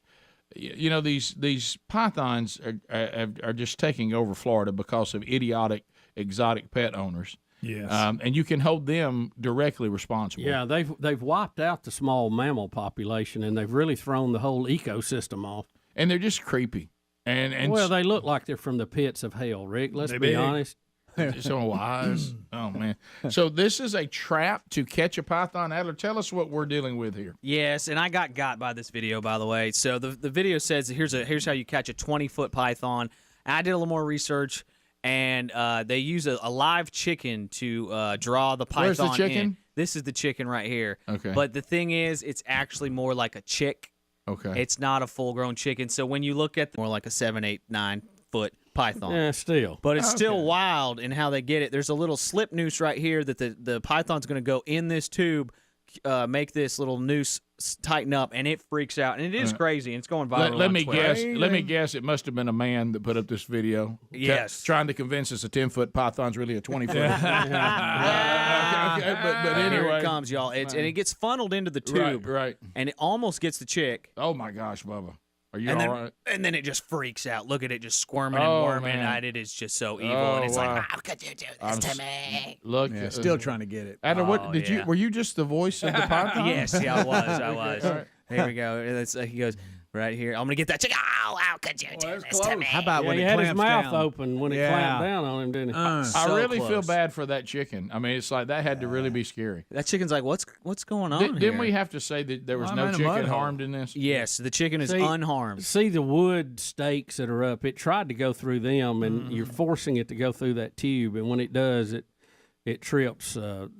E: You know, these pythons are just taking over Florida because of idiotic exotic pet owners.
H: Yes.
E: And you can hold them directly responsible.
H: Yeah, they've wiped out the small mammal population, and they've really thrown the whole ecosystem off.
E: And they're just creepy. And
H: well, they look like they're from the pits of hell, Rick. Let's be honest.
E: So wise. Oh, man. So this is a trap to catch a python. Adler, tell us what we're dealing with here.
T: Yes, and I got by this video, by the way. So the video says here's how you catch a 20-foot python. And I did a little more research, and they use a live chicken to draw the python.
E: Where's the chicken?
T: In. This is the chicken right here.
E: Okay.
T: But the thing is, it's actually more like a chick.
E: Okay.
T: It's not a full-grown chicken. So when you look at more like a 7, 8, 9-foot python.
H: Yeah, still.
T: But it's still wild in how they get it. There's a little slip noose right here that the python's going to go in this tube, make this little noose tighten up, and it freaks out. And it is crazy, and it's going viral.
E: Let me
T: Twitter.
E: guess. Let me guess. It must have been a man that put up this video.
T: Yes.
E: Trying to convince us a 10-foot python's really a 20-foot. But
T: Here
E: anyway,
T: it comes, y'all. And it gets funneled into the tube.
E: Right.
T: And it almost gets the chick.
E: Oh, my gosh, Bubba. Are you
T: and
E: all
T: then,
E: right?
T: And then it just freaks out. Look at it just squirming and
E: Oh,
T: worming.
E: man.
T: And it is just so evil.
E: Oh,
T: and it's
E: wow.
T: like, how could you do this to me?
E: Look,
F: Yeah, still trying to get it.
E: Adler, what
T: Oh,
E: did
T: yeah.
E: you? Were you just the voice of the python?
T: Yes, yeah, I was. I was.
E: All right.
T: Here we go. He goes, right here. I'm going to get that chick. Oh, how could you do this to me?
F: How about when
H: he
F: it
H: had his
F: clamps
H: mouth
F: down?
H: open when it clamped down on him, didn't he?
E: I
T: So
E: really feel
T: close.
E: bad for that chicken. I mean, it's like that had to really be scary.
T: That chicken's like, what's going on
E: Didn't
T: here?
E: we have to say that there was
C: I'm
E: no
C: in a
E: chicken
C: mud hole.
E: harmed in this?
T: Yes, the chicken is
H: See-
T: unharmed.
H: See the wood stakes that are up. It tried to go through them, and you're forcing it to go through that tube. And when it does, it trips the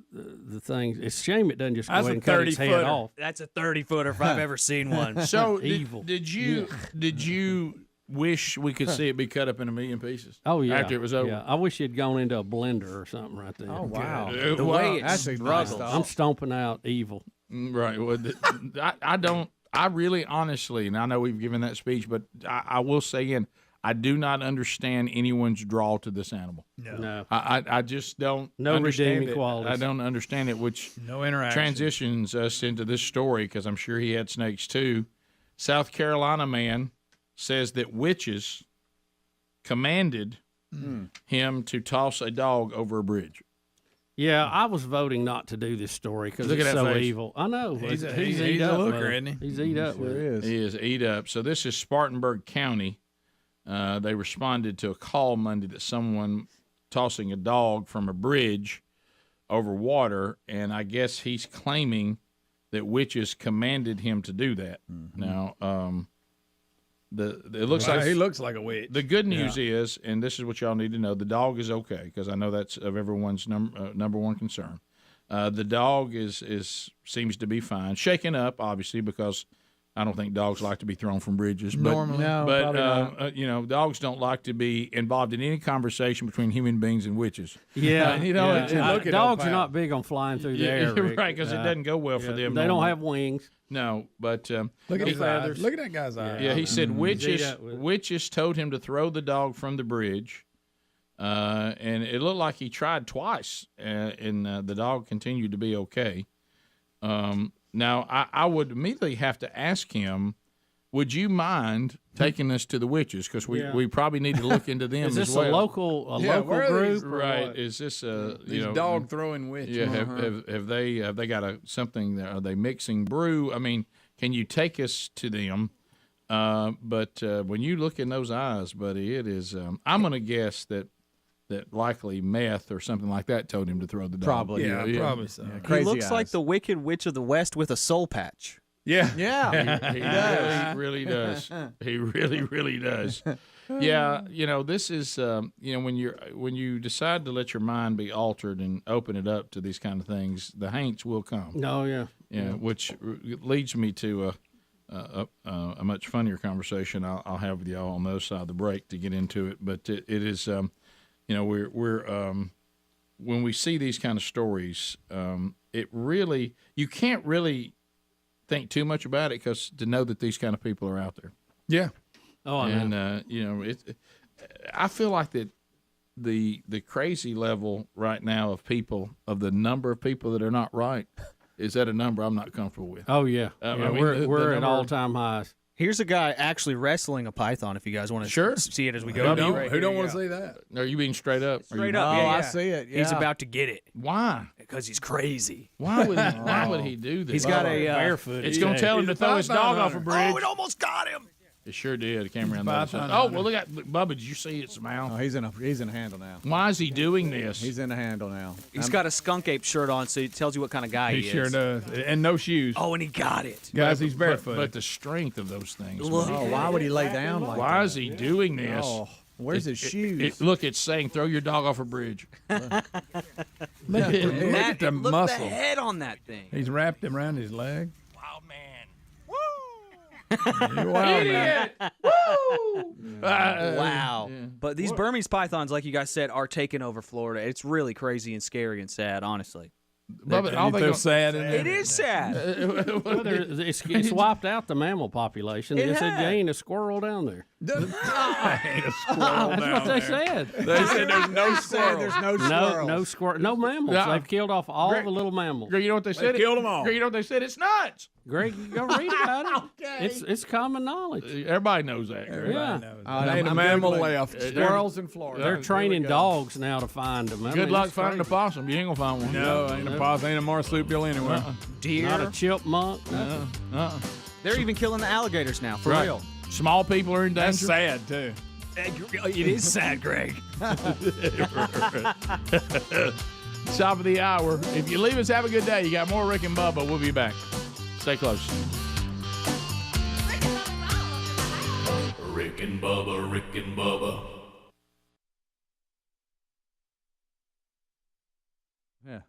H: thing. It's a shame it doesn't just go
C: That's
H: ahead
C: a
H: and cut its head
C: 30-footer.
H: off.
T: That's a 30-footer if I've ever seen one.
E: So
H: Evil.
E: did you wish we could see it be cut up in a million pieces?
H: Oh yeah.
E: After it was over.
H: Yeah, I wish you'd gone into a blender or something right there.
F: Oh wow.
T: The way it
F: That's a nice
T: struggles.
F: thought.
H: I'm stomping out evil.
E: Right. Well, I don't. I really, honestly, and I know we've given that speech, but I will say again, I do not understand anyone's draw to this animal.
H: No.
E: I just don't.
H: No
E: understand
H: redeeming
E: it.
H: qualities.
E: I don't understand it, which
C: No interaction.
E: transitions us into this story because I'm sure he had snakes too. South Carolina man says that witches commanded him to toss a dog over a bridge.
H: Yeah, I was voting not to do this story because
E: Look
H: it's
E: at that
H: so
E: face.
H: evil. I know.
C: He's a
H: eat up
C: looker,
H: with it.
C: isn't he?
H: He's eat up with it.
E: He is eat up. So this is Spartanburg County. They responded to a call Monday that someone tossing a dog from a bridge over water, and I guess he's claiming that witches commanded him to do that. Now, it looks like
C: he looks like a witch.
E: the good news is, and this is what y'all need to know: the dog is okay because I know that's of everyone's number one concern. The dog seems to be fine, shaken up obviously because I don't think dogs like to be thrown from bridges. But,
C: Normally.
F: No,
E: but you know, dogs don't like to be involved in any conversation between human beings and witches.
H: Yeah,
E: you know,
H: yeah.
E: look at
H: Dogs
E: old
H: are
E: pal.
H: not big on flying through the
E: Yeah,
H: air, Rick.
E: right? Because it doesn't go well for them.
H: They don't
E: normally.
H: have wings.
E: No, but
C: Look at
E: he-
C: his eyes. Look at that guy's eyes.
E: Yeah, he said witches
H: that with-
E: witches told him to throw the dog from the bridge, and it looked like he tried twice, and the dog continued to be okay. Now, I would immediately have to ask him, would you mind taking us to the witches? Because we probably need to look into them
H: Is this
E: as well.
H: a local
C: where
H: local
C: are these-
H: group? or
E: Right?
H: what?
E: Is this
C: These dog throwing witches.
E: Yeah, have they got something? Are they mixing brew? I mean, can you take us to them? But when you look in those eyes, buddy, it is. I'm going to guess that that likely meth or something like that told him to throw the dog.
F: Probably.
C: Probably so.
F: Yeah,
T: He
F: crazy
T: looks
F: eyes.
T: like the Wicked Witch of the West with a soul patch.
C: Yeah.
F: Yeah.
E: He really does. He really does. Yeah, this is when you decide to let your mind be altered and open it up to these kind of things, the haints will come.
H: No, yeah.
E: Yeah, which leads me to a much funnier conversation I'll have with y'all on the other side of the break to get into it. But it is, we're when we see these kind of stories, it really you can't really think too much about it because to know that these kind of people are out there.
C: Yeah.
H: Oh, I know.
E: And I feel like that the crazy level right now of the number of people that are not right is at a number I'm not comfortable with.
H: Oh yeah, we're at
E: number-
H: all-time highs.
T: Here's a guy actually wrestling a python. If you guys want to see it as we go,
C: Who don't want to see that?
E: Are you being straight up?
T: Straight
F: Oh,
T: up. Yeah,
F: I see it. Yeah.
T: He's about to get it.
E: Why?
T: Because he's crazy.
E: Why would he do this?
T: He's got a
H: barefoot.
E: It's going to tell him to throw his dog off a bridge.
T: Oh, it almost got him.
E: It sure did. It came around the other side. Oh, well, look, Bubba, did you see its mouth?
F: Oh, he's in a handle now.
E: Why is he doing this?
F: He's in a handle now.
T: He's got a skunk ape shirt on, so it tells you what kind of guy he
C: He
T: is.
C: sure does. And no shoes.
T: Oh, and he got it.
C: Guys, he's barefoot.
E: But the strength of those things.
F: Oh, why would he lay down like
E: Why
F: that?
E: is he doing this?
F: Oh, where's his shoes?
E: Look, it's saying throw your dog off a bridge.
C: Look at the
T: Look
C: muscle.
T: the head on that thing.
C: He's wrapped him around his leg.
T: Wild man.
C: You're wild, man.
T: Wow. But these Burmese pythons, like you guys said, are taking over Florida. It's really crazy and scary and sad, honestly.
E: Bubba, all they
C: They're
E: gonna-
C: sad in
T: It is sad.
H: Well, it's wiped out the mammal population. They said you ain't a squirrel down there.
C: Ain't a squirrel
H: That's
C: down
H: what they
C: there.
H: said.
C: They said there's no squirrel.
F: There's no
H: No,
F: squirrels.
H: squirrel, no mammals.
E: No.
H: They've killed off all
E: Greg-
H: the little mammals.
E: Greg, you know what they said?
C: killed them all.
E: Greg, you know what they said? It's nuts.
H: Greg, you go read about it. It's common knowledge.
E: Everybody knows that. Greg.
H: Yeah.
C: There ain't a mammal
F: Googling
C: left.
F: Squirrels in Florida.
H: They're training dogs now to find them. I
E: Good
H: mean,
E: luck
H: it's
E: finding a
H: crazy.
E: possum. You ain't gonna find one.
C: No, ain't a possum, ain't a marsupial anywhere.
T: Deer.
H: Not a chipmunk. nothing.
T: They're even killing the alligators now, for
E: Right.
T: real.
E: Small people are in danger.
C: That's sad too.
T: It is sad, Greg.
E: Top of the hour. If you leave us, have a good day. You got more Rick and Bubba. We'll be back. Stay close.
D: Rick and Bubba, Rick and Bubba.
E: Yeah.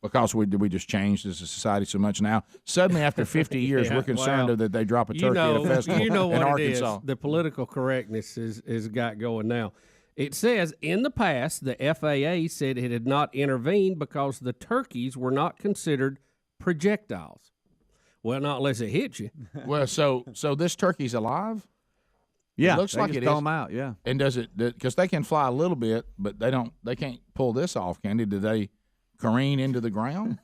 E: Because we just changed as a society so much now. Suddenly, after 50 years, we're concerned that they drop a turkey at a festival
H: you know
E: in
H: what
E: Arkansas.
H: It is. The political correctness is got going now. It says in the past, the FAA said it had not intervened because the turkeys were not considered projectiles. Well, not unless it hit you.
E: Well, so this turkey's alive?
F: Yeah,
E: It looks
F: they
E: like
F: just
E: it
F: throw
E: is.
F: them out. Yeah,
E: And does it, because they can fly a little bit, but they can't pull this off, can they? Do they careen into the ground?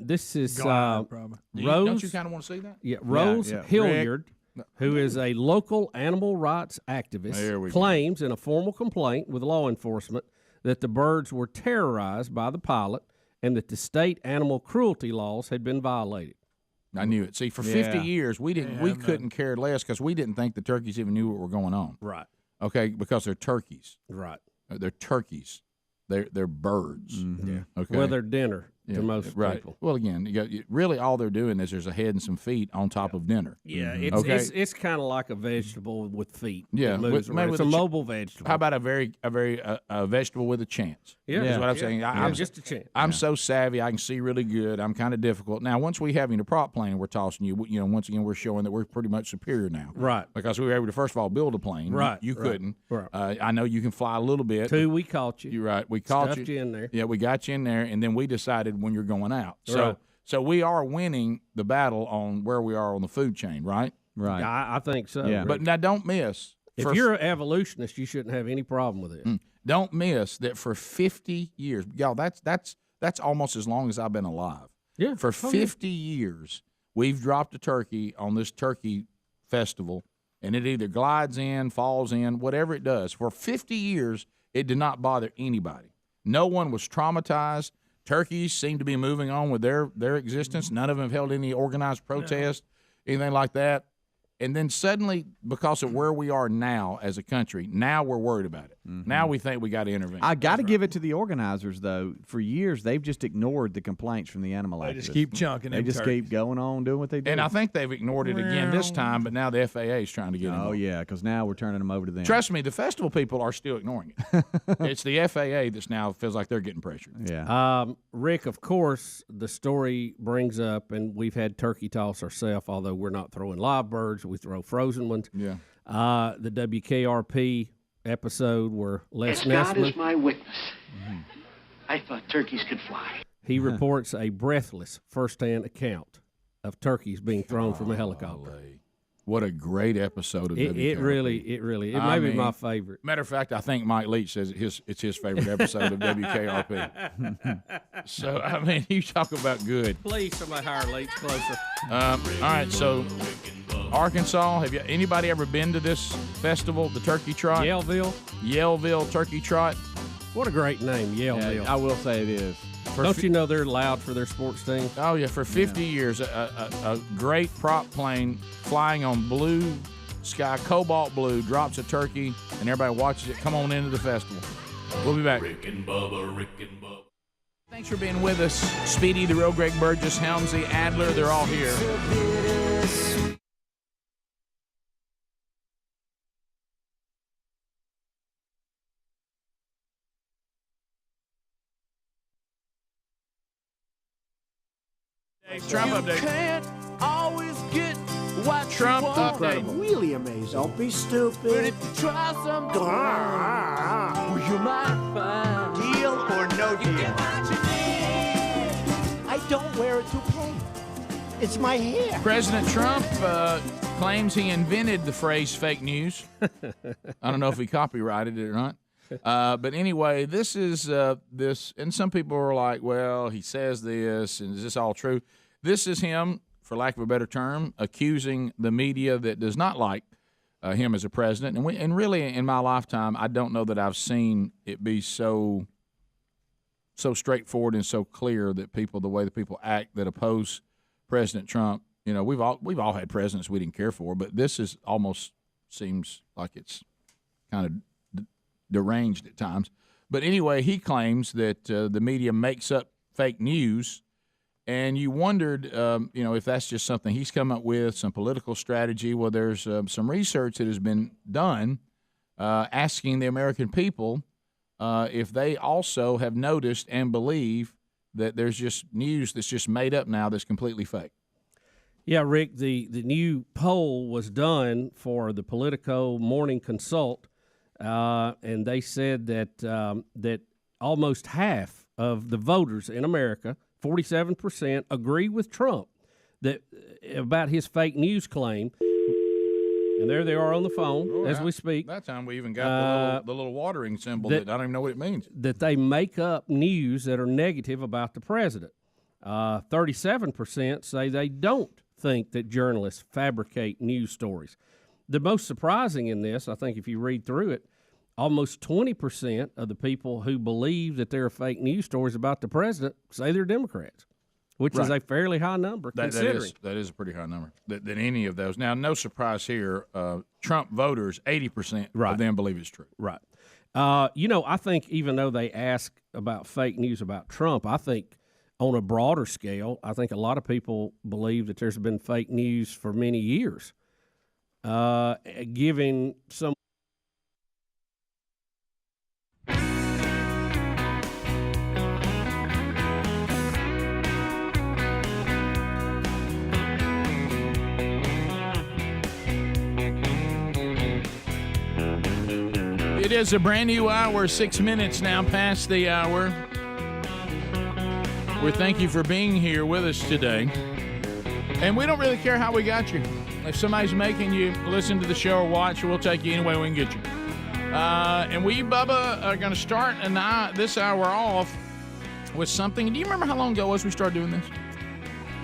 H: This is
C: Glide, probably.
H: Rose.
E: Don't you kind of want to see that?
H: Yeah, Rose
F: yeah.
H: Hilliard, who is a local animal rights
E: There
H: activist,
E: we go.
H: claims in a formal complaint with law enforcement that the birds were terrorized by the pilot and that the state animal cruelty laws had been violated.
E: I knew it. See, for 50
F: Yeah.
E: years, we couldn't care less because we didn't think the turkeys even knew what were going on.
H: Right.
E: Okay, because they're turkeys.
H: Right.
E: They're turkeys. They're birds.
H: Yeah.
E: Okay.
H: Well, they're dinner
E: Yeah,
H: to most
E: right.
H: people.
E: Well, again, really all they're doing is there's a head and some feet on top of dinner.
H: Yeah,
E: Okay.
H: it's kind of like a vegetable with feet.
E: Yeah,
H: that moves
E: maybe
H: around.
E: with
H: It's a
E: a
H: mobile vegetable.
E: How about a very vegetable with a chance?
H: Yeah.
E: is what I'm
H: Yeah.
E: saying.
H: Yeah,
E: I'm
H: just a chance.
E: I'm so savvy. I can see really good. I'm kind of difficult. Now, once we have you in a prop plane, we're tossing you. Once again, we're showing that we're pretty much superior now.
H: Right.
E: Because we were able to first of all build a plane.
H: Right,
E: You
H: right,
E: couldn't.
H: right.
E: I know you can fly a little bit.
H: Two, we caught you.
E: You're right. We caught
H: Stuffed you in there.
E: Yeah, we got you in there, and then we decided when you're going out.
H: Right.
E: So we are winning the battle on where we are on the food chain, right?
F: right.
H: I think so.
F: Yeah.
H: Rick.
E: But now don't miss.
H: if you're an evolutionist, you shouldn't have any problem with it.
E: Don't miss that for 50 years, y'all. That's almost as long as I've been alive.
H: Yeah.
E: For 50 years, we've dropped a turkey on this turkey festival, and it either glides in, falls in, whatever it does. For 50 years, it did not bother anybody. No one was traumatized. Turkeys seem to be moving on with their existence. None of them have held any organized protest, anything like that. And then suddenly, because of where we are now as a country, now we're worried about it. Mm-hmm. Now we think we got to intervene.
F: I got to give it to the organizers, though. For years, they've just ignored the complaints from the animal activists.
C: They just keep chunking.
F: They just keep going on doing what they do.
E: And I think they've ignored it again this time, but now the FAA is trying to get involved.
F: Oh, yeah, because now we're turning them over to them.
E: Trust me, the festival people are still ignoring it. It's the FAA that's now feels like they're getting pressured.
F: Yeah.
H: Rick, of course, the story brings up, and we've had turkey toss ourselves, although we're not throwing live birds. We throw frozen ones.
E: Yeah.
H: The WKRP episode where Les
M: As God
H: Nessman,
M: is my witness, I thought turkeys could fly.
H: he reports a breathless first-hand account of turkeys being thrown from a helicopter.
E: What a great episode of WKRP.
H: It really may be my favorite.
E: Matter of fact, I think Mike Leach says it's his favorite episode of WKRP. So, I mean, you talk about good.
H: Please, somebody hire Leach closer.
E: All right, so Arkansas, anybody ever been to this festival, the Turkey Trot? Yellville Turkey Trot.
H: What a great name, Yellville.
F: I will say it is.
H: Don't you know they're loud for their sports team?
E: Oh, yeah, for 50 years, a great prop plane flying on blue sky, cobalt blue, drops a turkey, and everybody watches it come on into the festival. We'll be back.
D: Rick and Bubba.
E: Thanks for being with us. Speedy, the real Greg Burgess, Helmsy, Adler, they're all here. Trump update.
U: Can't always get what
E: Trump
U: you want.
E: update.
U: Really amazing. Don't be stupid. But if you try something, you might find
B: deal or no deal.
U: Get what you need. I don't wear a toupee. It's my hair.
E: President Trump claims he invented the phrase fake news. I don't know if he copyrighted it or not. But anyway, this is this, and some people are like, well, he says this, and is this all true? This is him, for lack of a better term, accusing the media that does not like him as a president. And really, in my lifetime, I don't know that I've seen it be so straightforward and so clear that the way that people act that oppose President Trump. You know, we've all had presidents we didn't care for, but this is almost seems like it's kind of deranged at times. But anyway, he claims that the media makes up fake news, and you wondered, if that's just something he's come up with, some political strategy. Well, there's some research that has been done asking the American people if they also have noticed and believe that there's just news that's just made up now that's completely fake.
H: Yeah, Rick, the new poll was done for the Politico Morning Consult, and they said that almost half of the voters in America, 47%, agree with Trump about his fake news claim. And there they are on the phone as we speak.
E: That time we even got the little watering symbol that I don't even know what it means.
H: That they make up news that are negative about the president. 37% say they don't think that journalists fabricate news stories. The most surprising in this, I think if you read through it, almost 20% of the people who believe that there are fake news stories about the president say they're Democrats, which is a fairly high number considering.
E: That is a pretty high number than any of those. Now, no surprise here, Trump voters, 80% of them believe it's true.
H: Right. I think even though they ask about fake news about Trump, I think on a broader scale, I think a lot of people believe that there's been fake news for many years, giving some.
E: It is a brand new hour, 6 minutes now past the hour. We thank you for being here with us today. And we don't really care how we got you. If somebody's making you listen to the show or watch, we'll take you any way we can get you. And we, Bubba, are going to start this hour off with something. Do you remember how long ago it was we started doing this?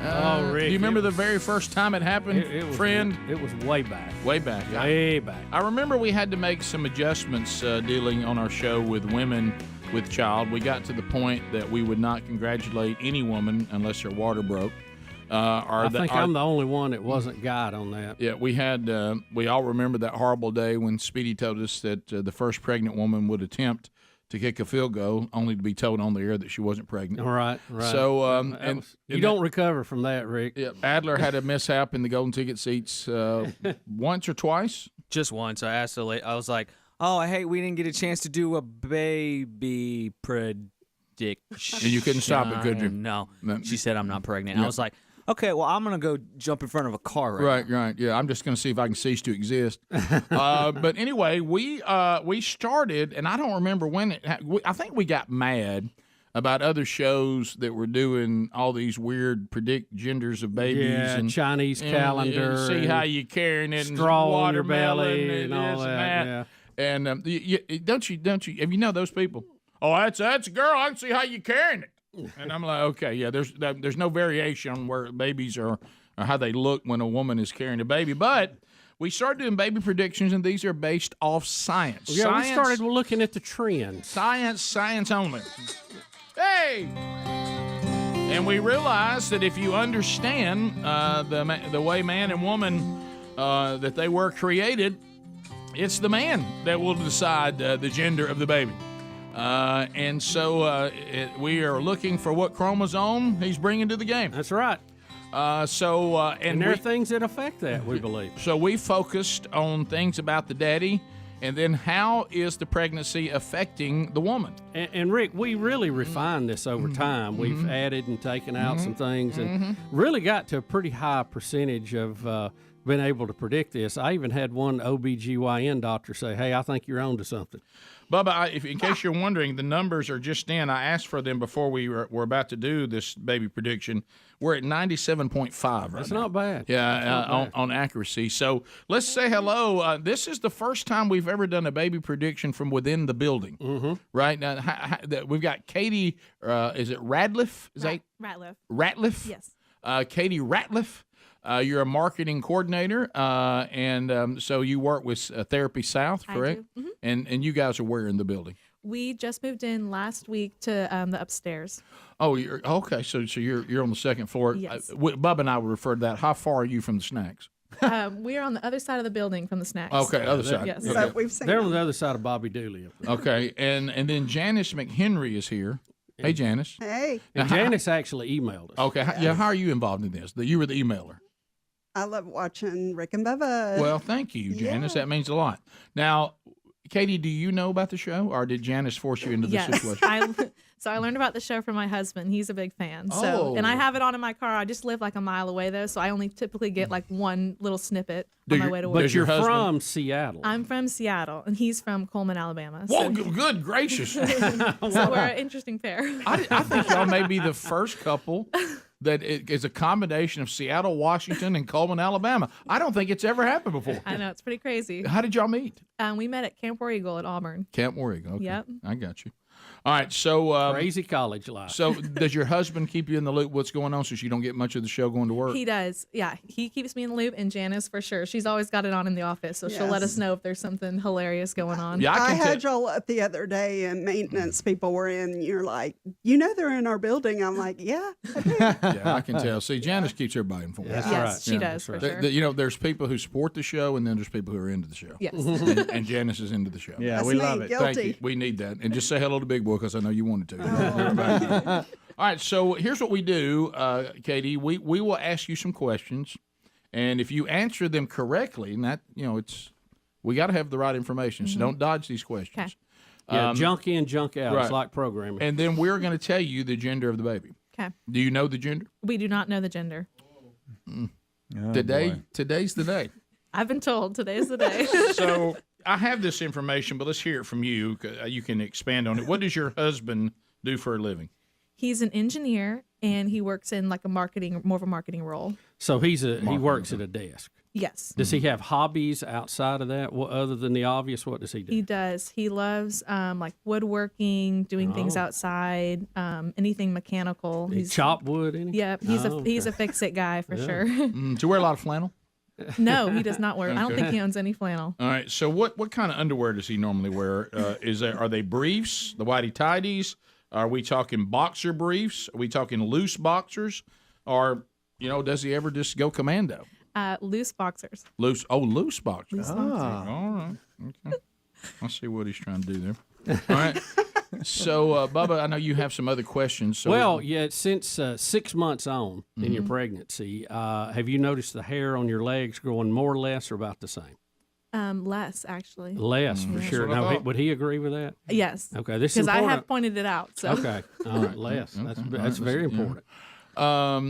H: Rick.
E: Do you remember the very first time it happened, friend?
H: It was way back.
E: Way back.
H: Way back.
E: I remember we had to make some adjustments dealing on our show with women with child. We got to the point that we would not congratulate any woman unless her water broke.
H: I think I'm the only one that wasn't got on that.
E: Yeah, we had. We all remember that horrible day when Speedy told us that the first pregnant woman would attempt to kick a field goal, only to be told on the air that she wasn't pregnant.
H: Right.
E: So,
H: you don't recover from that, Rick.
E: Yeah, Adler had a mishap in the golden ticket seats once or twice.
T: Just once. I asked the lady. I was like, "Oh, I hate we didn't get a chance to do a baby prediction."
E: And you couldn't stop it, could you?
T: No. She said I'm not pregnant. I was like, okay, well, I'm going to go jump in front of a car
E: right now. Right. Yeah, I'm just going to see if I can cease to exist. But anyway, we started, and I don't remember when I think we got mad about other shows that were doing all these weird predict genders of babies and
H: Chinese calendar,
E: and see how you carrying it,
H: straw
E: and
H: on your belly,
E: and
H: all that.
E: And don't you? Have you know those people? Oh, that's a girl. I can see how you carrying it. And I'm like, okay, yeah. There's no variation on where babies are or how they look when a woman is carrying a baby. But we started doing baby predictions, and these are based off science.
H: Yeah, we started looking at the trends.
E: Science only. Hey. And we realized that if you understand the way man and woman that they were created, it's the man that will decide the gender of the baby. And so we are looking for what chromosome he's bringing to the game.
H: That's right. And there are things that affect that, we believe.
E: So we focused on things about the daddy, and then how is the pregnancy affecting the woman?
H: And Rick, we really refined this over time. We've added and taken out some things and really got to a pretty high percentage of being able to predict this. I even had one OBGYN doctor say, hey, I think you're on to something.
E: Bubba, in case you're wondering, the numbers are just in. I asked for them before we were about to do this baby prediction. We're at 97.5 right
H: That's
E: now.
H: Not bad.
E: Yeah, on accuracy. So let's say hello. This is the first time we've ever done a baby prediction from within the building. Right? Now, we've got Katie, is it Radliff?
B: Ratliff.
E: Ratliff?
B: Yes.
E: Katie Ratliff. You're a marketing coordinator, and so you work with Therapy South, correct?
B: I do.
E: And you guys are where in the building?
B: We just moved in last week to the upstairs.
E: Oh, you're okay. So you're on the second floor.
B: Yes.
E: Bubba and I would refer to that. How far are you from the snacks?
B: We are on the other side of the building from the snacks.
E: Okay, other side.
B: Yes.
E: Okay.
B: So we've seen
H: They're on the other side of Bobby Dooley.
E: Okay, and then Janice McHenry is here. Hey, Janice.
N: Hey.
H: And Janice actually emailed us.
E: Okay, yeah. How are you involved in this? You were the emailer.
N: I love watching Rick and Bubba.
E: Well, thank you, Janice. That means a lot. Now, Katie, do you know about the show, or did Janice force you into the situation?
B: So I learned about the show from my husband. He's a big fan. And I have it on in my car. I just live like a mile away, though, so I only typically get like one little snippet on my way to work.
H: But you're from Seattle.
B: I'm from Seattle, and he's from Coleman, Alabama.
E: Whoa, good gracious.
B: So we're an interesting pair.
E: I think y'all may be the first couple that is a combination of Seattle, Washington, and Coleman, Alabama. I don't think it's ever happened before.
B: I know, it's pretty crazy.
E: How did y'all meet?
B: We met at Camp War Eagle at Auburn.
E: Camp War Eagle. Okay.
B: Yep.
E: I got you. All right, so
H: crazy college life.
E: So does your husband keep you in the loop what's going on so you don't get much of the show going to work?
B: He does. Yeah, he keeps me in the loop, and Janice for sure. She's always got it on in the office, so she'll let us know if there's something hilarious going on.
N: Yeah, I had y'all up the other day, and maintenance people were in. And you're like, they're in our building. I'm like, yeah.
E: Yeah, I can tell. See, Janice keeps everybody informed.
B: Yes, right. She does for sure.
E: There's people who support the show, and then there's people who are into the show.
B: Yes.
E: And Janice is into the show.
F: Yeah, we love it.
N: Guilty.
E: Thank you. We need that. And just say hello to Big Boy because I know you wanted to. All right, so here's what we do, Katie. We will ask you some questions, and if you answer them correctly, and that we got to have the right information, so don't dodge these questions.
B: Okay.
H: Yeah, junk in, junk out. Right. It's like programming.
E: And then we're going to tell you the gender of the baby.
B: Okay.
E: Do you know the gender?
B: We do not know the gender.
E: Today's the day.
B: I've been told today's the day.
E: So I have this information, but let's hear it from you. You can expand on it. What does your husband do for a living?
B: He's an engineer, and he works in like more of a marketing role.
H: So he works at a desk.
B: Yes.
H: Does he have hobbies outside of that? Other than the obvious, what does he do?
B: He does. He loves like woodworking, doing things outside, anything mechanical.
H: He chop wood?
B: Yep. He's a fix-it guy for sure.
E: Do you wear a lot of flannel?
B: No, he does not wear. Okay. I don't think he owns any flannel.
E: All right. So what kind of underwear does he normally wear? Are they briefs, the whitey tidies? Are we talking boxer briefs? Are we talking loose boxers? Or Does he ever just go commando?
B: Loose boxers.
E: Loose boxers.
B: Loose boxers.
E: All right. Okay. I'll see what he's trying to do there. All right. So, Bubba, I know you have some other questions. So
H: since 6 months on in your pregnancy, have you noticed the hair on your legs growing more or less or about the same?
B: Less, actually.
H: Less, for sure. Now, would he agree with that?
B: Yes.
H: Okay, this is
B: because I
H: important.
B: have pointed it out. So.
H: Okay, all right, less. That's very important.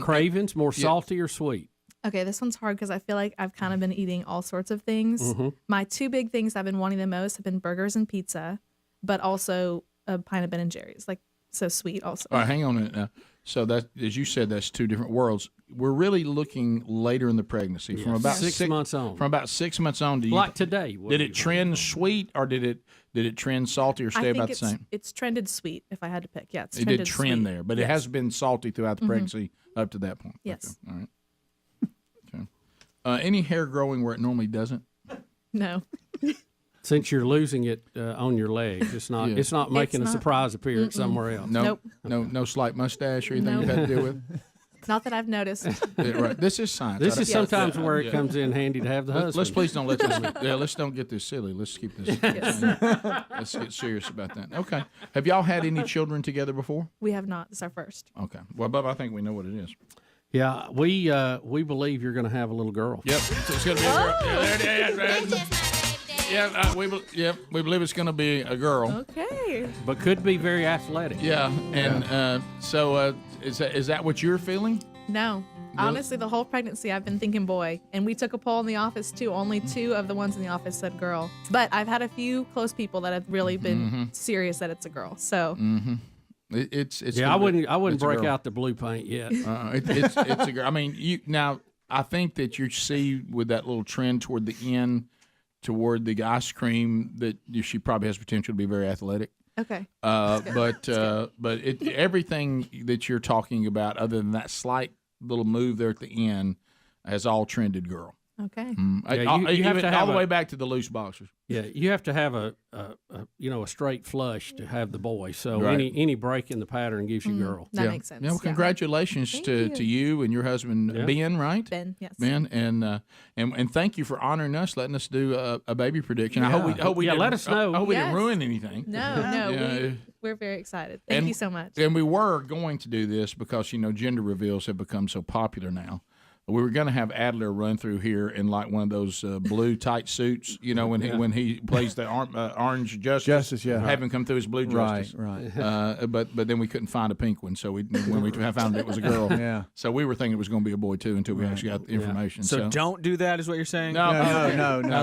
H: Cravings, more salty or sweet?
B: Okay, this one's hard because I feel like I've kind of been eating all sorts of things.
H: Mhm.
B: My two big things I've been wanting the most have been burgers and pizza, but also a pint of Ben & Jerry's, like so sweet also.
E: All right, hang on a minute now. So that, as you said, that's two different worlds. We're really looking later in the pregnancy, from about
H: 6 months on.
E: From about 6 months on, do you
H: Like today, what
E: Did
H: do
E: it
H: you
E: trend sweet, or did it trend salty, or
B: I
E: stay
B: think
E: about the same?
B: It's trended sweet. If I had to pick, yeah, it's
E: It
B: trended
E: did trend
B: sweet.
E: there, but it
B: Yes.
E: has been salty throughout the
B: Mhm.
E: pregnancy up to that point.
B: Yes.
E: Okay. All right. Okay. Any hair growing where it normally doesn't?
B: No.
H: Since you're losing it on your legs, it's not.
E: Yeah.
H: It's not making
B: It's
H: a
B: not.
H: surprise appearance somewhere else.
E: No, no slight mustache or anything
B: Nope.
E: you've had to deal with.
B: Not that I've noticed.
E: Yeah, right. This is science.
H: This
E: I-
H: is sometimes where it
E: Yeah.
H: comes in handy to have the husband.
E: Let's please don't let this. Yeah, let's don't get this silly. Let's keep this.
B: Yes.
E: Let's get serious about that. Okay. Have y'all had any children together before?
B: We have not. This is our first.
E: Okay. Well, Bubba, I think we know what it is.
H: Yeah, we believe you're going to have a little girl.
E: Yep. It's going to be a girl. Yeah, there it is. Yeah, we believe it's going to be a girl.
B: Okay.
H: But could be very athletic.
E: Yeah, and so is that what you're feeling?
B: No.
E: Really?
B: Honestly, the whole pregnancy, I've been thinking boy. And we took a poll in the office, too. Only 2 of the ones in the office said girl. But I've had a few close people that have really been serious that it's a girl. So.
E: Mm-hmm. It's
H: Yeah, I wouldn't
E: it's a
H: break
E: girl.
H: out the blue paint yet.
E: It's a girl. I mean, I think that you see with that little trend toward the end, toward the ice cream, that she probably has potential to be very athletic.
B: Okay.
E: But everything that you're talking about, other than that slight little move there at the end, has all trended girl.
B: Okay.
H: Yeah, you have to have
E: all the way back to the loose boxers.
H: Yeah, you have to have a straight flush to have the boy. So
E: Right.
H: any break in the pattern gives you girl.
B: That makes sense.
E: Yeah, well, congratulations to you and your husband Ben, right?
B: Ben, yes.
E: Ben, and thank you for honoring us, letting us do a baby prediction. I hope we didn't,
H: let us know.
E: I hope we didn't
B: Yes.
E: ruin anything.
B: No,
E: Yeah.
B: we're very excited. Thank you so much.
E: And we were going to do this because gender reveals have become so popular now. We were going to have Adler run through here in like one of those blue tight suits, when he plays the orange justice.
F: Yeah.
E: Have him come through as blue justice.
F: Right.
E: But then we couldn't find a pink one, so when we found it was a girl.
F: Yeah.
E: So we were thinking it was going to be a boy too until we actually got the information.
T: So don't do that, is what you're saying?
E: No.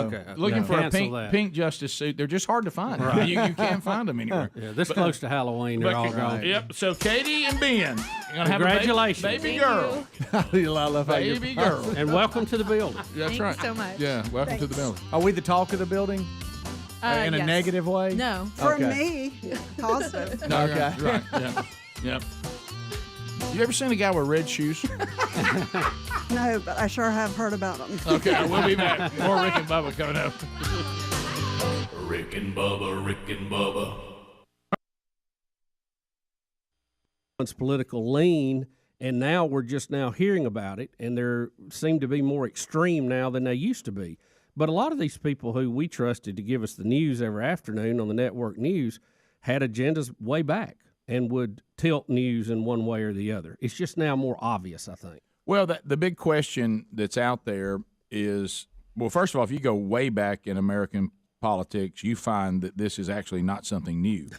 H: Okay.
E: Looking for a
H: Cancel
E: pink justice suit, they're just hard to find.
H: Right.
E: You can't find them anywhere.
H: Yeah, this close to Halloween, they're all gone.
E: Yep. So Katie and Ben, you're gonna have
H: Congratulations.
E: a baby girl.
F: I love how
E: Baby girl.
H: And welcome to the building.
E: That's
B: Thanks
E: right.
B: so much.
E: Yeah. Welcome to the building.
F: Are we the talk of the building? In a
B: Yes.
F: negative way?
B: No.
N: For
F: Okay.
N: me, positive.
E: No,
F: Okay.
E: Right. Yeah. Yep. You ever seen a guy with red shoes?
N: No, but I sure have heard about them.
E: Okay, we'll be back. More Rick and Bubba coming up.
D: Rick and Bubba, Rick and Bubba.
H: Political lean, and now we're just now hearing about it, and there seem to be more extreme now than they used to be. But a lot of these people who we trusted to give us the news every afternoon on the network news had agendas way back and would tilt news in one way or the other. It's just now more obvious, I think.
E: Well, the big question that's out there is, well, first of all, if you go way back in American politics, you find that this is actually not something new.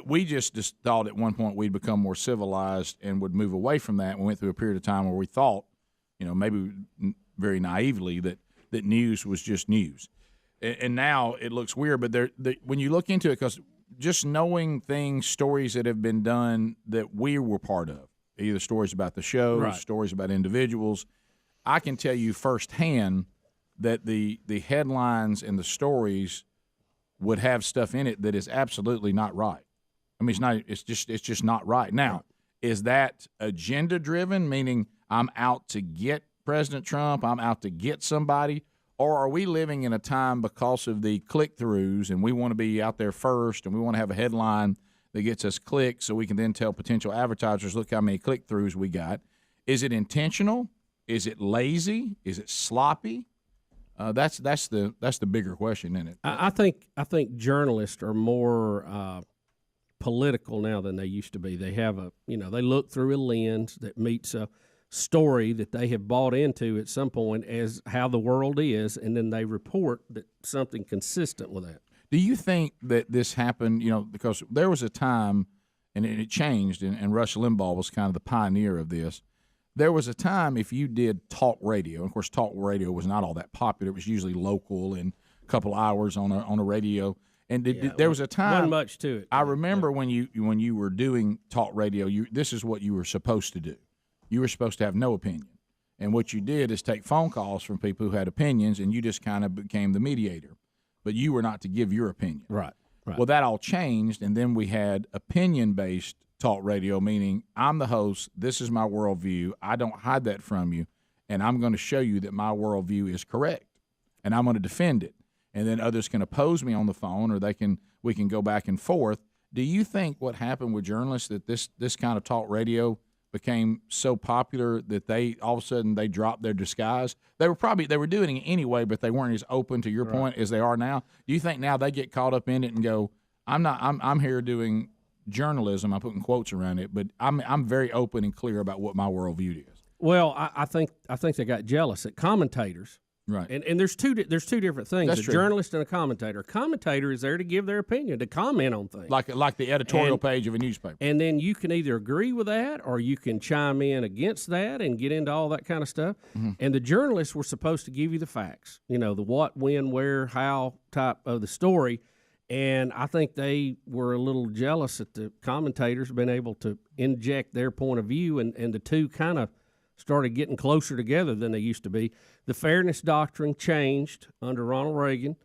E: we just thought at one point we'd become more civilized and would move away from that. We went through a period of time where we thought, maybe very naively, that news was just news. And now it looks weird, but when you look into it, because just knowing stories that have been done that we were part of, either stories about the show,
H: Right.
E: stories about individuals, I can tell you firsthand that the headlines and the stories would have stuff in it that is absolutely not right. I mean, it's just not right. Now, is that agenda driven, meaning I'm out to get President Trump, I'm out to get somebody, or are we living in a time because of the click-throughs and we want to be out there first and we want to have a headline that gets us clicks so we can then tell potential advertisers, look how many click-throughs we got? Is it intentional? Is it lazy? Is it sloppy? That's the bigger question, isn't it?
H: I think journalists are more political now than they used to be. They have they look through a lens that meets a story that they have bought into at some point as how the world is, and then they report that something consistent with that.
E: Do you think that this happened, because there was a time, and it changed, and Rush Limbaugh was kind of the pioneer of this. There was a time if you did talk radio, and of course talk radio was not all that popular. It was usually local and a couple hours on a radio. And there was a time.
H: Wasn't much to it.
E: I remember when you were doing talk radio, this is what you were supposed to do. You were supposed to have no opinion. And what you did is take phone calls from people who had opinions, and you just kind of became the mediator. But you were not to give your opinion.
H: Right.
E: Well, that all changed, and then we had opinion-based talk radio, meaning I'm the host, this is my worldview, I don't hide that from you, and I'm going to show you that my worldview is correct, and I'm going to defend it. And then others can oppose me on the phone, or we can go back and forth. Do you think what happened with journalists, that this kind of talk radio became so popular that they all of a sudden they dropped their disguise? They were doing it anyway, but they weren't as open, to your point, as they are now. Do you think now they get caught up in it and go, I'm here doing journalism, I'm putting quotes around it, but I'm very open and clear about what my worldview is?
H: Well, I think they got jealous at commentators.
E: Right.
H: And there's two different things.
E: That's
H: a
E: true.
H: journalist and a commentator. A commentator is there to give their opinion, to comment on things.
E: Like the editorial page of a newspaper.
H: And then you can either agree with that or you can chime in against that and get into all that kind of stuff.
E: Mm-hmm.
H: And the journalists were supposed to give you the facts, the what, when, where, how type of the story. And I think they were a little jealous that the commentators been able to inject their point of view, and the two kind of started getting closer together than they used to be. The fairness doctrine changed under Ronald Reagan.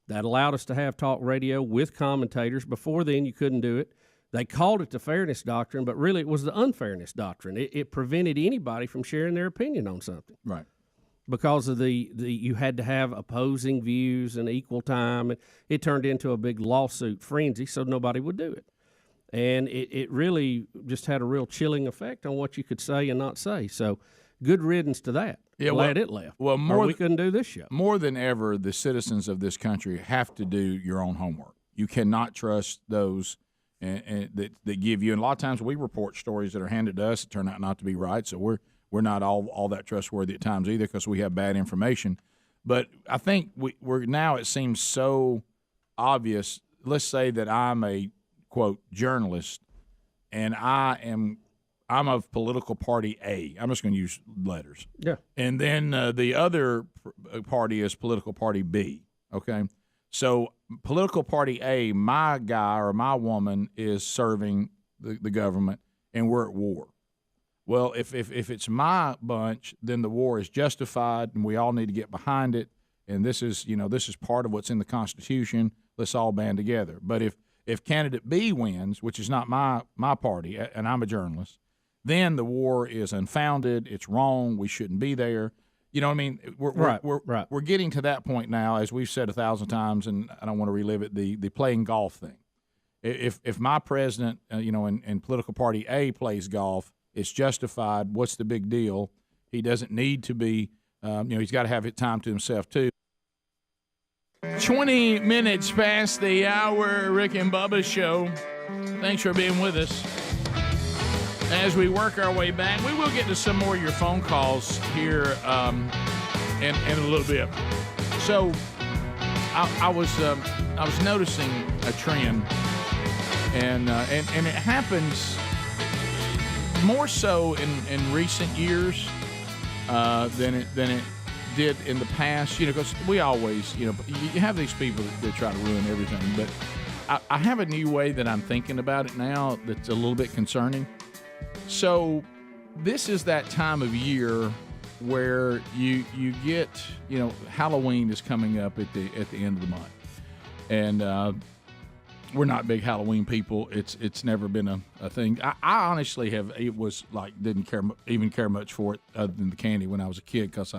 H: That allowed us to have talk radio with commentators. Before then, you couldn't do it. They called it the fairness doctrine, but really it was the unfairness doctrine. It prevented anybody from sharing their opinion on something.
E: Right.
H: Because of the you had to have opposing views and equal time. It turned into a big lawsuit frenzy, so nobody would do it. And it really just had a real chilling effect on what you could say and not say. So good riddance to that.
E: Yeah,
H: Glad it left.
E: Well,
H: we couldn't do this show.
E: More than ever, the citizens of this country have to do your own homework. You cannot trust those that give you. And a lot of times we report stories that are handed to us that turn out not to be right. So we're not all that trustworthy at times either, because we have bad information. But I think we're now, it seems so obvious. Let's say that I'm a quote journalist, and I'm of political party A. I'm just going to use letters.
H: Yeah.
E: And then the other party is political party B. Okay. So political party A, my guy or my woman is serving the government, and we're at war. Well, if it's my bunch, then the war is justified, and we all need to get behind it. And this is part of what's in the Constitution. Let's all band together. But if candidate B wins, which is not my party, and I'm a journalist, then the war is unfounded. It's wrong. We shouldn't be there. You know what I mean? We're getting to that point now, as we've said 1,000 times, and I don't want to relive it. The playing golf thing. If my president, in political party A plays golf, it's justified. What's the big deal? He doesn't need to be. He's got to have time to himself too. 20 minutes past the hour, Rick and Bubba show. Thanks for being with us. As we work our way back, we will get to some more of your phone calls here in a little bit. So I was noticing a trend, and it happens more so in recent years than it did in the past, because we always, you have these people that try to ruin everything. But I have a new way that I'm thinking about it now that's a little bit concerning. So this is that time of year where you get, Halloween is coming up at the end of the month, and we're not big Halloween people. It's never been a thing. I honestly didn't care much for it other than the candy when I was a kid, because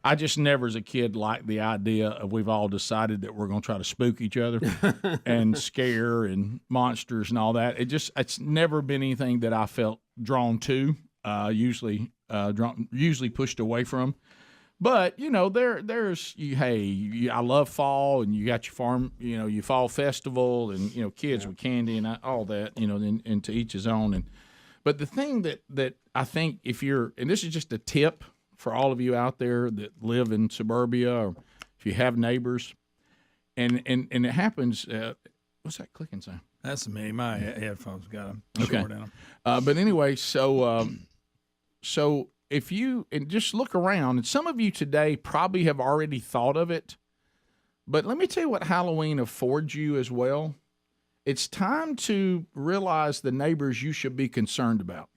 E: I just never as a kid liked the idea of we've all decided that we're going to try to spook each other and scare and monsters and all that. It's never been anything that I felt drawn to. usually pushed away from. But there's I love fall, and you got your farm, your fall festival, and kids with candy and all that, and to each his own. But the thing that I think and this is just a tip for all of you out there that live in suburbia, or if you have neighbors, and it happens. What's that clicking sound?
C: That's me. My headphones got them
E: Okay.
C: short in them.
E: But anyway, so if you and just look around, and some of you today probably have already thought of it, but let me tell you what Halloween affords you as well. It's time to realize the neighbors you should be concerned about.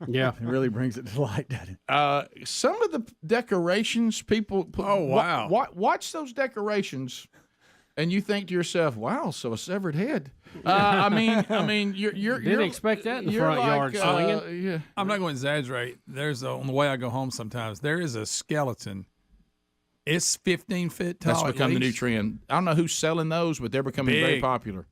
F: Yeah, it really brings it to light, doesn't it?
E: Some of the decorations people put,
C: Oh, wow.
E: watch those decorations, and you think to yourself, "Wow, so a severed head." I mean, you're
H: Didn't expect that in the
E: you're
H: front yard
E: like,
H: swinging.
E: yeah.
C: I'm not going to exaggerate. On the way I go home sometimes, there is a skeleton. It's 15 feet tall.
E: That's become the new trend. I don't know who's selling those, but they're becoming very
C: Big.
E: popular.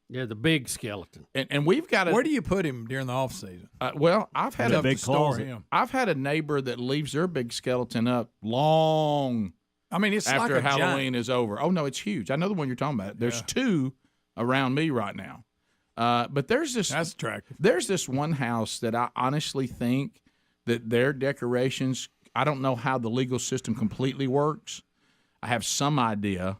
H: Yeah, the big skeleton.
E: And we've got
C: Where do you put him during the off season?
E: I've had
C: Enough
E: a
C: to store him.
E: I've had a neighbor that leaves their big skeleton up long.
C: I mean, it's
E: after
C: like a
E: Halloween
C: giant.
E: is over. Oh no, it's huge. I know the one you're talking about. There's two around me right now. But there's this.
C: That's attractive.
E: There's this one house that I honestly think that their decorations. I don't know how the legal system completely works. I have some idea.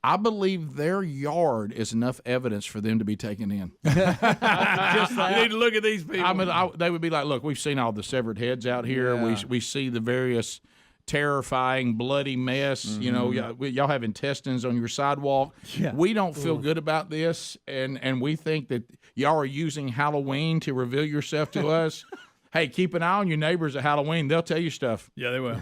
E: I believe their yard is enough evidence for them to be taken in.
C: You need to look at these people.
E: I mean, they would be like, look, we've seen all the severed heads out here.
C: Yeah.
E: We see the various terrifying, bloody mess.
C: Mm-hmm.
E: Y'all have intestines on your sidewalk.
F: Yeah.
E: We don't feel good about this, and we think that y'all are using Halloween to reveal yourself to us. Hey, keep an eye on your neighbors at Halloween. They'll tell you stuff.
C: Yeah, they will.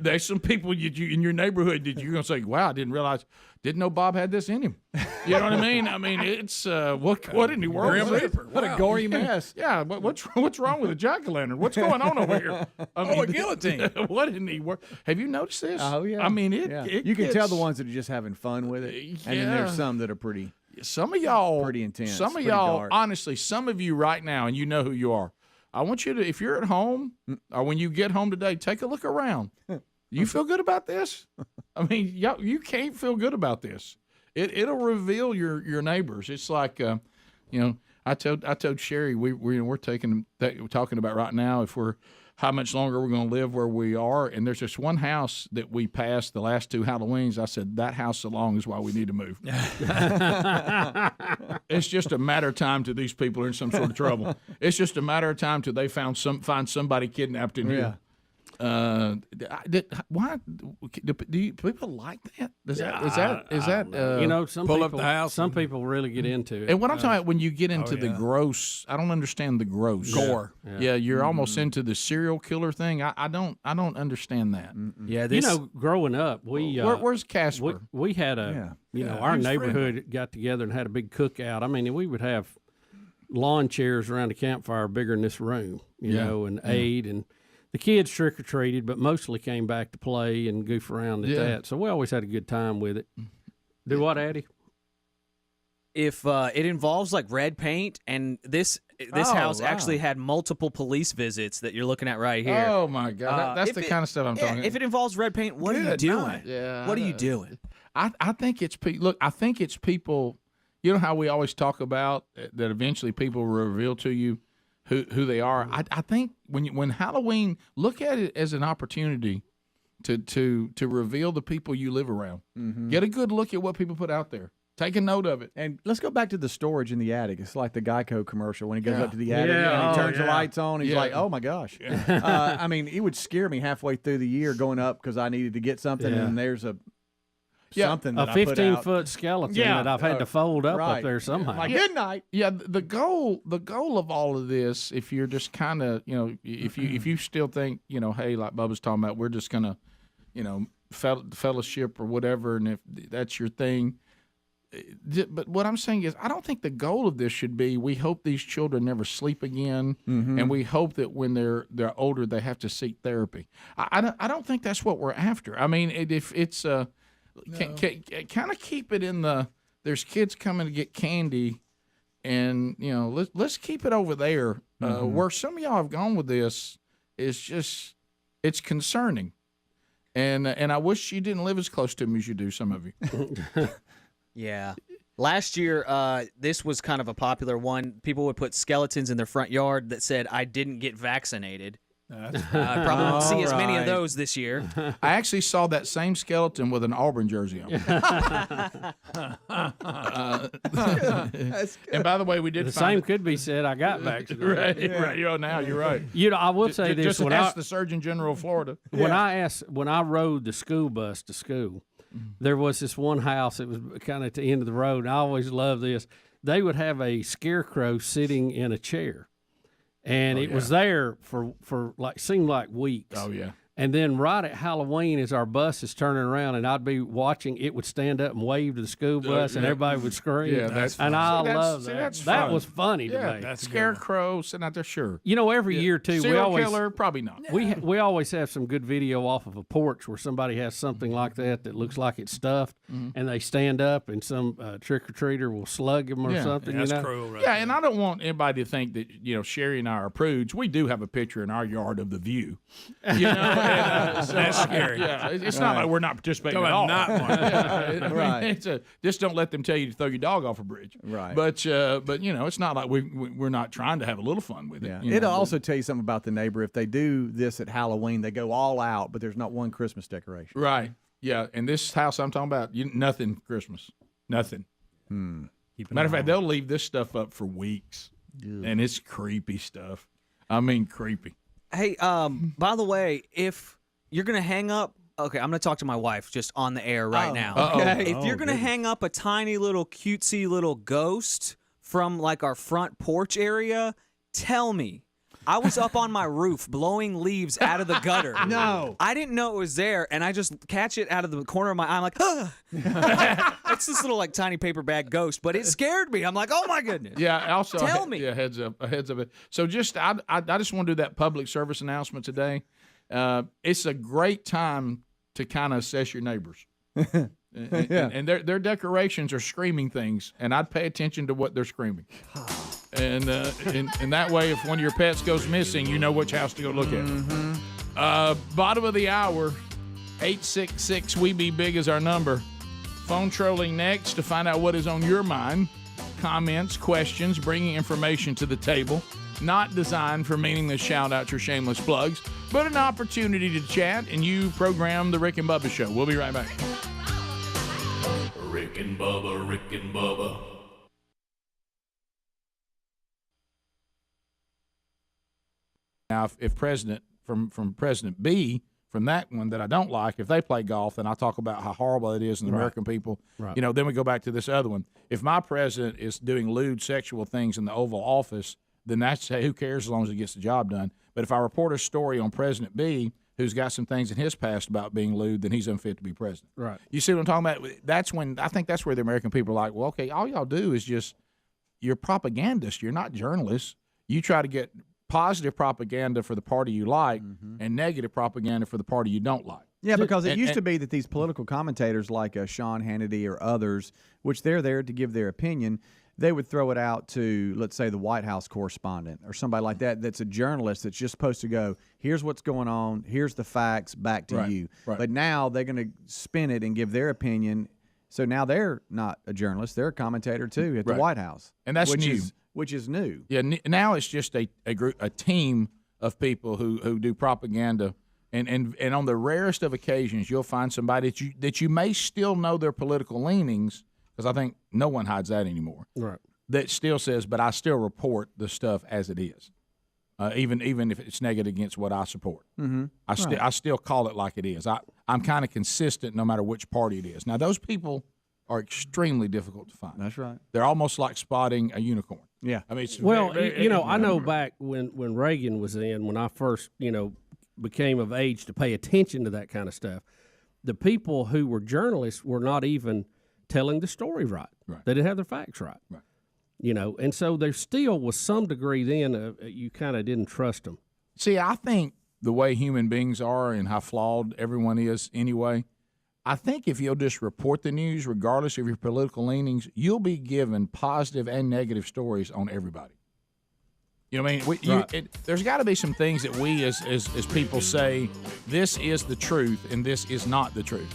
E: There's some people in your neighborhood that you're going to say, wow, I didn't know Bob had this in him. You know what I mean? I mean, it's, what in the world
C: Grim
E: is this?
C: Reaper.
F: What a gory mess.
E: Yeah, what's wrong with a jack-o'-lantern? What's going on over here?
C: A guillotine.
E: What in the world? Have you noticed this?
F: Oh, yeah.
E: I mean,
F: Yeah.
E: it
F: you can tell
E: gets-
F: the ones that are just having fun with it. And then there's some that are pretty
E: Some of y'all,
F: pretty intense.
E: Some of
F: pretty
E: y'all,
F: dark.
E: honestly, some of you right now, and you know who you are. I want you to, if you're at home or when you get home today, take a look around. You feel good about this? I mean, you can't feel good about this. It'll reveal your neighbors. It's like, I told Sherry we're talking about right now how much longer we're going to live where we are. And there's just one house that we passed the last two Halloweens. I said, that house alone is why we need to move. It's just a matter of time till these people are in some sort of trouble. It's just a matter of time till they find somebody kidnapped in here. Why do people like that? Is that
H: some
C: pull
H: people,
C: up the house
H: Some people really get into it.
E: and what I'm talking about when you get into the gross, I don't understand the gross
C: Gore.
E: Yeah, you're almost into the serial killer thing. I don't understand that.
T: Yeah,
H: growing up,
E: where's Casper?
H: We had our neighborhood got together and had a big cookout. I mean, we would have lawn chairs around the campfire bigger than this room, and ate and. The kids trick-or-treated, but mostly came back to play and goof around at that. So we always had a good time with it. Do what, Addie?
T: If it involves like red paint, and this house actually had multiple police visits that you're looking at right here.
E: Oh my God, that's the kind of stuff I'm talking about.
T: If it involves red paint, what are you doing?
E: Yeah,
T: what are you doing?
E: I think it's look. I think it's people. You know how we always talk about that. Eventually, people will reveal to you who they are. I think when Halloween, look at it as an opportunity to reveal the people you live around. Mm-hmm. Get a good look at what people put out there. Take a note of it.
F: And let's go back to the storage in the attic. It's like the Geico commercial when he goes up to the attic and he turns the lights on. He's like, oh, my gosh. Yeah. I mean, it would scare me halfway through the year going up because I needed to get something, and there's something that
H: a
F: I put out.
H: 15-foot skeleton that I've had to fold up there somehow.
F: Like, good night.
E: Yeah, the goal of all of this, if you're just kind of, if you still think, hey, like Bubba's talking about, we're just gonna, fellowship or whatever, and if that's your thing. But what I'm saying is, I don't think the goal of this should be, we hope these children never sleep again, and we hope that when they're older, they have to seek therapy. I don't think that's what we're after. I mean, if it's kind of keep it in there's kids coming to get candy And, let's keep it over there. Where some of y'all have gone with this is just, it's concerning. And I wish you didn't live as close to them as you do, some of you.
T: Yeah. Last year, this was kind of a popular one. People would put skeletons in their front yard that said, "I didn't get vaccinated." I probably won't see as many of those this year.
E: I actually saw that same skeleton with an Auburn jersey on. And by the way, we did
H: the same could be said. I got vaccinated.
E: Right. Now you're right.
H: I will say this:
E: just ask the Surgeon General of Florida.
H: When I rode the school bus to school, there was this one house. It was kind of at the end of the road. And I always loved this. They would have a scarecrow sitting in a chair. And it was there for seemed like weeks.
E: Oh, yeah.
H: And then right at Halloween, as our bus is turning around, and I'd be watching, it would stand up and wave to the school bus, and everybody would scream.
E: Yeah, that's
H: and I love
E: that.
H: that. That was funny to me.
E: That scarecrow sitting out there, sure.
H: Every year too,
E: Serial killer, probably not.
H: We always have some good video off of a porch where somebody has something like that looks like it's stuffed, and they stand up, and some trick or treater will slug them or something.
C: Yeah, that's cruel. Right
E: and I don't want anybody to think that Sherry and I are prudes. We do have a picture in our yard of the view.
C: That's scary.
E: Yeah, it's not like we're not participating at all.
C: Not one.
E: Right. Just don't let them tell you to throw your dog off a bridge.
F: Right.
E: But it's not like we're not trying to have a little fun with it.
F: Yeah. It'll also tell you something about the neighbor. If they do this at Halloween, they go all out, but there's not one Christmas decoration.
E: Right. Yeah. And this house I'm talking about, nothing Christmas. Nothing. Matter of fact, they'll leave this stuff up for weeks. And it's creepy stuff. I mean, creepy.
T: Hey, by the way, if you're going to hang up, okay, I'm going to talk to my wife just on the air right now.
E: Okay.
T: If you're going to hang up a tiny little cutesy little ghost from like our front porch area, tell me. I was up on my roof blowing leaves out of the gutter.
F: No.
T: I didn't know it was there, and I just catch it out of the corner of my eye. I'm like, it's this little like tiny paper bag ghost, but it scared me. I'm like, oh my goodness.
E: Yeah. Also,
T: tell me.
E: Yeah, heads up it. So just I just want to do that public service announcement today. It's a great time to kind of assess your neighbors. And their decorations are screaming things, and I'd pay attention to what they're screaming. And that way, if one of your pets goes missing, you know which house to go look at. Bottom of the hour, 866-WE-BE-BIG is our number. Phone trolling next to find out what is on your mind. Comments, questions, bringing information to the table. Not designed for meaningless shout-outs or shameless plugs, but an opportunity to chat, and you program The Rick and Bubba Show. We'll be right back.
D: Rick and Bubba, Rick and Bubba.
E: Now, if President, from President B, from that one that I don't like, if they play golf, then I'll talk about how horrible it is in the American people.
H: Right.
E: Then we go back to this other one. If my president is doing lewd sexual things in the Oval Office, then that's, hey, who cares as long as he gets the job done. But if I report a story on President B, who's got some things in his past about being lewd, then he's unfit to be president.
H: Right.
E: You see what I'm talking about? I think that's where the American people are like, well, okay, all y'all do is just, you're propagandists. You're not journalists. You try to get positive propaganda for the party you like and negative propaganda for the party you don't like.
F: Yeah, because it used to be that these political commentators like Sean Hannity or others, which they're there to give their opinion, they would throw it out to, let's say, the White House correspondent or somebody like that that's a journalist that's just supposed to go, here's what's going on, here's the facts, back to you.
E: Right.
F: But now they're going to spin it and give their opinion. So now they're not a journalist, they're a commentator too at the White House.
E: And that's new.
F: Which is new.
E: Yeah, now it's just a team of people who do propaganda. And on the rarest of occasions, you'll find somebody that you may still know their political leanings, because I think no one hides that anymore.
H: Right.
E: That still says, but I still report the stuff as it is, even if it's negative against what I support.
F: Mm-hmm.
E: I still call it like it is. I'm kind of consistent no matter which party it is. Now, those people are extremely difficult to find.
F: That's right.
E: They're almost like spotting a unicorn.
F: Yeah.
E: I mean, it's
H: I know back when Reagan was in, when I first, became of age to pay attention to that kind of stuff, the people who were journalists were not even telling the story right. They didn't have their facts right. And so there still was some degree then you kind of didn't trust them.
E: See, I think the way human beings are and how flawed everyone is anyway, I think if you'll just report the news, regardless of your political leanings, you'll be given positive and negative stories on everybody. You know what I mean? There's got to be some things that we as people say, this is the truth and this is not the truth.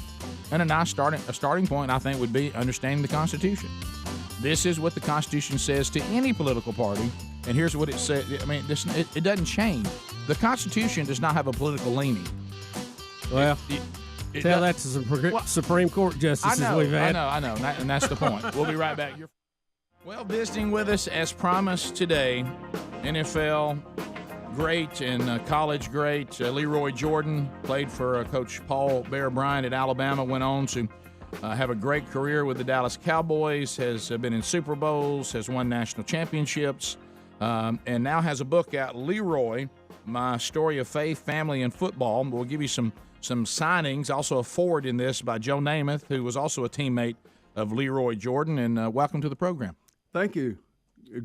E: And a nice starting point, I think, would be understanding the Constitution. This is what the Constitution says to any political party, and here's what it says. I mean, it doesn't change. The Constitution does not have a political leaning.
H: Well, tell that to some Supreme Court justices we've had.
E: I know, and that's the point. We'll be right back. Well, visiting with us as promised today, NFL great and college great Leroy Jordan, played for Coach Paul Bear Bryant at Alabama, went on to have a great career with the Dallas Cowboys, has been in Super Bowls, has won national championships, and now has a book out, Leroy, My Story of Faith, Family, and Football. We'll give you some signings, also a forward in this by Joe Namath, who was also a teammate of Leroy Jordan, and welcome to the program.
K: Thank you.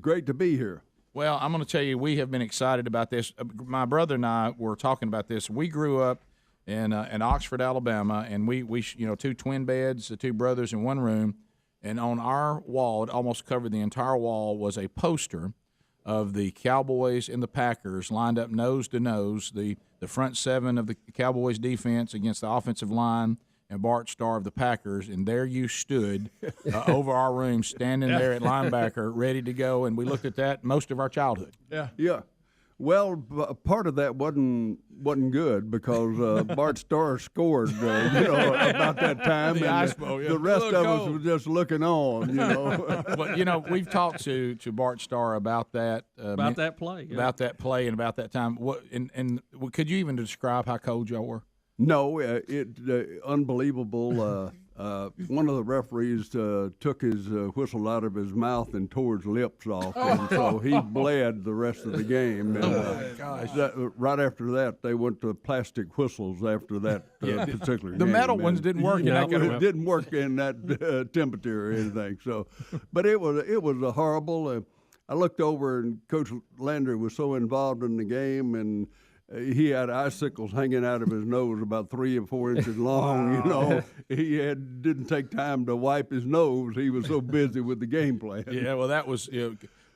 K: Great to be here.
E: Well, I'm going to tell you, we have been excited about this. My brother and I were talking about this. We grew up in Oxford, Alabama, and we two twin beds, the two brothers in one room, and on our wall, it almost covered the entire wall, was a poster of the Cowboys and the Packers lined up nose to nose, the front seven of the Cowboys defense against the offensive line, and Bart Starr of the Packers, and there you stood over our room, standing there at linebacker, ready to go, and we looked at that most of our childhood.
K: Yeah. Well, part of that wasn't good because Bart Starr scored, about that time, and the rest of us were just looking on,
E: But we've talked to Bart Starr about that,
H: about that play,
E: about that play, and about that time. And could you even describe how cold y'all were?
K: No, unbelievable. One of the referees took his whistle out of his mouth and tore his lips off, and so he bled the rest of the game. And right after that, they went to plastic whistles after that particular game.
E: The metal ones didn't work.
K: It didn't work in that temperature or anything. So, but it was a horrible. I looked over, and Coach Landry was so involved in the game, and he had icicles hanging out of his nose about 3 or 4 inches long. He didn't take time to wipe his nose. He was so busy with the game plan.
E: Yeah, well, that was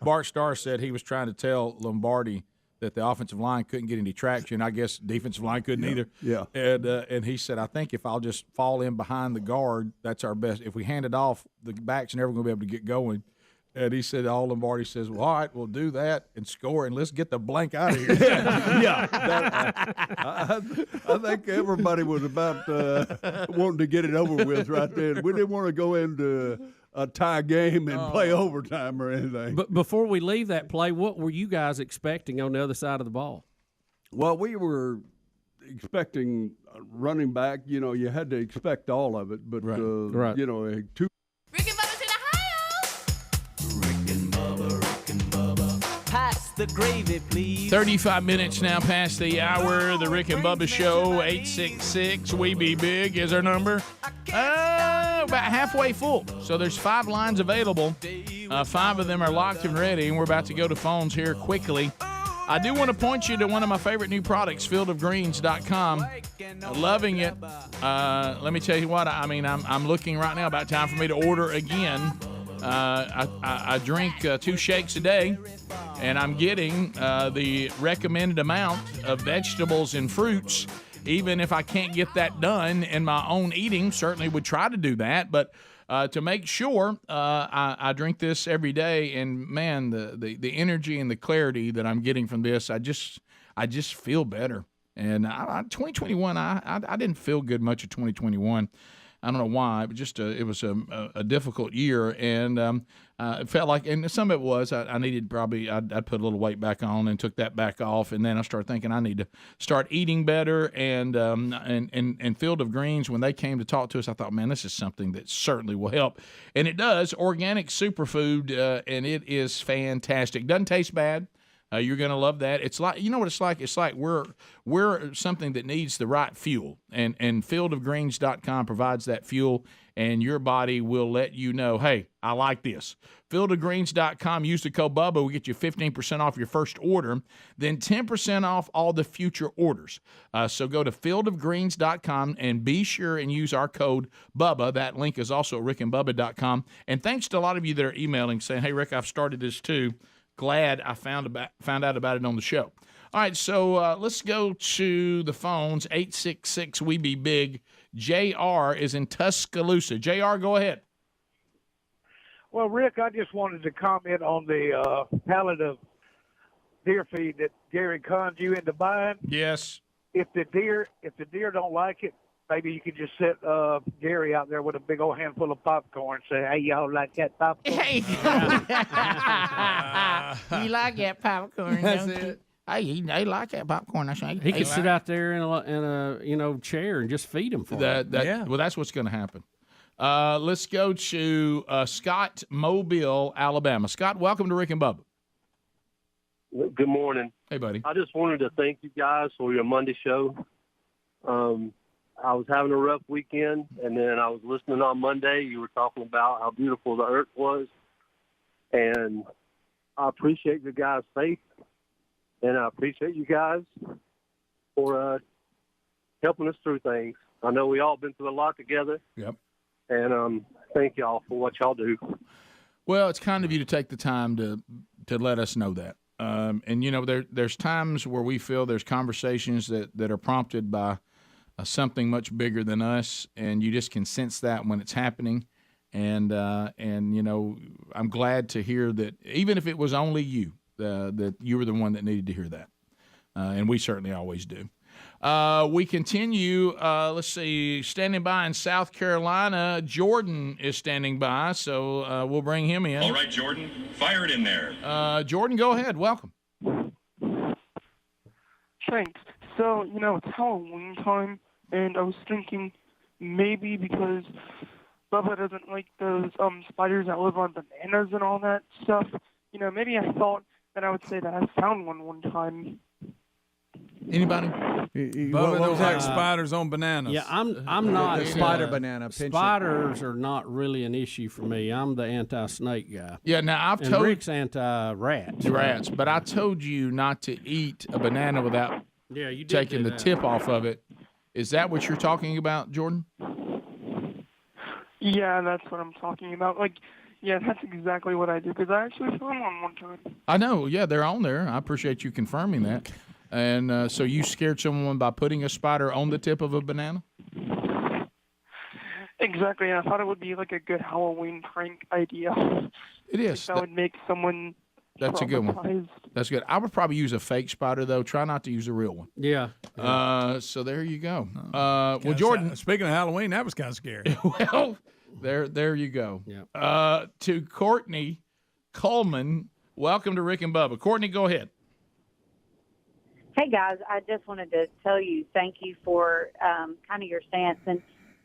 E: Bart Starr said he was trying to tell Lombardi that the offensive line couldn't get any traction. I guess defensive line couldn't either.
K: Yeah.
E: And he said, I think if I'll just fall in behind the guard, that's our best. If we hand it off, the back's never going to be able to get going. And he said, all Lombardi says, well, all right, we'll do that and score, and let's get the blank out of here.
K: I think everybody was about wanting to get it over with right there. We didn't want to go into a tie game and play overtime or anything.
H: But before we leave that play, what were you guys expecting on the other side of the ball?
K: Well, we were expecting running back. You had to expect all of it. But, two.
U: The gravy, please.
E: 35 minutes now past the hour. The Rick and Bubba Show, 866 We Be Big is our number. About halfway full. So there's 5 lines available. 5 of them are locked and ready, and we're about to go to phones here quickly. I do want to point you to one of my favorite new products, fieldofgreens.com. Loving it. Let me tell you what, I'm looking right now, about time for me to order again. I drink 2 shakes a day, and I'm getting the recommended amount of vegetables and fruits. Even if I can't get that done in my own eating, certainly would try to do that. But to make sure, I drink this every day, and man, the energy and the clarity that I'm getting from this, I just feel better. And 2021, I didn't feel good much of 2021. I don't know why, but just it was a difficult year, and it felt like, and some of it was I needed probably I'd put a little weight back on and took that back off, and then I started thinking I need to start eating better. And Field of Greens, when they came to talk to us, I thought, man, this is something that certainly will help, and it does. Organic superfood, and it is fantastic. Doesn't taste bad. You're going to love that. It's like, you know what it's like? It's like we're something that needs the right fuel, and fieldofgreens.com provides that fuel. and your body will let you know, hey, I like this. Fieldofgreens.com. Use the code Bubba. We'll get you 15% off your first order, then 10% off all the future orders. So go to fieldofgreens.com and be sure and use our code Bubba. That link is also at rickandbubba.com. And thanks to a lot of you that are emailing saying, hey, Rick, I've started this too. Glad I found out about it on the show. All right, so let's go to the phones. 866-WE-BE-BIG. JR is in Tuscaloosa. JR, go ahead.
X: Well, Rick, I just wanted to comment on the pallet of deer feed that Gary conned you into buying.
E: Yes.
X: If the deer don't like it, maybe you could just set Gary out there with a big old handful of popcorn and say, hey, y'all like that popcorn?
E: Hey, you like that popcorn, don't you? Hey, they like that popcorn.
H: He could sit out there in a chair and just feed him for him.
E: Well, that's what's going to happen. Let's go to Scott, Mobile, Alabama. Scott, welcome to Rick and Bubba.
A: Good morning.
E: Hey, buddy.
A: I just wanted to thank you guys for your Monday show. I was having a rough weekend, and then I was listening on Monday. You were talking about how beautiful the earth was, and I appreciate your guys' faith, and I appreciate you guys for helping us through things. I know we all been through a lot together.
E: Yep.
A: And thank y'all for what y'all do.
E: Well, it's kind of you to take the time to let us know that. And, there's times where we feel there's conversations that are prompted by something much bigger than us, and you just can sense that when it's happening. And I'm glad to hear that even if it was only you, that you were the one that needed to hear that. And we certainly always do. We continue. Let's see. Standing by in South Carolina, Jordan is standing by, so we'll bring him in.
O: All right, Jordan, fire it in there.
E: Jordan, go ahead. Welcome.
V: Thanks. So, it's Halloween time, and I was thinking maybe because Bubba doesn't like those spiders that live on bananas and all that stuff, maybe I thought that I would say that I found one time.
E: Anybody?
C: Bubba don't like spiders on bananas.
H: Yeah, I'm not
F: spider banana.
H: Spiders are not really an issue for me. I'm the anti-snake guy.
E: Yeah, now
H: and Rick's anti-rats.
E: Rats, but I told you not to eat a banana without
H: you did
E: taking
H: do
E: the
H: that.
E: tip off of it. Is that what you're talking about, Jordan?
V: Yeah, that's what I'm talking about. Yeah, that's exactly what I do, because I actually found one time.
E: I know. Yeah, they're on there. I appreciate you confirming that. And so you scared someone by putting a spider on the tip of a banana?
V: Exactly. And I thought it would be like a good Halloween prank idea.
E: It is.
V: That would make someone
E: That's a good one.
V: traumatized.
E: That's good. I would probably use a fake spider, though. Try not to use a real one.
H: Yeah.
E: So there you go. Well, Jordan.
C: Speaking of Halloween, that was kind of scary.
E: Well, there you go.
H: Yeah.
E: To Courtney Coleman, welcome to Rick and Bubba. Courtney, go ahead.
W: Hey, guys, I just wanted to tell you thank you for kind of your stance. And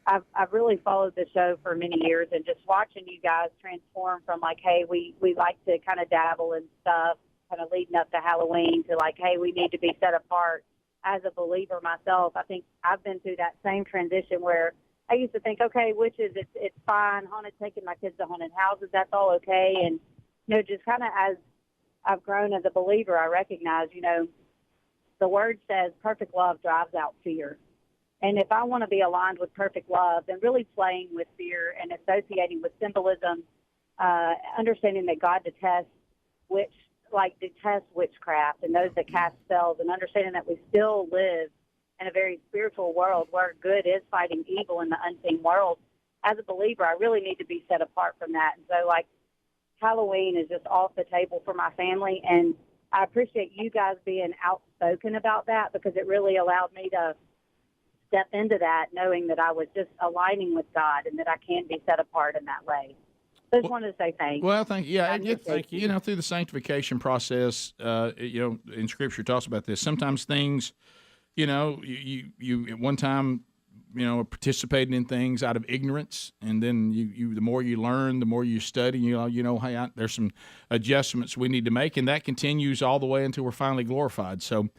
W: I've really followed the show for many years, and just watching you guys transform from hey, we like to kind of dabble in stuff, kind of leading up to Halloween, to hey, we need to be set apart. As a believer myself, I think I've been through that same transition where I used to think, okay, witches, it's fine. Haunted, taking my kids to haunted houses, that's all okay. And, just kind of as I've grown as a believer, I recognize, the word says perfect love drives out fear. And if I want to be aligned with perfect love, then really playing with fear and associating with symbolism, understanding that God detests witchcraft and those that cast spells, and understanding that we still live in a very spiritual world where good is fighting evil in the unseen world. As a believer, I really need to be set apart from that. And so, Halloween is just off the table for my family, and I appreciate you guys being outspoken about that, because it really allowed me to step into that, knowing that I was just aligning with God and that I can be set apart in that way. So I just wanted to say thanks.
E: Well, thank you. Yeah,
H: thank you.
E: Through the sanctification process, in Scripture talks about this. Sometimes things, you at one time, participating in things out of ignorance, and then you the more you learn, the more you study, hey, there's some adjustments we need to make, and that continues all the way until we're finally glorified. So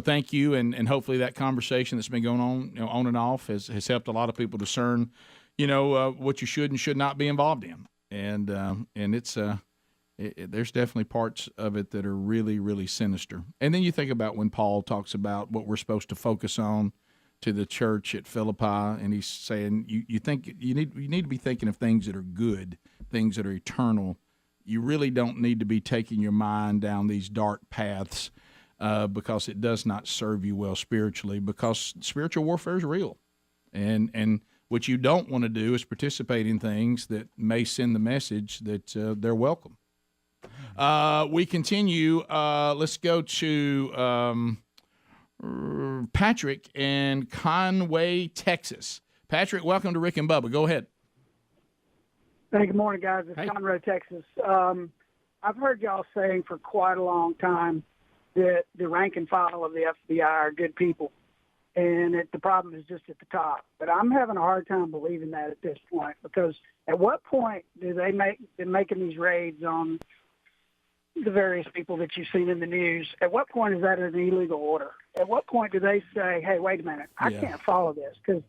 E: thank you, and hopefully that conversation that's been going on, on and off has helped a lot of people discern, what you should and should not be involved in. And it's there's definitely parts of it that are really, really sinister. And then you think about when Paul talks about what we're supposed to focus on to the church at Philippi, and he's saying you think you need to be thinking of things that are good, things that are eternal. You really don't need to be taking your mind down these dark paths because it does not serve you well spiritually, because spiritual warfare is real. And what you don't want to do is participate in things that may send the message that they're welcome. We continue. Let's go to Patrick in Conway, Texas. Patrick, welcome to Rick and Bubba. Go ahead.
G: Hey, good morning, guys. It's Conroe, Texas. I've heard y'all saying for quite a long time that the rank and file of the FBI are good people, and that the problem is just at the top. But I'm having a hard time believing that at this point, because at what point do they been making these raids on the various people that you've seen in the news? At what point is that an illegal order? At what point do they say, hey, wait a minute, I can't follow this? Because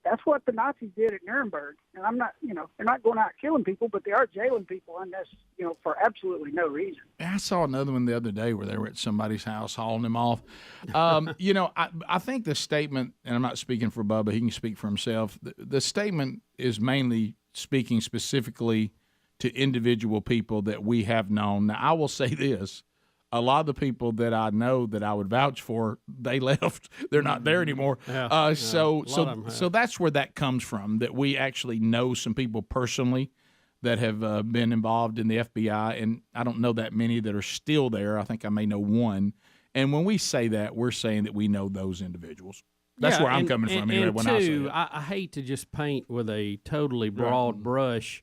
G: that's what the Nazis did at Nuremberg. And I'm not, they're not going out killing people, but they are jailing people for absolutely no reason.
E: I saw another one the other day where they were at somebody's house hauling them off. I think the statement, and I'm not speaking for Bubba, he can speak for himself. The statement is mainly speaking specifically to individual people that we have known. Now, I will say this. A lot of the people that I know that I would vouch for, they left. They're not there anymore. So that's where that comes from, that we actually know some people personally that have been involved in the FBI, and I don't know that many that are still there. I think I may know one. And when we say that, we're saying that we know those individuals. That's where I'm coming from.
H: And
E: when I say it.
H: I hate to just paint with a totally broad brush,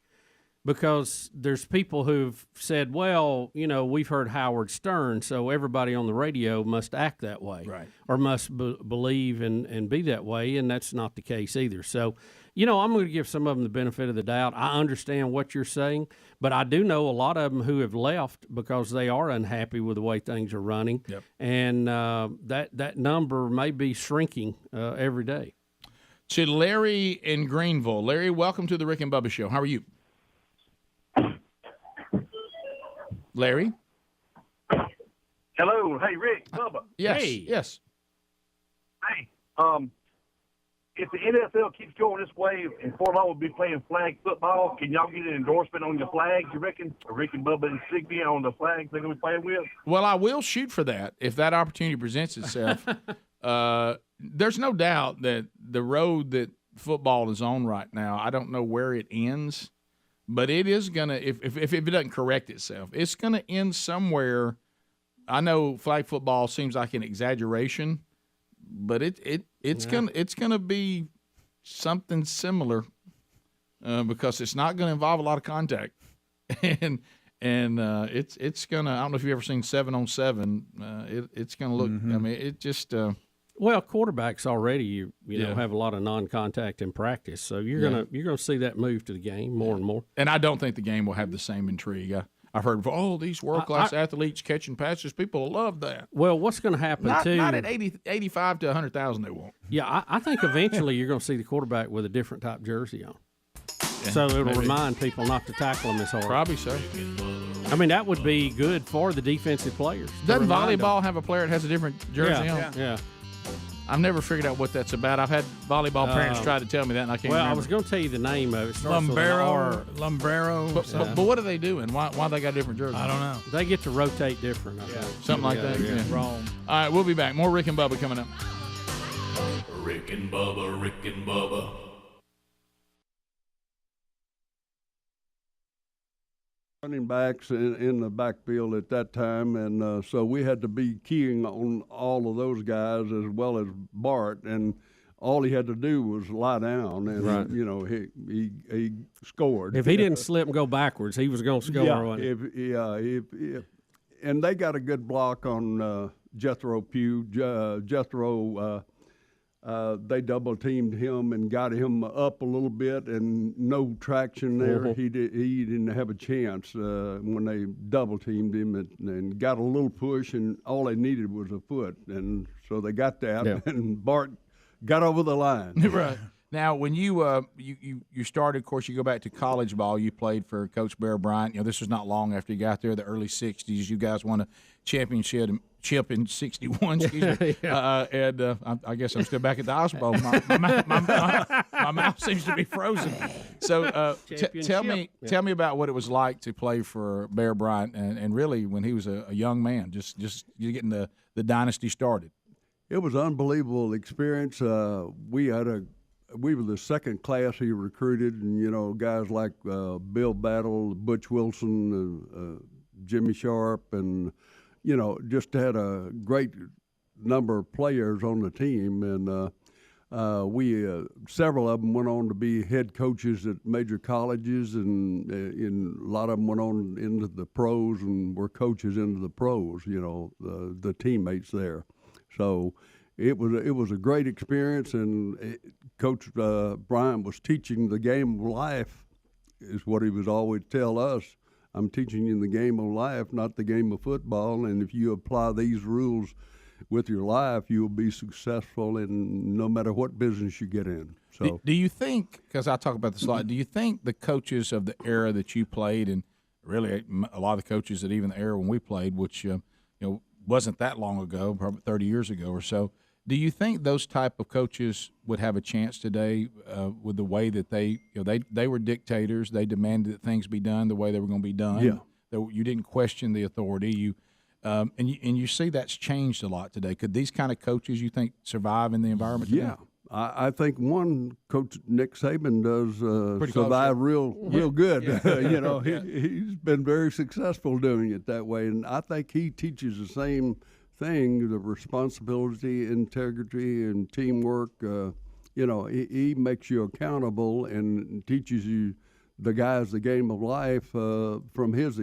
H: because there's people who've said, well, we've heard Howard Stern, so everybody on the radio must act that way, or must believe and be that way, and that's not the case either. So, I'm going to give some of them the benefit of the doubt. I understand what you're saying, but I do know a lot of them who have left because they are unhappy with the way things are running, and that number may be shrinking every day.
E: To Larry in Greenville. Larry, welcome to the Rick and Bubba Show. How are you? Larry?
L: Hello. Hey, Rick. Bubba.
E: Yes.
L: Hey.
E: Yes.
L: Hey, if the NFL keeps going this way and Fort Lauderdale will be playing flag football, can y'all get an endorsement on your flags, you reckon? Rick and Bubba and Sigby on the flags they're going to be playing with?
E: Well, I will shoot for that if that opportunity presents itself. There's no doubt that the road that football is on right now, I don't know where it ends. But it is going to, if it doesn't correct itself, it's going to end somewhere. I know flag football seems like an exaggeration, but it's going to be something similar because it's not going to involve a lot of contact, and it's going to. I don't know if you've ever seen 7-on-7. It's going to look. I mean, it just.
H: Well, quarterbacks already you have a lot of non-contact in practice, so you're gonna see that move to the game more and more.
E: And I don't think the game will have the same intrigue. I've heard of these world-class athletes catching passes. People love that.
H: Well, what's going to happen too?
E: Not at 85 to 100,000 they won't.
H: Yeah, I think eventually you're going to see the quarterback with a different type jersey on, so it'll remind people not to tackle him as hard.
E: Probably so.
H: I mean, that would be good for the defensive players.
E: Doesn't volleyball have a player that has a different jersey on?
H: Yeah.
E: I've never figured out what that's about. I've had volleyball parents try to tell me that, and I can't remember.
H: I was going to tell you the name of it.
C: Lumbero.
E: But what are they doing? Why they got different jerseys?
C: I don't know.
H: They get to rotate different. I think.
E: Something like that.
H: Yeah.
C: Wrong.
E: All right, we'll be back. More Rick and Bubba coming up.
D: Rick and Bubba, Rick and Bubba.
K: Running backs in the backfield at that time, and so we had to be keying on all of those guys as well as Bart, and all he had to do was lie down, and he scored.
H: If he didn't slip and go backwards, he was going to score.
K: And they got a good block on Jethro Pugh. Jethro. They double teamed him and got him up a little bit, and no traction there.
H: Mm-hmm.
K: He didn't have a chance when they double teamed him and got a little push, and all they needed was a foot, and so they got that, and Bart got over the line.
E: Right. Now, when you started, of course, you go back to college ball. You played for Coach Bear Bryant. This was not long after you got there, the early '60s. You guys won a championship in '61. Excuse me. I guess I'm still back at the Ice Bowl. My mouth seems to be frozen. So, tell me about what it was like to play for Bear Bryant, and really when he was a young man, just getting the dynasty started.
K: It was an unbelievable experience. We were the second class he recruited, and guys like Bill Battle, Butch Wilson, Jimmy Sharp, and just had a great number of players on the team. And several of them went on to be head coaches at major colleges, and a lot of them went on into the pros and were coaches into the pros. The teammates there. So it was a great experience, and Coach Bryant was teaching the game of life, is what he would always tell us. I'm teaching you the game of life, not the game of football, and if you apply these rules with your life, you'll be successful in no matter what business you get in. So,
E: do you think, because I talk about this a lot, do you think the coaches of the era that you played, and really a lot of the coaches that even the era when we played, which wasn't that long ago, probably 30 years ago or so, do you think those type of coaches would have a chance today with the way that they were dictators? They demanded that things be done the way they were going to be done.
K: Yeah.
E: You didn't question the authority. And you see that's changed a lot today. Could these kind of coaches, you think, survive in the environment today?
K: Yeah. I think one coach, Nick Saban, does survive real good. He's been very successful doing it that way, and I think he teaches the same thing: the responsibility, integrity, and teamwork. He makes you accountable and teaches you the guys the game of life from his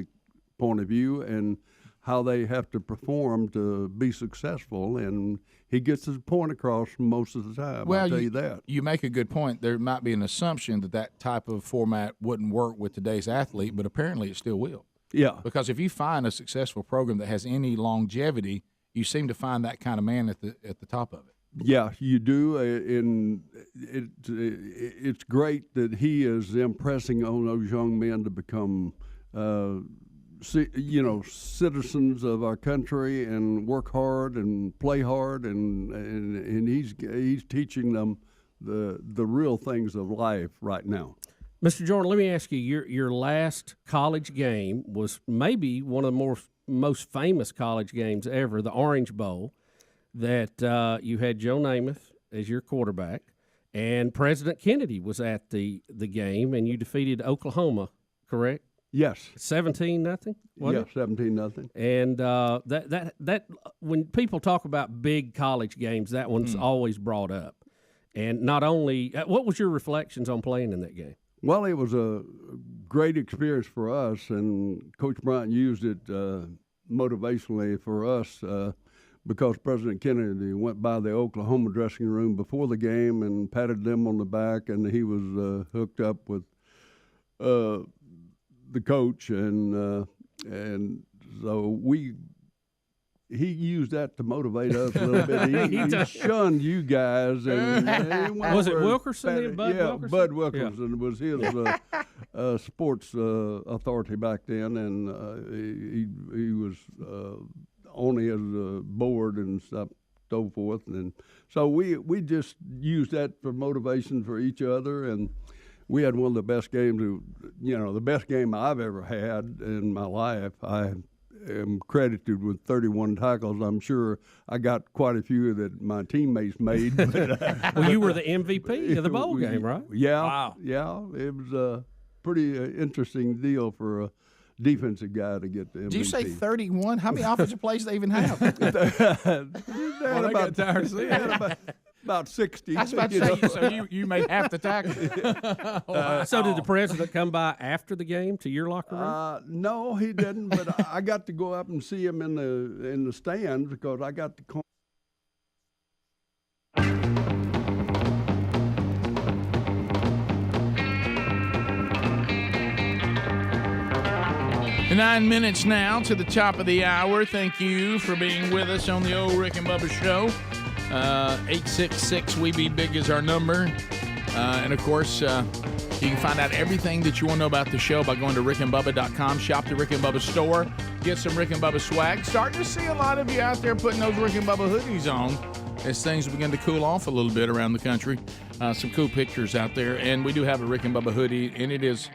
K: point of view and how they have to perform to be successful, and he gets his point across most of the time.
E: Well,
K: I'll tell you that.
E: You make a good point. There might be an assumption that type of format wouldn't work with today's athlete, but apparently it still will.
K: Yeah.
E: Because if you find a successful program that has any longevity, you seem to find that kind of man at the top of it.
K: Yeah, you do, and it's great that he is impressing on those young men to become citizens of our country and work hard and play hard, and he's teaching them the real things of life right now.
H: Mr. Jordan, let me ask you, your last college game was maybe one of the most famous college games ever, the Orange Bowl, that you had Joe Namath as your quarterback, and President Kennedy was at the game, and you defeated Oklahoma, correct?
K: Yes.
H: 17-0?
K: Yeah, 17-0.
H: And that when people talk about big college games, that one's always brought up. And not only, what was your reflections on playing in that game?
K: Well, it was a great experience for us, and Coach Bryant used it motivationally for us because President Kennedy went by the Oklahoma dressing room before the game and patted them on the back, and he was hooked up with the coach, and so he used that to motivate us a little bit. He shunned you guys. And
H: was it Wilkerson? Bud Wilkerson?
K: Bud Wilkerson was his sports authority back then, and he was on his board and stuff, so forth. And so we just used that for motivation for each other, and we had one of the best games, the best game I've ever had in my life. I am credited with 31 tackles. I'm sure I got quite a few that my teammates made. But,
H: well, you were the MVP of the bowl game, right?
K: Yeah.
H: Wow.
K: Yeah. It was a pretty interesting deal for a defensive guy to get the MVP.
E: Did you say 31? How many offensive plays do they even have?
K: They got tired of seeing it. About 60.
E: I was about to say, so you made half the tackle.
H: So did the president come by after the game to your locker room?
K: No, he didn't. But I got to go up and see him in the stands because I got to call.
E: 9 minutes now to the top of the hour. Thank you for being with us on the old Rick and Bubba show. 866 We Be Big is our number. And, of course, you can find out everything that you want to know about the show by going to rickandbubba.com. Shop the Rick and Bubba store. Get some Rick and Bubba swag. Starting to see a lot of you out there putting those Rick and Bubba hoodies on as things begin to cool off a little bit around the country. Some cool pictures out there. And we do have a Rick and Bubba hoodie, and it is,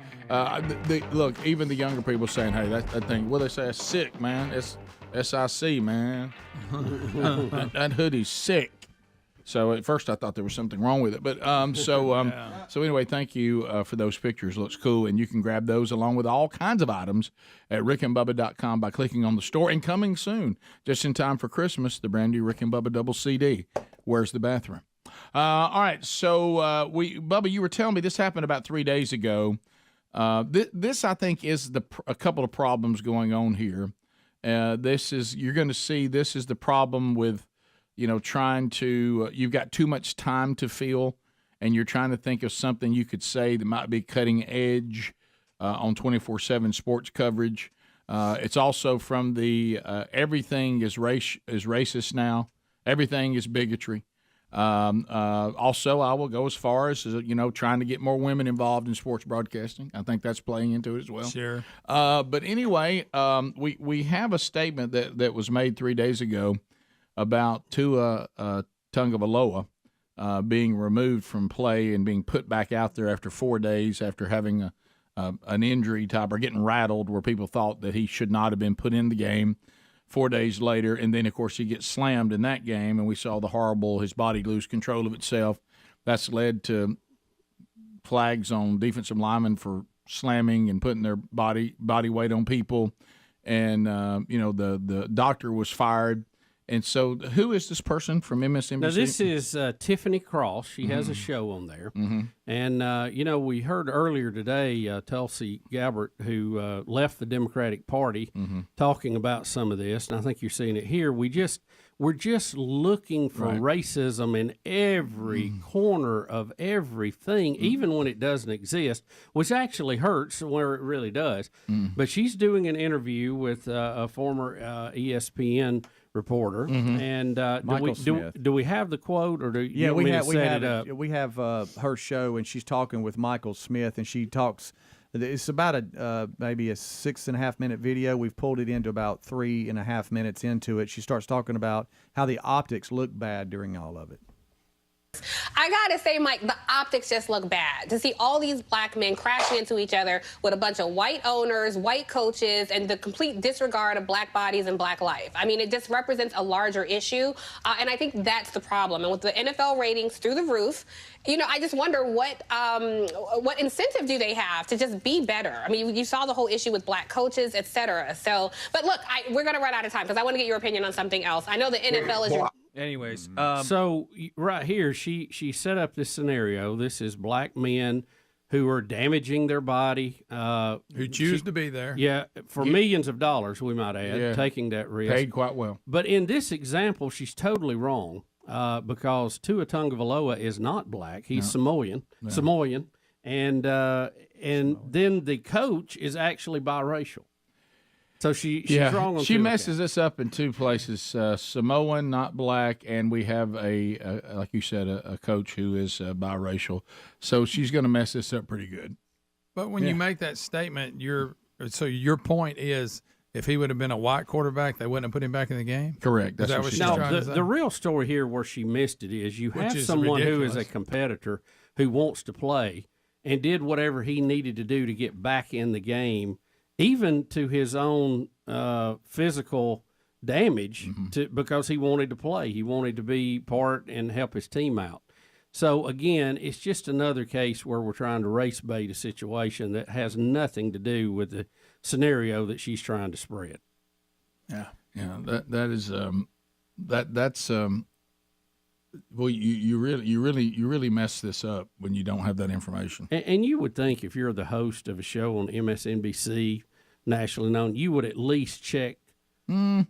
E: look, even the younger people saying, hey, that thing, what do they say? It's sick, man. It's SIC, man. that hoodie's sick. So at first I thought there was something wrong with it, but so anyway, thank you for those pictures. Looks cool, and you can grab those along with all kinds of items at rickandbubba.com by clicking on the store. And coming soon, just in time for Christmas, the brand new Rick and Bubba double CD. Where's the bathroom? All right, so Bubba, you were telling me this happened about 3 days ago. This I think is a couple of problems going on here. You're going to see this is the problem with. Trying to, you've got too much time to fill, and you're trying to think of something you could say that might be cutting edge on 24/7 sports coverage. It's also from the everything is racist now. Everything is bigotry. Also, I will go as far as trying to get more women involved in sports broadcasting. I think that's playing into it as well.
C: Sure.
E: But anyway, we have a statement that was made 3 days ago about Tua Tagovailoa being removed from play and being put back out there after 4 days after having an injury type or getting rattled where people thought that he should not have been put in the game 4 days later. And then, of course, he gets slammed in that game, and we saw his body lose control of itself. That's led to flags on defensive linemen for slamming and putting their body weight on people. And, the doctor was fired. And so who is this person from MSNBC?
H: Now, this is Tiffany Cross. She has a show on there. Mm-hmm. And, we heard earlier today Tulsi Gabbard, who left the Democratic Party, talking about some of this. And I think you're seeing it here. We're just looking for racism in every corner of everything, even when it doesn't exist, which actually hurts where it really does. But she's doing an interview with a former ESPN reporter, and do we have the quote, or do you want me to set it up?
F: We have her show, and she's talking with Michael Smith, and she talks. It's about maybe a 6.5 minute video. We've pulled it into about 3.5 minutes into it. She starts talking about how the optics look bad during all of it.
I: I gotta say, Mike, the optics just look bad. To see all these black men crashing into each other with a bunch of white owners, white coaches, and the complete disregard of black bodies and black life. I mean, it just represents a larger issue, and I think that's the problem. And with the NFL ratings through the roof, I just wonder what incentive do they have to just be better? I mean, you saw the whole issue with black coaches, et cetera. So, but look, we're gonna run out of time because I want to get your opinion on something else. I know the NFL is.
H: Anyways, so right here, she set up this scenario. This is black men who are damaging their body,
C: who choose to be there.
H: Yeah, for millions of dollars, we might add, taking that risk.
E: Paid quite well.
H: But in this example, she's totally wrong because Tua Tagovailoa is not black. He's Samoan, and then the coach is actually biracial. So she's wrong on
E: she messes this up in two places, Samoan, not black, and we have like you said, a coach who is biracial. So she's going to mess this up pretty good.
C: But when you make that statement, your point is if he would have been a white quarterback, they wouldn't have put him back in the game?
E: Correct.
C: That's what she's trying to say?
H: The real story here where she missed it is you have someone who is a competitor who wants to play and did whatever he needed to do to get back in the game, even to his own physical damage, because he wanted to play. He wanted to be part and help his team out. So, again, it's just another case where we're trying to race bait a situation that has nothing to do with the scenario that she's trying to spread.
E: Yeah, that is that's well, you really mess this up when you don't have that information.
H: And you would think if you're the host of a show on MSNBC, nationally known, you would at least check the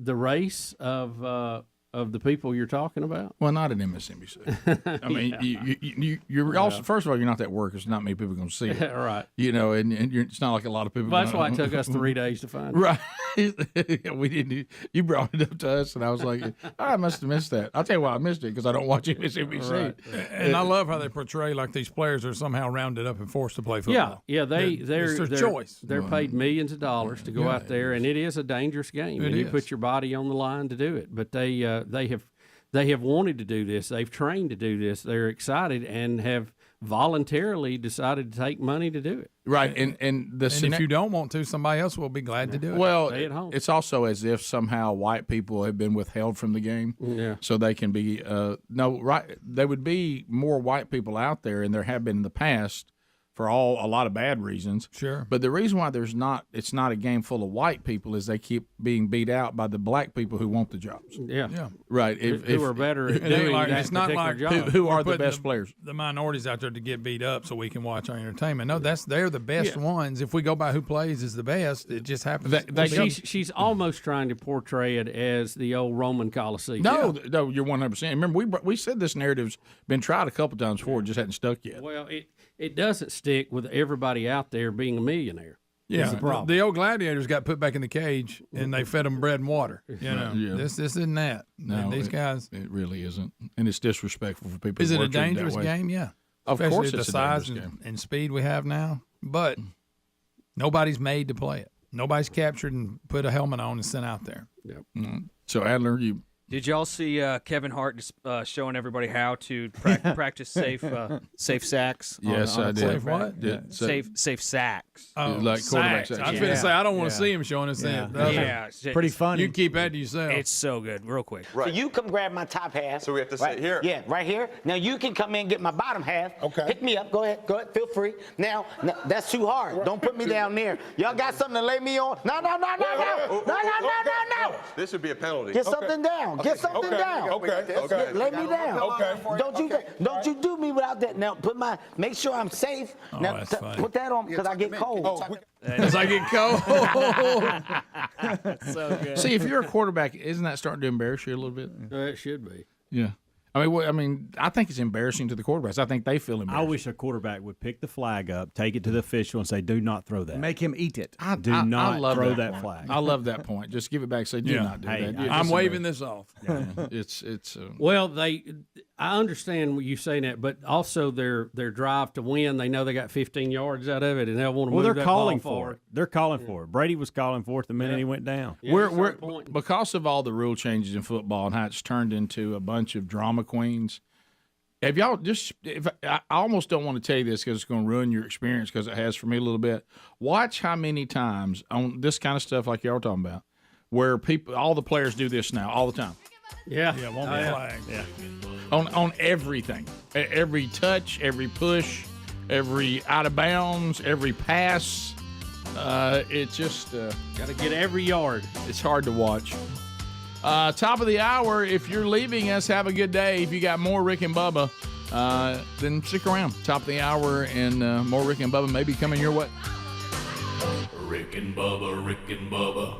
H: race of of the people you're talking about?
E: Well, not at MSNBC. I mean, you're also, first of all, you're not that workers. Not many people are going to see it.
H: Right.
E: You know, and it's not like a lot of people.
H: Well, that's why it took us 3 days to find it.
E: Right. We didn't. You brought it up to us, and I was like, I must have missed that. I'll tell you why I missed it, because I don't watch MSNBC.
C: Right. And I love how they portray like these players are somehow rounded up and forced to play football.
H: Yeah, they're
C: choice.
H: They're paid millions of dollars to go out there, and it is a dangerous game.
C: It
H: and you
C: is.
H: put your body on the line to do it. But they have wanted to do this. They've trained to do this. They're excited and have voluntarily decided to take money to do it.
E: Right, and
C: if you don't want to, somebody else will be glad to do it.
E: Well,
H: Stay at home.
E: it's also as if somehow white people have been withheld from the game, so they can be there would be more white people out there, and there have been in the past for a lot of bad reasons.
C: Sure.
E: But the reason why it's not a game full of white people is they keep being beat out by the black people who want the jobs.
H: Yeah.
E: Right.
H: Who are better at doing that
C: it's not like
H: job.
E: Who are the
C: putting
E: best players?
C: The minorities out there to get beat up so we can watch our entertainment. No, they're the best ones. If we go by who plays is the best, it just happens.
H: She's almost trying to portray it as the old Roman Colosseum.
E: No, you're 100%. Remember, we said this narrative's been tried a couple times before, it just hadn't stuck yet.
H: Well, it doesn't stick with everybody out there being a millionaire.
C: Yeah, the old gladiators got put back in the cage, and they fed them bread and water. You know, this isn't that.
E: No,
C: these guys.
E: It really isn't, and it's disrespectful for people.
C: Is
E: who
C: it a
E: work that
C: dangerous
E: way.
C: game? Yeah,
E: Of
C: especially
E: course,
C: at the
E: it's a
C: size
E: dangerous game.
C: and speed we have now. But nobody's made to play it. Nobody's captured and put a helmet on and sent out there.
H: Yep.
E: So Adler,
T: Did y'all see Kevin Hart showing everybody how to practice safe sacks?
E: Yes, I did.
C: Safe what?
T: Yeah. Safe sacks.
C: Oh,
E: like quarterback sacks.
C: I was going to say, I don't want to see him showing us that.
T: Yeah.
F: Pretty funny.
C: You keep that to yourself.
T: It's so good. Real quick.
J: Right. So you come grab my top half.
Q: So we have to sit here.
J: Yeah, right here. Now you can come in and get my bottom half.
Q: Okay.
J: Pick me up. Go ahead. Feel free. Now that's too hard. Don't put me down there. Y'all got something to lay me on? No.
Q: This would be a penalty.
J: Get something down. Get something down.
Q: Okay.
J: Lay me down.
Q: Okay.
J: Don't you do me without that. Now make sure I'm safe. Now
C: that's funny.
J: put that on because I get cold.
C: As I get cold.
T: So good.
E: see, if you're a quarterback, isn't that starting to embarrass you a little bit?
H: It should be.
E: Yeah. I think it's embarrassing to the quarterbacks. I think they feel embarrassed.
P: I wish a quarterback would pick the flag up, take it to the official, and say, "Do not throw that."
F: Make him eat it.
P: Do not throw that
E: point.
P: flag.
E: I love that point. Just give it back. Say, do not do that.
C: I'm waving this off.
E: Yeah. it's.
H: Well, I understand you saying that, but also their drive to win. They know they got 15 yards out of it, and they'll want to move
P: they're
H: that
P: calling
H: ball
P: for
H: forward.
P: it. They're calling for it. Brady was calling for it the minute he went down.
E: We're because of all the rule changes in football and how it's turned into a bunch of drama queens. Have y'all I almost don't want to tell you this because it's going to ruin your experience, because it has for me a little bit. Watch how many times on this kind of stuff like y'all are talking about, where all the players do this now all the time.
H: Yeah,
C: won't be flag.
E: Yeah, on everything, every touch, every push, every out of bounds, every pass. It's just
H: got to get every yard.
E: It's hard to watch. Top of the hour. If you're leaving us, have a good day. If you got more Rick and Bubba, then stick around. Top of the hour and more Rick and Bubba may be coming your way.
D: Rick and Bubba, Rick and Bubba.